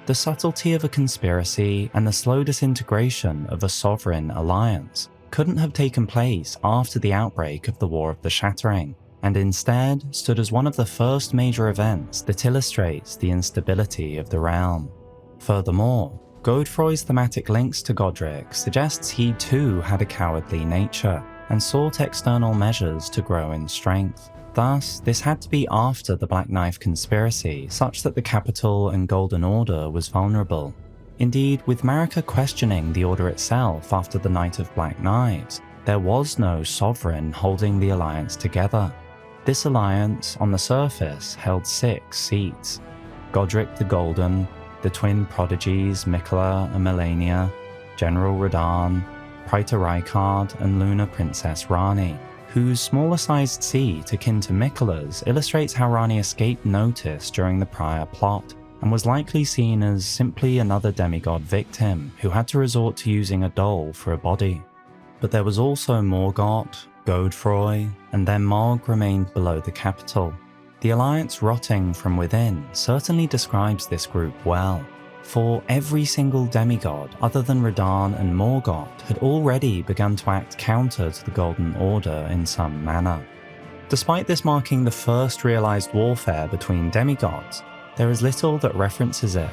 The subtlety of a conspiracy and the slow disintegration of a sovereign alliance couldn't have taken place after the outbreak of the War of the Shattering, and instead stood as one of the first major events that illustrates the instability of the realm. Furthermore, Godfrey's thematic links to Godric suggests he too had a cowardly nature, and sought external measures to grow in strength. Thus, this had to be after the Black Knife conspiracy, such that the capital and Golden Order was vulnerable. Indeed, with Marika questioning the Order itself after the Night of Black Knives, there was no sovereign holding the alliance together. This alliance, on the surface, held 6 seats: Godric the Golden, the twin Prodigies Miquella and Melania, General Radagon, Praetor Rykard, and Lunar Princess Rani, whose smaller-sized seat akin to Miquella's illustrates how Rani escaped notice during the prior plot, and was likely seen as simply another demigod victim who had to resort to using a doll for a body. But there was also Morgoth, Godfrey, and then Mog remained below the capital. The alliance rotting from within certainly describes this group well, for every single demigod other than Radagon and Morgoth had already begun to act counter to the Golden Order in some manner. Despite this marking the first realized warfare between demigods, there is little that references it.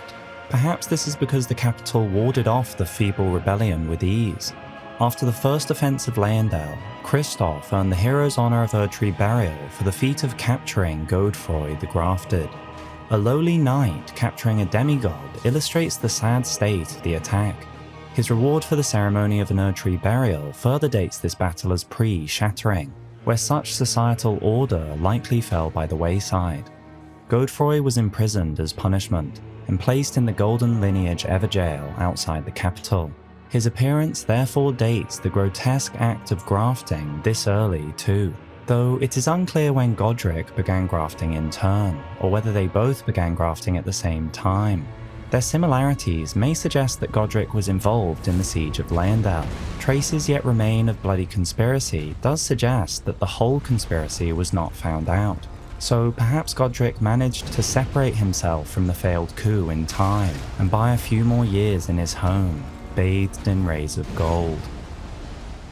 Perhaps this is because the capital warded off the feeble rebellion with ease. After the first defense of Leyndell, Kristoff earned the hero's honor of Erdtree burial for the feat of capturing Godfrey the Grafted. A lowly knight capturing a demigod illustrates the sad state of the attack. His reward for the ceremony of an Erdtree burial further dates this battle as pre-Shattering, where such societal order likely fell by the wayside. Godfrey was imprisoned as punishment and placed in the Golden Lineage Everjail outside the capital. His appearance therefore dates the grotesque act of grafting this early too, though it is unclear when Godric began grafting in turn, or whether they both began grafting at the same time. Their similarities may suggest that Godric was involved in the siege of Leyndell. Traces yet remain of bloody conspiracy does suggest that the whole conspiracy was not found out. So perhaps Godric managed to separate himself from the failed coup in time and buy a few more years in his home, bathed in rays of gold.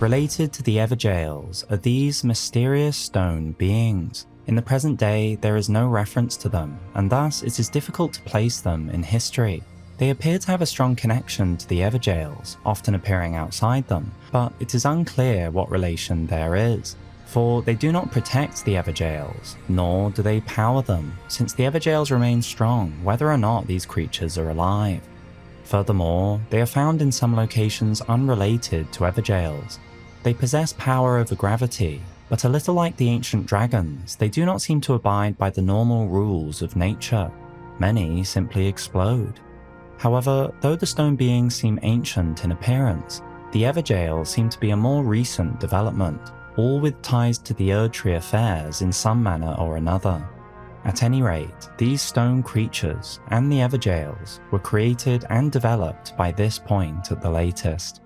Related to the Evergaols are these mysterious stone beings. In the present day, there is no reference to them, and thus it is difficult to place them in history. They appear to have a strong connection to the Evergaols, often appearing outside them, but it is unclear what relation there is. For they do not protect the Evergaols, nor do they power them, since the Evergaols remain strong whether or not these creatures are alive. Furthermore, they are found in some locations unrelated to Evergaols. They possess power over gravity, but a little like the ancient dragons, they do not seem to abide by the normal rules of nature. Many simply explode. However, though the stone beings seem ancient in appearance, the Evergaols seem to be a more recent development, all with ties to the Erdtree affairs in some manner or another. At any rate, these stone creatures and the Evergaols were created and developed by this point at the latest.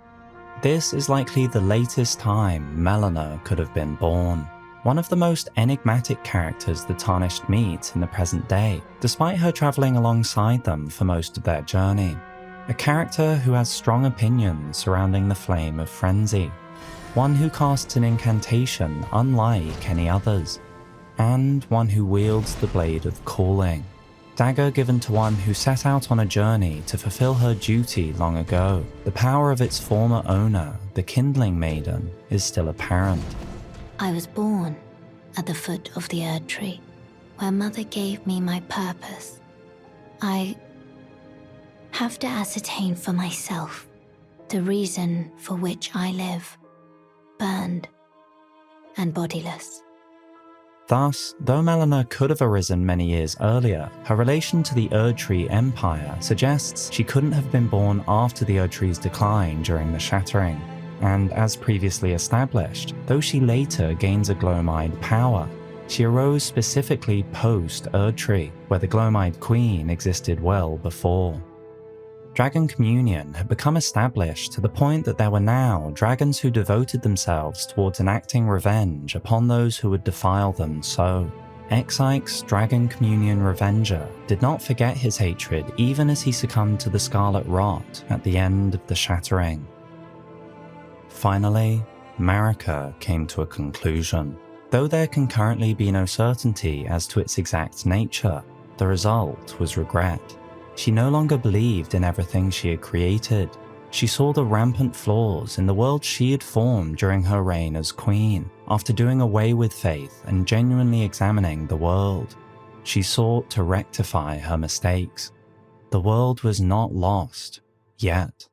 This is likely the latest time Melina could have been born, one of the most enigmatic characters the Tarnished meet in the present day, despite her travelling alongside them for most of their journey. A character who has strong opinions surrounding the Flame of Frenzy, one who casts an incantation unlike any others, and one who wields the Blade of Calling, dagger given to one who set out on a journey to fulfill her duty long ago. The power of its former owner, the Kindling Maiden, is still apparent. I was born at the foot of the Erdtree, where Mother gave me my purpose. I have to ascertain for myself the reason for which I live, burned and bodiless. Thus, though Melina could have arisen many years earlier, her relation to the Erdtree Empire suggests she couldn't have been born after the Erdtree's decline during the Shattering. And as previously established, though she later gains a Glowmide power, she arose specifically post-Erdtree, where the Glowmide Queen existed well before. Dragon communion had become established to the point that there were now dragons who devoted themselves towards enacting revenge upon those who would defile them so. Exike's Dragon Communion Revenger did not forget his hatred even as he succumbed to the Scarlet Rot at the end of the Shattering. Finally, Marika came to a conclusion. Though there can currently be no certainty as to its exact nature, the result was regret. She no longer believed in everything she had created. She saw the rampant flaws in the world she had formed during her reign as queen. After doing away with faith and genuinely examining the world, she sought to rectify her mistakes. The world was not lost, yet.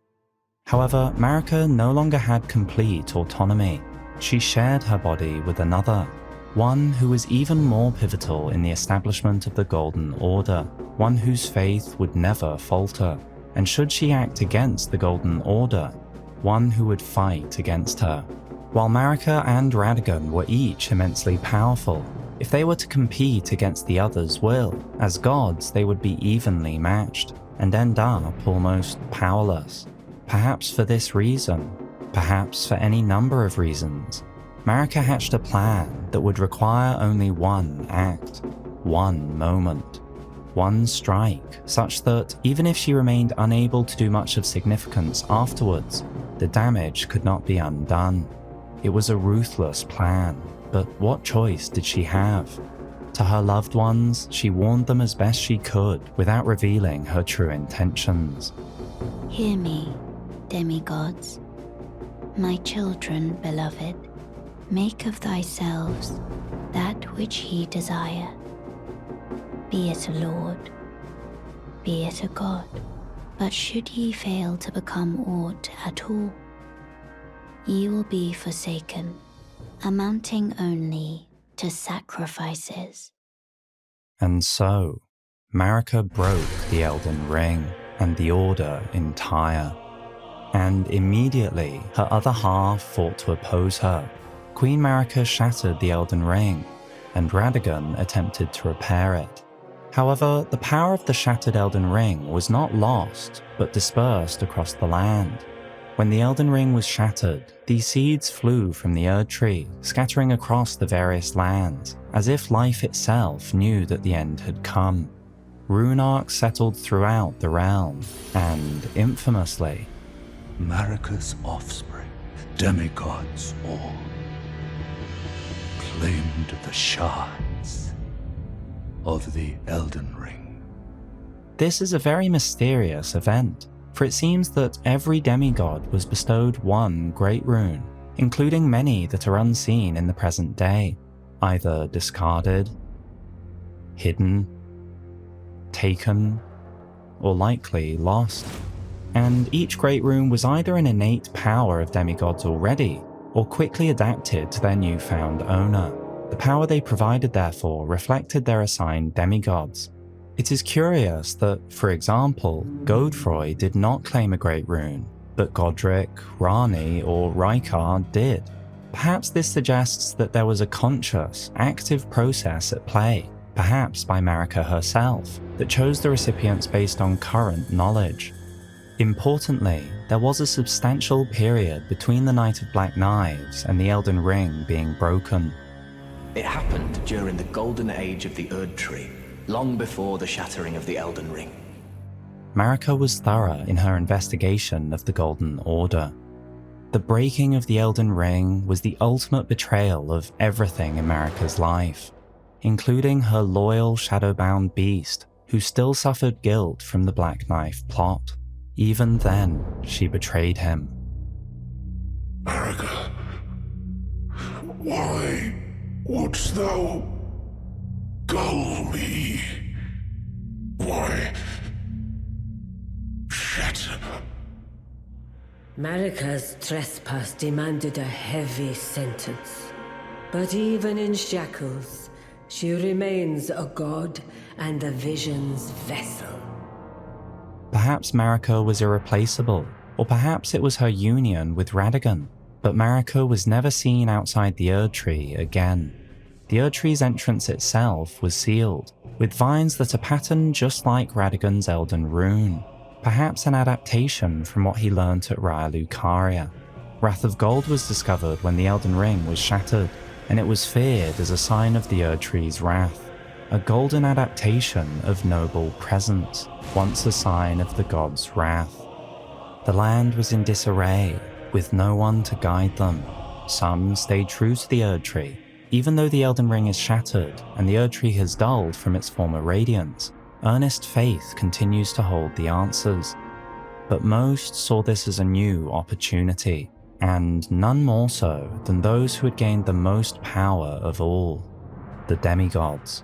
However, Marika no longer had complete autonomy. She shared her body with another, one who was even more pivotal in the establishment of the Golden Order, one whose faith would never falter, and should she act against the Golden Order, one who would fight against her. While Marika and Radagon were each immensely powerful, if they were to compete against the other's will, as gods they would be evenly matched, and end up almost powerless. Perhaps for this reason, perhaps for any number of reasons, Marika hatched a plan that would require only one act, one moment, one strike, such that even if she remained unable to do much of significance afterwards, the damage could not be undone. It was a ruthless plan, but what choice did she have? To her loved ones, she warned them as best she could without revealing her true intentions. Hear me, demigods. My children, beloved, make of thyselves that which ye desire. Be it a lord, be it a god, but should ye fail to become aught at all, ye will be forsaken, amounting only to sacrifices. And so, Marika broke the Elden Ring and the Order entire. And immediately, her other half fought to oppose her. Queen Marika shattered the Elden Ring, and Radagon attempted to repair it. However, the power of the shattered Elden Ring was not lost, but dispersed across the land. When the Elden Ring was shattered, these seeds flew from the Erdtree, scattering across the various lands, as if life itself knew that the end had come. Rune arcs settled throughout the realm, and, infamously, Marika's offspring, demigods all, claimed the shards of the Elden Ring. This is a very mysterious event, for it seems that every demigod was bestowed one great rune, including many that are unseen in the present day, either discarded, hidden, taken, or likely lost. And each great rune was either an innate power of demigods already, or quickly adapted to their newfound owner. The power they provided therefore reflected their assigned demigods. It is curious that, for example, Godfrey did not claim a great rune, but Godric, Rani, or Rykar did. Perhaps this suggests that there was a conscious, active process at play, perhaps by Marika herself, that chose the recipients based on current knowledge. Importantly, there was a substantial period between the Night of Black Knives and the Elden Ring being broken. It happened during the golden age of the Erdtree, long before the shattering of the Elden Ring. Marika was thorough in her investigation of the Golden Order. The breaking of the Elden Ring was the ultimate betrayal of everything in Marika's life, including her loyal shadowbound beast, who still suffered guilt from the Black Knife plot. Even then, she betrayed him. Marika, why wouldst thou gull me? Why shatter? Marika's trespass demanded a heavy sentence. But even in shackles, she remains a god and a vision's vessel. Perhaps Marika was irreplaceable, or perhaps it was her union with Radagon, but Marika was never seen outside the Erdtree again. The Erdtree's entrance itself was sealed, with vines that are patterned just like Radagon's Elden Rune, perhaps an adaptation from what he learnt at Raya Lucaria. Wrath of Gold was discovered when the Elden Ring was shattered, and it was feared as a sign of the Erdtree's wrath. A golden adaptation of noble presence, once a sign of the god's wrath. The land was in disarray, with no one to guide them. Some stayed true to the Erdtree, even though the Elden Ring is shattered and the Erdtree has dulled from its former radiance. Earnest faith continues to hold the answers. But most saw this as a new opportunity, and none more so than those who had gained the most power of all, the demigods.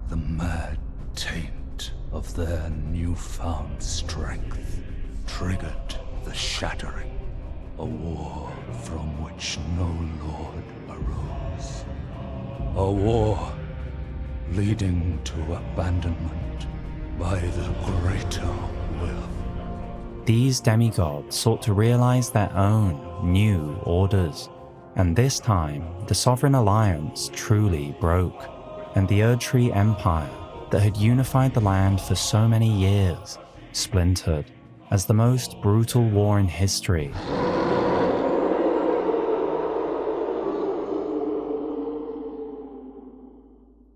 The mad taint of their newfound strength triggered the Shattering, a war from which no lord arose. A war leading to abandonment by the greater will. These demigods sought to realize their own new orders, and this time the Sovereign Alliance truly broke, and the Erdtree Empire that had unified the land for so many years splintered as the most brutal war in history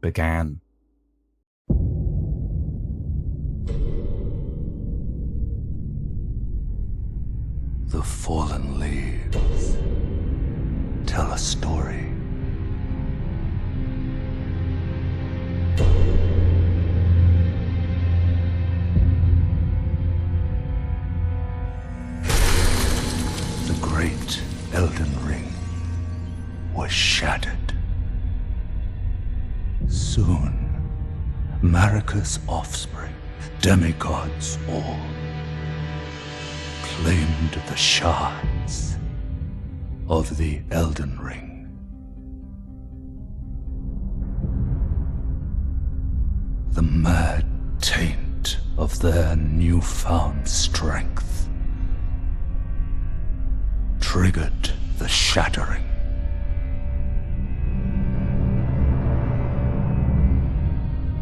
began. The fallen leaves tell a story. The great Elden Ring was shattered. Soon, Marika's offspring, demigods all, claimed the shards of the Elden Ring. The mad taint of their newfound strength triggered the Shattering.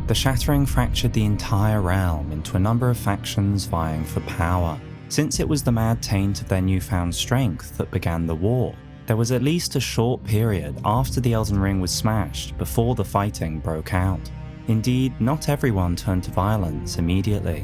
The Shattering fractured the entire realm into a number of factions vying for power. Since it was the mad taint of their newfound strength that began the war, there was at least a short period after the Elden Ring was smashed before the fighting broke out. Indeed, not everyone turned to violence immediately.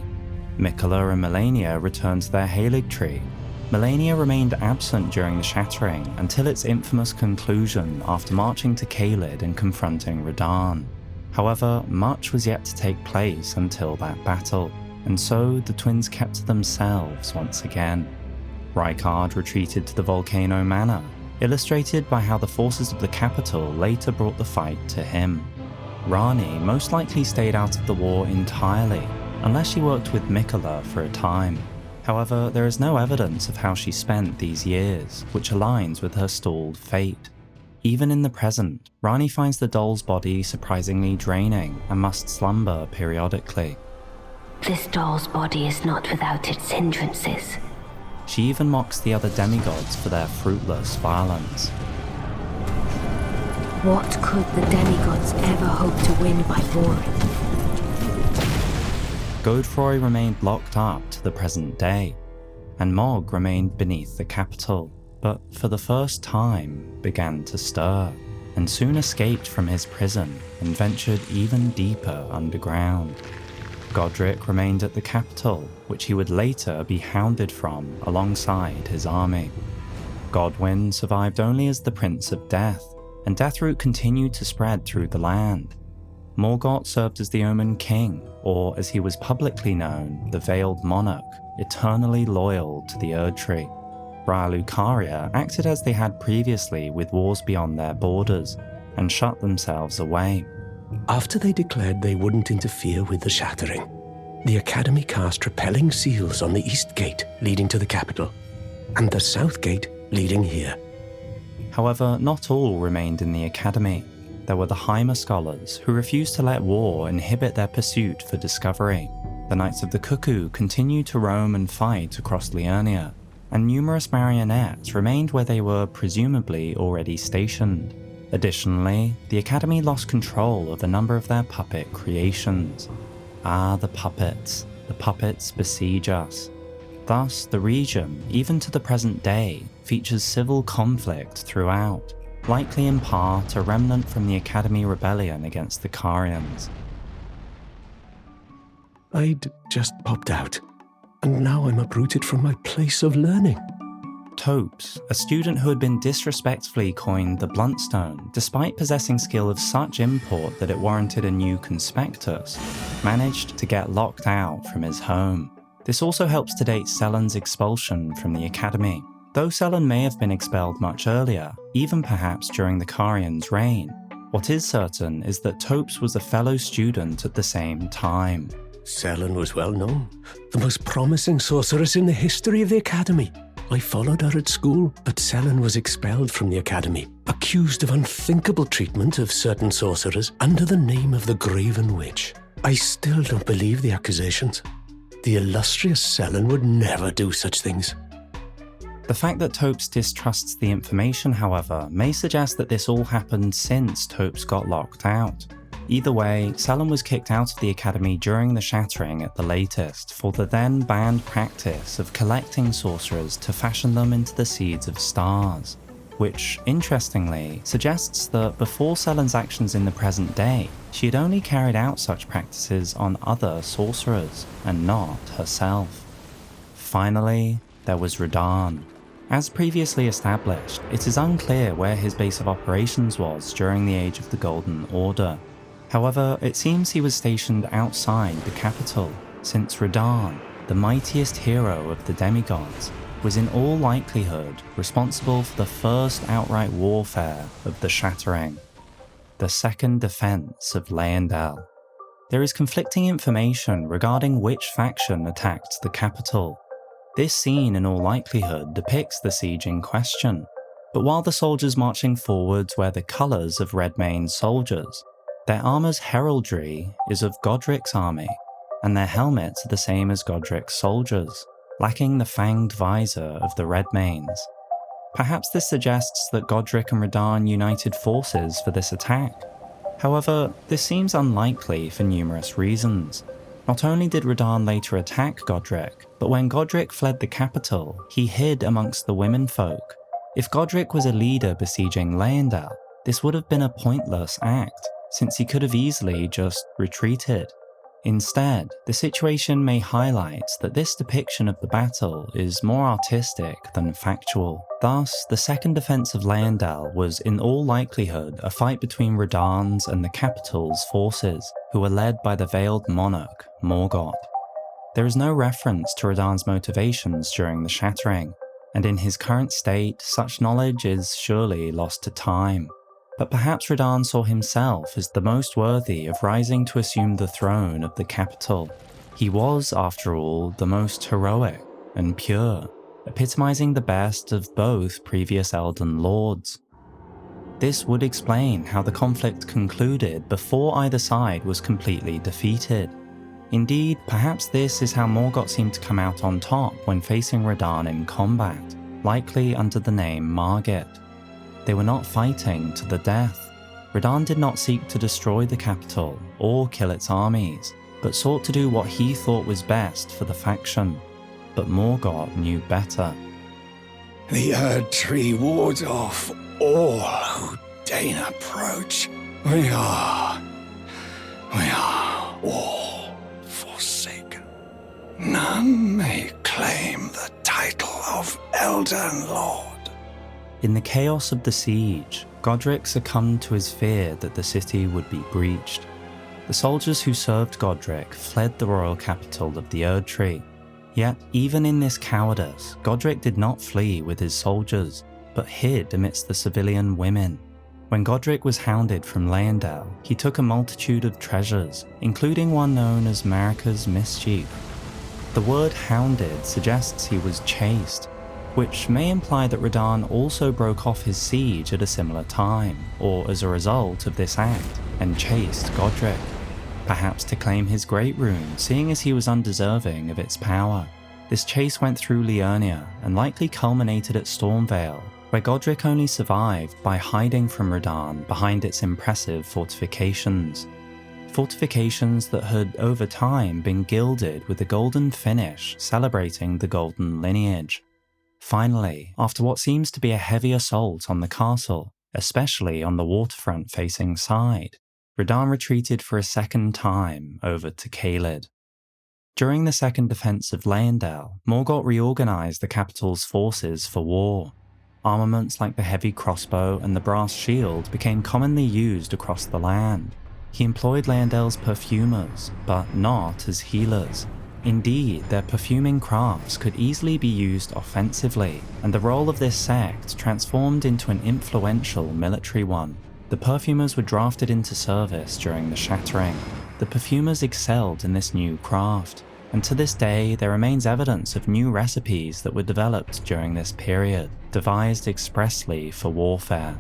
Miquella and Malenia returned to their Halig tree. Malenia remained absent during the Shattering until its infamous conclusion after marching to Caelid and confronting Radagon. However, much was yet to take place until that battle, and so the twins kept to themselves once again. Rykard retreated to the Volcano Manor, illustrated by how the forces of the capital later brought the fight to him. Ranni most likely stayed out of the war entirely, unless she worked with Miquella for a time. However, there is no evidence of how she spent these years, which aligns with her stalled fate. Even in the present, Ranni finds the doll's body surprisingly draining and must slumber periodically. This doll's body is not without its hindrances. She even mocks the other demigods for their fruitless violence. What could the demigods ever hope to win by boring? Godfrey remained locked up to the present day, and Mog remained beneath the capital, but for the first time began to stir, and soon escaped from his prison and ventured even deeper underground. Godric remained at the capital, which he would later be hounded from alongside his army. Godwyn survived only as the Prince of Death, and Deathroot continued to spread through the land. Morgott served as the Omen King, or as he was publicly known, the Veiled Monarch, eternally loyal to the Erdtree. Lucaria acted as they had previously with wars beyond their borders, and shut themselves away. After they declared they wouldn't interfere with the Shattering, the Academy cast repelling seals on the east gate leading to the capital, and the south gate leading here. However, not all remained in the Academy. There were the Heimer scholars, who refused to let war inhibit their pursuit for discovery. The Knights of the Cuckoo continued to roam and fight across Liurnia, and numerous marionettes remained where they were presumably already stationed. Additionally, the Academy lost control of a number of their puppet creations. The puppets. The puppets besiege us. Thus, the region, even to the present day, features civil conflict throughout, likely in part a remnant from the Academy rebellion against the Carians. I'd just popped out, and now I'm uprooted from my place of learning. Topes, a student who had been disrespectfully coined the Bluntstone, despite possessing skill of such import that it warranted a new conspectus, managed to get locked out from his home. This also helps to date Selen's expulsion from the Academy, though Selen may have been expelled much earlier, even perhaps during the Carian's reign. What is certain is that Topes was a fellow student at the same time. Selen was well known, the most promising sorceress in the history of the Academy. I followed her at school, but Selen was expelled from the Academy, accused of unthinkable treatment of certain sorcerers under the name of the Graven Witch. I still don't believe the accusations. The illustrious Selen would never do such things. The fact that Topes distrusts the information, however, may suggest that this all happened since Topes got locked out. Either way, Selen was kicked out of the Academy during the Shattering at the latest for the then banned practice of collecting sorcerers to fashion them into the Seeds of Stars, which, interestingly, suggests that before Selen's actions in the present day, she had only carried out such practices on other sorcerers, and not herself. Finally, there was Radagon. As previously established, it is unclear where his base of operations was during the Age of the Golden Order. However, it seems he was stationed outside the capital, since Radagon, the mightiest hero of the demigods, was in all likelihood responsible for the first outright warfare of the Shattering, the second defense of Leyndell. There is conflicting information regarding which faction attacked the capital. This scene in all likelihood depicts the siege in question, but while the soldiers marching forwards wear the colours of Redmane's soldiers, their armour's heraldry is of Godric's army, and their helmets are the same as Godric's soldiers, lacking the fanged visor of the Redmanes. Perhaps this suggests that Godric and Radagon united forces for this attack. However, this seems unlikely for numerous reasons. Not only did Radagon later attack Godric, but when Godric fled the capital, he hid amongst the womenfolk. If Godric was a leader besieging Leyndell, this would have been a pointless act, since he could have easily just retreated. Instead, the situation may highlight that this depiction of the battle is more artistic than factual. Thus, the second defense of Leyndell was in all likelihood a fight between Radagon's and the capital's forces, who were led by the veiled monarch, Morgoth. There is no reference to Radagon's motivations during the Shattering, and in his current state, such knowledge is surely lost to time. But perhaps Radagon saw himself as the most worthy of rising to assume the throne of the capital. He was, after all, the most heroic and pure, epitomizing the best of both previous Elden Lords. This would explain how the conflict concluded before either side was completely defeated. Indeed, perhaps this is how Morgoth seemed to come out on top when facing Radagon in combat, likely under the name Margit. They were not fighting to the death. Radagon did not seek to destroy the capital or kill its armies, but sought to do what he thought was best for the faction. But Morgoth knew better. The Erdtree wards off all who deign approach. We are all forsaken. None may claim the title of Elden Lord. In the chaos of the siege, Godric succumbed to his fear that the city would be breached. The soldiers who served Godric fled the royal capital of the Erdtree. Yet, even in this cowardice, Godric did not flee with his soldiers, but hid amidst the civilian women. When Godric was hounded from Leyndell, he took a multitude of treasures, including one known as Marika's mischief. The word hounded suggests he was chased, which may imply that Radagon also broke off his siege at a similar time, or as a result of this act, and chased Godric. Perhaps to claim his Great Rune, seeing as he was undeserving of its power. This chase went through Liurnia, and likely culminated at Stormvale, where Godric only survived by hiding from Radagon behind its impressive fortifications. Fortifications that had, over time, been gilded with a golden finish celebrating the golden lineage. Finally, after what seems to be a heavy assault on the castle, especially on the waterfront-facing side, Radagon retreated for a second time over to Caelid. During the second defense of Leyndell, Morgoth reorganized the capital's forces for war. Armaments like the heavy crossbow and the brass shield became commonly used across the land. He employed Leyndell's perfumers, but not as healers. Indeed, their perfuming crafts could easily be used offensively, and the role of this sect transformed into an influential military one. The perfumers were drafted into service during the Shattering. The perfumers excelled in this new craft, and to this day there remains evidence of new recipes that were developed during this period, devised expressly for warfare.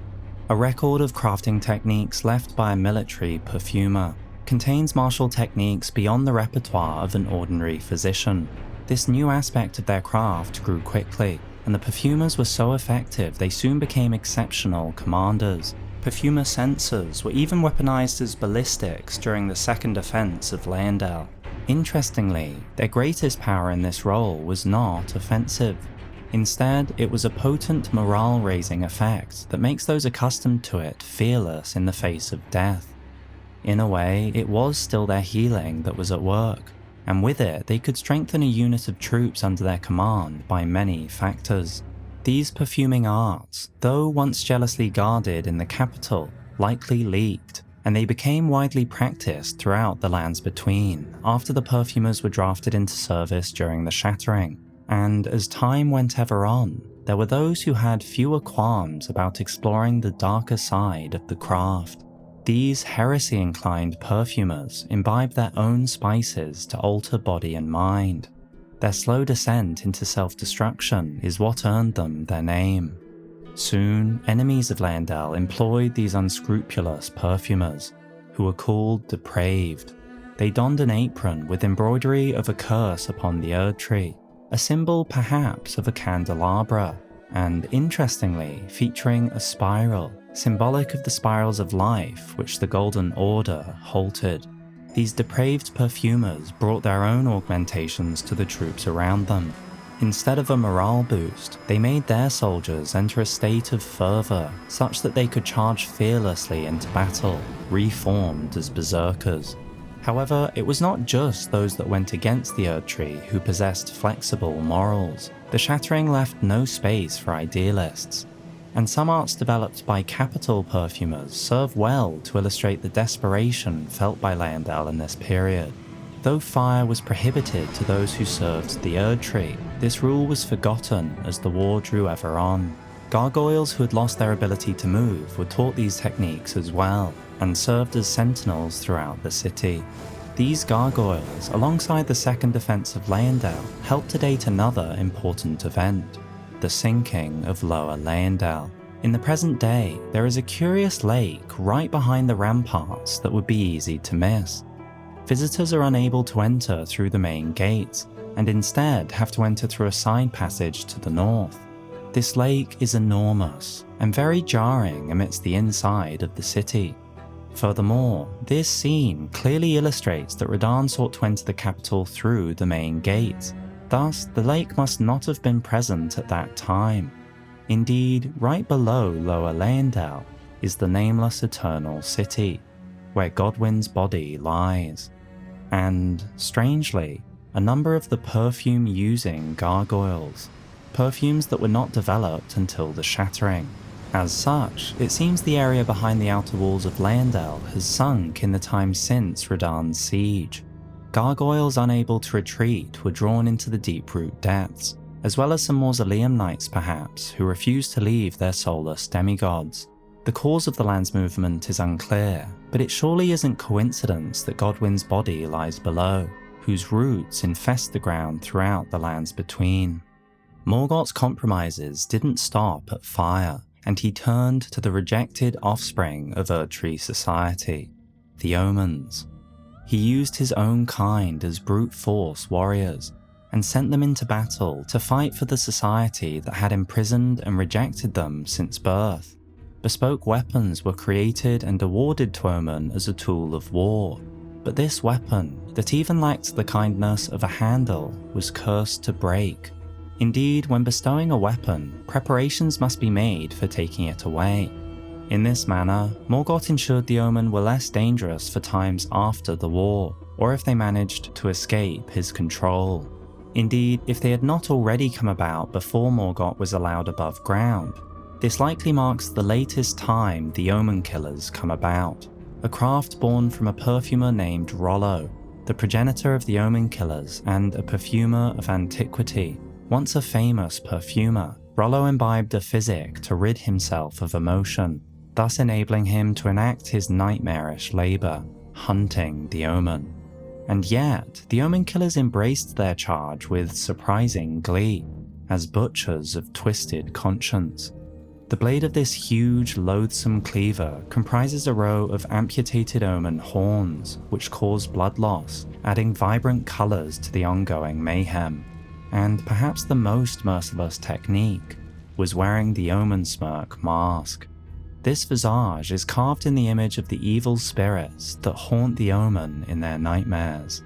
A record of crafting techniques left by a military perfumer contains martial techniques beyond the repertoire of an ordinary physician. This new aspect of their craft grew quickly, and the perfumers were so effective they soon became exceptional commanders. Perfumer censers were even weaponized as ballistics during the second offense of Leyndell. Interestingly, their greatest power in this role was not offensive. Instead, it was a potent morale-raising effect that makes those accustomed to it fearless in the face of death. In a way, it was still their healing that was at work, and with it they could strengthen a unit of troops under their command by many factors. These perfuming arts, though once jealously guarded in the capital, likely leaked, and they became widely practiced throughout the lands between after the perfumers were drafted into service during the Shattering. And as time went ever on, there were those who had fewer qualms about exploring the darker side of the craft. These heresy-inclined perfumers imbibed their own spices to alter body and mind. Their slow descent into self-destruction is what earned them their name. Soon, enemies of Leyndell employed these unscrupulous perfumers, who were called depraved. They donned an apron with embroidery of a curse upon the Erdtree, a symbol perhaps of a candelabra, and interestingly featuring a spiral, symbolic of the spirals of life which the Golden Order halted. These depraved perfumers brought their own augmentations to the troops around them. Instead of a morale boost, they made their soldiers enter a state of fervour such that they could charge fearlessly into battle, reformed as berserkers. However, it was not just those that went against the Erdtree who possessed flexible morals. The Shattering left no space for idealists, and some arts developed by capital perfumers serve well to illustrate the desperation felt by Leyndell in this period. Though fire was prohibited to those who served the Erdtree, this rule was forgotten as the war drew ever on. Gargoyles who had lost their ability to move were taught these techniques as well, and served as sentinels throughout the city. These gargoyles, alongside the second defense of Leyndell, helped to date another important event, the sinking of Lower Leyndell. In the present day, there is a curious lake right behind the ramparts that would be easy to miss. Visitors are unable to enter through the main gates, and instead have to enter through a side passage to the north. This lake is enormous, and very jarring amidst the inside of the city. Furthermore, this scene clearly illustrates that Radagon sought to enter the capital through the main gates. Thus, the lake must not have been present at that time. Indeed, right below Lower Leyndell is the nameless Eternal City, where Godwyn's body lies. And, strangely, a number of the perfume-using gargoyles, perfumes that were not developed until the Shattering. As such, it seems the area behind the outer walls of Leyndell has sunk in the time since Radagon's siege. Gargoyles unable to retreat were drawn into the deep-root depths, as well as some mausoleum knights perhaps, who refused to leave their soulless demigods. The cause of the land's movement is unclear, but it surely isn't coincidence that Godwyn's body lies below, whose roots infest the ground throughout the lands between. Morgott's compromises didn't stop at fire, and he turned to the rejected offspring of Erdtree society, the Omens. He used his own kind as brute force warriors, and sent them into battle to fight for the society that had imprisoned and rejected them since birth. Bespoke weapons were created and awarded to Omen as a tool of war, but this weapon, that even lacked the kindness of a handle, was cursed to break. Indeed, when bestowing a weapon, preparations must be made for taking it away. In this manner, Morgott ensured the Omen were less dangerous for times after the war, or if they managed to escape his control. Indeed, if they had not already come about before Morgott was allowed above ground, this likely marks the latest time the Omen Killers come about, a craft born from a perfumer named Rollo, the progenitor of the Omen Killers and a perfumer of antiquity. Once a famous perfumer, Rollo imbibed a physic to rid himself of emotion, thus enabling him to enact his nightmarish labour, hunting the Omen. And yet, the Omen Killers embraced their charge with surprising glee, as butchers of twisted conscience. The blade of this huge, loathsome cleaver comprises a row of amputated Omen horns, which cause blood loss, adding vibrant colours to the ongoing mayhem. And perhaps the most merciless technique was wearing the Omen Smirk mask. This visage is carved in the image of the evil spirits that haunt the Omen in their nightmares.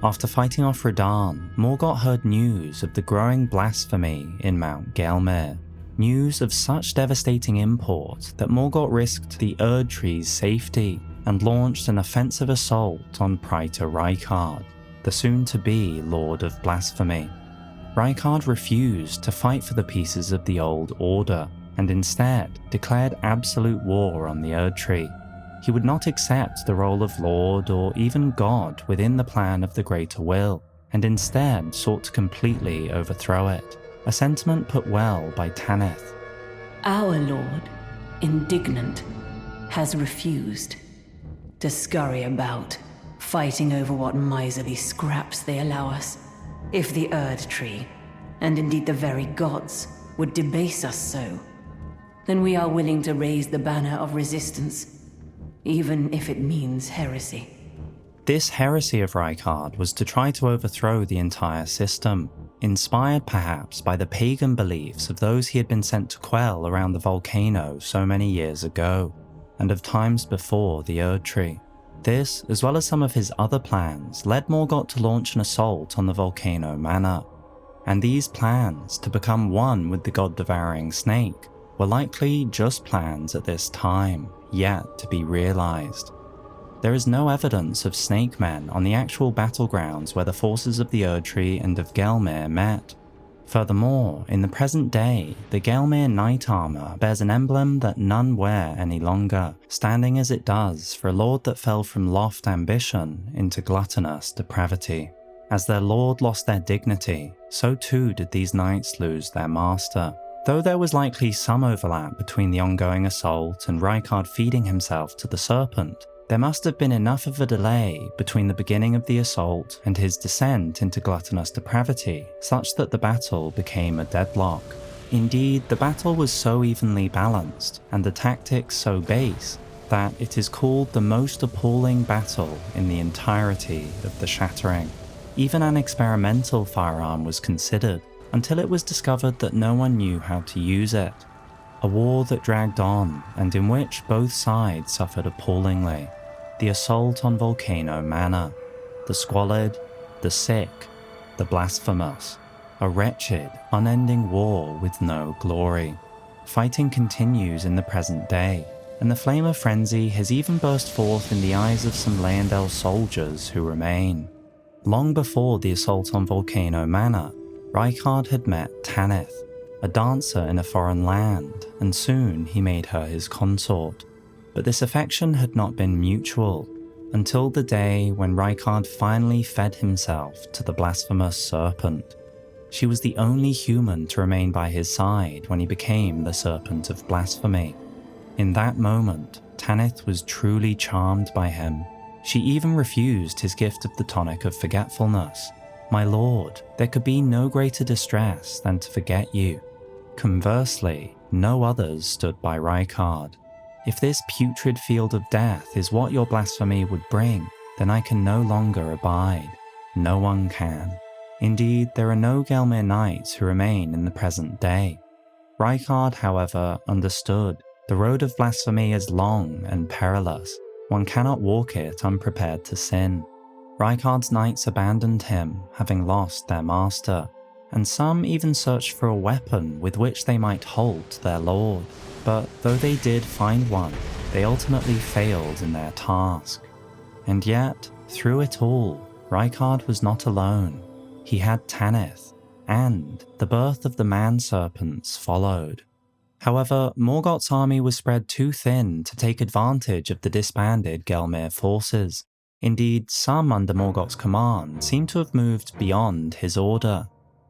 After fighting off Radagon, Morgott heard news of the growing blasphemy in Mount Gelmir. News of such devastating import that Morgott risked the Erdtree's safety and launched an offensive assault on Praetor Rykard, the soon-to-be Lord of Blasphemy. Rykard refused to fight for the pieces of the Old Order, and instead declared absolute war on the Erdtree. He would not accept the role of Lord or even God within the plan of the Greater Will, and instead sought to completely overthrow it, a sentiment put well by Tanith. Our Lord, indignant, has refused to scurry about, fighting over what miserly scraps they allow us. If the Erdtree, and indeed the very gods, would debase us so, then we are willing to raise the banner of resistance, even if it means heresy. This heresy of Rykard was to try to overthrow the entire system. inspired perhaps by the pagan beliefs of those he had been sent to quell around the volcano so many years ago, and of times before the Erdtree. This, as well as some of his other plans, led Morgott to launch an assault on the Volcano Manor. And these plans, to become one with the god-devouring snake, were likely just plans at this time, yet to be realized. There is no evidence of snake men on the actual battlegrounds where the forces of the Erdtree and of Gelmir met. Furthermore, in the present day, the Gelmir knight armour bears an emblem that none wear any longer, standing as it does for a lord that fell from loft ambition into gluttonous depravity. As their lord lost their dignity, so too did these knights lose their master. Though there was likely some overlap between the ongoing assault and Rykard feeding himself to the serpent, there must have been enough of a delay between the beginning of the assault and his descent into gluttonous depravity, such that the battle became a deadlock. Indeed, the battle was so evenly balanced, and the tactics so base, that it is called the most appalling battle in the entirety of the Shattering. Even an experimental firearm was considered, until it was discovered that no one knew how to use it. A war that dragged on, and in which both sides suffered appallingly. The assault on Volcano Manor, the squalid, the sick, the blasphemous, a wretched, unending war with no glory. Fighting continues in the present day, and the flame of frenzy has even burst forth in the eyes of some Leyndell soldiers who remain. Long before the assault on Volcano Manor, Rykard had met Tanith, a dancer in a foreign land, and soon he made her his consort. But this affection had not been mutual, until the day when Rykard finally fed himself to the blasphemous serpent. She was the only human to remain by his side when he became the Serpent of Blasphemy. In that moment, Tanith was truly charmed by him. She even refused his gift of the tonic of forgetfulness. "My lord, there could be no greater distress than to forget you." Conversely, no others stood by Rykard. "If this putrid field of death is what your blasphemy would bring, then I can no longer abide. No one can. Indeed, there are no Gelmir knights who remain in the present day." Rykard, however, understood. The road of blasphemy is long and perilous. One cannot walk it unprepared to sin. Rykard's knights abandoned him, having lost their master, and some even searched for a weapon with which they might halt their lord. But though they did find one, they ultimately failed in their task. And yet, through it all, Rykard was not alone. He had Tanith, and the birth of the man-serpents followed. However, Morgott's army was spread too thin to take advantage of the disbanded Gelmir forces. Indeed, some under Morgott's command seem to have moved beyond his order.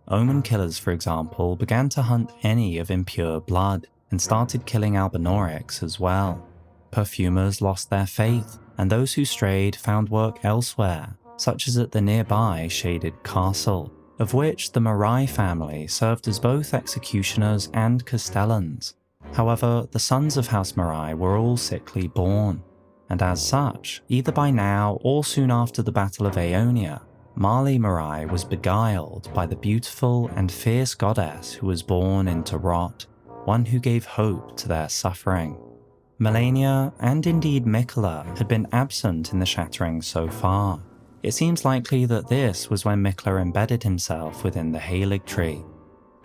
Omen killers, for example, began to hunt any of impure blood, and started killing Albinaurics as well. Perfumers lost their faith, and those who strayed found work elsewhere, such as at the nearby shaded castle, of which the Marai family served as both executioners and castellans. However, the sons of House Marai were all sickly born, and as such, either by now or soon after the Battle of Aeonia, Marley Marai was beguiled by the beautiful and fierce goddess who was born into rot, one who gave hope to their suffering. Melania, and indeed Miquella, had been absent in the Shattering so far. It seems likely that this was when Miquella embedded himself within the Halig tree.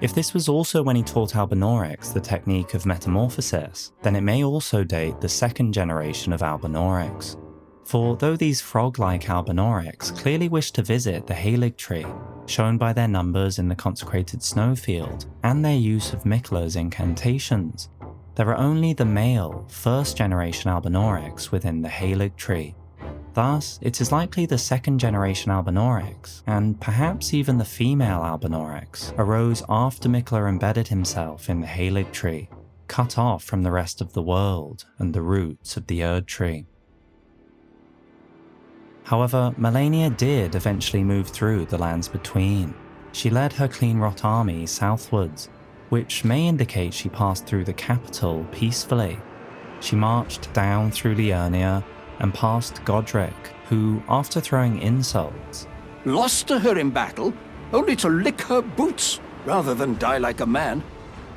If this was also when he taught Albinaurics the technique of metamorphosis, then it may also date the second generation of Albinaurics. For though these frog-like Albinaurics clearly wished to visit the Halig tree, shown by their numbers in the consecrated snowfield, and their use of Miquella's incantations, there are only the male, first-generation Albinaurics within the Halig tree. Thus, it is likely the second-generation Albinaurics, and perhaps even the female Albinaurics, arose after Miquella embedded himself in the Halig tree, cut off from the rest of the world and the roots of the Erdtree. However, Melania did eventually move through the lands between. She led her Clean Rot army southwards, which may indicate she passed through the capital peacefully. She marched down through Liurnia and past Godric, who, after throwing insults, "Lost to her in battle? only to lick her boots rather than die like a man.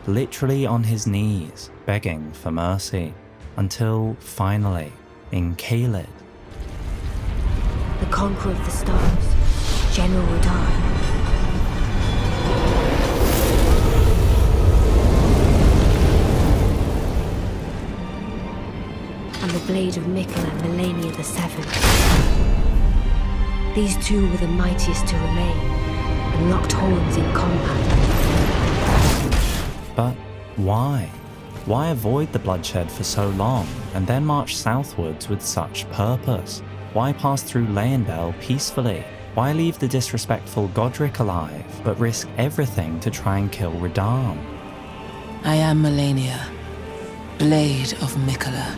Literally on his knees, begging for mercy, until finally, in Caelid, The Conqueror of the Stars, General Radagon. And the blade of Mikkel and Melania the Seventh. These two were the mightiest to remain, and locked horns in combat. But why? Why avoid the bloodshed for so long, and then march southwards with such purpose? Why pass through Leyndell peacefully? Why leave the disrespectful Godric alive, but risk everything to try and kill Radagon? I am Melania, Blade of Mikkel.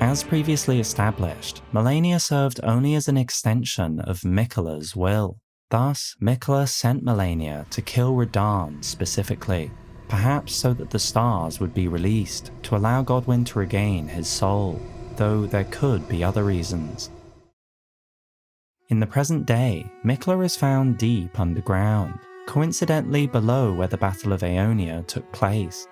As previously established, Melania served only as an extension of Mikkela's will. Thus, Mikkela sent Melania to kill Radagon specifically, perhaps so that the stars would be released to allow Godwyn to regain his soul, though there could be other reasons. In the present day, Mikkela is found deep underground, coincidentally below where the Battle of Aeonia took place.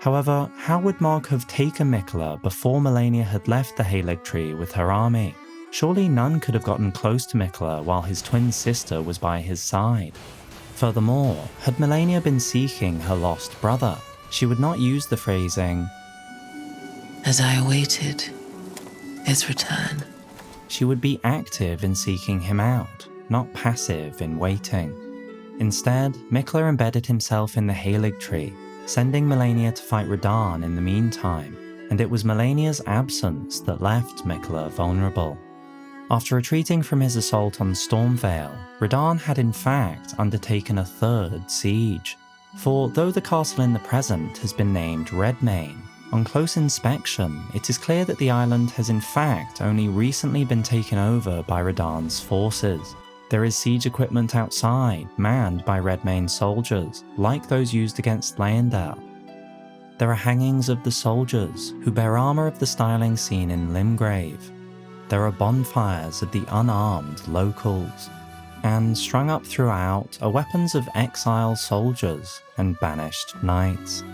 However, how would Mog have taken Mikkela before Melania had left the Erdtree with her army? Surely none could have gotten close to Mikkela while his twin sister was by his side. Furthermore, had Melania been seeking her lost brother, she would not use the phrasing, As I awaited his return. She would be active in seeking him out, not passive in waiting. Instead, Mikkela embedded himself in the Erdtree, sending Melania to fight Radagon in the meantime, and it was Melania's absence that left Mikkela vulnerable. After retreating from his assault on Stormvale, Radagon had in fact undertaken a third siege, for though the castle in the present has been named Redmane, on close inspection it is clear that the island has in fact only recently been taken over by Radagon's forces. There is siege equipment outside, manned by Redmane soldiers, like those used against Leyndell. There are hangings of the soldiers, who bear armour of the styling seen in Limgrave. There are bonfires of the unarmed locals, and strung up throughout are weapons of exile soldiers and banished knights.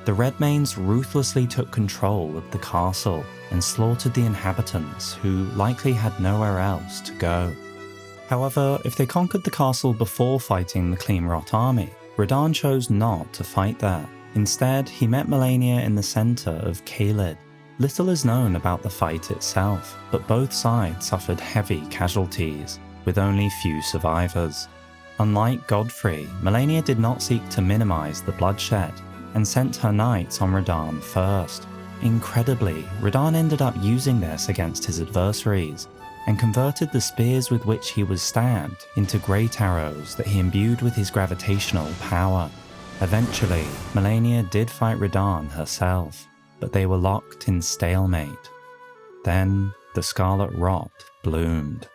The Redmanes ruthlessly took control of the castle and slaughtered the inhabitants who likely had nowhere else to go. However, if they conquered the castle before fighting the Cleanrot army, Radagon chose not to fight there. Instead, he met Melania in the centre of Caelid. Little is known about the fight itself, but both sides suffered heavy casualties, with only few survivors. Unlike Godfrey, Melania did not seek to minimise the bloodshed, and sent her knights on Radagon first. Incredibly, Radagon ended up using this against his adversaries, and converted the spears with which he was stabbed into great arrows that he imbued with his gravitational power. Eventually, Melania did fight Radagon herself, but they were locked in stalemate. Then, the Scarlet Rot bloomed.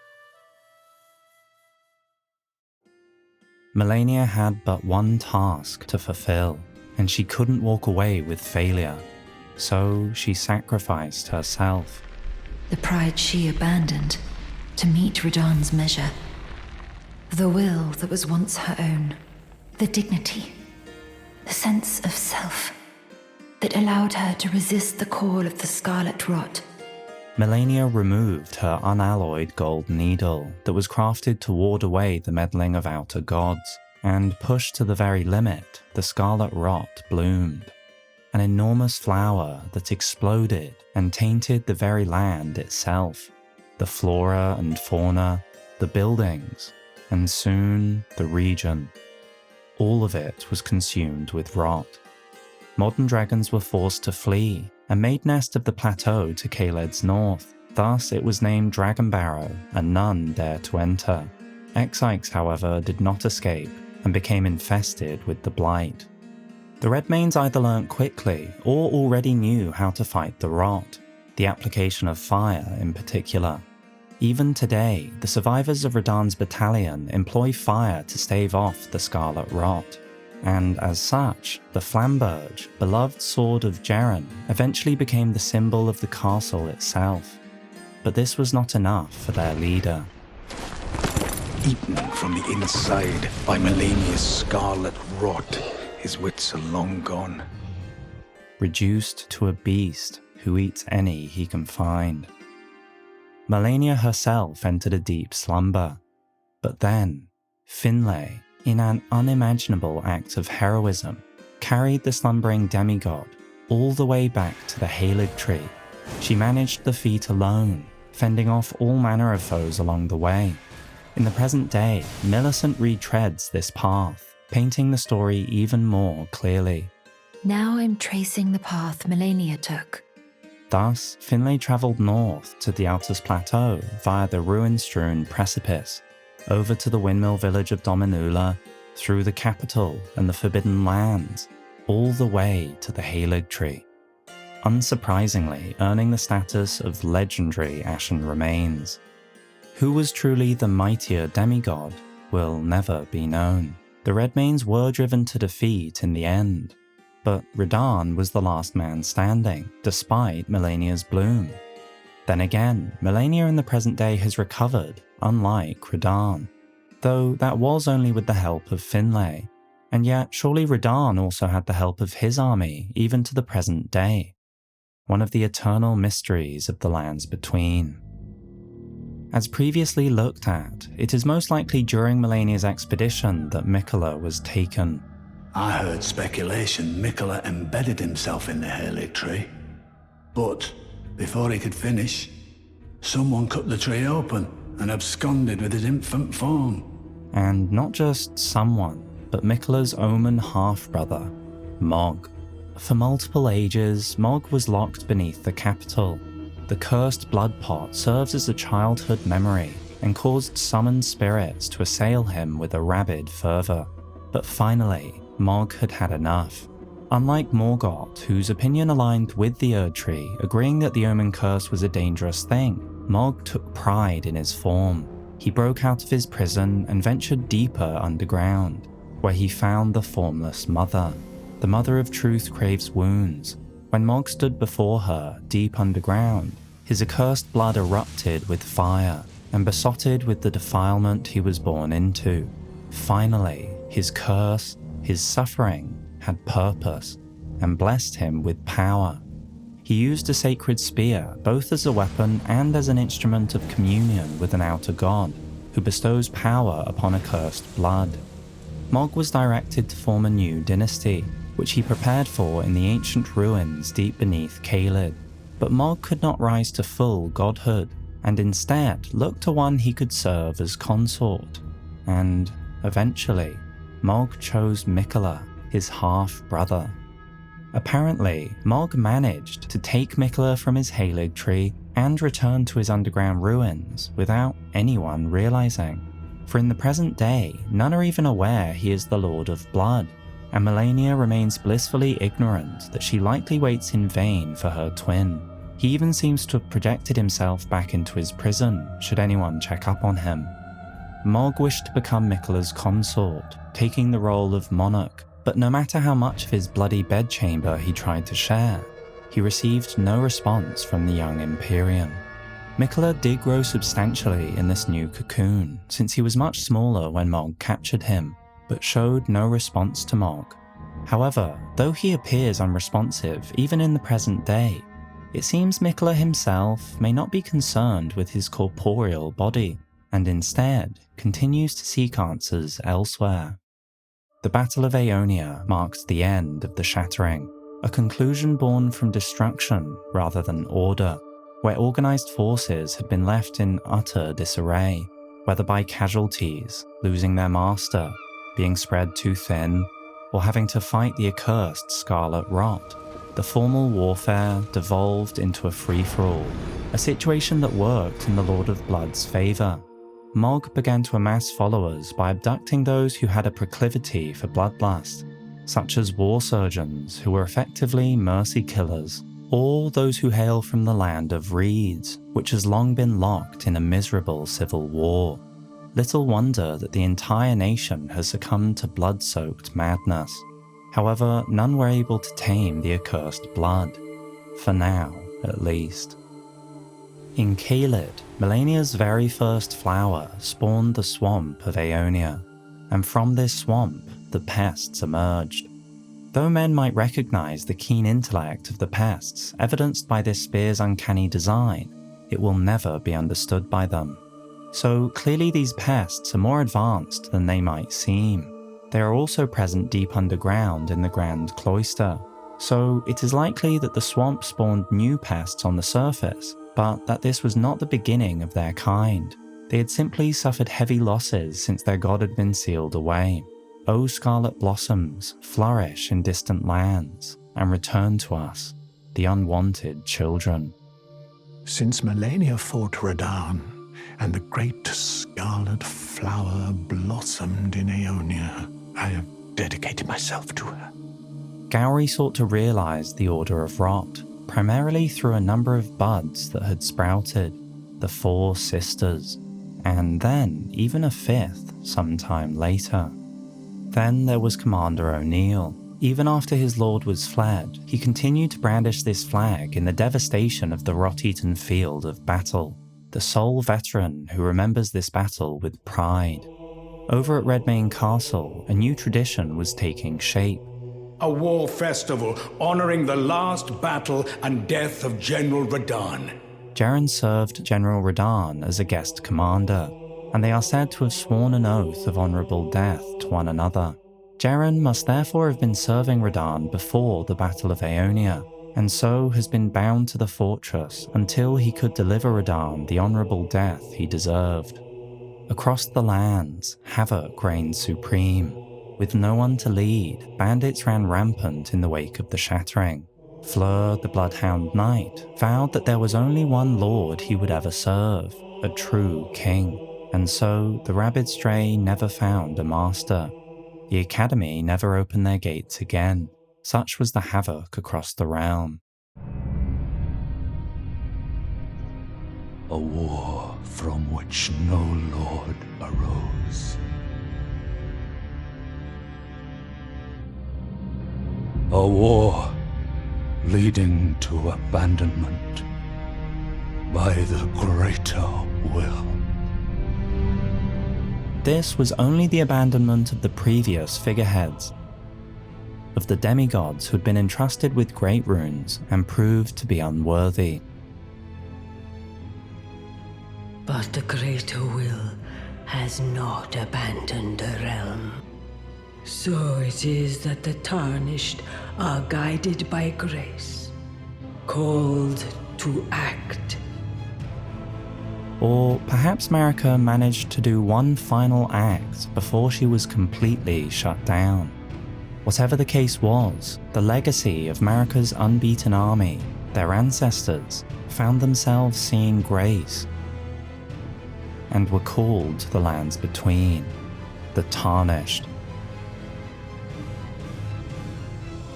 Melania had but one task to fulfill, and she couldn't walk away with failure, so she sacrificed herself. The pride she abandoned to meet Radagon's measure. The will that was once her own. The dignity. The sense of self that allowed her to resist the call of the Scarlet Rot. Melania removed her unalloyed gold needle that was crafted to ward away the meddling of outer gods, and pushed to the very limit, the Scarlet Rot bloomed. An enormous flower that exploded and tainted the very land itself, the flora and fauna, the buildings, and soon the region. All of it was consumed with rot. Modern dragons were forced to flee and made nest of the plateau to Caelid's north. Thus it was named Dragonbarrow, and none dared to enter. Exikes, however, did not escape and became infested with the blight. The Redmanes either learnt quickly or already knew how to fight the rot, the application of fire in particular. Even today, the survivors of Radagon's battalion employ fire to stave off the Scarlet Rot, and as such, the Flamberge, beloved sword of Jeren, eventually became the symbol of the castle itself. But this was not enough for their leader. eaten from the inside by Melania's scarlet rot, his wits are long gone. Reduced to a beast who eats any he can find. Melania herself entered a deep slumber, but then Finlay, in an unimaginable act of heroism, carried the slumbering demigod all the way back to the Halig Tree. She managed the feat alone, fending off all manner of foes along the way. In the present day, Millicent retreads this path, painting the story even more clearly. Now I'm tracing the path Melania took. Thus, Finlay travelled north to the Altus Plateau via the ruin-strewn precipice, over to the windmill village of Dominula, through the capital and the Forbidden Lands, all the way to the Halig Tree. Unsurprisingly, earning the status of legendary Ashen Remains. Who was truly the mightier demigod will never be known. The Redmanes were driven to defeat in the end, but Radahn was the last man standing, despite Melania's bloom. Then again, Melania in the present day has recovered, unlike Radahn, though that was only with the help of Finlay, and yet surely Radahn also had the help of his army even to the present day. One of the eternal mysteries of the lands between. As previously looked at, it is most likely during Melania's expedition that Miquella was taken. I heard speculation Miquella embedded himself in the Halig Tree. But before he could finish, someone cut the tree open and absconded with his infant form. And not just someone, but Miquella's omen half-brother, Mog. For multiple ages, Mog was locked beneath the capital. The cursed blood pot serves as a childhood memory and caused summoned spirits to assail him with a rabid fervour. But finally, Mog had had enough. Unlike Morgoth, whose opinion aligned with the Erdtree, agreeing that the Omen Curse was a dangerous thing, Mog took pride in his form. He broke out of his prison and ventured deeper underground, where he found the formless mother. The Mother of Truth craves wounds. When Mog stood before her, deep underground, his accursed blood erupted with fire and besotted with the defilement he was born into. Finally, his curse, his suffering, had purpose, and blessed him with power. He used a sacred spear, both as a weapon and as an instrument of communion with an outer god, who bestows power upon accursed blood. Mog was directed to form a new dynasty, which he prepared for in the ancient ruins deep beneath Caelid. But Mog could not rise to full godhood, and instead looked to one he could serve as consort. And, eventually, Mog chose Miquella, his half-brother. Apparently, Mog managed to take Miquella from his Halig Tree and return to his underground ruins without anyone realizing. For in the present day, none are even aware he is the Lord of Blood, and Melania remains blissfully ignorant that she likely waits in vain for her twin. He even seems to have projected himself back into his prison, should anyone check up on him. Mog wished to become Miquella's consort, taking the role of monarch, but no matter how much of his bloody bedchamber he tried to share, he received no response from the young Empyrean. Miquella did grow substantially in this new cocoon, since he was much smaller when Mog captured him, but showed no response to Mog. However, though he appears unresponsive even in the present day, it seems Miquella himself may not be concerned with his corporeal body, and instead continues to seek answers elsewhere. The Battle of Aeonia marked the end of the Shattering, a conclusion born from destruction rather than order, where organised forces had been left in utter disarray, whether by casualties, losing their master, being spread too thin, or having to fight the accursed Scarlet Rot. The formal warfare devolved into a free-for-all, a situation that worked in the Lord of Blood's favour. Mog began to amass followers by abducting those who had a proclivity for bloodlust, such as war surgeons who were effectively mercy killers, or those who hail from the land of reeds, which has long been locked in a miserable civil war. Little wonder that the entire nation has succumbed to blood-soaked madness. However, none were able to tame the accursed blood. For now, at least. In Caelid, Malenia's very first flower spawned the swamp of Aeonia, and from this swamp, the pests emerged. Though men might recognize the keen intellect of the pests evidenced by this spear's uncanny design, it will never be understood by them. So clearly these pests are more advanced than they might seem. They are also present deep underground in the Grand Cloister, so it is likely that the swamp spawned new pests on the surface, but that this was not the beginning of their kind. They had simply suffered heavy losses since their god had been sealed away. O scarlet blossoms, flourish in distant lands, and return to us, the unwanted children. Since Malenia fought Radagon, and the great scarlet flower blossomed in Aeonia, I have dedicated myself to her. Gowry sought to realize the Order of Rot, primarily through a number of buds that had sprouted, the Four Sisters, and then even a fifth sometime later. Then there was Commander O'Neill. Even after his lord was fled, he continued to brandish this flag in the devastation of the rot-eaten field of battle, the sole veteran who remembers this battle with pride. Over at Redmane Castle, a new tradition was taking shape. A war festival honoring the last battle and death of General Radagon. Jaren served General Radagon as a guest commander, and they are said to have sworn an oath of honourable death to one another. Jaren must therefore have been serving Radagon before the Battle of Aeonia, and so has been bound to the fortress until he could deliver Radagon the honourable death he deserved. Across the lands, havoc reigned supreme. With no one to lead, bandits ran rampant in the wake of the Shattering. Fleur, the Bloodhound Knight, vowed that there was only one lord he would ever serve, a true king, and so the rabid stray never found a master. The Academy never opened their gates again. Such was the havoc across the realm. A war from which no lord arose. A war leading to abandonment by the greater will. This was only the abandonment of the previous figureheads, of the demigods who had been entrusted with great runes and proved to be unworthy. But the greater will has not abandoned the realm. So it is that the Tarnished are guided by grace, called to act. Or perhaps Marika managed to do one final act before she was completely shut down. Whatever the case was, the legacy of Marika's unbeaten army, their ancestors, found themselves seeing grace, and were called to the lands between, the Tarnished.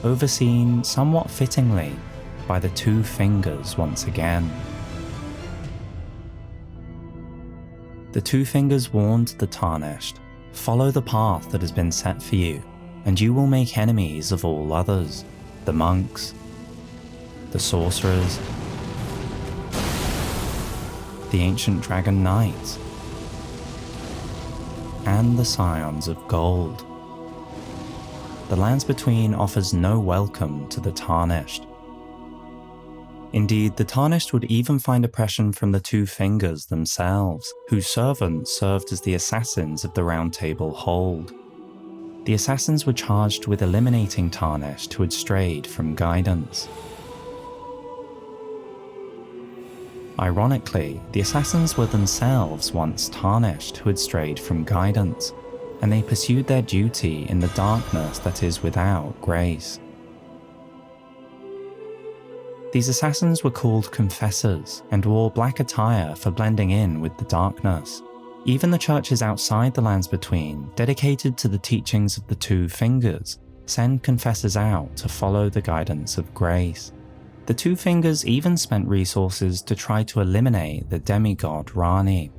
Overseen somewhat fittingly by the Two Fingers once again. The Two Fingers warned the Tarnished, follow the path that has been set for you, and you will make enemies of all others, the monks, the sorcerers, the ancient dragon knights, and the scions of gold. The Lands Between offers no welcome to the Tarnished. Indeed, the Tarnished would even find oppression from the Two Fingers themselves, whose servants served as the assassins of the Round Table Hold. The assassins were charged with eliminating Tarnished who had strayed from guidance. Ironically, the assassins were themselves once Tarnished who had strayed from guidance, and they pursued their duty in the darkness that is without grace. These assassins were called confessors and wore black attire for blending in with the darkness. Even the churches outside the Lands Between, dedicated to the teachings of the Two Fingers, send confessors out to follow the guidance of grace. The Two Fingers even spent resources to try to eliminate the demigod Rani.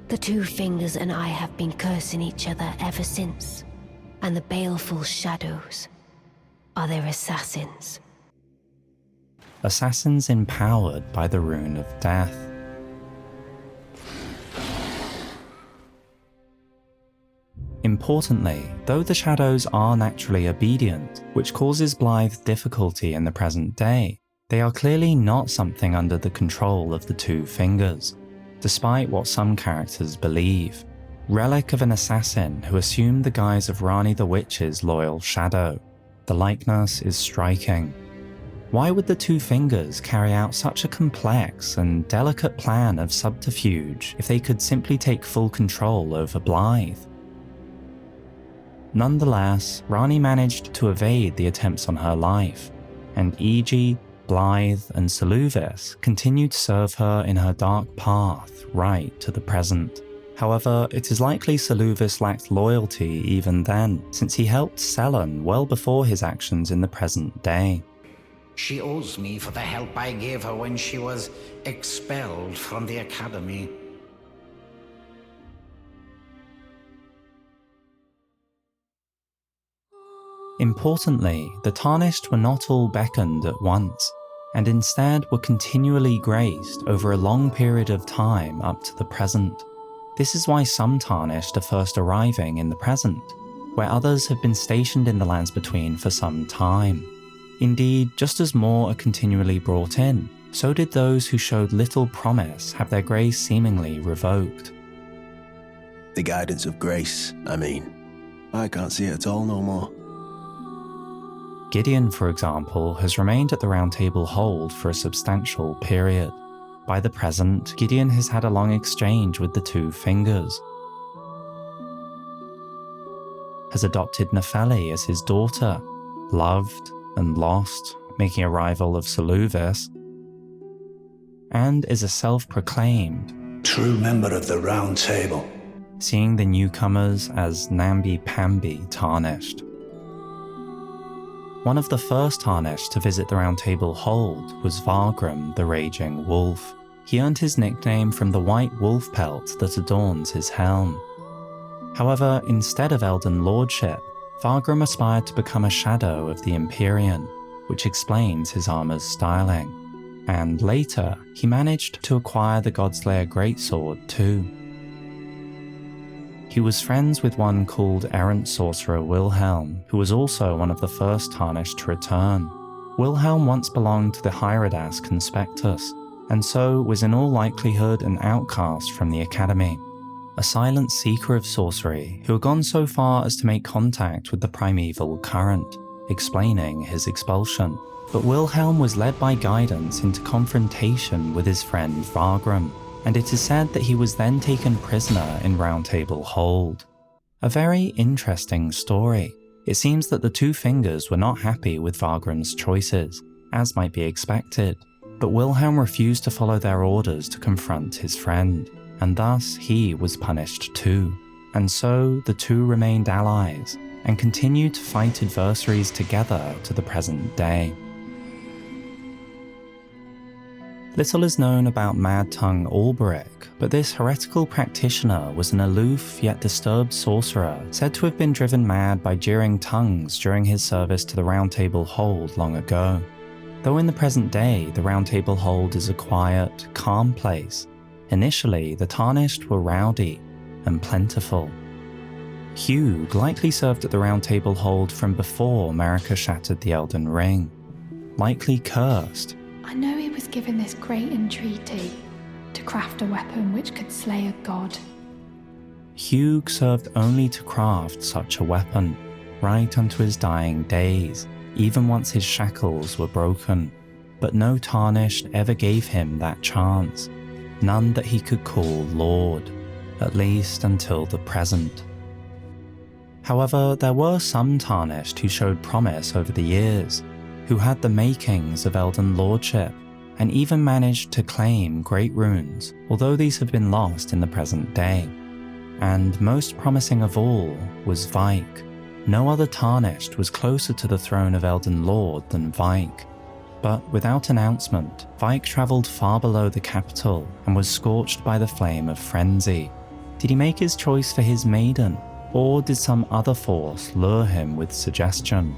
The Two Fingers and I have been cursing each other ever since, and the baleful shadows are their assassins. Assassins empowered by the Rune of Death. Importantly, though the shadows are naturally obedient, which causes Blythe difficulty in the present day, they are clearly not something under the control of the Two Fingers, despite what some characters believe. Relic of an assassin who assumed the guise of Rani the Witch's loyal shadow. The likeness is striking. Why would the Two Fingers carry out such a complex and delicate plan of subterfuge if they could simply take full control over Blythe? Nonetheless, Rani managed to evade the attempts on her life, and Iji, Blythe, and Seluvis continued to serve her in her dark path right to the present. However, it is likely Seluvis lacked loyalty even then, since he helped Selen well before his actions in the present day. She owes me for the help I gave her when she was expelled from the academy. Importantly, the Tarnished were not all beckoned at once, and instead were continually graced over a long period of time up to the present. This is why some Tarnished are first arriving in the present, where others have been stationed in the lands between for some time. Indeed, just as more are continually brought in, so did those who showed little promise have their grace seemingly revoked. The guidance of grace, I mean. I can't see it at all no more. Gideon, for example, has remained at the Round Table Hold for a substantial period. By the present, Gideon has had a long exchange with the Two Fingers, has adopted Nefeli as his daughter, loved and lost, making a rival of Seluvis, and is a self-proclaimed true member of the Round Table, seeing the newcomers as namby-pamby Tarnished. One of the first Tarnished to visit the Round Table Hold was Vargrim the Raging Wolf. He earned his nickname from the white wolf pelt that adorns his helm. However, instead of Elden Lordship, Vargrim aspired to become a shadow of the Empyrean, which explains his armor's styling. And later, he managed to acquire the Godslayer Greatsword too. He was friends with one called Errant Sorcerer Wilhelm, who was also one of the first Tarnished to return. Wilhelm once belonged to the Hyridas Conspectus, and so was in all likelihood an outcast from the Academy. A silent seeker of sorcery who had gone so far as to make contact with the primeval current, explaining his expulsion. But Wilhelm was led by guidance into confrontation with his friend Vargrim, and it is said that he was then taken prisoner in Round Table Hold. A very interesting story. It seems that the Two Fingers were not happy with Vargrim's choices, as might be expected, but Wilhelm refused to follow their orders to confront his friend, and thus he was punished too. And so the two remained allies, and continued to fight adversaries together to the present day. Little is known about Mad Tongue Alberic, but this heretical practitioner was an aloof yet disturbed sorcerer said to have been driven mad by jeering tongues during his service to the Round Table Hold long ago. Though in the present day the Round Table Hold is a quiet, calm place, initially the Tarnished were rowdy and plentiful. Hugh likely served at the Round Table Hold from before Marika shattered the Elden Ring, likely cursed. I know he was given this great entreaty to craft a weapon which could slay a god. Hugh served only to craft such a weapon, right unto his dying days, even once his shackles were broken. But no Tarnished ever gave him that chance, none that he could call Lord, at least until the present. However, there were some Tarnished who showed promise over the years, who had the makings of Elden Lordship, and even managed to claim great runes, although these have been lost in the present day. And most promising of all was Vaik. No other Tarnished was closer to the throne of Elden Lord than Vaik. But without announcement, Vaik travelled far below the capital and was scorched by the flame of frenzy. Did he make his choice for his maiden, or did some other force lure him with suggestion?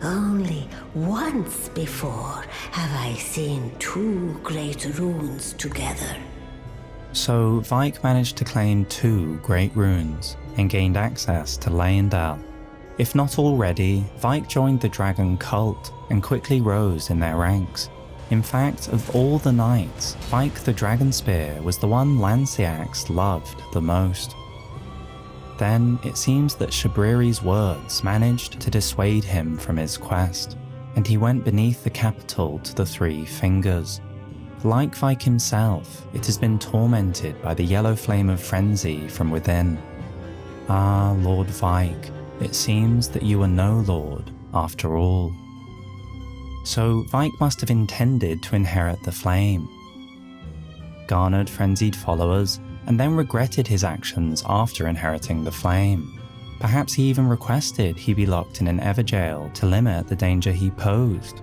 Only once before have I seen two great runes together. So Vike managed to claim 2 great runes and gained access to Leyndell. If not already, Vike joined the dragon cult and quickly rose in their ranks. In fact, of all the knights, Vike the Dragon Spear was the one Lanciax loved the most. Then it seems that Shabriri's words managed to dissuade him from his quest, and he went beneath the capital to the 3 Fingers. Like Vike himself, it has been tormented by the yellow flame of frenzy from within. Ah, Lord Vike, it seems that you are no lord after all. So Vike must have intended to inherit the flame, garnered frenzied followers, and then regretted his actions after inheriting the flame. Perhaps he even requested he be locked in an Everjail to limit the danger he posed.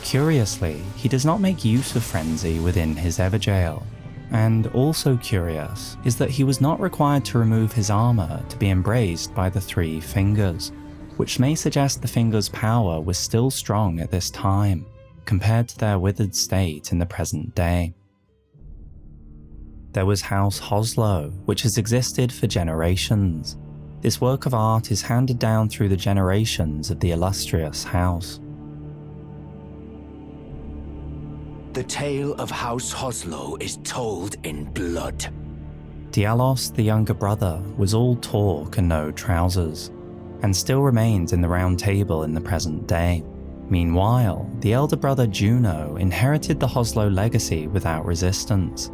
Curiously, he does not make use of frenzy within his Everjail. And also curious is that he was not required to remove his armor to be embraced by the 3 Fingers, which may suggest the Fingers' power was still strong at this time, compared to their withered state in the present day. There was House Hoslow, which has existed for generations. This work of art is handed down through the generations of the illustrious house. The tale of House Hoslow is told in blood. Dialos, the younger brother, was all talk and no trousers, and still remains in the Round Table in the present day. Meanwhile, the elder brother Juno inherited the Hoslow legacy without resistance.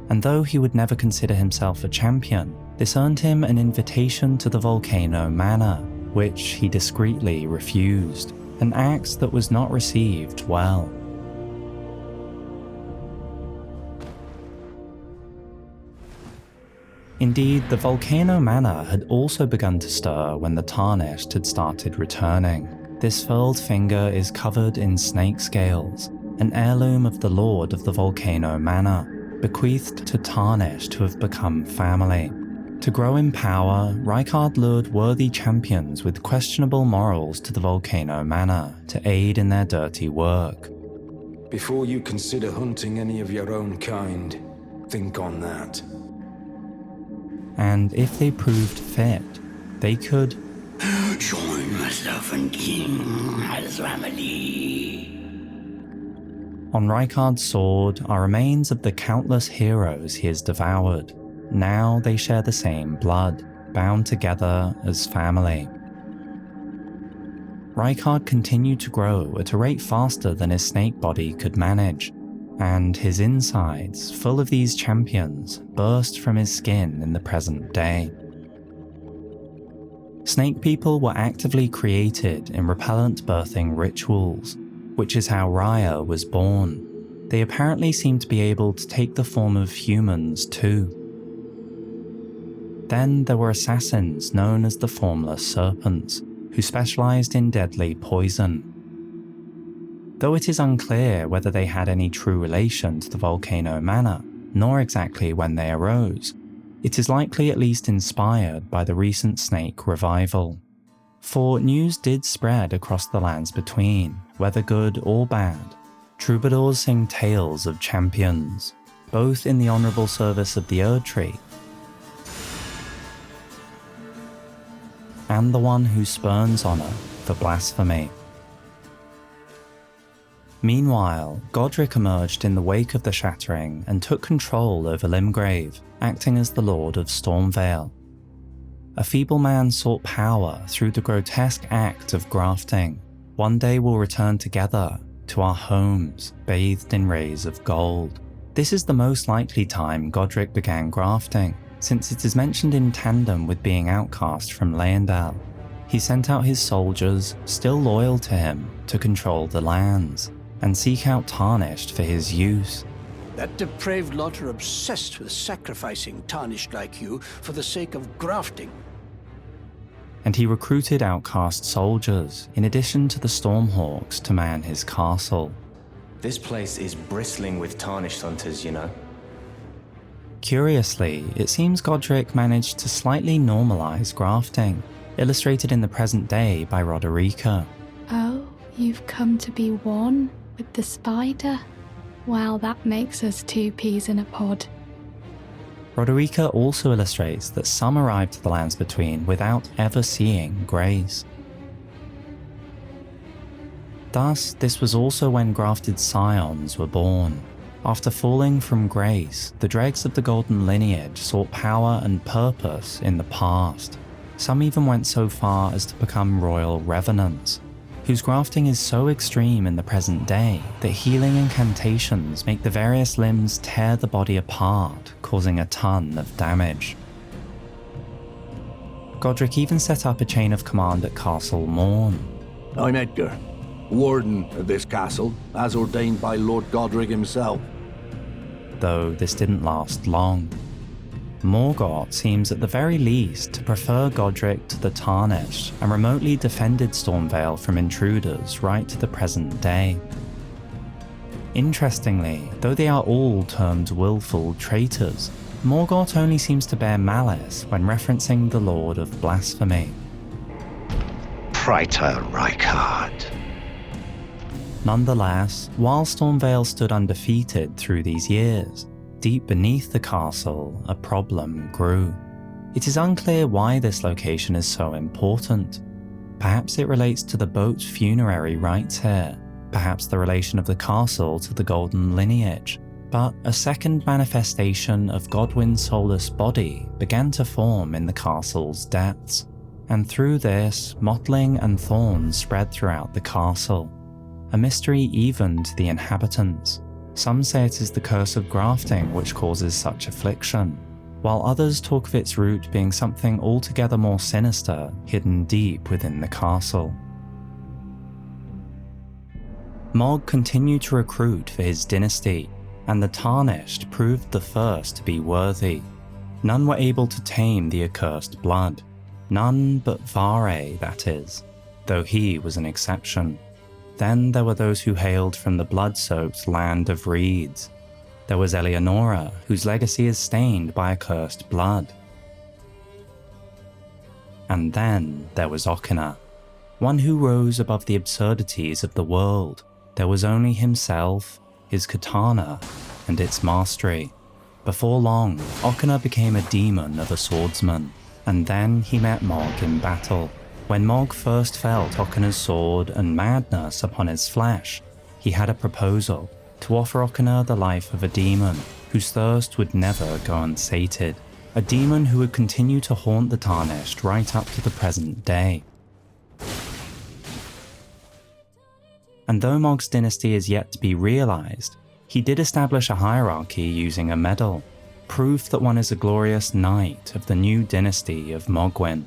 And though he would never consider himself a champion, this earned him an invitation to the Volcano Manor, which he discreetly refused, an act that was not received well. Indeed, the Volcano Manor had also begun to stir when the Tarnished had started returning. This furled finger is covered in snake scales, an heirloom of the Lord of the Volcano Manor, bequeathed to Tarnished who have become family. To grow in power, Rykard lured worthy champions with questionable morals to the Volcano Manor to aid in their dirty work. Before you consider hunting any of your own kind, think on that. And if they proved fit, they could join myself and King as family. On Rykard's sword are remains of the countless heroes he has devoured. Now they share the same blood, bound together as family. Rykard continued to grow at a rate faster than his snake body could manage, and his insides, full of these champions, burst from his skin in the present day. Snake people were actively created in repellent birthing rituals, which is how Raya was born. They apparently seem to be able to take the form of humans too. Then there were assassins known as the Formless Serpents, who specialized in deadly poison. Though it is unclear whether they had any true relation to the Volcano Manor, nor exactly when they arose, it is likely at least inspired by the recent snake revival. For news did spread across the lands between, whether good or bad. Troubadours sing tales of champions, both in the honourable service of the Erdtree and the one who spurns honour for blasphemy. Meanwhile, Godric emerged in the wake of the Shattering and took control over Limgrave, acting as the Lord of Stormvale. A feeble man sought power through the grotesque act of grafting. One day we'll return together to our homes, bathed in rays of gold. This is the most likely time Godric began grafting, since it is mentioned in tandem with being outcast from Leyndell. He sent out his soldiers, still loyal to him, to control the lands, and seek out Tarnished for his use. That depraved lot are obsessed with sacrificing Tarnished like you for the sake of grafting. And he recruited outcast soldiers, in addition to the Stormhawks, to man his castle. This place is bristling with Tarnished hunters, you know. Curiously, it seems Godric managed to slightly normalize grafting, illustrated in the present day by Roderica. Oh, you've come to be one with the spider? Well, that makes us 2 peas in a pod. Roderica also illustrates that some arrived to the Lands Between without ever seeing grace. Thus, this was also when grafted scions were born. After falling from grace, the dregs of the Golden Lineage sought power and purpose in the past. Some even went so far as to become royal revenants, whose grafting is so extreme in the present day that healing incantations make the various limbs tear the body apart, causing a ton of damage. Godric even set up a chain of command at Castle Morn. I'm Edgar, warden of this castle, as ordained by Lord Godric himself. Though this didn't last long. Morgott seems at the very least to prefer Godric to the Tarnished and remotely defended Stormvale from intruders right to the present day. Interestingly, though they are all termed willful traitors, Morgott only seems to bear malice when referencing the Lord of Blasphemy. Praetor Rykard. Nonetheless, while Stormvale stood undefeated through these years, deep beneath the castle, a problem grew. It is unclear why this location is so important. Perhaps it relates to the boat's funerary rites here, perhaps the relation of the castle to the Golden Lineage, but a second manifestation of Godwyn's soulless body began to form in the castle's depths, and through this, mottling and thorns spread throughout the castle. A mystery even to the inhabitants. Some say it is the curse of grafting which causes such affliction, while others talk of its root being something altogether more sinister, hidden deep within the castle. Mog continued to recruit for his dynasty, and the Tarnished proved the first to be worthy. None were able to tame the accursed blood. None but Vare, that is, though he was an exception. Then there were those who hailed from the blood-soaked land of reeds. There was Eleonora, whose legacy is stained by accursed blood. And then there was Okina, one who rose above the absurdities of the world. There was only himself, his katana, and its mastery. Before long, Okina became a demon of a swordsman, and then he met Mog in battle. When Mog first felt Okina's sword and madness upon his flesh, he had a proposal to offer Okina the life of a demon whose thirst would never go unsated, a demon who would continue to haunt the Tarnished right up to the present day. And though Mog's dynasty is yet to be realized, he did establish a hierarchy using a medal, proof that one is a glorious knight of the new dynasty of Mogwyn.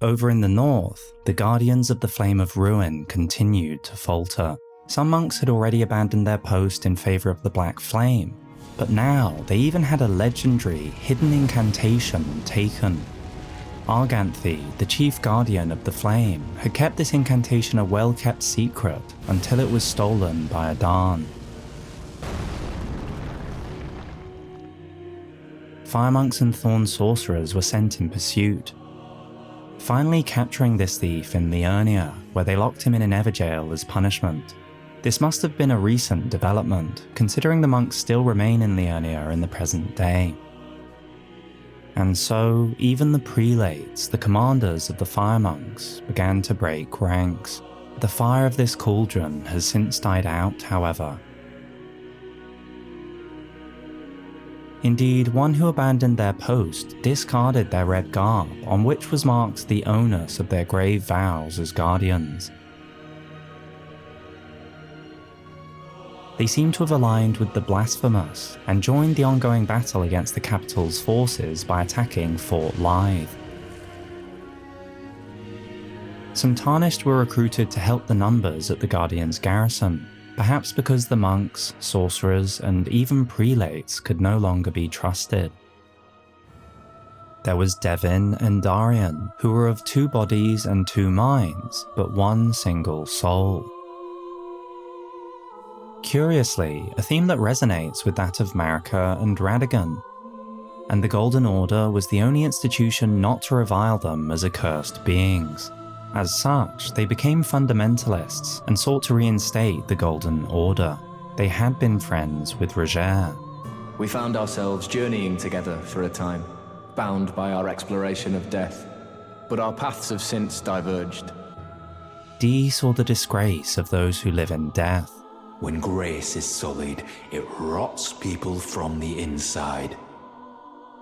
Over in the north, the Guardians of the Flame of Ruin continued to falter. Some monks had already abandoned their post in favour of the Black Flame, but now they even had a legendary hidden incantation taken. Arganthy, the chief guardian of the Flame, had kept this incantation a well-kept secret until it was stolen by Adan. Fire monks and thorn sorcerers were sent in pursuit, finally capturing this thief in Liurnia, where they locked him in an Everjail as punishment. This must have been a recent development, considering the monks still remain in Liurnia in the present day. And so, even the prelates, the commanders of the fire monks, began to break ranks. The fire of this cauldron has since died out, however. Indeed, one who abandoned their post discarded their red garb, on which was marked the onus of their grave vows as guardians. They seem to have aligned with the blasphemous and joined the ongoing battle against the capital's forces by attacking Fort Lythe. Some Tarnished were recruited to help the numbers at the Guardian's garrison, perhaps because the monks, sorcerers, and even prelates could no longer be trusted. There was Devin and Darian, who were of two bodies and two minds, but one single soul. Curiously, a theme that resonates with that of Marika and Radagon. And the Golden Order was the only institution not to revile them as accursed beings. As such, they became fundamentalists and sought to reinstate the Golden Order. They had been friends with Roger. We found ourselves journeying together for a time, bound by our exploration of death. But our paths have since diverged. Dee saw the disgrace of those who live in death. When grace is sullied, it rots people from the inside.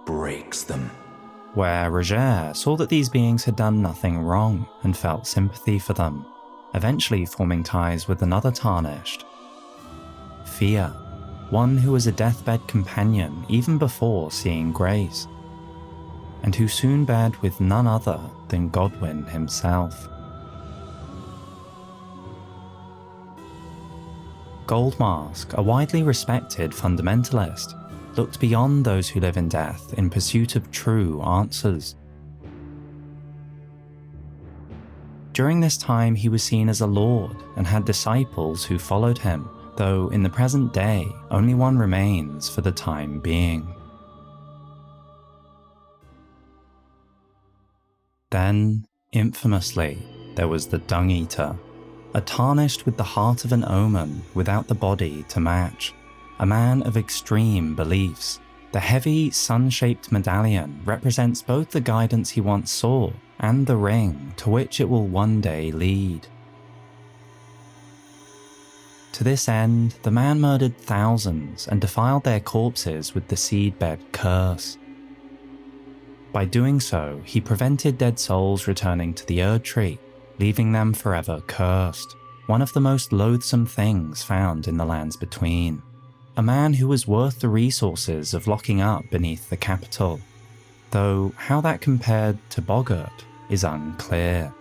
Breaks them. Where Roger saw that these beings had done nothing wrong and felt sympathy for them, eventually forming ties with another Tarnished. Fia, one who was a deathbed companion even before seeing Grace, and who soon bed with none other than Godwyn himself. Goldmask, a widely respected fundamentalist, looked beyond those who live in death in pursuit of true answers. During this time he was seen as a lord and had disciples who followed him, though in the present day only one remains for the time being. Then, infamously, there was the Dung Eater, a Tarnished with the heart of an omen without the body to match, a man of extreme beliefs. The heavy, sun-shaped medallion represents both the guidance he once saw and the ring to which it will one day lead. To this end, the man murdered thousands and defiled their corpses with the Seedbed curse. By doing so, he prevented dead souls returning to the Erdtree, leaving them forever cursed, one of the most loathsome things found in the lands between. A man who was worth the resources of locking up beneath the capital, though how that compared to Boggart is unclear.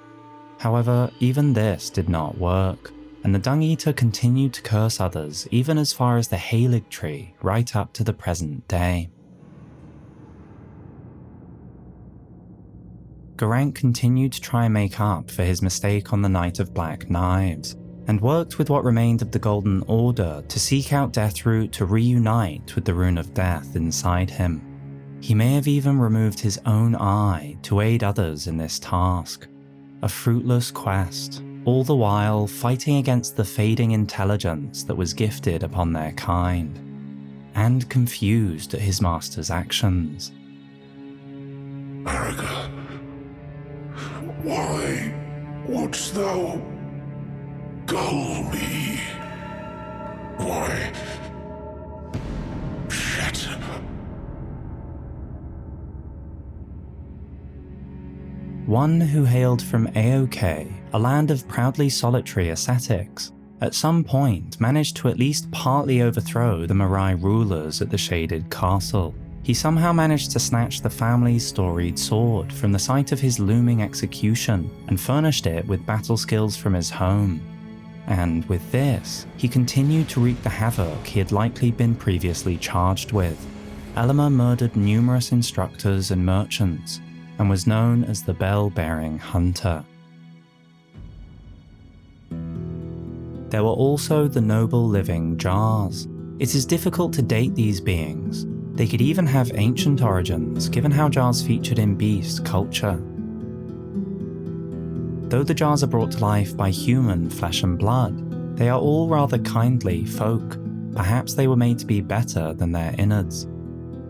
However, even this did not work, and the Dung Eater continued to curse others even as far as the Halig Tree right up to the present day. Geraint continued to try and make up for his mistake on the Night of Black Knives, and worked with what remained of the Golden Order to seek out Deathroot to reunite with the Rune of Death inside him. He may have even removed his own eye to aid others in this task. A fruitless quest, all the while fighting against the fading intelligence that was gifted upon their kind, and confused at his master's actions. Marika, why wouldst thou gull me? Why? Shut up. One who hailed from Aeonia, a land of proudly solitary ascetics, at some point managed to at least partly overthrow the Morai rulers at the Shaded Castle. He somehow managed to snatch the family's storied sword from the site of his looming execution and furnished it with battle skills from his home. And with this, he continued to wreak the havoc he had likely been previously charged with. Elima murdered numerous instructors and merchants, and was known as the Bell-Bearing Hunter. There were also the noble living Jars. It is difficult to date these beings. They could even have ancient origins, given how Jars featured in beast culture. Though the Jars are brought to life by human flesh and blood, they are all rather kindly folk. Perhaps they were made to be better than their innards.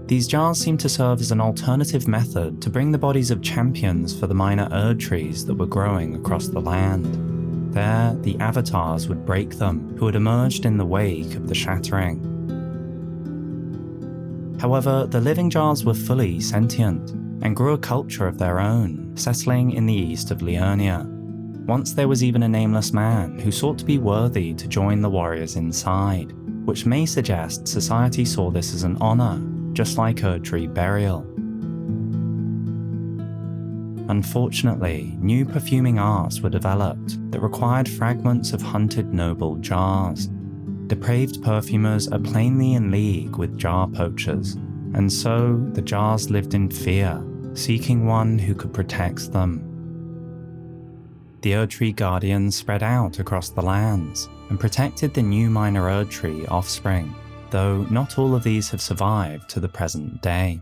These Jars seem to serve as an alternative method to bring the bodies of champions for the minor Erdtrees that were growing across the land. There, the avatars would break them, who had emerged in the wake of the Shattering. However, the living Jars were fully sentient, and grew a culture of their own, settling in the east of Liurnia. Once there was even a nameless man who sought to be worthy to join the warriors inside, which may suggest society saw this as an honour, just like Erdtree burial. Unfortunately, new perfuming arts were developed that required fragments of hunted noble Jars. Depraved perfumers are plainly in league with jar poachers, and so the Jars lived in fear, seeking one who could protect them. The Erdtree Guardians spread out across the lands and protected the new minor Erdtree offspring, though not all of these have survived to the present day.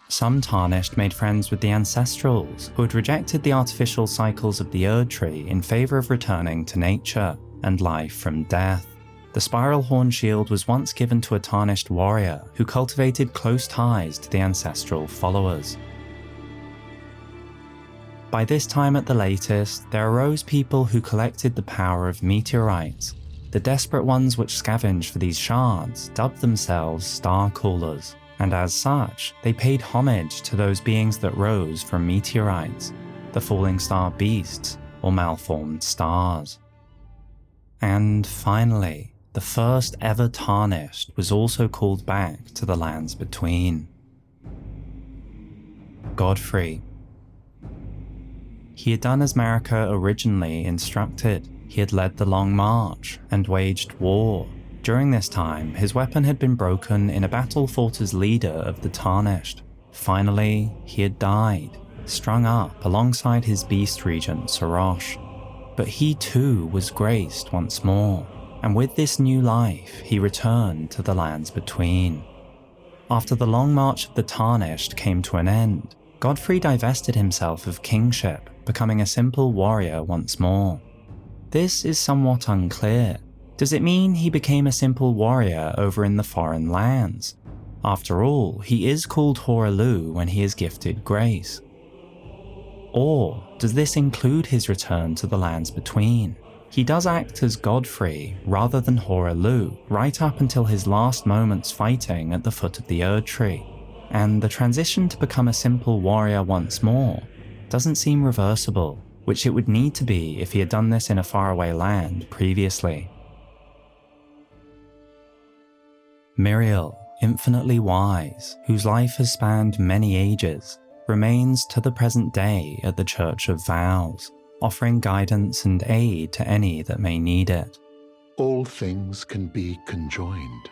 Some Tarnished made friends with the Ancestrals, who had rejected the artificial cycles of the Erdtree in favour of returning to nature and life from death. The spiral horn shield was once given to a tarnished warrior who cultivated close ties to the ancestral followers. By this time at the latest, there arose people who collected the power of meteorites. The desperate ones which scavenged for these shards dubbed themselves Star Coolers, and as such, they paid homage to those beings that rose from meteorites, the falling star beasts or malformed stars. And finally, the first ever Tarnished was also called back to the lands between. Godfrey. He had done as Marika originally instructed. He had led the Long March and waged war. During this time, his weapon had been broken in a battle fought as leader of the Tarnished. Finally, he had died, strung up alongside his beast regent Sarosh. But he too was graced once more, and with this new life, he returned to the lands between. After the long march of the Tarnished came to an end, Godfrey divested himself of kingship, becoming a simple warrior once more. This is somewhat unclear. Does it mean he became a simple warrior over in the foreign lands? After all, he is called Hoaraloo when he is gifted grace. Or does this include his return to the lands between? He does act as Godfrey rather than Hoaraloo, right up until his last moments fighting at the foot of the Erdtree, and the transition to become a simple warrior once more doesn't seem reversible, which it would need to be if he had done this in a faraway land previously. Miriel, infinitely wise, whose life has spanned many ages, remains to the present day at the Church of Vows, offering guidance and aid to any that may need it. All things can be conjoined.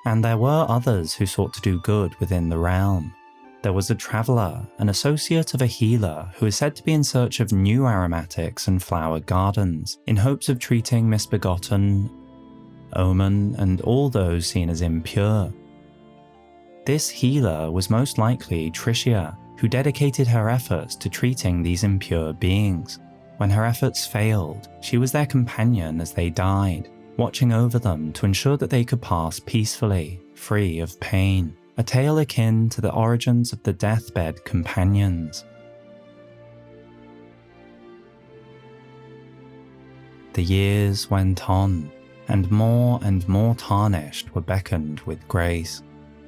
And there were others who sought to do good within the realm. There was a traveller, an associate of a healer, who is said to be in search of new aromatics and flower gardens, in hopes of treating misbegotten, omen, and all those seen as impure. This healer was most likely Tricia, who dedicated her efforts to treating these impure beings. When her efforts failed, she was their companion as they died, watching over them to ensure that they could pass peacefully, free of pain. A tale akin to the origins of the deathbed companions. The years went on, and more Tarnished were beckoned with grace,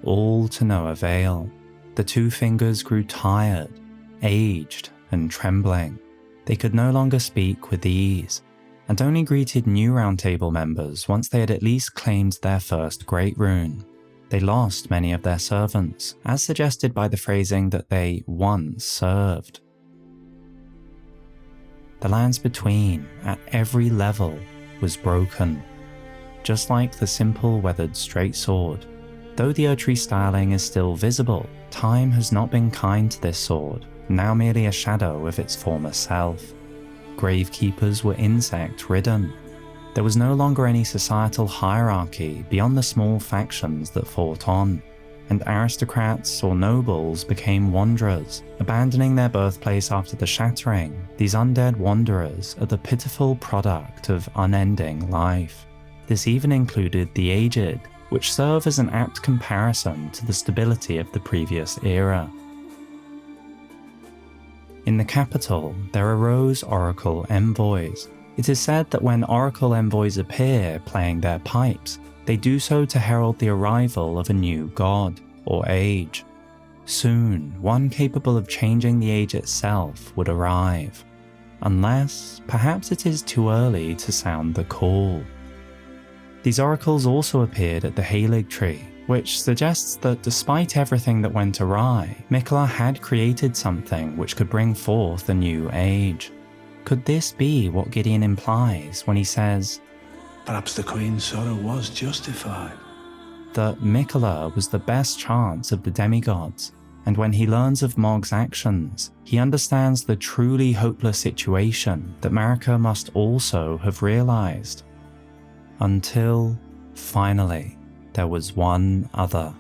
all to no avail. The two fingers grew tired, aged, and trembling. They could no longer speak with ease, and only greeted new Round Table members once they had at least claimed their first Great Rune. They lost many of their servants, as suggested by the phrasing that they once served. The lands between, at every level, was broken. Just like the simple weathered straight sword, though the Erdtree styling is still visible, time has not been kind to this sword, now merely a shadow of its former self. Gravekeepers were insect-ridden. There was no longer any societal hierarchy beyond the small factions that fought on, and aristocrats or nobles became wanderers, abandoning their birthplace after the Shattering. These undead wanderers are the pitiful product of unending life. This even included the aged, which serve as an apt comparison to the stability of the previous era. In the capital, there arose Oracle envoys. It is said that when Oracle envoys appear playing their pipes, they do so to herald the arrival of a new god, or age. Soon, one capable of changing the age itself would arrive. Unless, perhaps it is too early to sound the call. These oracles also appeared at the Erdtree, which suggests that despite everything that went awry, Miquella had created something which could bring forth a new age. Could this be what Gideon implies when he says, "Perhaps the Queen's sorrow was justified"? That Miquella was the best chance of the demigods, and when he learns of Mog's actions, he understands the truly hopeless situation that Marika must also have realized. Until, finally, there was one other.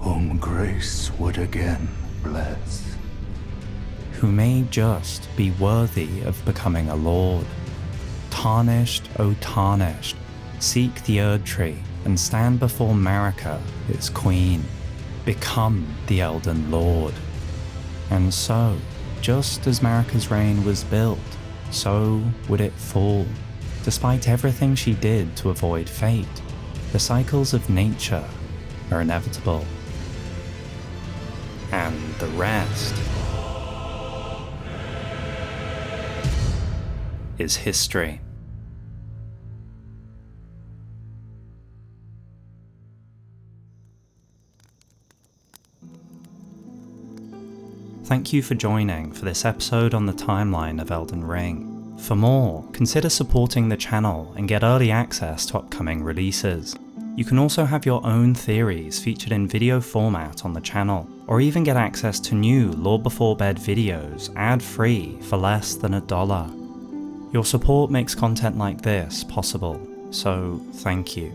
Whom grace would again bless. Who may just be worthy of becoming a lord. Tarnished, O tarnished, seek the Erdtree and stand before Marika, its queen. Become the Elden Lord. And so, just as Marika's reign was built, so would it fall. Despite everything she did to avoid fate, the cycles of nature are inevitable. And the rest is history. Thank you for joining for this episode on the timeline of Elden Ring. For more, consider supporting the channel and get early access to upcoming releases. You can also have your own theories featured in video format on the channel, or even get access to new Lore Before Bed videos ad-free for less than $1. Your support makes content like this possible, so thank you.